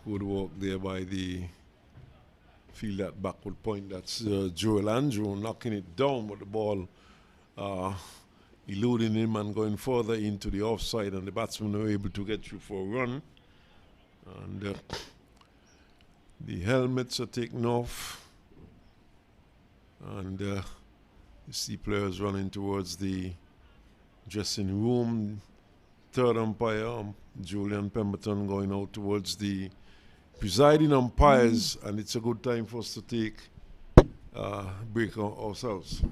Good work there by the field at backward point. That's Joel Andrew knocking it down, but the ball eluding him and going further into the offside, and the batsmen were able to get through for a run. And the helmets are taken off, and you see players running towards the dressing room. Third umpire, Julian Pemberton, going out towards the presiding umpires, and it's a good time for us to take a break ourselves.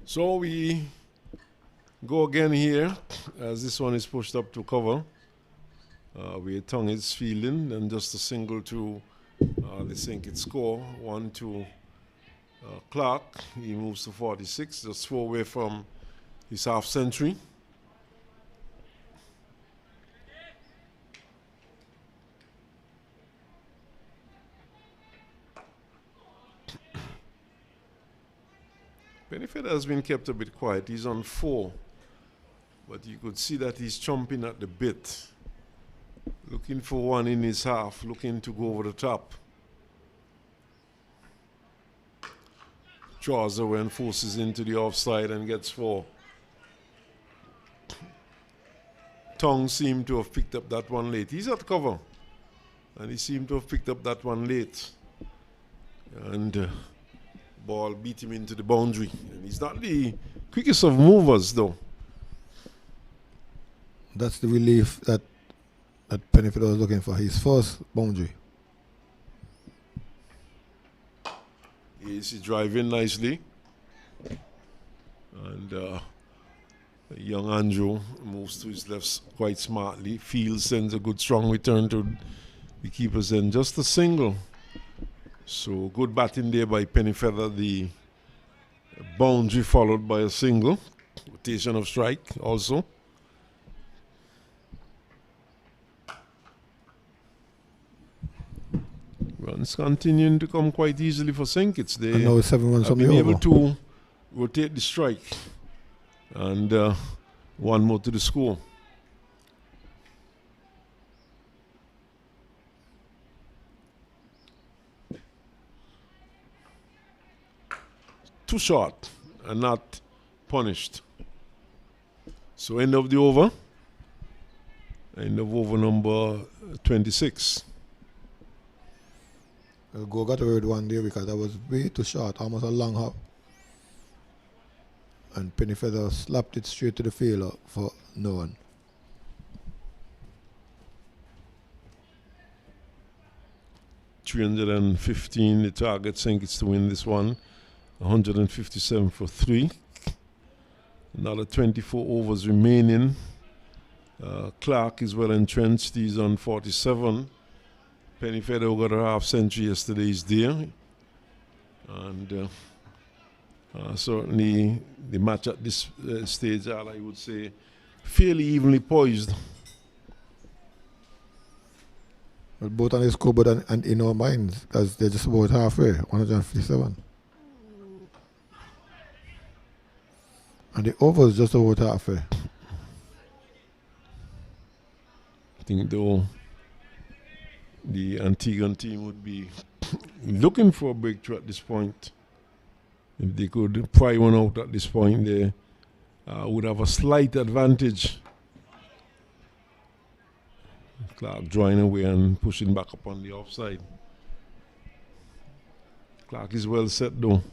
So we go again here as this one is pushed up to cover. Where Tongue is fielding, and just a single to the Sinkit score. 1 to Clark. He moves to 46, just 4 away from his half century. Benefit has been kept a bit quiet. He's on 4, but you could see that he's chomping at the bit, looking for one in his half, looking to go over the top. Draws away and forces into the offside and gets 4. Tongue seemed to have picked up that one late. He's at cover, and he seemed to have picked up that one late. And ball beat him into the boundary. And he's not the quickest of movers, though. That's the relief that Pennyfield was looking for. His first boundary. He's driving nicely. And young Andrew moves to his left quite smartly. Fields sends a good strong return to the keeper's end. Just a single. So good batting there by Pennyfeather. The boundary followed by a single. Rotation of strike also. Runs continuing to come quite easily for Sinkits. They and now it's 7 runs have from the been able over. to rotate the strike. And one more to the score. Too short and not punished. So end of the over. End of over number 26. Well, Go got away with one there because that was way too short, almost a long hop. And Pennyfeather slapped it straight to the fielder for no one. $315 the target. Sinkits to win this one. 157 for 3. Another 24 overs remaining. Clark is well entrenched. He's on 47. Pennyfeather got a half century yesterday. He's there. And certainly the match at this stage, I would say, fairly evenly poised. Well, both on the scoreboard and in our minds, because they're just about halfway, 157. And the over is just about halfway. I think, though, the Antiguan team would be looking for a breakthrough at this point. If they could pry one out at this point, they would have a slight advantage. Clark drawing away and pushing back upon the offside. Clark is well set, though.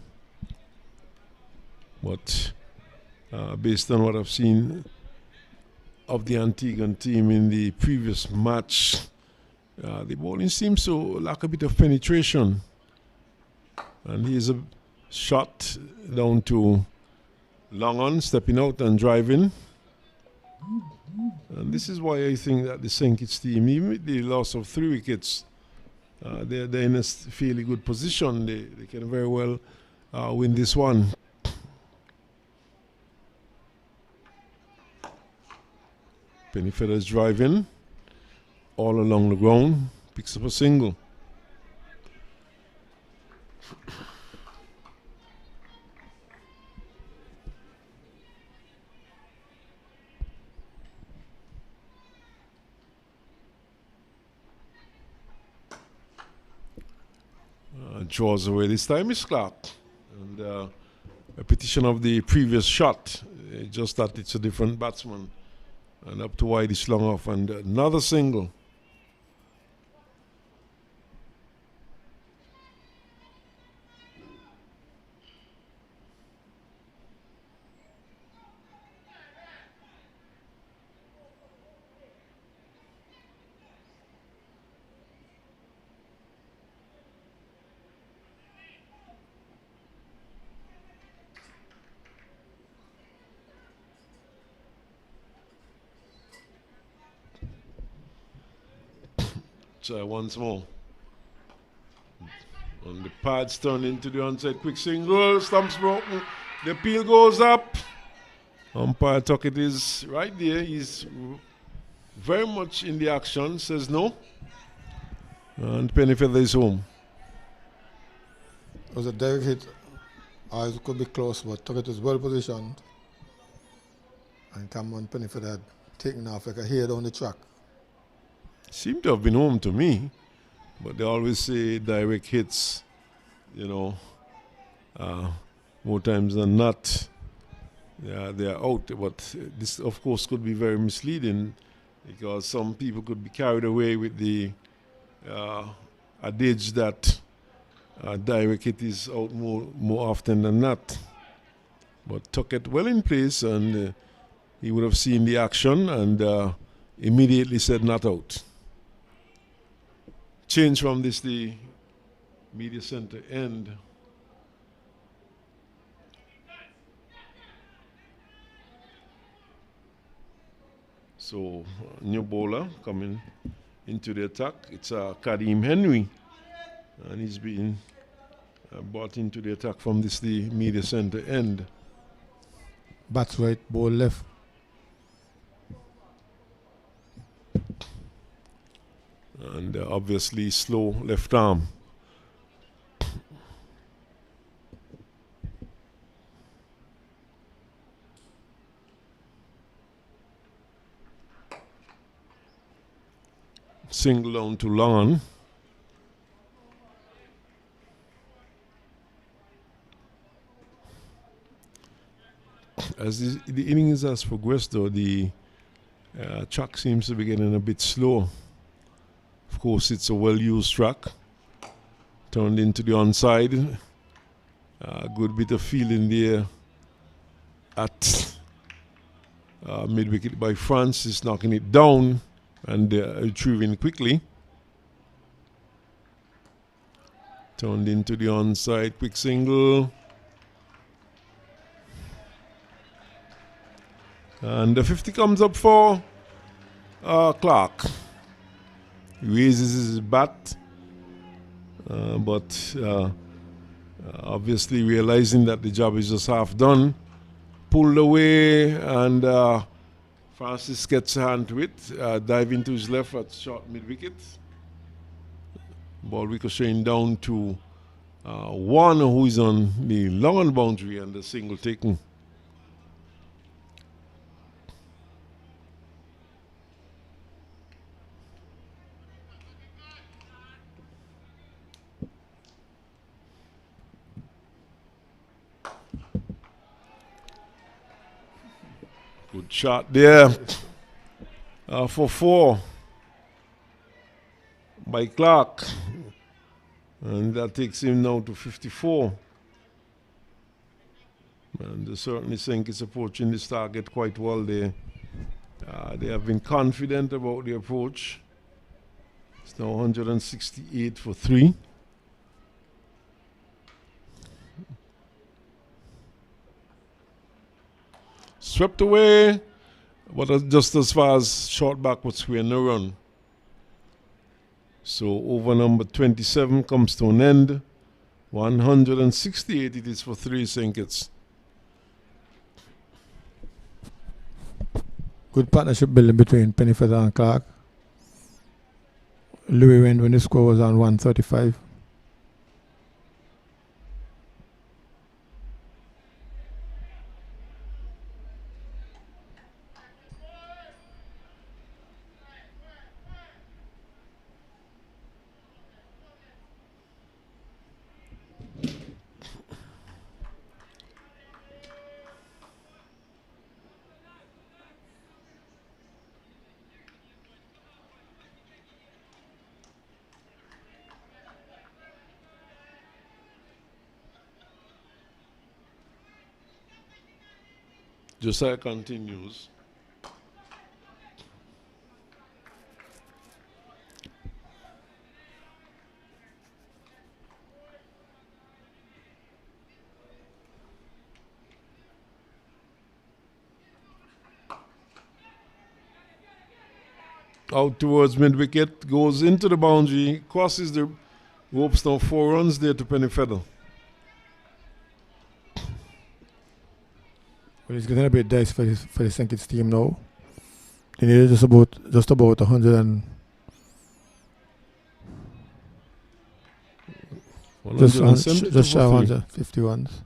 But based on what I've seen of the Antiguan team in the previous match, the bowling seems to lack a bit of penetration. And here's a shot down to long on, stepping out and driving. And this is why I think that the Sinkits team, even with the loss of 3 wickets, they're in a fairly good position. They can very well win this one. Pennyfeather's driving all along the ground, picks up a single. Draws away. This time is Clark. And a repetition of the previous shot, just that it's a different batsman. And up to wide is long off, and another single. try once more. And the pads turn into the onside. Quick single. Stumps broken. The peel goes up. Umpire Tuckett is right there. He's very much in the action. Says no. And Pennyfeather is home. It was a direct hit. It could be close, but Tuckett is well positioned. And Cameron Pennyfeather had taken off like a hair down the track. Seemed to have been home to me. But they always say direct hits, you know, more times than not, they are out. But this, of course, could be very misleading because some people could be carried away with the adage that direct hit is out more often than not. But Tuckett well in place, and he would have seen the action and immediately said not out. Change from this the media center end. So new bowler coming into the attack. It's Kadeem Henry, and he's being brought into the attack from this the media center end. Bats right, ball left. And obviously slow left arm. Single down to Lon. As the innings has progressed, though, the track seems to be getting a bit slow. Of course, it's a well-used track. Turned into the onside. A good bit of fielding there at mid-wicket by Francis, knocking it down and retrieving quickly. Turned into the onside, quick single. And the 50 comes up for Clark. He raises his bat, but obviously realizing that the job is just half done, pulled away, and Francis gets a hand to it, dive into his left at short mid-wicket. Ball ricocheting down to Warner, who is on the long on boundary, and the single taken. Good shot there for 4 by Clark. And that takes him now to 54. And they certainly think it's approaching this target quite well there. They have been confident about the approach. It's now 168 for 3. Swept away, but just as far as short backward square, no run. So over number 27 comes to an end. 168 it is for 3 Sinkets. Good partnership building between Pennyfeather and Clark. Louis went when the score was on 135. Josiah continues. out towards mid-wicket, goes into the boundary, crosses the ropes now, 4 runs there to Pennyfeather. Well, it's getting a bit dicey for the St. Kitts team now. They needed just about 100 and just shy of 150 runs.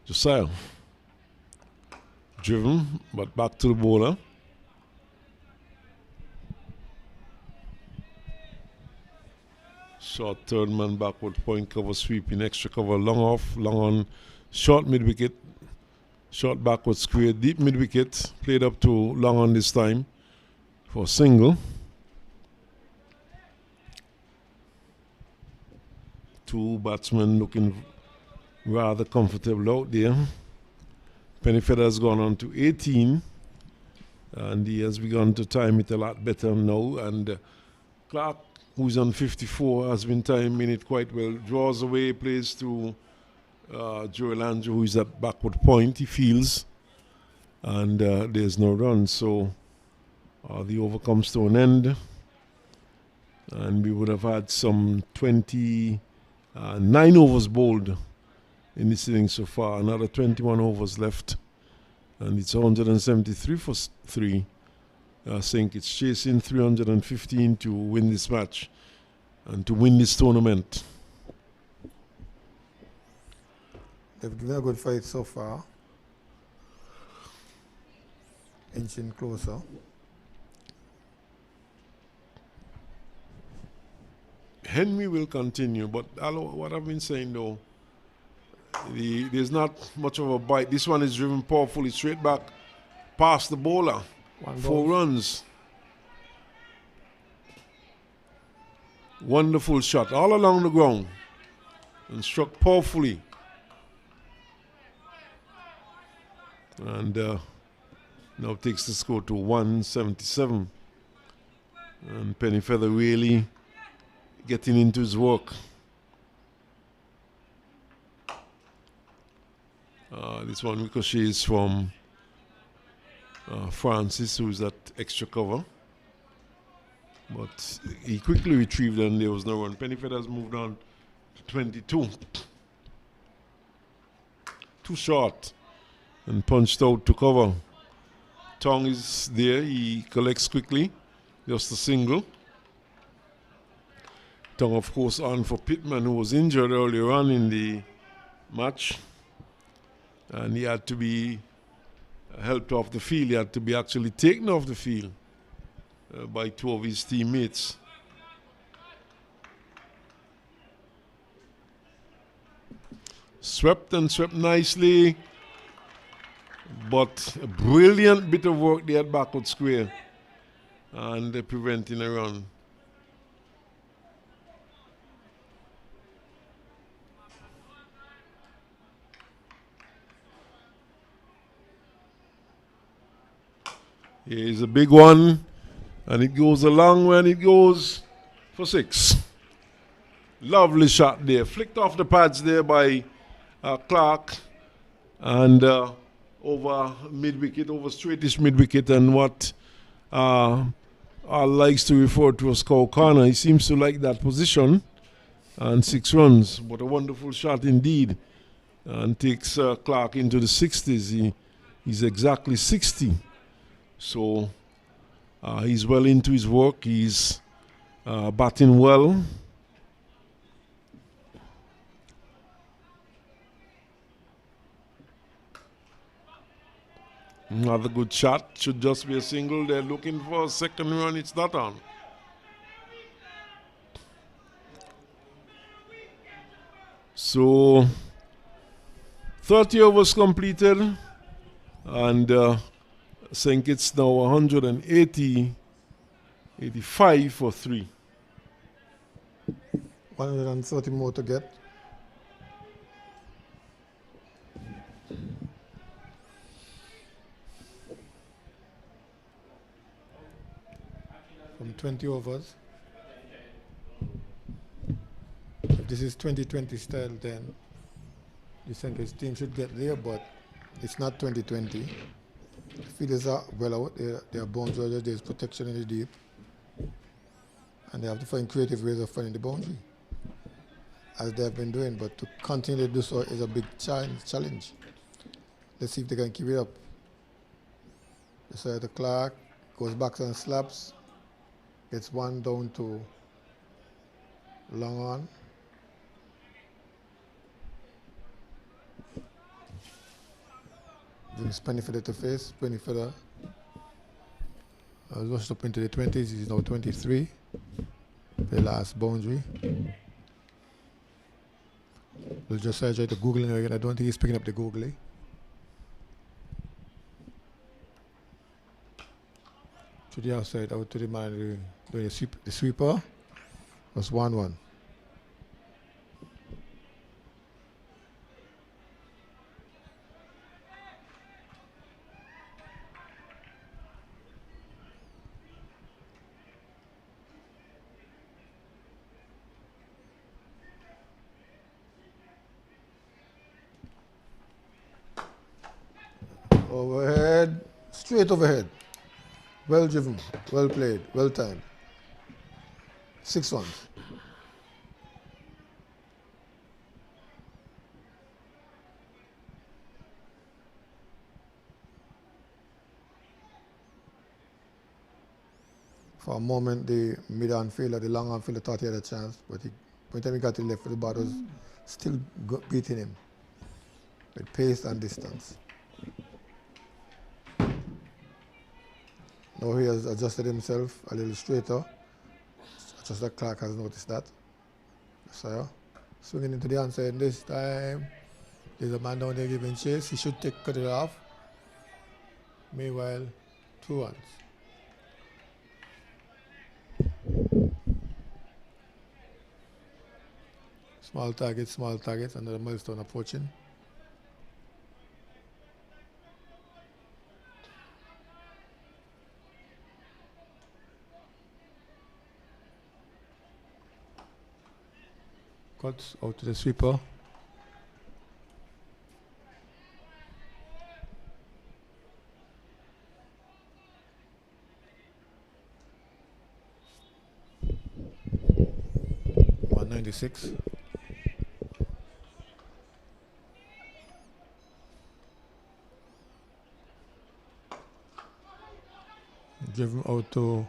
Josiah. Driven, but back to the bowler. Short third man backward, point cover, sweeping, extra cover, long off, long on, short mid wicket, short backward square, deep mid wicket, played up to long on this time for single. 2 batsmen looking rather comfortable out there. Pennyfeather has gone on to 18 and he has begun to time it a lot better now, and Clark, who's on 54, has been timing it quite well. Draws away, plays to Joel Andrew, who is at backward point, he feels, and there's no run, so the over comes to an end, and we would have had some 29 overs bowled in this inning so far. Another 21 overs left, and it's 173 for 3. I think it's chasing 315 to win this match and to win this tournament. They've given a good fight so far. Inching closer. Henry will continue, but what I've been saying though, there's not much of a bite. This one is driven powerfully straight back past the bowler. 4 runs. Wonderful shot all along the ground and struck powerfully. And now takes the score to 177. And Pennyfeather really getting into his work. This one ricochets from Francis, who's at extra cover. But he quickly retrieved and there was no run. Pennyfeather has moved on to 22. Too short and punched out to cover. Tong is there, he collects quickly. Just a single. Tong, of course, on for Pittman, who was injured earlier on in the match. And he had to be helped off the field. He had to be actually taken off the field by 2 of his teammates. Swept and swept nicely, but a brilliant bit of work there at backward square and preventing a run. Here's a big one, and it goes a long way, and it goes for 6. Lovely shot there, flicked off the pads there by Clark, and over mid-wicket, over straightish mid-wicket, and what Al likes to refer to as cow corner. He seems to like that position, and 6 runs. What a wonderful shot indeed, and takes Clark into the 60s. He's exactly 60. So he's well into his work. He's batting well. Another good shot. Should just be a single. They're looking for a second run. It's not on. So 30 overs completed, and I think it's now 185 for 3. 130 more to get. 20 overs. If this is 2020 style, then you think his team should get there, but it's not 2020. The fielders are well out. They are boundary. There's protection in the deep. And they have to find creative ways of finding the boundary, as they have been doing. But to continue to do so is a big challenge. Let's see if they can keep it up. So the Clark goes back and slaps. Gets one down to long on. Brings Pennyfeather to face. Pennyfeather rushed up into the 20s. He's now 23. The last boundary. We'll just try to Google him again. I don't think he's picking up the googly. To the outside, out to the man doing the sweeper. Was 1-1. Overhead, straight overhead. Well driven, well played, well timed. 6 runs. For a moment, the mid-on fielder, the long-on fielder thought he had a chance, but by the time he got to the left, the bat was still beating him with pace and distance. Now he has adjusted himself a little straighter. Just that Clark has noticed that. So, swinging into the onside this time. There's a man down there giving chase. He should cut it off. Meanwhile, 2 runs. Small target, another milestone approaching. Cuts out to the sweeper. .196. Driven out to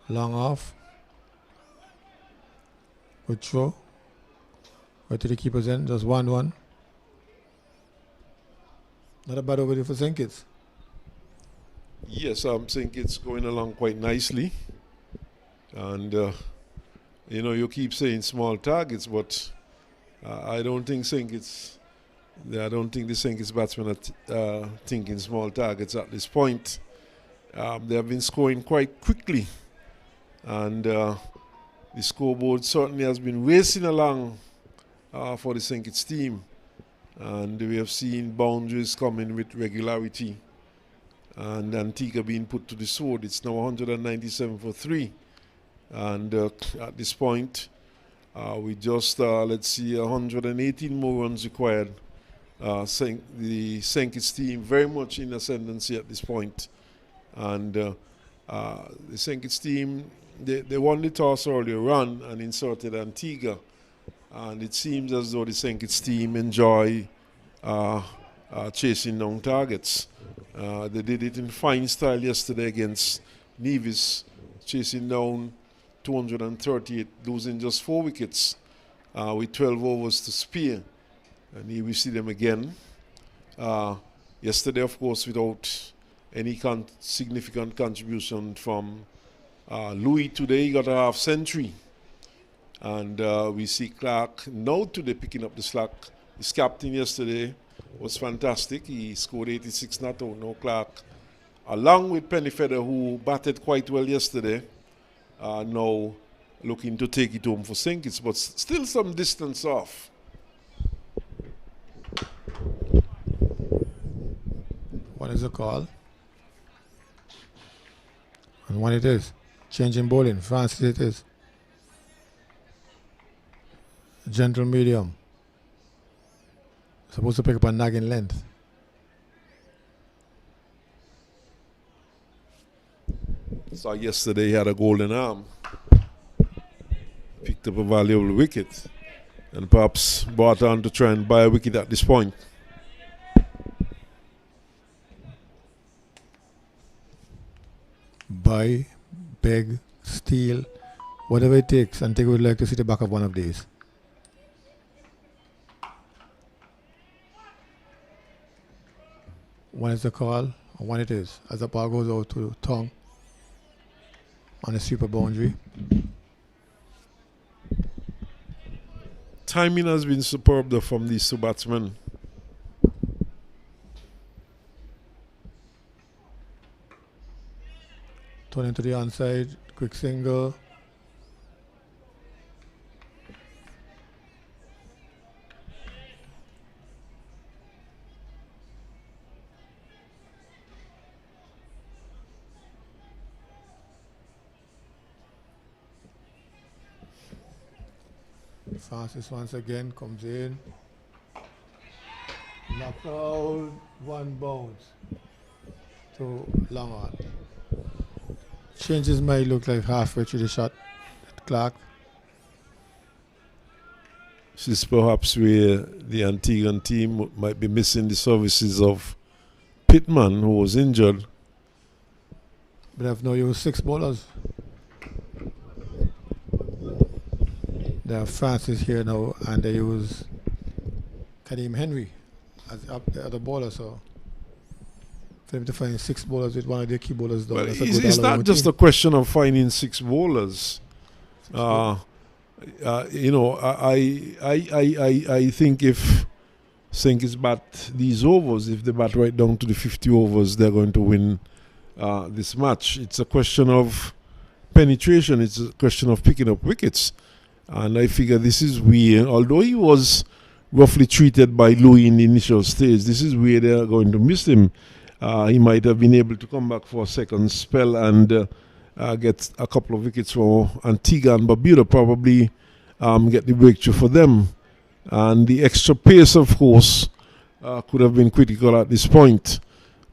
long off. Good throw. Right to the keeper's end, just 1-1. Not a bad over there for St. Kitts. Yes, St. Kitts going along quite nicely. And, you keep saying small targets, but I don't think the St. Kitts batsmen are thinking small targets at this point. They have been scoring quite quickly. And the scoreboard certainly has been racing along for the St. Kitts team, and we have seen boundaries coming with regularity, and Antigua being put to the sword. It's now 197 for 3, and at this point we just 118 more runs required. The St. Kitts team very much in ascendancy at this point, and the St. Kitts team, they won the toss earlier on and inserted Antigua. And it seems as though the St. Kitts team enjoy chasing down targets. They did it in fine style yesterday against Nevis, chasing down 238, losing just 4 wickets with 12 overs to spare. And here we see them again. Yesterday, of course, without any significant contribution from Louis. Today he got a half century. And we see Clark now today picking up the slack. His captain yesterday was fantastic. He scored 86 not out. Now Clark, along with Pennyfeather, who batted quite well yesterday, now looking to take it home for St. Kitts, but still some distance off. What is the call? And what it is? Changing bowling. Francis it is. Gentle medium. Supposed to pick up a nagging length. So yesterday he had a golden arm. Picked up a valuable wicket. And perhaps brought on to try and buy a wicket at this point. Buy, beg, steal, whatever it takes. Antigua would like to see the back of one of these. One is the call, and one it is. As the ball goes out to tongue on the super boundary. Timing has been superb though from these two batsmen. Turning to the onside, quick single. Francis once again comes in. Knocked out, one bounce to long on. Changes might look like halfway through the shot. Clark. This is perhaps where the Antiguan team might be missing the services of Pittman, who was injured. But have now used 6 bowlers. They have Francis here now, and they use Kadeem Henry as the other bowler. So for them to find 6 bowlers with one of their key bowlers down, Well, it's not just a question of finding 6 bowlers. You know, I think if Sankey's bat these overs, if they bat right down to the 50 overs, they're going to win this match. It's a question of penetration. It's a question of picking up wickets. And I figure this is where, although he was roughly treated by Louis in the initial stage, this is where they're going to miss him. He might have been able to come back for a second spell and get a couple of wickets for Antigua and Barbuda, probably get the breakthrough for them. And the extra pace, of course, could have been critical at this point.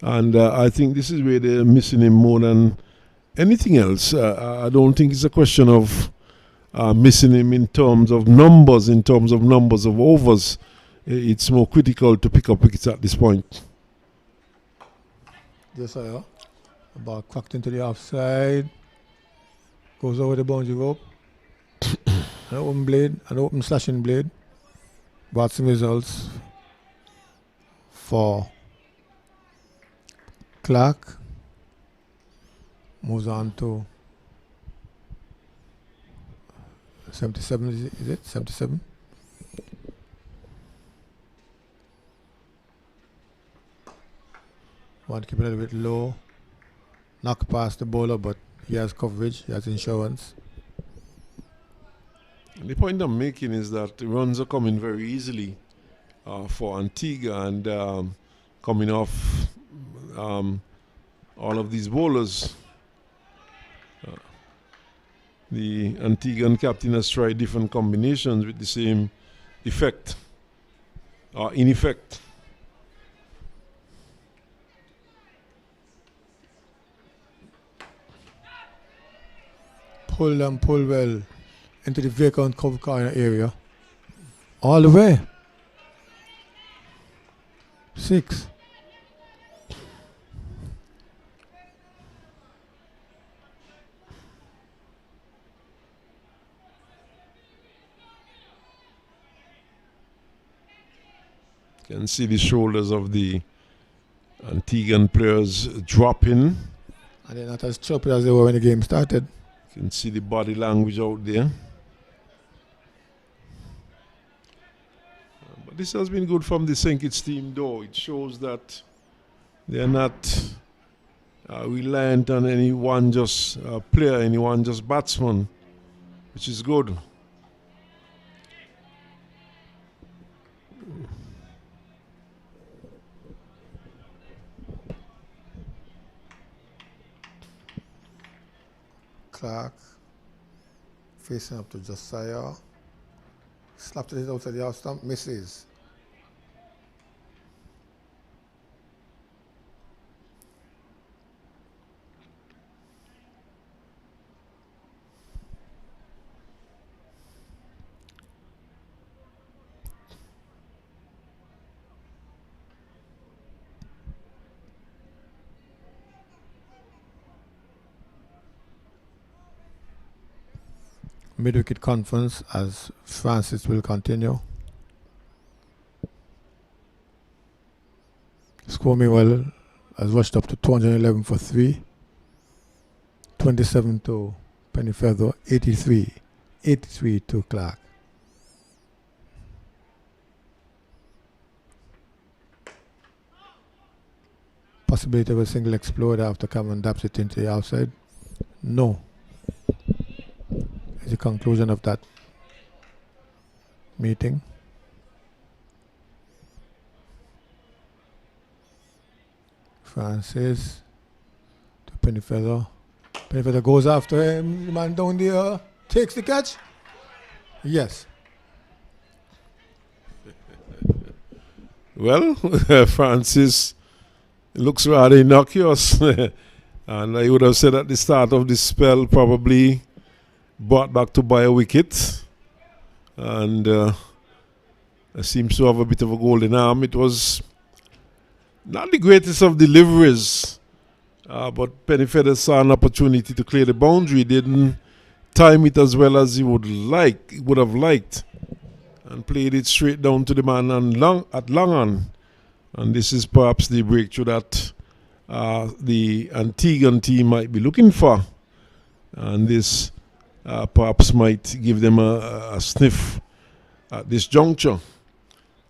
And I think this is where they're missing him more than anything else. I don't think it's a question of missing him in terms of numbers of overs. It's more critical to pick up wickets at this point. Yes, sir. The ball cracked into the offside. Goes over the boundary rope. An open blade, an open slashing blade. Brought some results for Clark. Moves on to 77, is it? 77? Want to keep it a little bit low. Knock past the bowler, but he has coverage, he has insurance. The point I'm making is that the runs are coming very easily for Antigua, and coming off all of these bowlers. The Antiguan captain has tried different combinations with the same effect, in effect. Pull and pull well into the vacant cover corner area. All the way. 6. You can see the shoulders of the Antiguan players dropping. And they're not as choppy as they were when the game started. You can see the body language out there. But this has been good from the Sankey's team, though. It shows that they are not reliant on any one just player, any one just batsman, which is good. Clark. Facing up to Josiah. Slapped it outside the half stump. Misses. Mid-wicket conference as Francis will continue. Score meanwhile has rushed up to 211 for 3. 27 to Pennyfeather, 83. 83 to Clark. Possibility of a single explode after Cameron daps it into the outside? No. Is the conclusion of that meeting. Francis to Pennyfeather. Pennyfeather goes after him. The man down there takes the catch. Yes. Well, Francis looks rather innocuous. And I would have said at the start of this spell, probably brought back to buy a wicket. And seems to have a bit of a golden arm. It was not the greatest of deliveries, but Pennyfeather saw an opportunity to clear the boundary. Didn't time it as well as he would have liked, and played it straight down to the man at long on. And this is perhaps the breakthrough that the Antiguan team might be looking for. And this perhaps might give them a sniff at this juncture.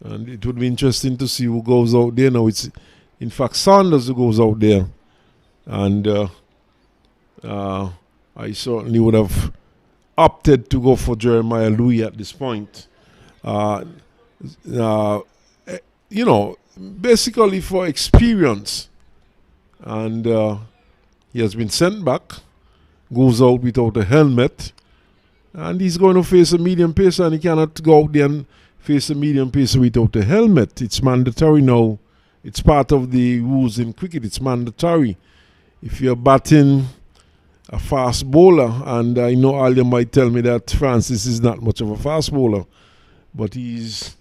And it would be interesting to see who goes out there now. It's in fact Saunders who goes out there. And I certainly would have opted to go for Jeremiah Louis at this point. You know, basically for experience. And he has been sent back, goes out without a helmet, and he's going to face a medium pacer, and he cannot go out there and face a medium pacer without a helmet. It's mandatory now. It's part of the rules in cricket. It's mandatory. If you're batting a fast bowler, and I know Alia might tell me that Francis is not much of a fast bowler, but he's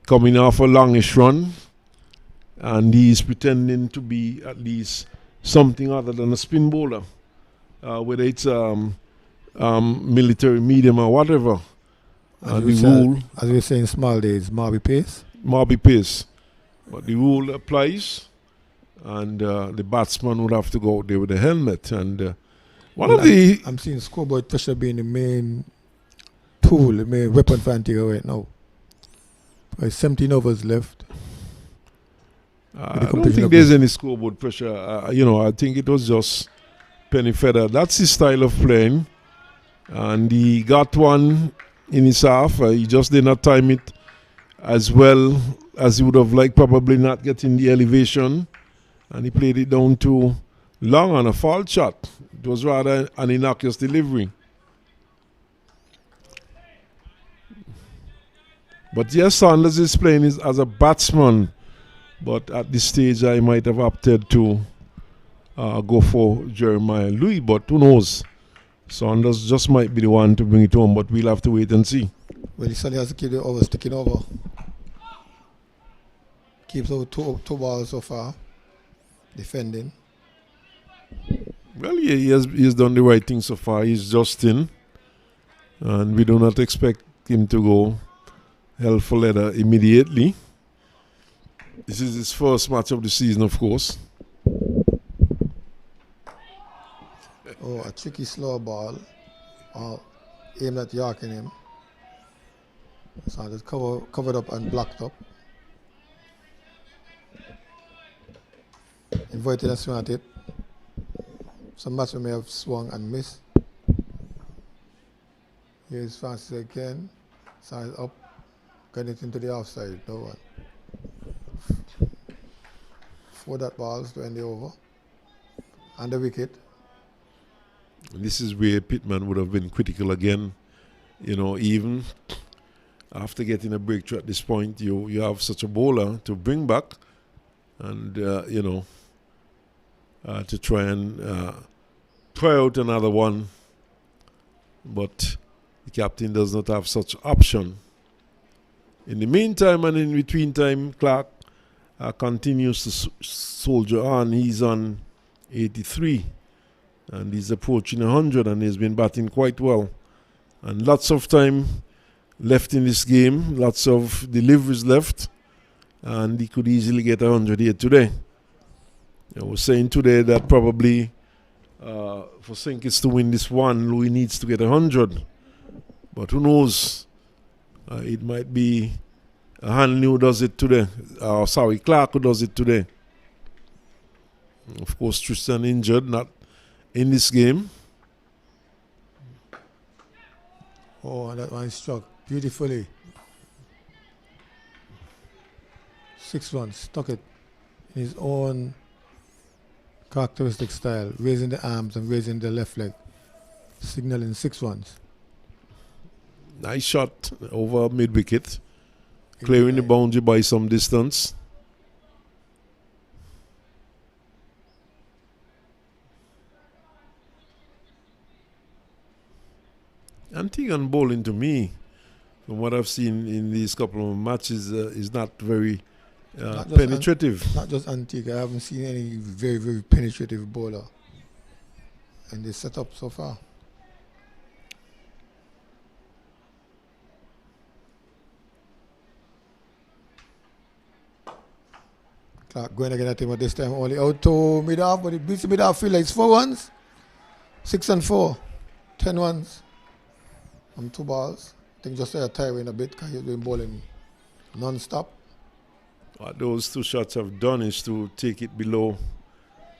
coming off a longish run, and he's pretending to be at least something other than a spin bowler, whether it's military medium or whatever. As we were saying, small days, Marby Pace. Marby Pace. But the rule applies, and the batsman would have to go out there with a helmet. And I'm seeing scoreboard pressure being the main tool, the main weapon for Antigua right now. There's 17 overs left. I don't think there's any scoreboard pressure. I think it was just Pennyfeather. That's his style of playing. And he got one in his half. He just did not time it as well as he would have liked, probably not getting the elevation. And he played it down to long on a foul shot. It was rather an innocuous delivery. But yes, Saunders is playing as a batsman. But at this stage, I might have opted to go for Jeremiah Louis. But who knows? Saunders just might be the one to bring it home. But we'll have to wait and see. Well, he suddenly has to keep the overs ticking over. Keeps over two balls so far. Defending. Well, he has done the right thing so far. He's just in. And we do not expect him to go hell for leather immediately. This is his first match of the season, of course. Oh, a tricky slow ball. Aimed at York in him. So just covered up and blocked up. Invited a swing at it. Some batsmen may have swung and missed. Here's Francis again. Side up. Get it into the offside. No one. For that balls to end the over. And the wicket. This is where Pittman would have been critical again. You know, even after getting a breakthrough at this point, you have such a bowler to bring back and, you know, to try and try out another one. But the captain does not have such option. In the meantime and in between time, Clark continues to soldier on. He's on 83 and he's approaching 100 and he's been batting quite well. And lots of time left in this game, lots of deliveries left, and he could easily get 100 here today. I was saying today that probably for Sinkis to win this one, Louis needs to get 100. But who knows? It might be Hanley who does it today. Clark who does it today. Of course, Tristan injured, not in this game. Oh, that one struck beautifully. 6-1, stuck it in his own characteristic style, raising the arms and raising the left leg, signaling 6-1s. Nice shot over mid-wicket, clearing the boundary by some distance. Antigua bowling to me, from what I've seen in these couple of matches, is not very penetrative. Not just Antigua, I haven't seen any very, very penetrative bowler in this setup so far. Clark going again at him, but this time only out to mid-off, but it beats the mid-off field like 4-1s, 6 and 4, 10-1s. 2 balls. I think just Tyrone a bit because he's been bowling non-stop. What those 2 shots have done is to take it below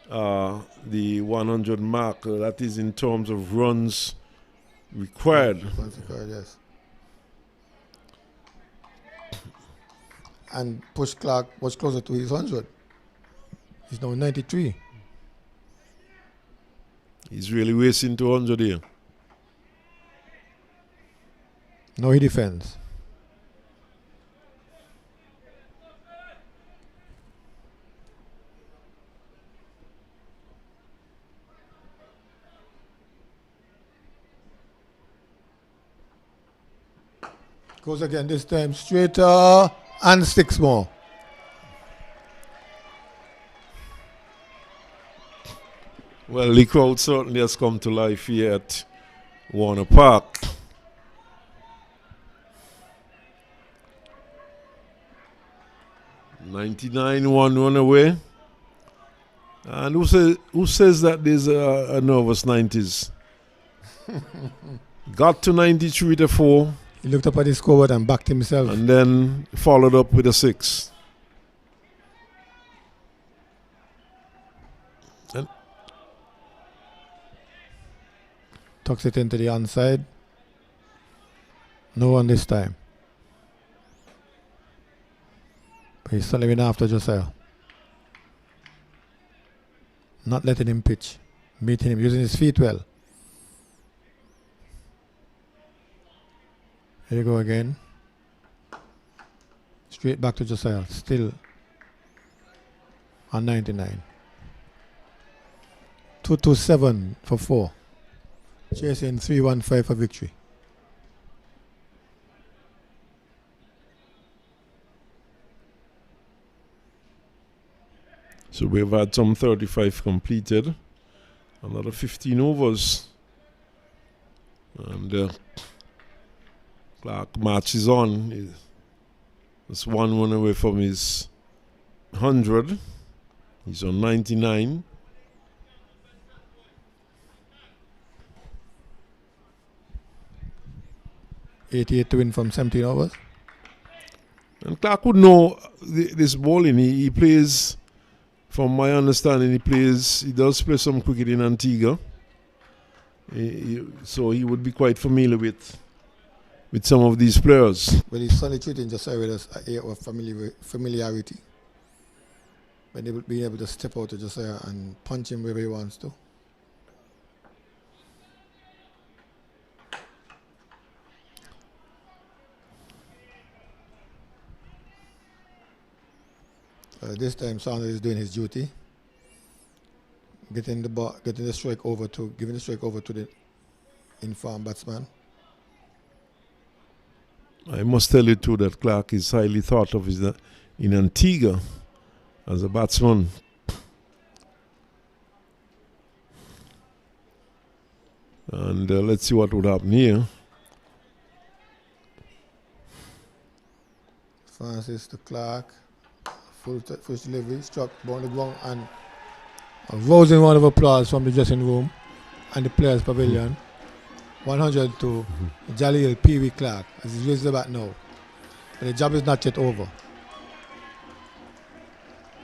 the 100 mark. That is in terms of runs required. Runs required, yes. And push Clark was closer to his 100. He's now 93. He's really racing to 100 here. No, he defends. Goes again, this time straighter and 6 more. Well, the crowd certainly has come to life here at Warner Park. .99, 1 run away. And who says that there's a nervous 90s? Got to 93 to 4. He looked up at his scoreboard and backed himself. And then followed up with a 6. And tucks it into the onside. No one this time. But he's still after Josiah. Not letting him pitch. Meeting him, using his feet well. Here you go again. Straight back to Josiah. Still on 99. 227 for 4. Chasing 315 for victory. so we've had some 35 completed. Another 15 overs. And Clark marches on. It's 1 run away from his 100. He's on 99. .88 to win from 17 overs. And Clark would know this bowling. He plays, from my understanding, he does play some cricket in Antigua. So he would be quite familiar with some of these players. Well, he's certainly treating Josiah with a air of familiarity. Being able to step out to Josiah and punch him wherever he wants to. This time Sanders is doing his duty, giving the strike over to the informed batsman. I must tell you too that Clark is highly thought of in Antigua as a batsman. And let's see what would happen here. Francis to Clark, full delivery, struck down the ground, and a rousing round of applause from the dressing room and the players' pavilion. 100 to Jaleel Pee Wee Clark as he raises the bat now. But the job is not yet over.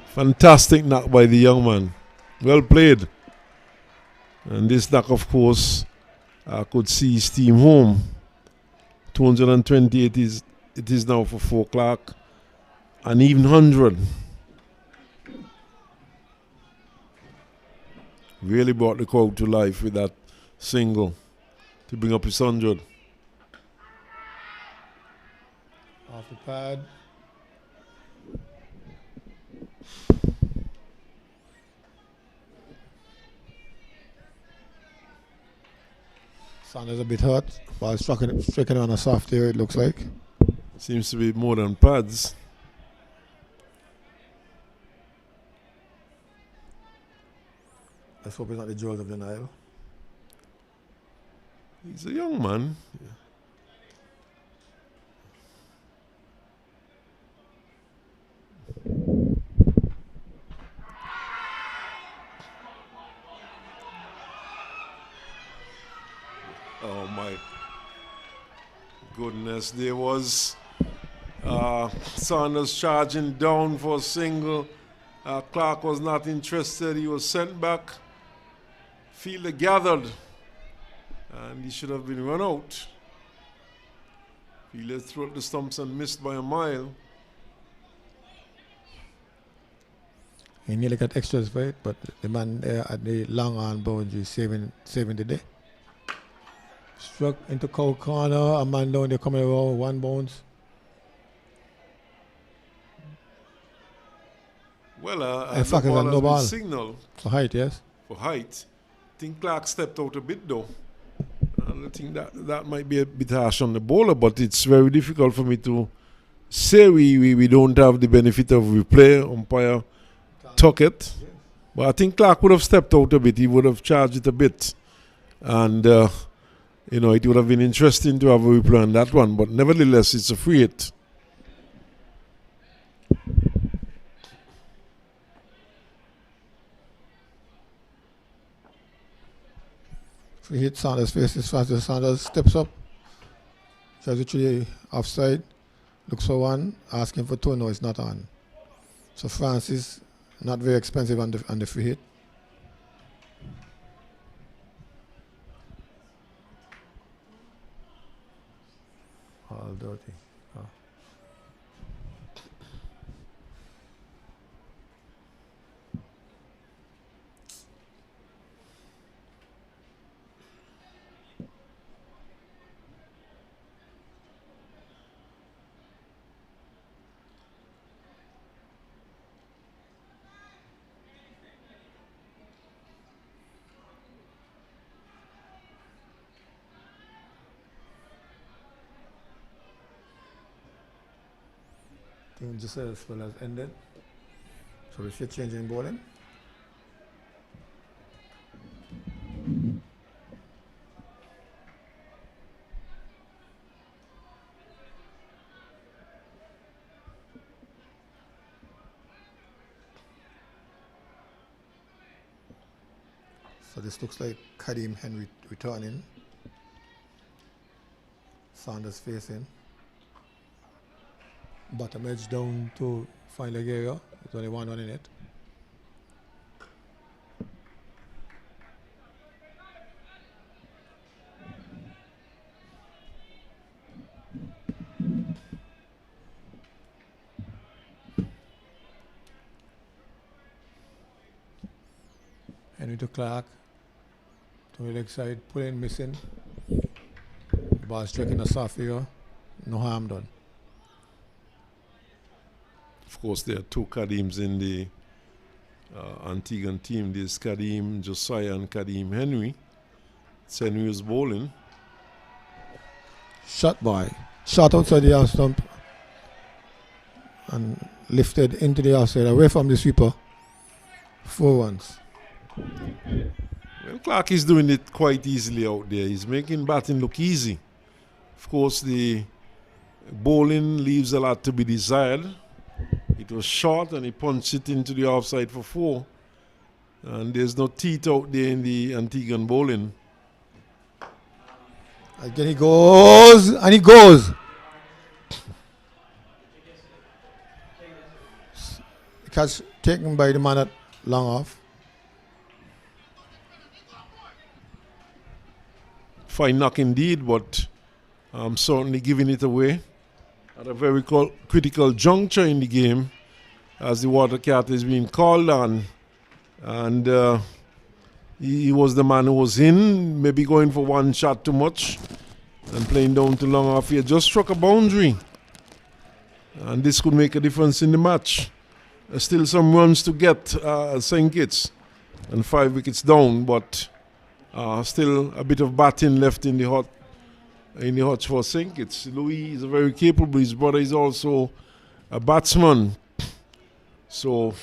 Fantastic knock by the young man. Well played. And this knock, of course, could see his team home. 228 it is now for Clark. An even 100. Really brought the crowd to life with that single to bring up his 100. Off the pad. Sanders a bit hurt. Ball striking on a soft area, it looks like. Seems to be more than pads. Let's hope it's not the jewels of the Nile. He's a young man. Yeah. Oh my goodness, there was Sanders charging down for a single. Clark was not interested. He was sent back. Fielder gathered. And he should have been run out. Fielder threw up the stumps and missed by a mile. He nearly got extras for it, but the man there at the long on boundary saving the day. Struck into cow corner, a man down there coming around, 1 bounce. Well, in fact, it's a no ball. Signal For height, yes. for height. I think Clark stepped out a bit though. And I think that might be a bit harsh on the bowler, but it's very difficult for me to say we don't have the benefit of replay. Umpire took it. But I think Clark would have stepped out a bit. He would have charged it a bit. And, it would have been interesting to have a replay on that one. But nevertheless, it's a free hit. Free hit, Sanders faces Francis. Sanders steps up. Tries to the offside. Looks for one. Asking for 2. No, it's not on. So Francis, not very expensive on the free hit. All dirty. Oh. I think just as well as ended. So we should change in bowling. So this looks like Kadeem Henry returning. Sanders facing. Bottom edge down to final leg area. There's only 1 run in it. Henry to Clark. To the leg side, pulling, missing. Ball striking a soft area. No harm done. Of course, there are two Kadims in the Antiguan team. There's Kadim Josiah and Kadim Henry. It's Henry who's bowling. Shot by. Shot outside the half stump. And lifted into the outside, away from the sweeper. 4 runs. Well, Clark is doing it quite easily out there. He's making batting look easy. Of course, the bowling leaves a lot to be desired. It was short and he punched it into the offside for 4. And there's no teeth out there in the Antiguan bowling. Again he goes, and he goes. Catch taken by the man at long off. Fine knock indeed, but I'm certainly giving it away at a very critical juncture in the game as the Water Cat is being called on. And he was the man who was in, maybe going for one shot too much and playing down to long off here. Just struck a boundary. And this could make a difference in the match. There's still some runs to get St. Kitts and 5 wickets down, but still a bit of batting left in the hutch for St. Kitts. Louis is very capable. His brother is also a batsman. So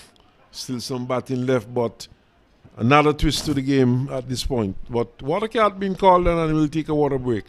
still some batting left, but another twist to the game at this point. But Water Cat being called on and we'll take a water break.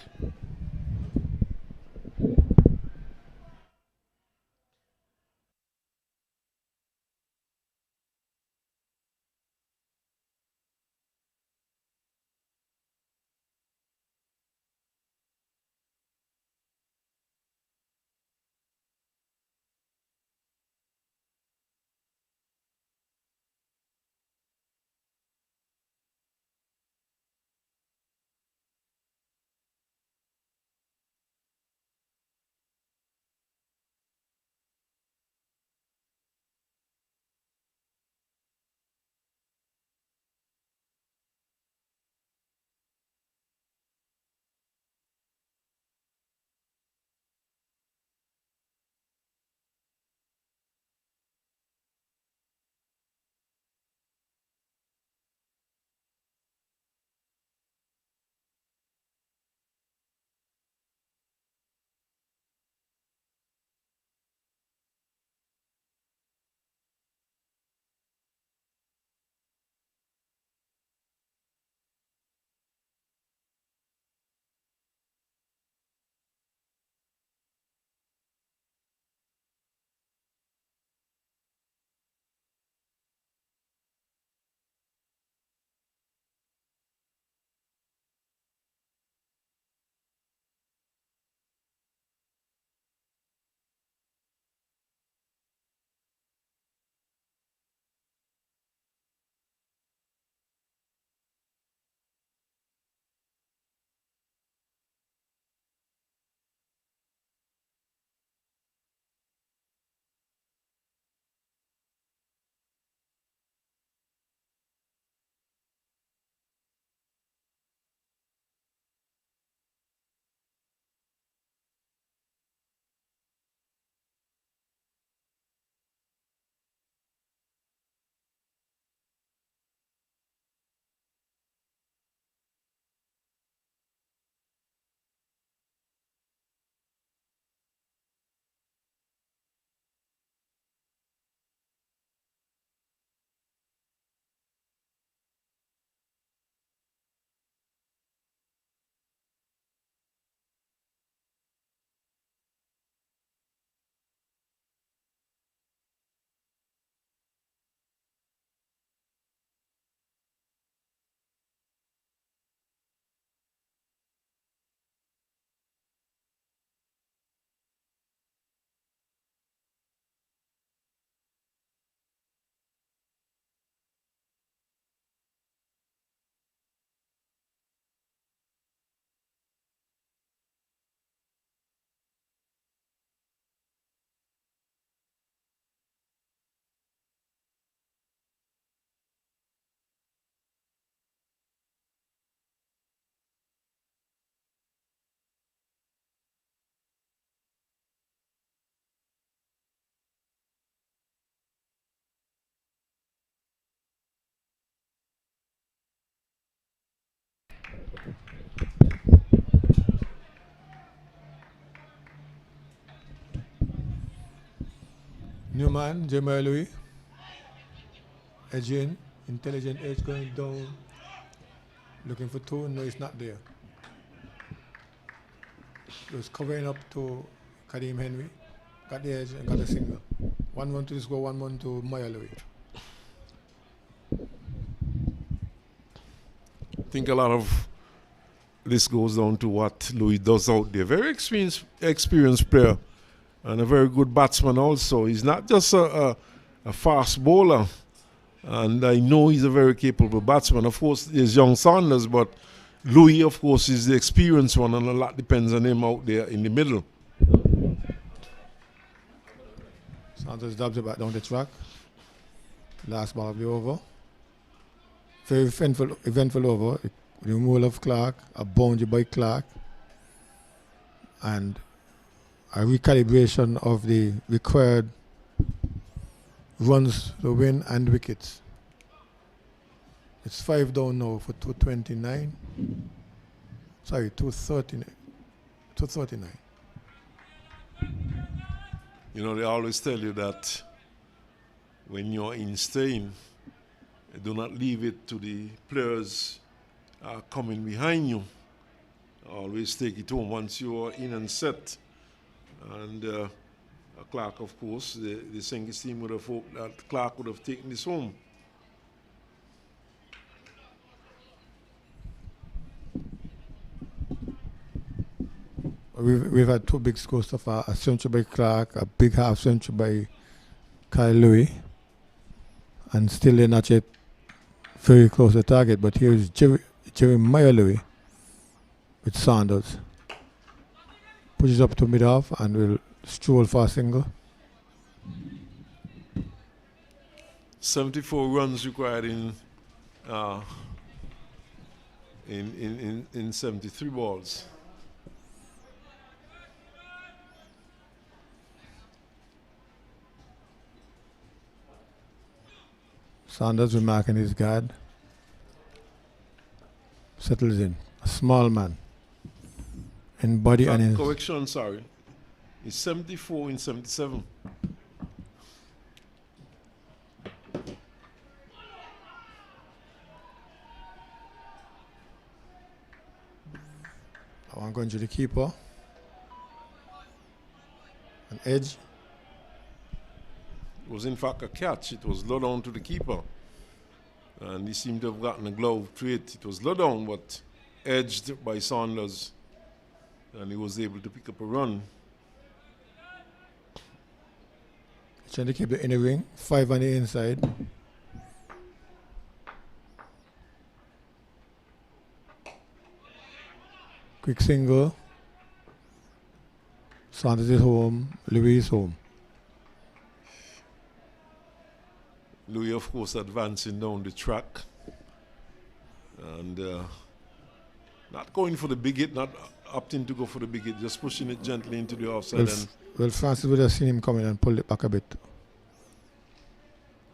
Newman, Jeremiah Louis. Edge in. Intelligent edge going down. Looking for two. No, it's not there. He was covering up to Kadeem Henry. Got the edge and got a single. 1-1 to the score, 1-1 to Maya Louis. I think a lot of this goes down to what Louis does out there. Very experienced player and a very good batsman also. He's not just a fast bowler. And I know he's a very capable batsman. Of course, there's young Saunders, but Louis, of course, is the experienced one, and a lot depends on him out there in the middle. Saunders dabs it back down the track. Last ball of the over. Very eventful over. The removal of Clark, a boundary by Clark, and a recalibration of the required runs to win and wickets. It's 5 down now for 229. Sorry, 239. 239. You know, they always tell you that when you're in staying, do not leave it to the players coming behind you. Always take it home once you're in and set. And Clark, of course, the Sengis team would have hoped that Clark would have taken this home. We've had two big scores so far, a century by Clark, a big half century by Kyle Louis, and still they're not yet very close to the target, but here is Jeremiah Louis with Saunders. Pushes up to mid-off and will stroll for a single. 74 runs required in 73 balls. Saunders remarking his guard. Settles in. A small man. In body and in... Correction, sorry. It's 74 in 77. I want going to the keeper. An edge. It was in fact a catch. It was low down to the keeper. And he seemed to have gotten a glove to it. It was low down, but edged by Saunders. And he was able to pick up a run. Trying to keep the inner ring. 5 on the inside. Quick single. Saunders is home. Louis is home. Louis, of course, advancing down the track. And not going for the big hit, not opting to go for the big hit, just pushing it gently into the offside. Well, Francis would have seen him coming and pulled it back a bit.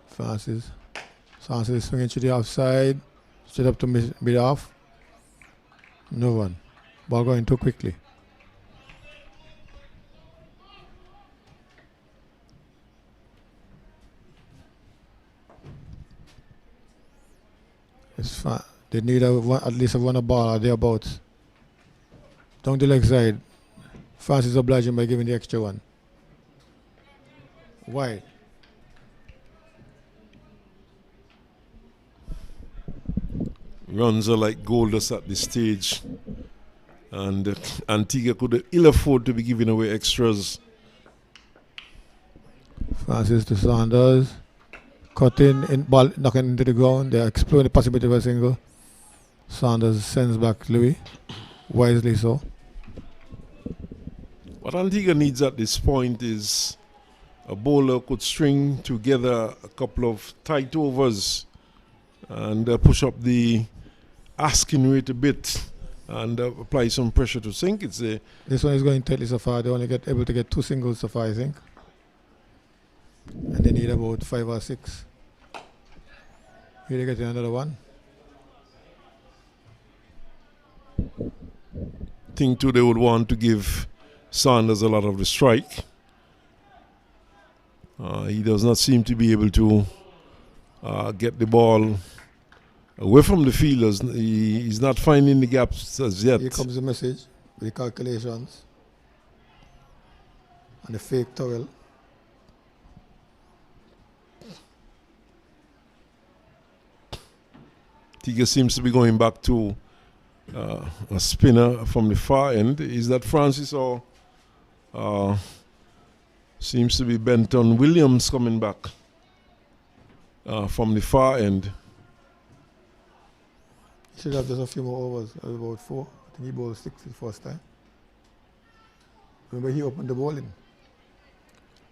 Francis is swinging to the offside, straight up to mid-off. No run. Ball going too quickly. It's fine. They need at least a runner ball or thereabouts. Down the leg side. Francis obliging by giving the extra one. Wide. Runs are like gold dust at this stage. And Antigua could ill afford to be giving away extras. Francis to Saunders. Cutting, ball knocking into the ground. They're exploring the possibility of a single. Saunders sends back Louis. Wisely so. What Antigua needs at this point is a bowler could string together a couple of tight overs and push up the asking rate a bit and apply some pressure to sink. This one is going tightly so far. They only able to get 2 singles so far, I think. And they need about 5 or 6. Here they get another one. Think too they would want to give Saunders a lot of the strike. He does not seem to be able to get the ball away from the fielders. He's not finding the gaps as yet. Here comes the message with the calculations and the fake towel. Tiga seems to be going back to a spinner from the far end. Is that Francis or seems to be Benton Williams coming back from the far end? He should have just a few more overs, about 4. I think he bowled 6 the first time. Remember he opened the bowling.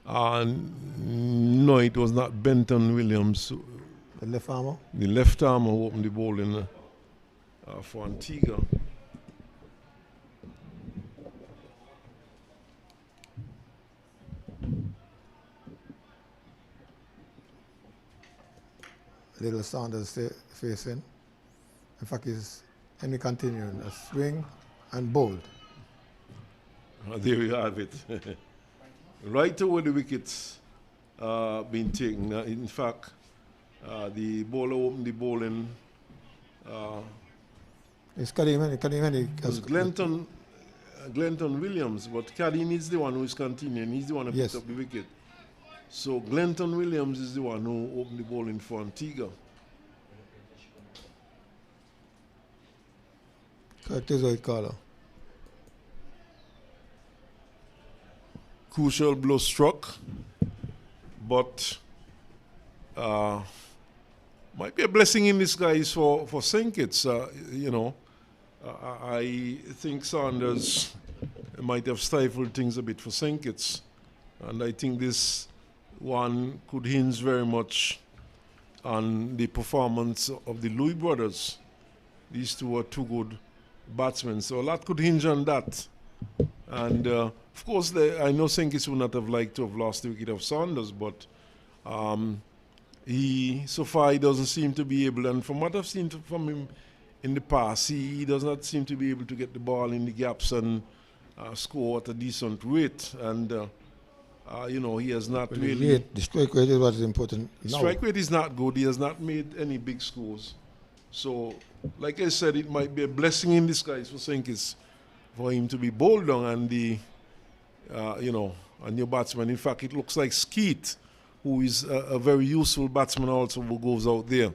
No, it was not Benton Williams. The left armour. The left armour who opened the bowling for Antigua. Little Sanders facing. In fact, he's any continuing a swing and bowled. There we have it. Right over the wickets being taken. In fact, the bowler opened the bowling. It's Karim. It was Glenton Williams, but Karim is the one who is continuing. He's the one who picked up the wicket. So Glenton Williams is the one who opened the bowling for Antigua. Correct is right, Carlo. Crucial blow struck, but might be a blessing in disguise for St. Kitts. I think Sanders might have stifled things a bit for St. Kitts, and I think this one could hinge very much on the performance of the Louis brothers. These two are two good batsmen, so a lot could hinge on that. And of course, I know St. Kitts would not have liked to have lost the wicket of Sanders, but so far he doesn't seem to be able, and from what I've seen from him in the past, he does not seem to be able to get the ball in the gaps and score at a decent rate. And he has not really. The strike rate is what is important. Strike rate is not good. He has not made any big scores. So, like I said, it might be a blessing in disguise for St. Kitts for him to be bowled on and a new batsman. In fact, it looks like Skeet, who is a very useful batsman also, who goes out there.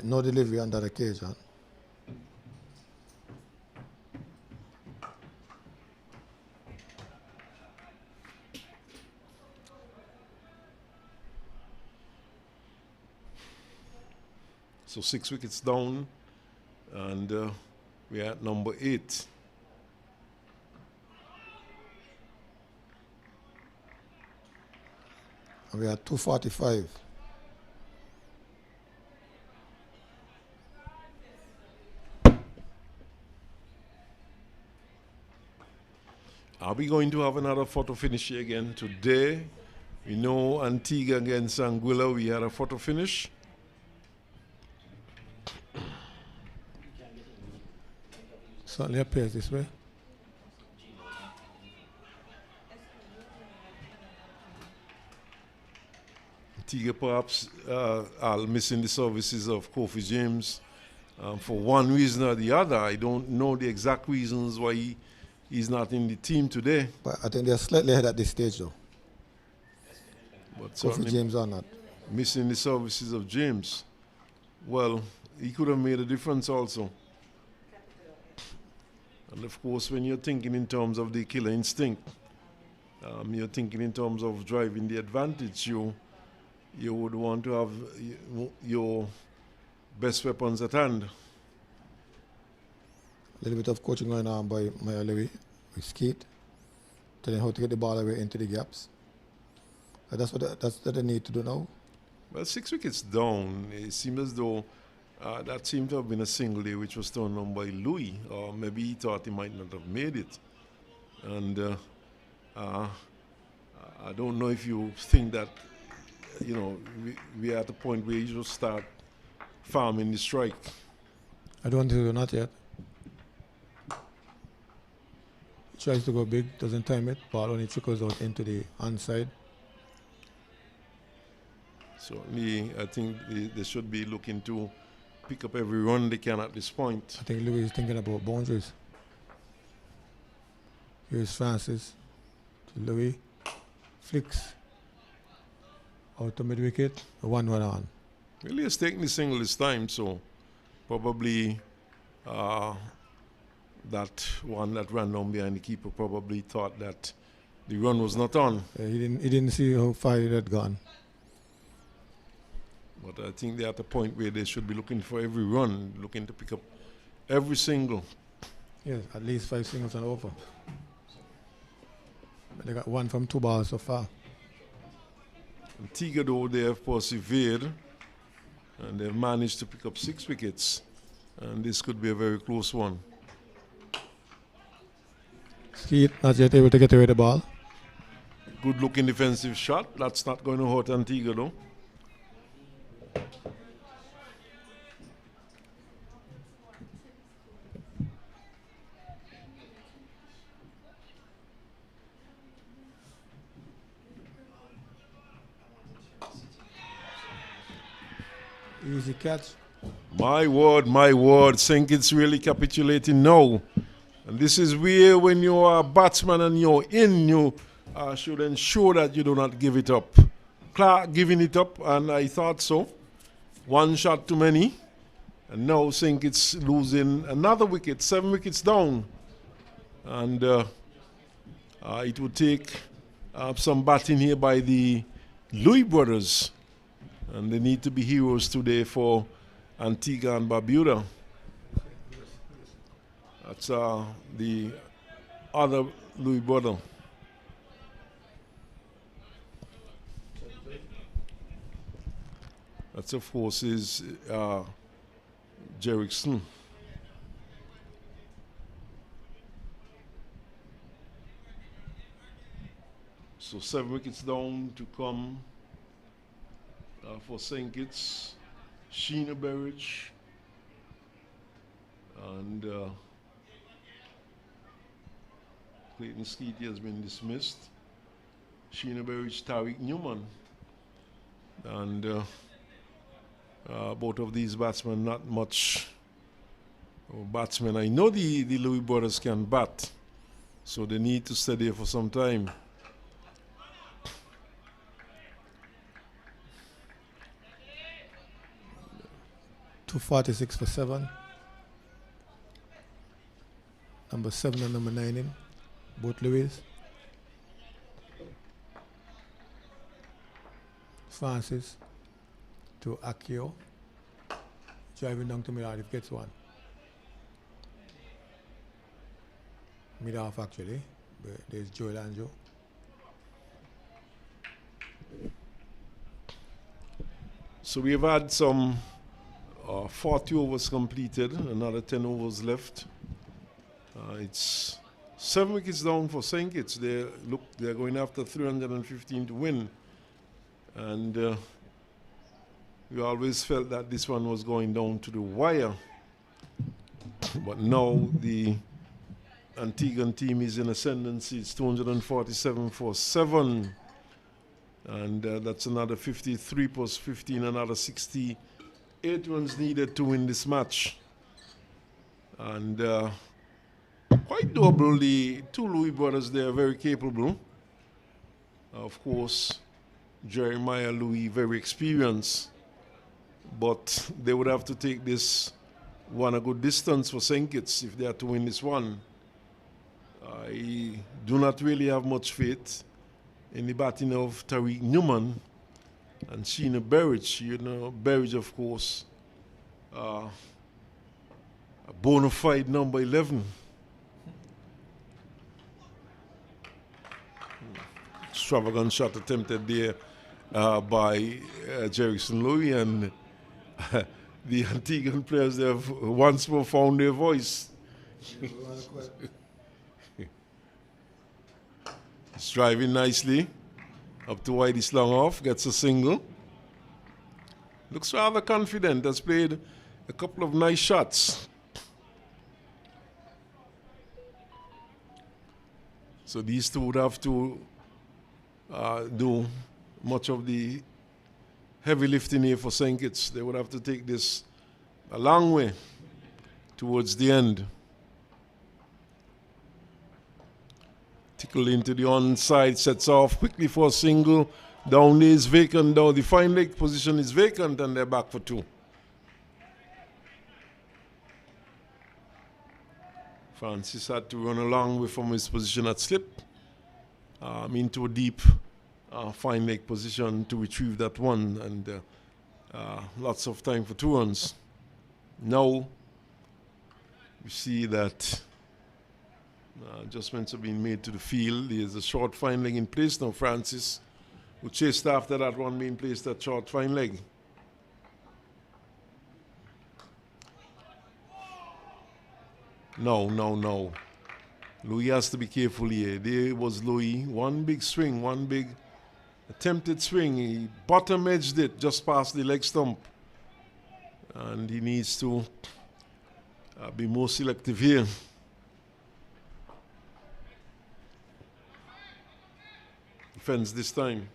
No delivery on that occasion. So 6 wickets down, and we're at number 8. And we are 245. Are we going to have another photo finish here again today? We know Antigua against Anguilla, we had a photo finish. Certainly appears this way. Antigua perhaps are missing the services of Kofi James for one reason or the other. I don't know the exact reasons why he's not in the team today. But I think they're slightly ahead at this stage, though. But Kofi James or not. Missing the services of James. Well, he could have made a difference also. And of course, when you're thinking in terms of the killer instinct, you're thinking in terms of driving the advantage. You would want to have your best weapons at hand. A little bit of coaching going on by Maya Louis with Skeet, telling how to get the ball away into the gaps. That's what they need to do now. Well, 6 wickets down, it seems as though that seemed to have been a single day which was turned on by Louis, or maybe he thought he might not have made it. And I don't know if you think that, we are at the point where you should start farming the strike. I don't think so, not yet. Tries to go big, doesn't time it. Ball only trickles out into the onside. So I think they should be looking to pick up every run they can at this point. I think Louis is thinking about boundaries. Here's Francis to Louis. Flicks out to mid wicket. 1-1 on. Really has taken the single this time, so probably that one that ran down behind the keeper probably thought that the run was not on. He didn't see how far it had gone. But I think they're at a point where they should be looking for every run, looking to pick up every single. Yes, at least 5 singles and over. But they got 1 from 2 balls so far. Antigua, though, they have persevered and they've managed to pick up 6 wickets. And this could be a very close one. Skeet not yet able to get away with the ball. Good looking defensive shot. That's not going to hurt Antigua, though. Easy catch. My word, Sankit's really capitulating now. And this is where when you are a batsman and you're in, you should ensure that you do not give it up. Clark giving it up, and I thought so. 1 shot too many. And now Sankit's losing another wicket, 7 wickets down. And it would take some batting here by the Leeward brothers. And they need to be heroes today for Antigua and Barbuda. That's the other Leeward brother. That's, of course, is Jerickson. So 7 wickets down to come for St. Kitts, Sheena Berridge, and Clayton Skeety has been dismissed. Sheena Berridge, Tariq Newman, and both of these batsmen not much batsmen. I know the Louis brothers can bat, so they need to stay there for some time. .246 for 7. Number 7 and number 9 in. Both Louis. Francis to Akio. Driving down to mid-off, gets 1. Mid-off actually. But there's Joel Anjo. So we've had some 40 overs completed, another 10 overs left. It's 7 wickets down for St. Kitts. They're going after 315 to win. And we always felt that this one was going down to the wire. But now the Antiguan team is in ascendancy. It's 247 for 7. And that's another 53 plus 15, another 68 runs needed to win this match. And quite doable. The 2 Louis brothers, they are very capable. Of course, Jeremiah Louis, very experienced. But they would have to take this one a good distance for St. Kitts if they are to win this one. I do not really have much faith in the batting of Tariq Newman and Sheena Berridge. You know, Berridge, of course, a bona fide number 11. Extravagant shot attempted there by Jerickson Louis, and the Antiguan players, they have once more found their voice. He's driving nicely up to wide, he's long off, gets a single. Looks rather confident, has played a couple of nice shots. So these two would have to do much of the heavy lifting here for St. Kitts. They would have to take this a long way towards the end. Tickle into the onside, sets off quickly for a single. Down there is vacant now. The fine leg position is vacant and they're back for two. Francis had to run a long way from his position at slip into a deep fine leg position to retrieve that one, and lots of time for 2 runs. Now we see that adjustments have been made to the field. There's a short fine leg in place now. Francis, who chased after that one being placed at short fine leg. No. Louis has to be careful here. There was Louis. One big swing, one big attempted swing. He bottom edged it just past the leg stump. And he needs to be more selective here. Defense this time.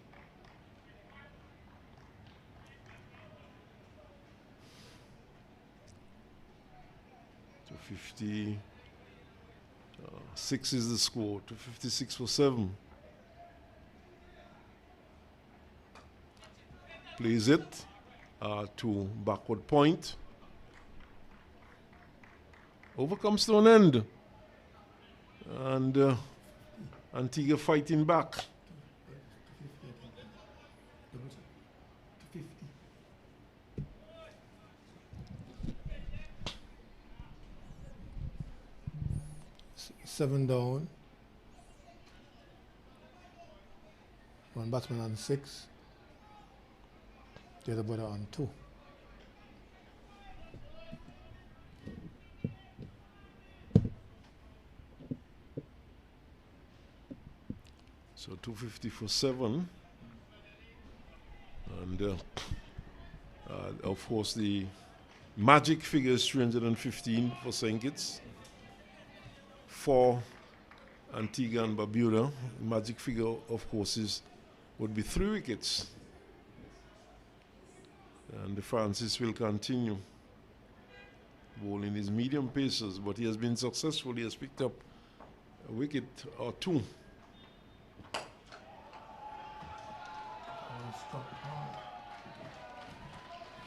To 56 is the score. To 56 for 7. Plays it to backward point. Overcomes to an end. And Antigua fighting back. Seven down. One batsman on 6. The other bowler on 2. So 250 for 7. And of course the magic figure is 315 for St. Kitts. For Antigua and Barbuda, the magic figure, of course, would be 3 wickets. And the Francis will continue bowling his medium paces, but he has been successful. He has picked up a wicket or 2.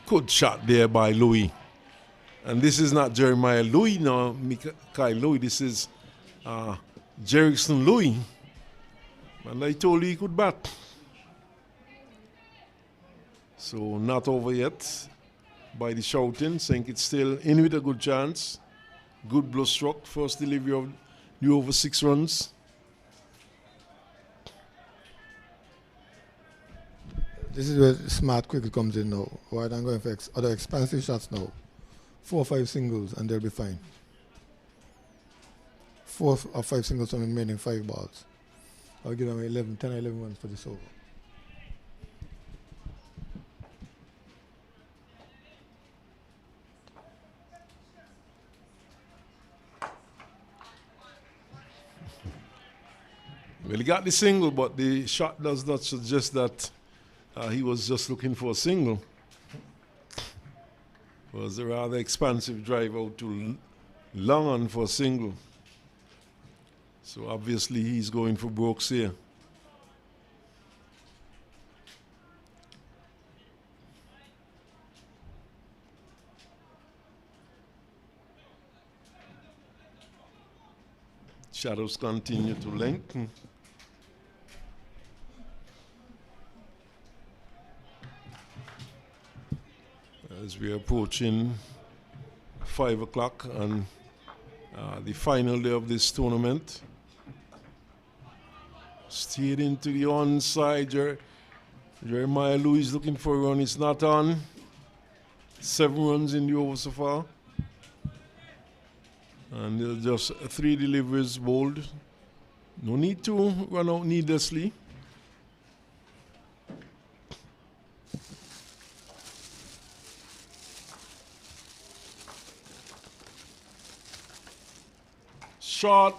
Good shot there by Louis. And this is not Jeremiah Louis, no, Mikael Louis. This is Jerickson Louis. And I told you he could bat. So not over yet by the shouting. Think it's still in with a good chance. Good blow struck. First delivery of the over 6 runs. This is where smart cricket comes in now. Why I'm going for other expansive shots now. 4 or 5 singles and they'll be fine. 4 or 5 singles from the remaining 5 balls. I'll give them 10 or 11 runs for this over. Well, he got the single, but the shot does not suggest that he was just looking for a single. It was a rather expansive drive out to long on for a single. So obviously he's going for Brooks here. Shadows continue to lengthen. As we are approaching 5 o'clock on the final day of this tournament. Steered into the onside. Jeremiah Louis looking for a run. It's not on. 7 runs in the over so far. And just 3 deliveries bowled. No need to run out needlessly. Shot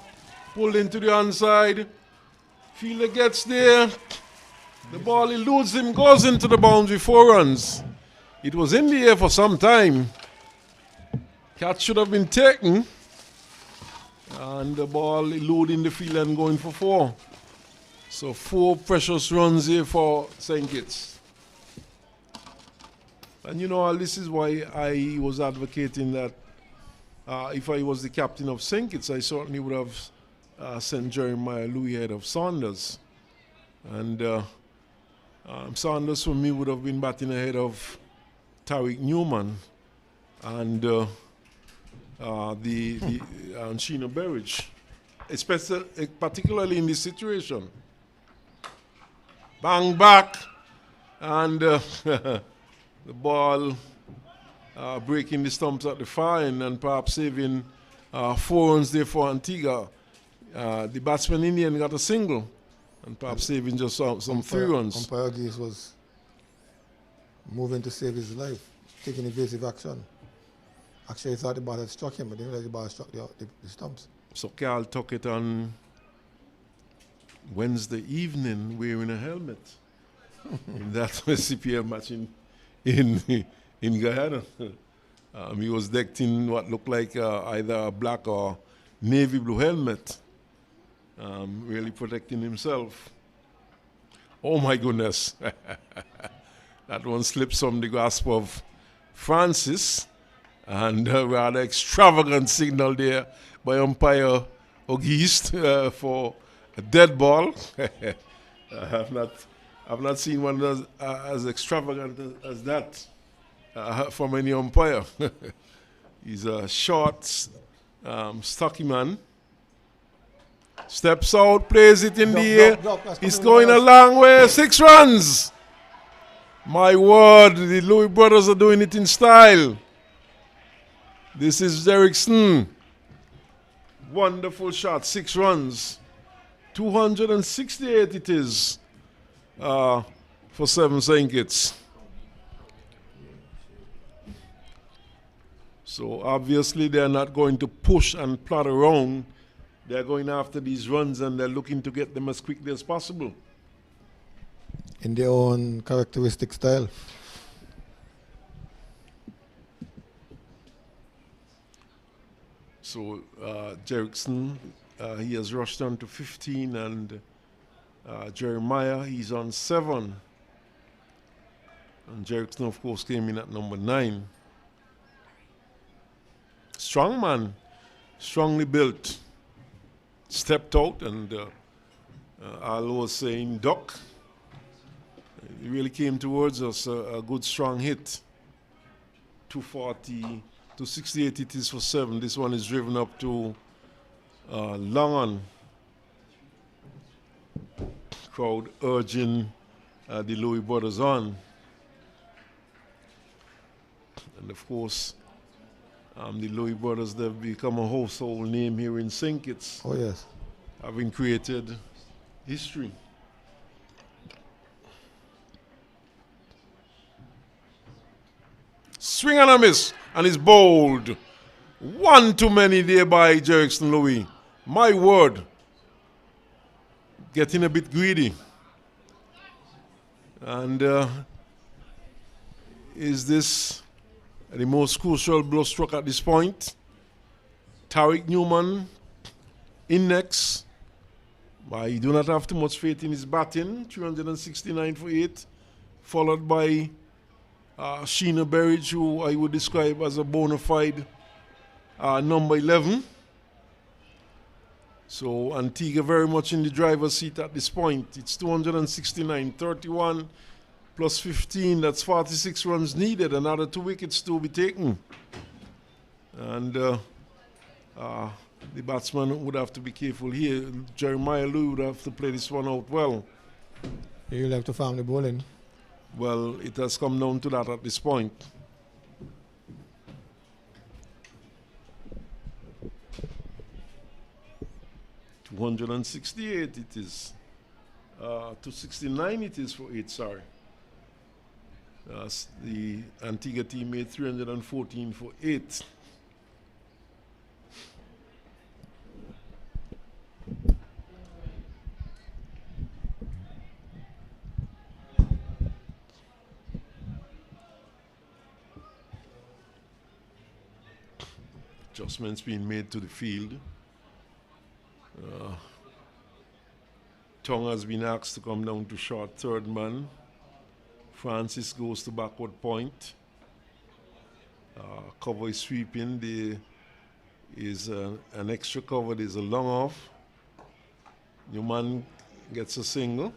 Pulled into the onside. Fielder gets there. The ball eludes him, goes into the boundary, 4 runs. It was in the air for some time. Catch should have been taken. And the ball eluding the field and going for 4. So 4 precious runs here for St. Kitts. And you know, this is why I was advocating that if I was the captain of St. Kitts, I certainly would have sent Jeremiah Louis ahead of Saunders. And Saunders for me would have been batting ahead of Tariq Newman and Sheena Berridge, especially particularly in this situation. Bang back, and the ball breaking the stumps at the far end and perhaps saving 4 runs there for Antigua. The batsman in the end got a single and perhaps saving just some 3 runs. Umpire Geese was moving to save his life, taking evasive action. Actually, he thought the ball had struck him, but didn't realize the ball struck the stumps. So Carl took it on Wednesday evening wearing a helmet in that CPL match in Guyana. He was decked in what looked like either a black or navy blue helmet, really protecting himself. Oh my goodness. That one slips from the grasp of Francis, and a rather extravagant signal there by umpire Auguste for a dead ball. I've not seen one as extravagant as that from any umpire. He's a short, stocky man. Steps out, plays it in the air. He's going a long way. 6 runs. My word, the Louis brothers are doing it in style. This is Derrickson. Wonderful shot, 6 runs. 268 it is for 7 St. Kitts. So obviously they're not going to push and plod around. They're going after these runs and they're looking to get them as quickly as possible. In their own characteristic style. So Derrickson, he has rushed on to 15, and Jeremiah, he's on 7. And Derrickson, of course, came in at number 9. Strong man, strongly built. Stepped out, and Al was saying, duck. He really came towards us, a good strong hit. 240, 268 it is for 7. This one is driven up to long on. Crowd urging the Louis brothers on. And of course, the Louis brothers, they've become a household name here in St. Kitts. Oh, yes. Having created history. Swing and a miss, and it's bowled. 1 too many there by Derrickson Louis. My word. Getting a bit greedy. And is this the most crucial blow struck at this point? Tariq Newman in next. I do not have too much faith in his batting. 369 for 8. Followed by Sheena Berridge, who I would describe as a bona fide number 11. So Antigua very much in the driver's seat at this point. It's 269, 31 plus 15. That's 46 runs needed. Another 2 wickets to be taken. And the batsman would have to be careful here. Jeremiah Louis would have to play this one out well. You'll have to farm the bowling. Well, it has come down to that at this point. $268 it is. 269 it is for 8, sorry. The Antigua team made 314 for 8. Adjustments being made to the field. Tong has been asked to come down to short third man. Francis goes to backward point. Cover is sweeping. There is an extra cover. There's a long off. Newman gets a single.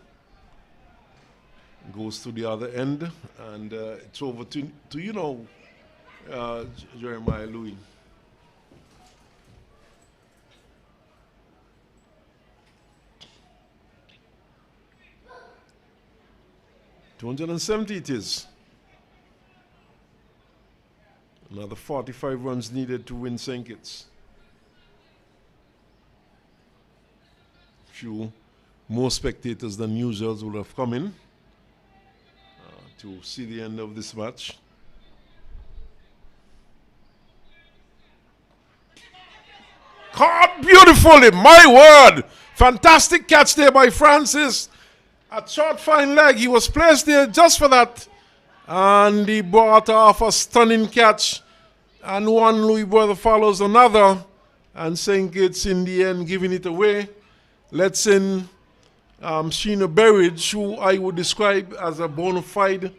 Goes to the other end. And it's over to you know, Jeremiah Louis. .270 it is. Another 45 runs needed to win St. Kitts. Few more spectators than usual would have come in to see the end of this match. Caught beautifully, my word! Fantastic catch there by Francis. At short fine leg, he was placed there just for that. And he brought off a stunning catch. And one Louis brother follows another. And St. Kitts in the end giving it away. Let's in Sheena Berridge, who I would describe as a bona fide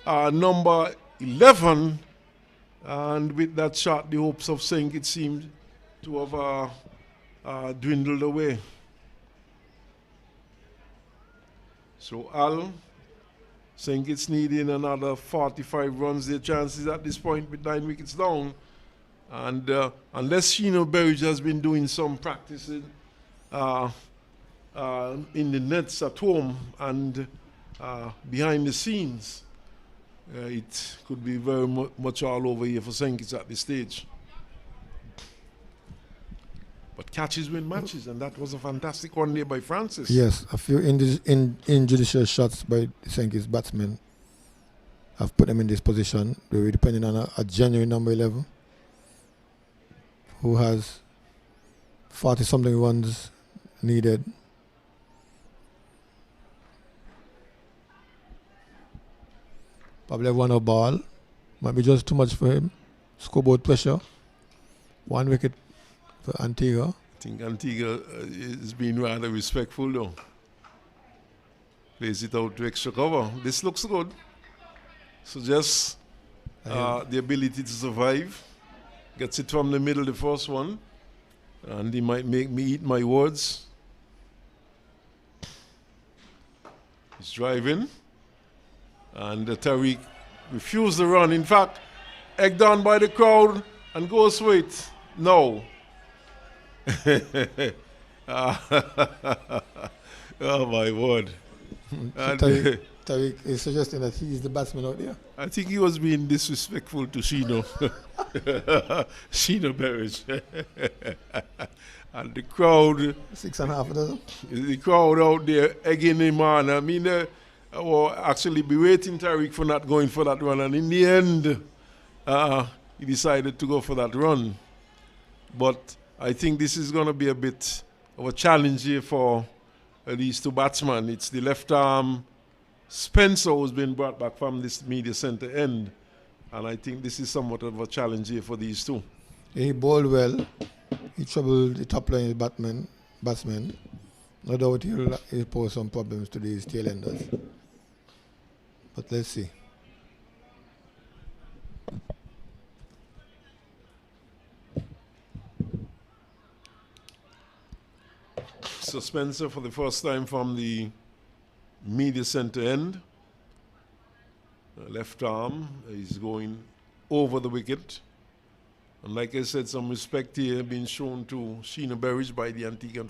number 11. And with that shot, the hopes of St. Kitts seemed to have dwindled away. So Al, St. Kitts needing another 45 runs. Their chances at this point with 9 wickets down. And unless Sheena Berridge has been doing some practicing in the nets at home and behind the scenes, it could be very much all over here for St. Kitts at this stage. But catches win matches, and that was a fantastic one there by Francis. Yes, a few injudicious shots by St. Kitts batsmen have put them in this position. They were depending on a genuine number 11 who has 40-something runs needed. Probably one a ball. Might be just too much for him. Scoreboard pressure. 1 wicket for Antigua. I think Antigua is being rather respectful though. Plays it out to extra cover. This looks good. Suggests the ability to survive. Gets it from the middle, the first one. And he might make me eat my words. He's driving. And Tariq refused the run. In fact, egged on by the crowd and goes for it. No. Oh my word. Tariq is suggesting that he is the batsman out there. I think he was being disrespectful to Sheena. Sheena Berridge. And the crowd. 6.5 dozen. The crowd out there egging him on. I mean, will actually berating Tariq for not going for that run. And in the end, he decided to go for that run. But I think this is going to be a bit of a challenge here for these two batsmen. It's the left arm Spencer who's been brought back from this media center end. And I think this is somewhat of a challenge here for these two. He bowled well. He troubled the top line batsmen. No doubt he'll pose some problems to these tail-enders. But let's see. So Spencer for the first time from the media center end. Left arm is going over the wicket. And like I said, some respect here being shown to Sheena Berridge by the Antiguan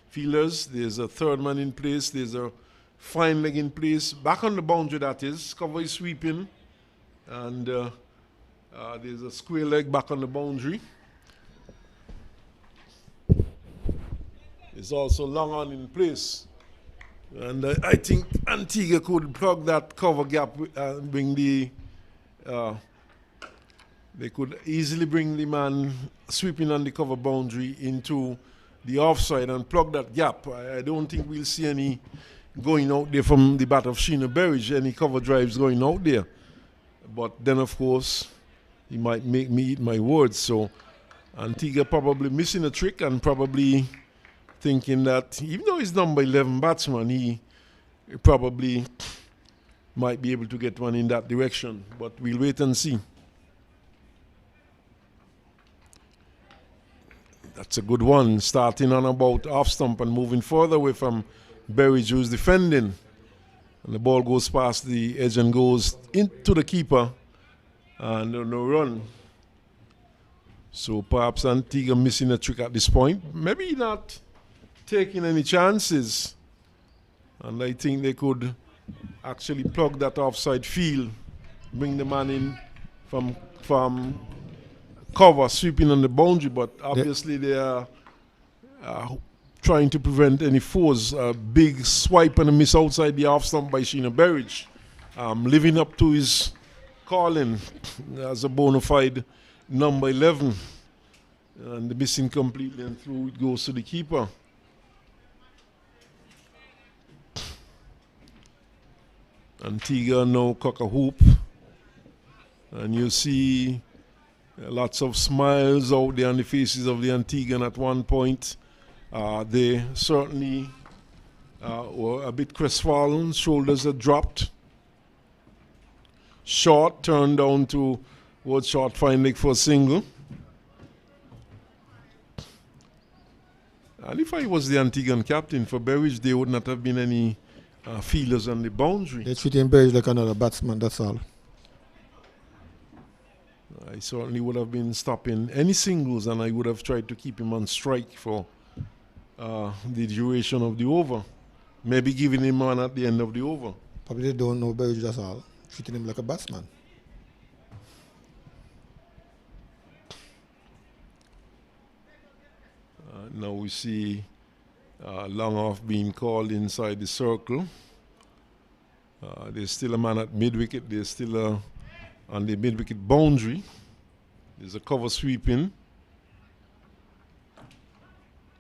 fielders. There's a third man in place. There's a fine leg in place. Back on the boundary, that is. Cover is sweeping. And there's a square leg back on the boundary. It's also long on in place. And I think Antigua could plug that cover gap and bring the... they could easily bring the man sweeping on the cover boundary into the offside and plug that gap. I don't think we'll see any going out there from the bat of Sheena Berridge, any cover drives going out there. But then, of course, he might make me eat my words. So Antigua probably missing a trick and probably thinking that even though he's number 11 batsman, he probably might be able to get one in that direction. But we'll wait and see. That's a good one. Starting on about off stump and moving further away from Berridge, who's defending. And the ball goes past the edge and goes into the keeper. And no run. So perhaps Antigua missing a trick at this point. Maybe not taking any chances. And I think they could actually plug that offside field, bring the man in from cover, sweeping on the boundary. But obviously they are trying to prevent any fours. A big swipe and a miss outside the off stump by Sheena Berridge. Living up to his calling as a bona fide number 11, and the missing completely, and through it goes to the keeper. Antigua now cock a hoop, and you see lots of smiles out there on the faces of the Antiguan at one point. They certainly were a bit crestfallen, shoulders are dropped. Short, turned down to Wood short, fine leg for a single. And if I was the Antiguan captain for Berridge, there would not have been any feelers on the boundary. They're treating Berridge like another batsman, that's all. I certainly would have been stopping any singles, and I would have tried to keep him on strike for the duration of the over. Maybe giving him one at the end of the over. Probably they don't know Berridge, that's all. Treating him like a batsman. Now we see long off being called inside the circle. There's still a man at mid-wicket. There's still on the mid-wicket boundary. There's a cover sweeping.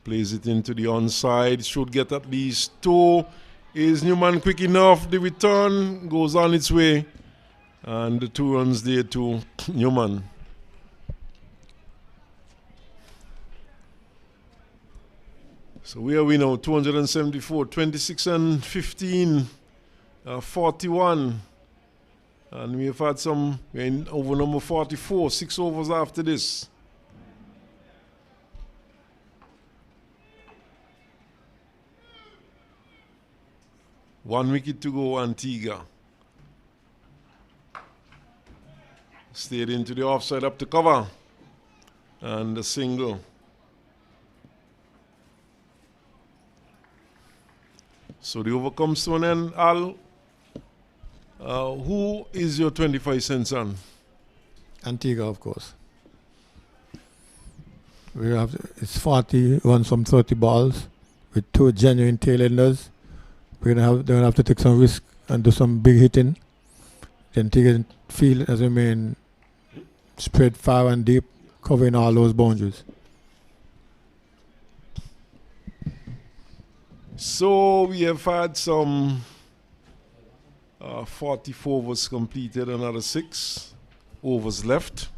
Plays it into the onside. Should get at least 2. Is Newman quick enough? The return goes on its way. And the 2 runs there to Newman. So where are we now? 274, 26 and 15, 41. And we have had some, we're in over number 44, 6 overs after this. One wicket to go, Antigua. Stayed into the offside, up to cover. And a single. So the over comes to an end. Al, who is your 25 cents on? Antigua, of course. We have it's 40 runs from 30 balls with 2 genuine tail-enders. They're gonna have to take some risk and do some big hitting. The Antigua field has remained spread far and deep, covering all those boundaries. So we have had some 44 overs completed, another 6 overs left.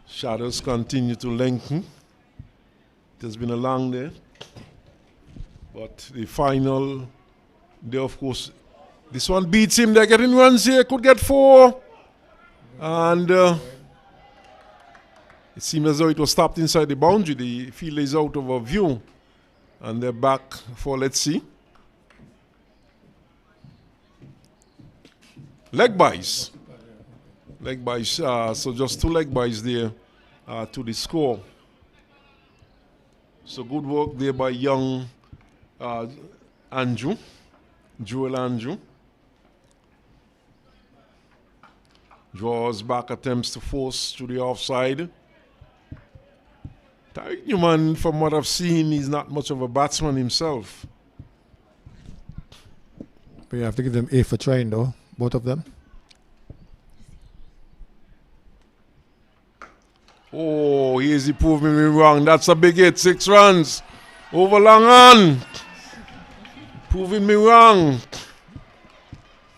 Shadows continue to lengthen. It has been a long day. But the final day, of course, this one beats him. They're getting runs here, could get 4. And it seemed as though it was stopped inside the boundary. The field is out of our view. And they're back for, let's see. Leg buys. Leg buys. So just 2 leg buys there to the score. So good work there by young Andrew, Joel Andrew. Draws back, attempts to force to the offside. Tyrone Newman, from what I've seen, he's not much of a batsman himself. But you have to give them A for trying, though, both of them. Oh, here's he proving me wrong. That's a big hit, 6 runs. Over long on. Proving me wrong.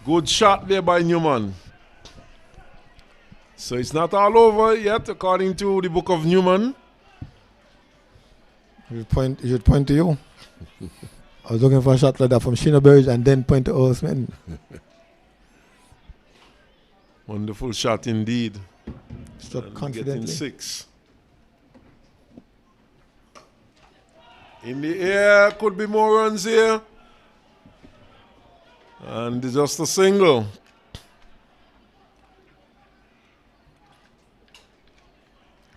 Good shot there by Newman. So it's not all over yet, according to the book of Newman. It should point to you. I was looking for a shot like that from Sheena Burridge and then point to Osman. Wonderful shot indeed. Struck And confidently. getting 6. In the air, could be more runs here. And just a single.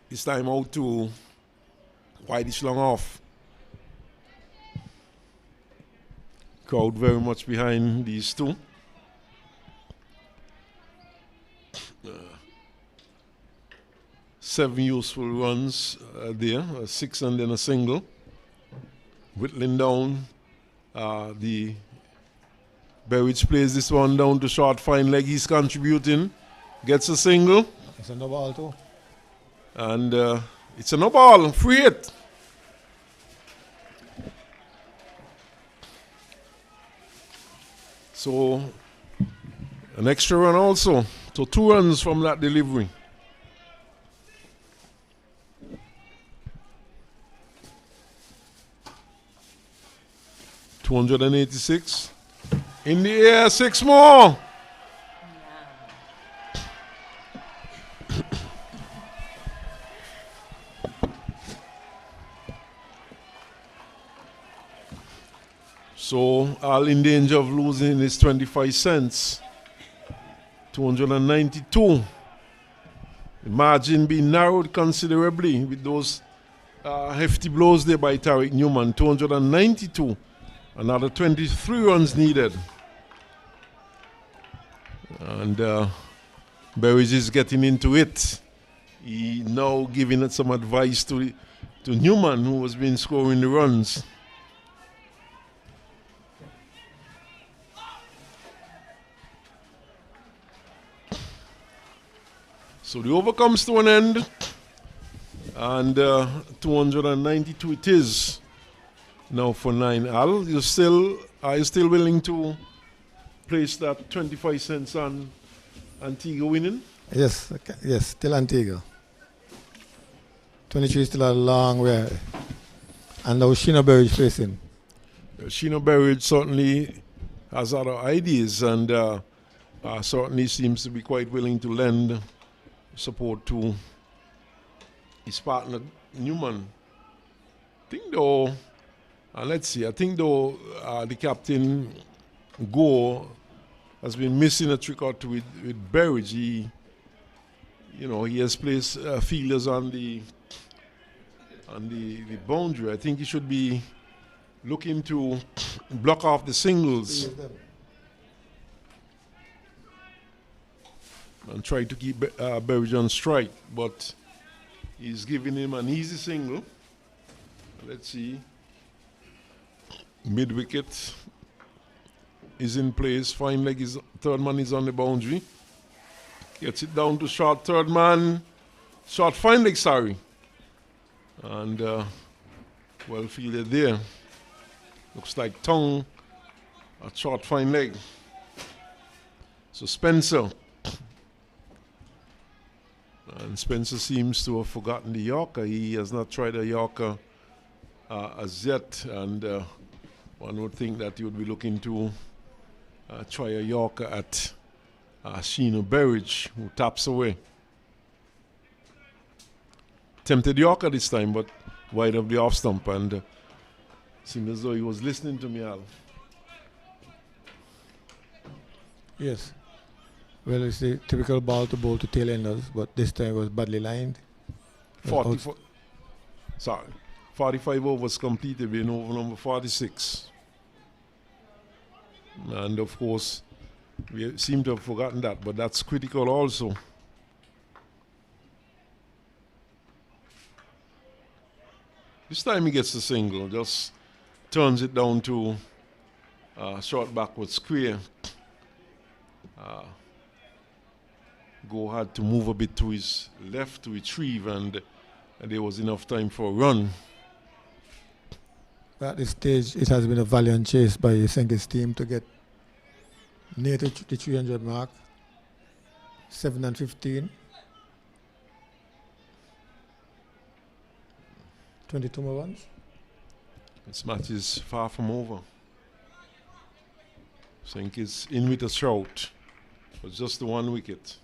This time out to Whitish long off. Crowd very much behind these two. 7 useful runs there, 6 and then a single. Whittling down. The Berridge plays this one down to short fine leg. He's contributing. Gets a single. It's a no ball too. And it's a no ball. Free hit. So an extra run also. So 2 runs from that delivery. .286 in the air, 6 more. So all in danger of losing is 25 cents. 292. The margin being narrowed considerably with those hefty blows there by Tariq Newman. 292. Another 23 runs needed. And Berridge is getting into it. He now giving it some advice to Newman, who has been scoring the runs. So the over comes to an end. And 292 it is. Now for 9. Al, are you still willing to place that 25 cents on Antigua winning? Yes, okay. Yes, still Antigua. 23 is still a long way. And now Sheena Burridge facing. Sheena Berridge certainly has other ideas and certainly seems to be quite willing to lend support to his partner Newman. I think though, let's see, I think though the captain Gore has been missing a trick or two with Berridge. He has placed fielders on the boundary. I think he should be looking to block off the singles and try to keep Berridge on strike, but he's giving him an easy single. Let's see. Mid wicket is in place. Fine leg is third man is on the boundary. Gets it down to short third man. Short fine leg, sorry. And well fielded there. Looks like tongue at short fine leg. So Spencer. And Spencer seems to have forgotten the Yorker. He has not tried a Yorker as yet. And one would think that he would be looking to try a Yorker at Sheena Berridge, who taps away. Tempted Yorker this time, but wide of the off stump. And seemed as though he was listening to me, Al. Yes. Well, it's the typical ball to bowl to tail enders, but this time it was badly lined. 45 overs completed in over number 46. And of course, we seem to have forgotten that, but that's critical also. This time he gets the single, just turns it down to short backward square. Go had to move a bit to his left to retrieve, and there was enough time for a run. At this stage, it has been a valiant chase by Senke's team to get near to the 300 mark. 7 and 15. 22 more runs. This match is far from over. Sink is in with a shout. But just the 1 wicket.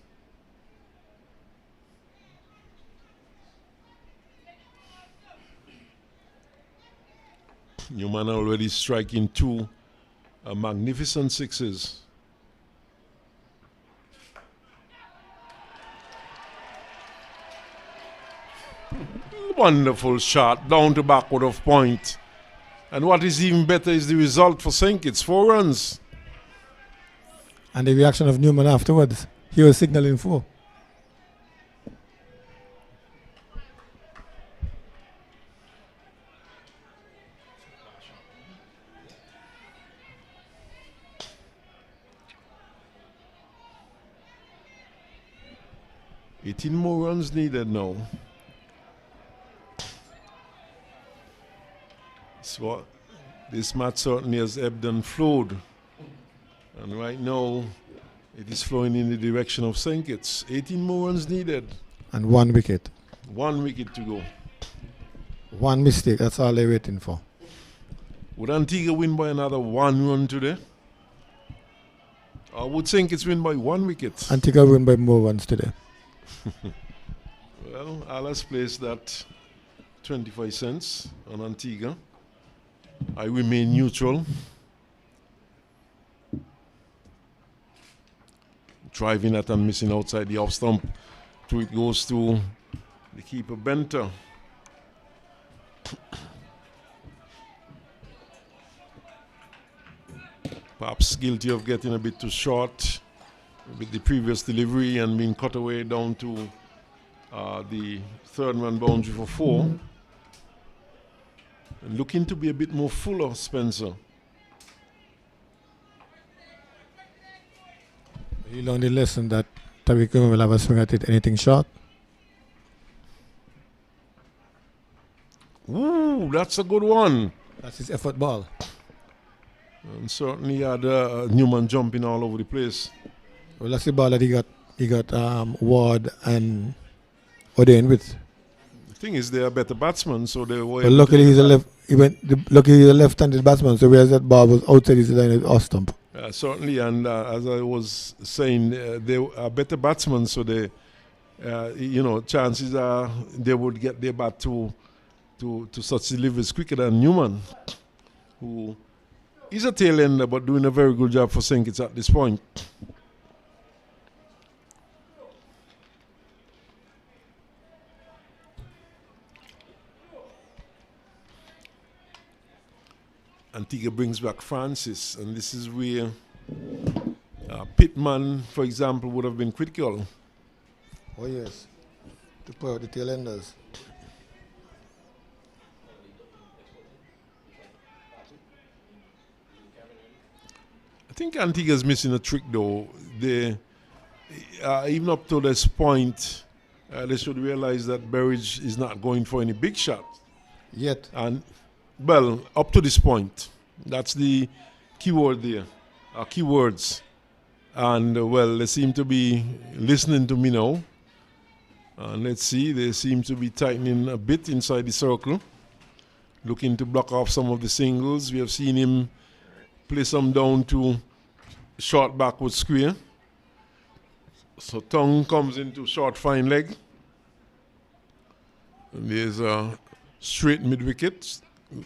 Newman already striking 2 magnificent 6s. Wonderful shot down to backward of point. And what is even better is the result for Sink. It's 4 runs. And the reaction of Newman afterwards. He was signaling 4. 18 more runs needed now. So this match certainly has ebbed and flowed. And right now, it is flowing in the direction of St. Kitts. 18 more runs needed. And 1 wicket. 1 wicket to go. 1 mistake, that's all they're waiting for. Would Antigua win by another 1 run today? I would think it's win by 1 wicket. Antigua win by more runs today. Well, Alice placed that 25 cents on Antigua. I remain neutral. Driving at and missing outside the off stump. So it goes to the keeper Benter. Perhaps guilty of getting a bit too short with the previous delivery and being cut away down to the 3rd man boundary for 4. And looking to be a bit more fuller, Spencer. You learned the lesson that Tyrone will have a swing at it, anything short. Ooh, that's a good one. That's his effort ball. And certainly had Newman jumping all over the place. Well, that's the ball that he got Ward and Oden with. The thing is, they are better batsmen, so they were. But luckily he's a left-handed batsman, so whereas that ball was outside his line off stump. Certainly, and as I was saying, they are better batsmen, so they, chances are they would get their bat to such deliveries quicker than Newman, who is a tail ender but doing a very good job for St. Kitts at this point. Antigua brings back Francis, and this is where Pittman, for example, would have been critical. Oh yes, to put out the tail enders. I think Antigua's missing a trick though. They, even up to this point, they should realize that Berridge is not going for any big shot. Yet. And well, up to this point, that's the key word there, keywords. And well, they seem to be listening to me now. And let's see, they seem to be tightening a bit inside the circle, looking to block off some of the singles. We have seen him play some down to short backward square. So Tongue comes into short fine leg. And there's a straight mid-wicket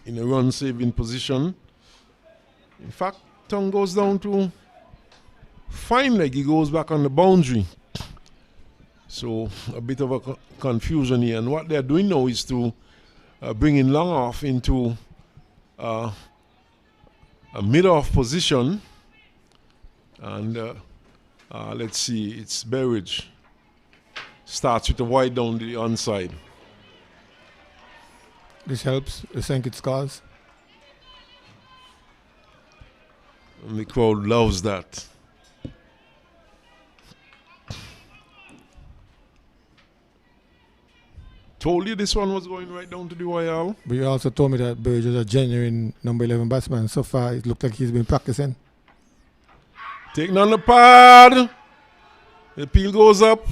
in a run-saving position. In fact, Tongue goes down to fine leg. He goes back on the boundary. So a bit of a confusion here. And what they're doing now is to bring in long off into a mid-off position. And let's see, it's Berridge. Starts with a wide down the onside. This helps the St. Kitts cause. And the crowd loves that. Told you this one was going right down to the wire. But you also told me that Berridge is a genuine number 11 batsman. So far, it looked like he's been practicing. Taking on the pad. The peel goes up.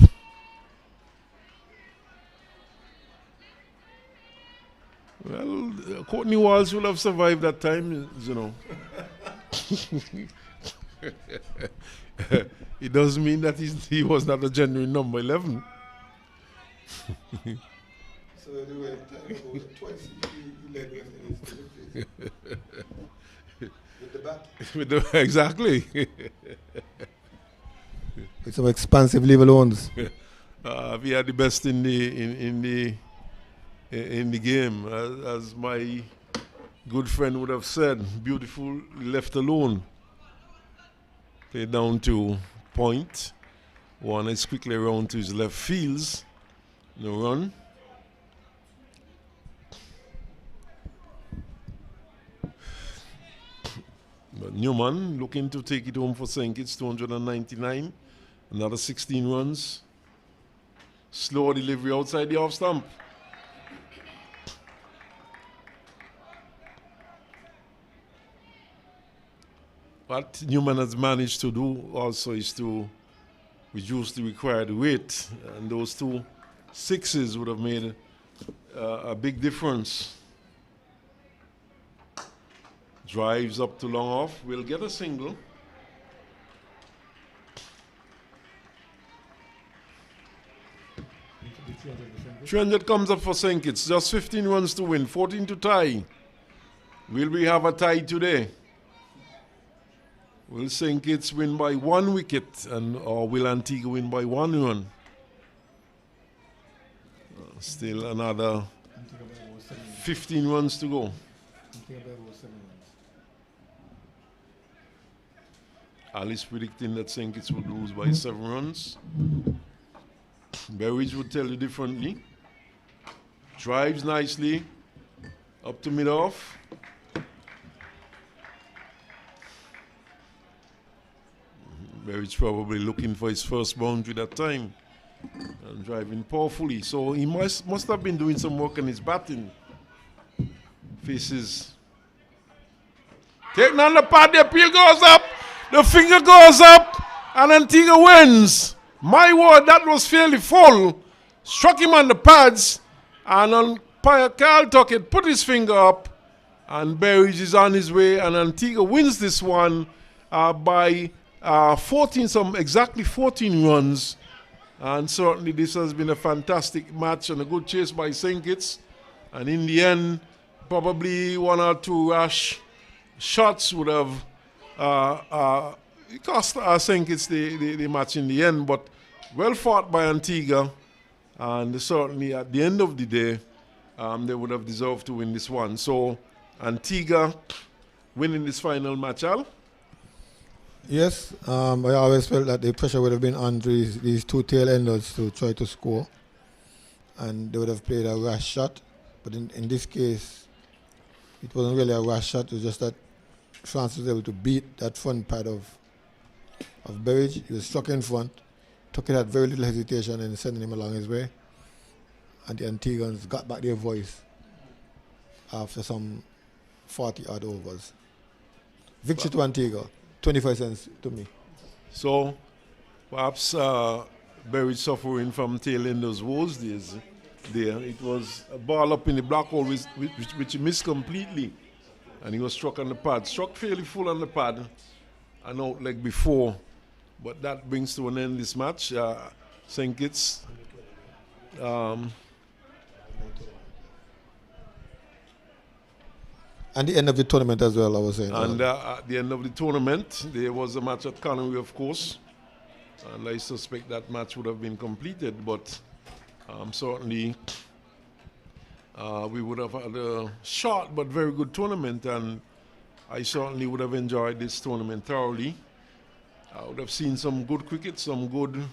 Well, Courtney Walsh will have survived that time, you know. It doesn't mean that he was not a genuine number 11. So anyway, twice he led with the bat. Exactly. With some expansive level ones. We are the best in the game, as my good friend would have said. Beautiful left alone. Play down to point. One is quickly around to his left fields. No run. But Newman looking to take it home for St. Kitts, 299. Another 16 runs. Slow delivery outside the off stump. What Newman has managed to do also is to reduce the required weight, and those 2 sixes would have made a big difference. Drives up to long off, will get a single. $300 comes up for St. Kitts, just 15 runs to win, 14 to tie. Will we have a tie today? Will St. Kitts win by 1 wicket, or will Antigua win by 1 run? Still another 15 runs to go. Alice predicting that St. Kitts would lose by 7 runs. Berridge would tell you differently. Drives nicely up to mid-off. Berridge probably looking for his first boundary that time and driving powerfully. So he must have been doing some work on his batting. Faces. Taking on the pad, the appeal goes up. The finger goes up, and Antigua wins. My word, that was fairly full. Struck him on the pads, and umpire Carl Tuckett put his finger up, and Berridge is on his way, and Antigua wins this one by exactly 14 runs. And certainly this has been a fantastic match and a good chase by St. Kitts. And in the end, probably 1 or 2 rash shots would have it cost St. Kitts the match in the end, but well fought by Antigua, and certainly at the end of the day, they would have deserved to win this one. So Antigua winning this final match, Al? Yes, I always felt that the pressure would have been on these 2 tail enders to try to score, and they would have played a rash shot, but in this case, it wasn't really a rash shot. It was just that France was able to beat that front pad of Berridge. He was struck in front, took it at very little hesitation and sending him along his way. And the Antiguans got back their voice after some 40 odd overs. Victory to Antigua, 25 cents to me. So perhaps Berridge suffering from tail enders woes days there. It was a ball up in the black hole which he missed completely. And he was struck on the pad. Struck fairly full on the pad and out like before. But that brings to an end this match. St. Kitts. And the end of the tournament as well, I was saying. And at the end of the tournament, there was a match at Conway, of course. And I suspect that match would have been completed. But certainly we would have had a short but very good tournament, and I certainly would have enjoyed this tournament thoroughly. I would have seen some good cricket, some good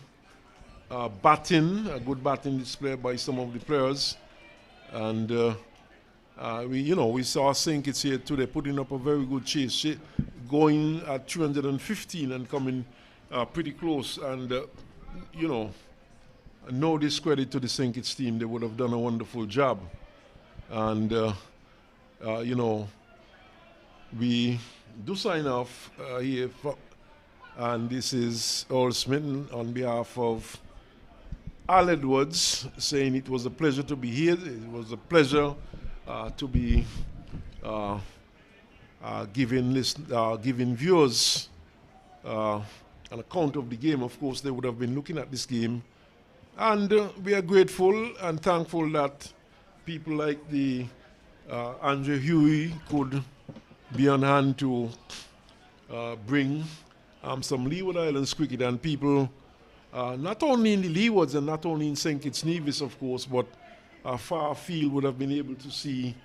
batting, a good batting display by some of the players, and we saw St. Kitts here today putting up a very good chase, going at 315 and coming pretty close, and no discredit to the St. Kitts team. They would have done a wonderful job. And, we do sign off here. And this is Earl Smitten on behalf of Al Edwards saying it was a pleasure to be here. It was a pleasure to be giving viewers an account of the game. Of course, they would have been looking at this game. And we are grateful and thankful that people like the Andrew Huey could be on hand to bring some Leeward Islands cricket, and people not only in the Leewards and not only in St. Kitts Nevis, of course, but far afield would have been able to see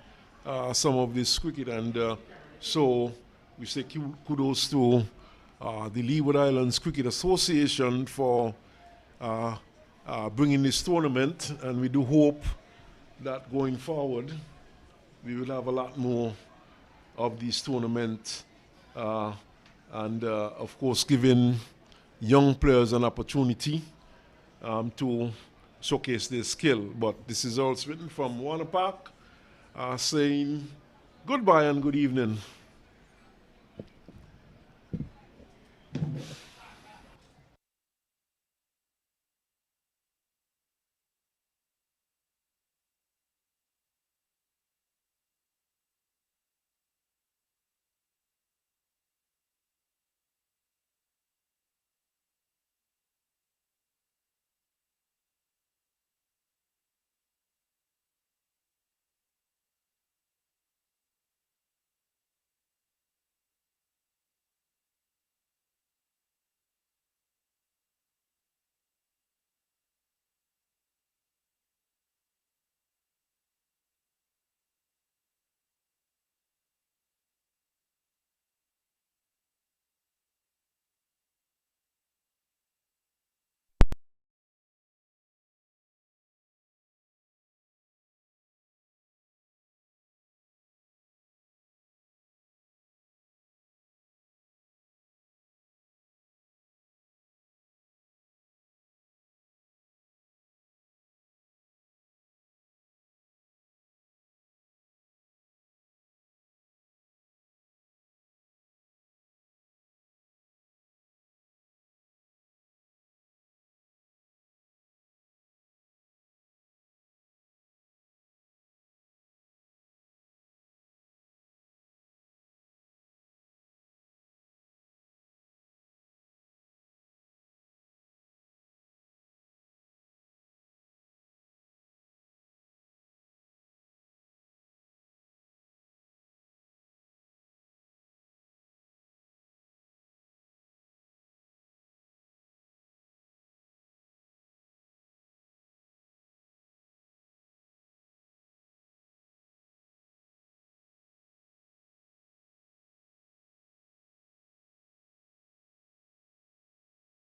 some of this cricket. And so we say kudos to the Leeward Islands Cricket Association for bringing this tournament, and we do hope that going forward we will have a lot more of these tournaments, and of course giving young players an opportunity to showcase their skill. But this is all written from Warner Park saying goodbye and good evening.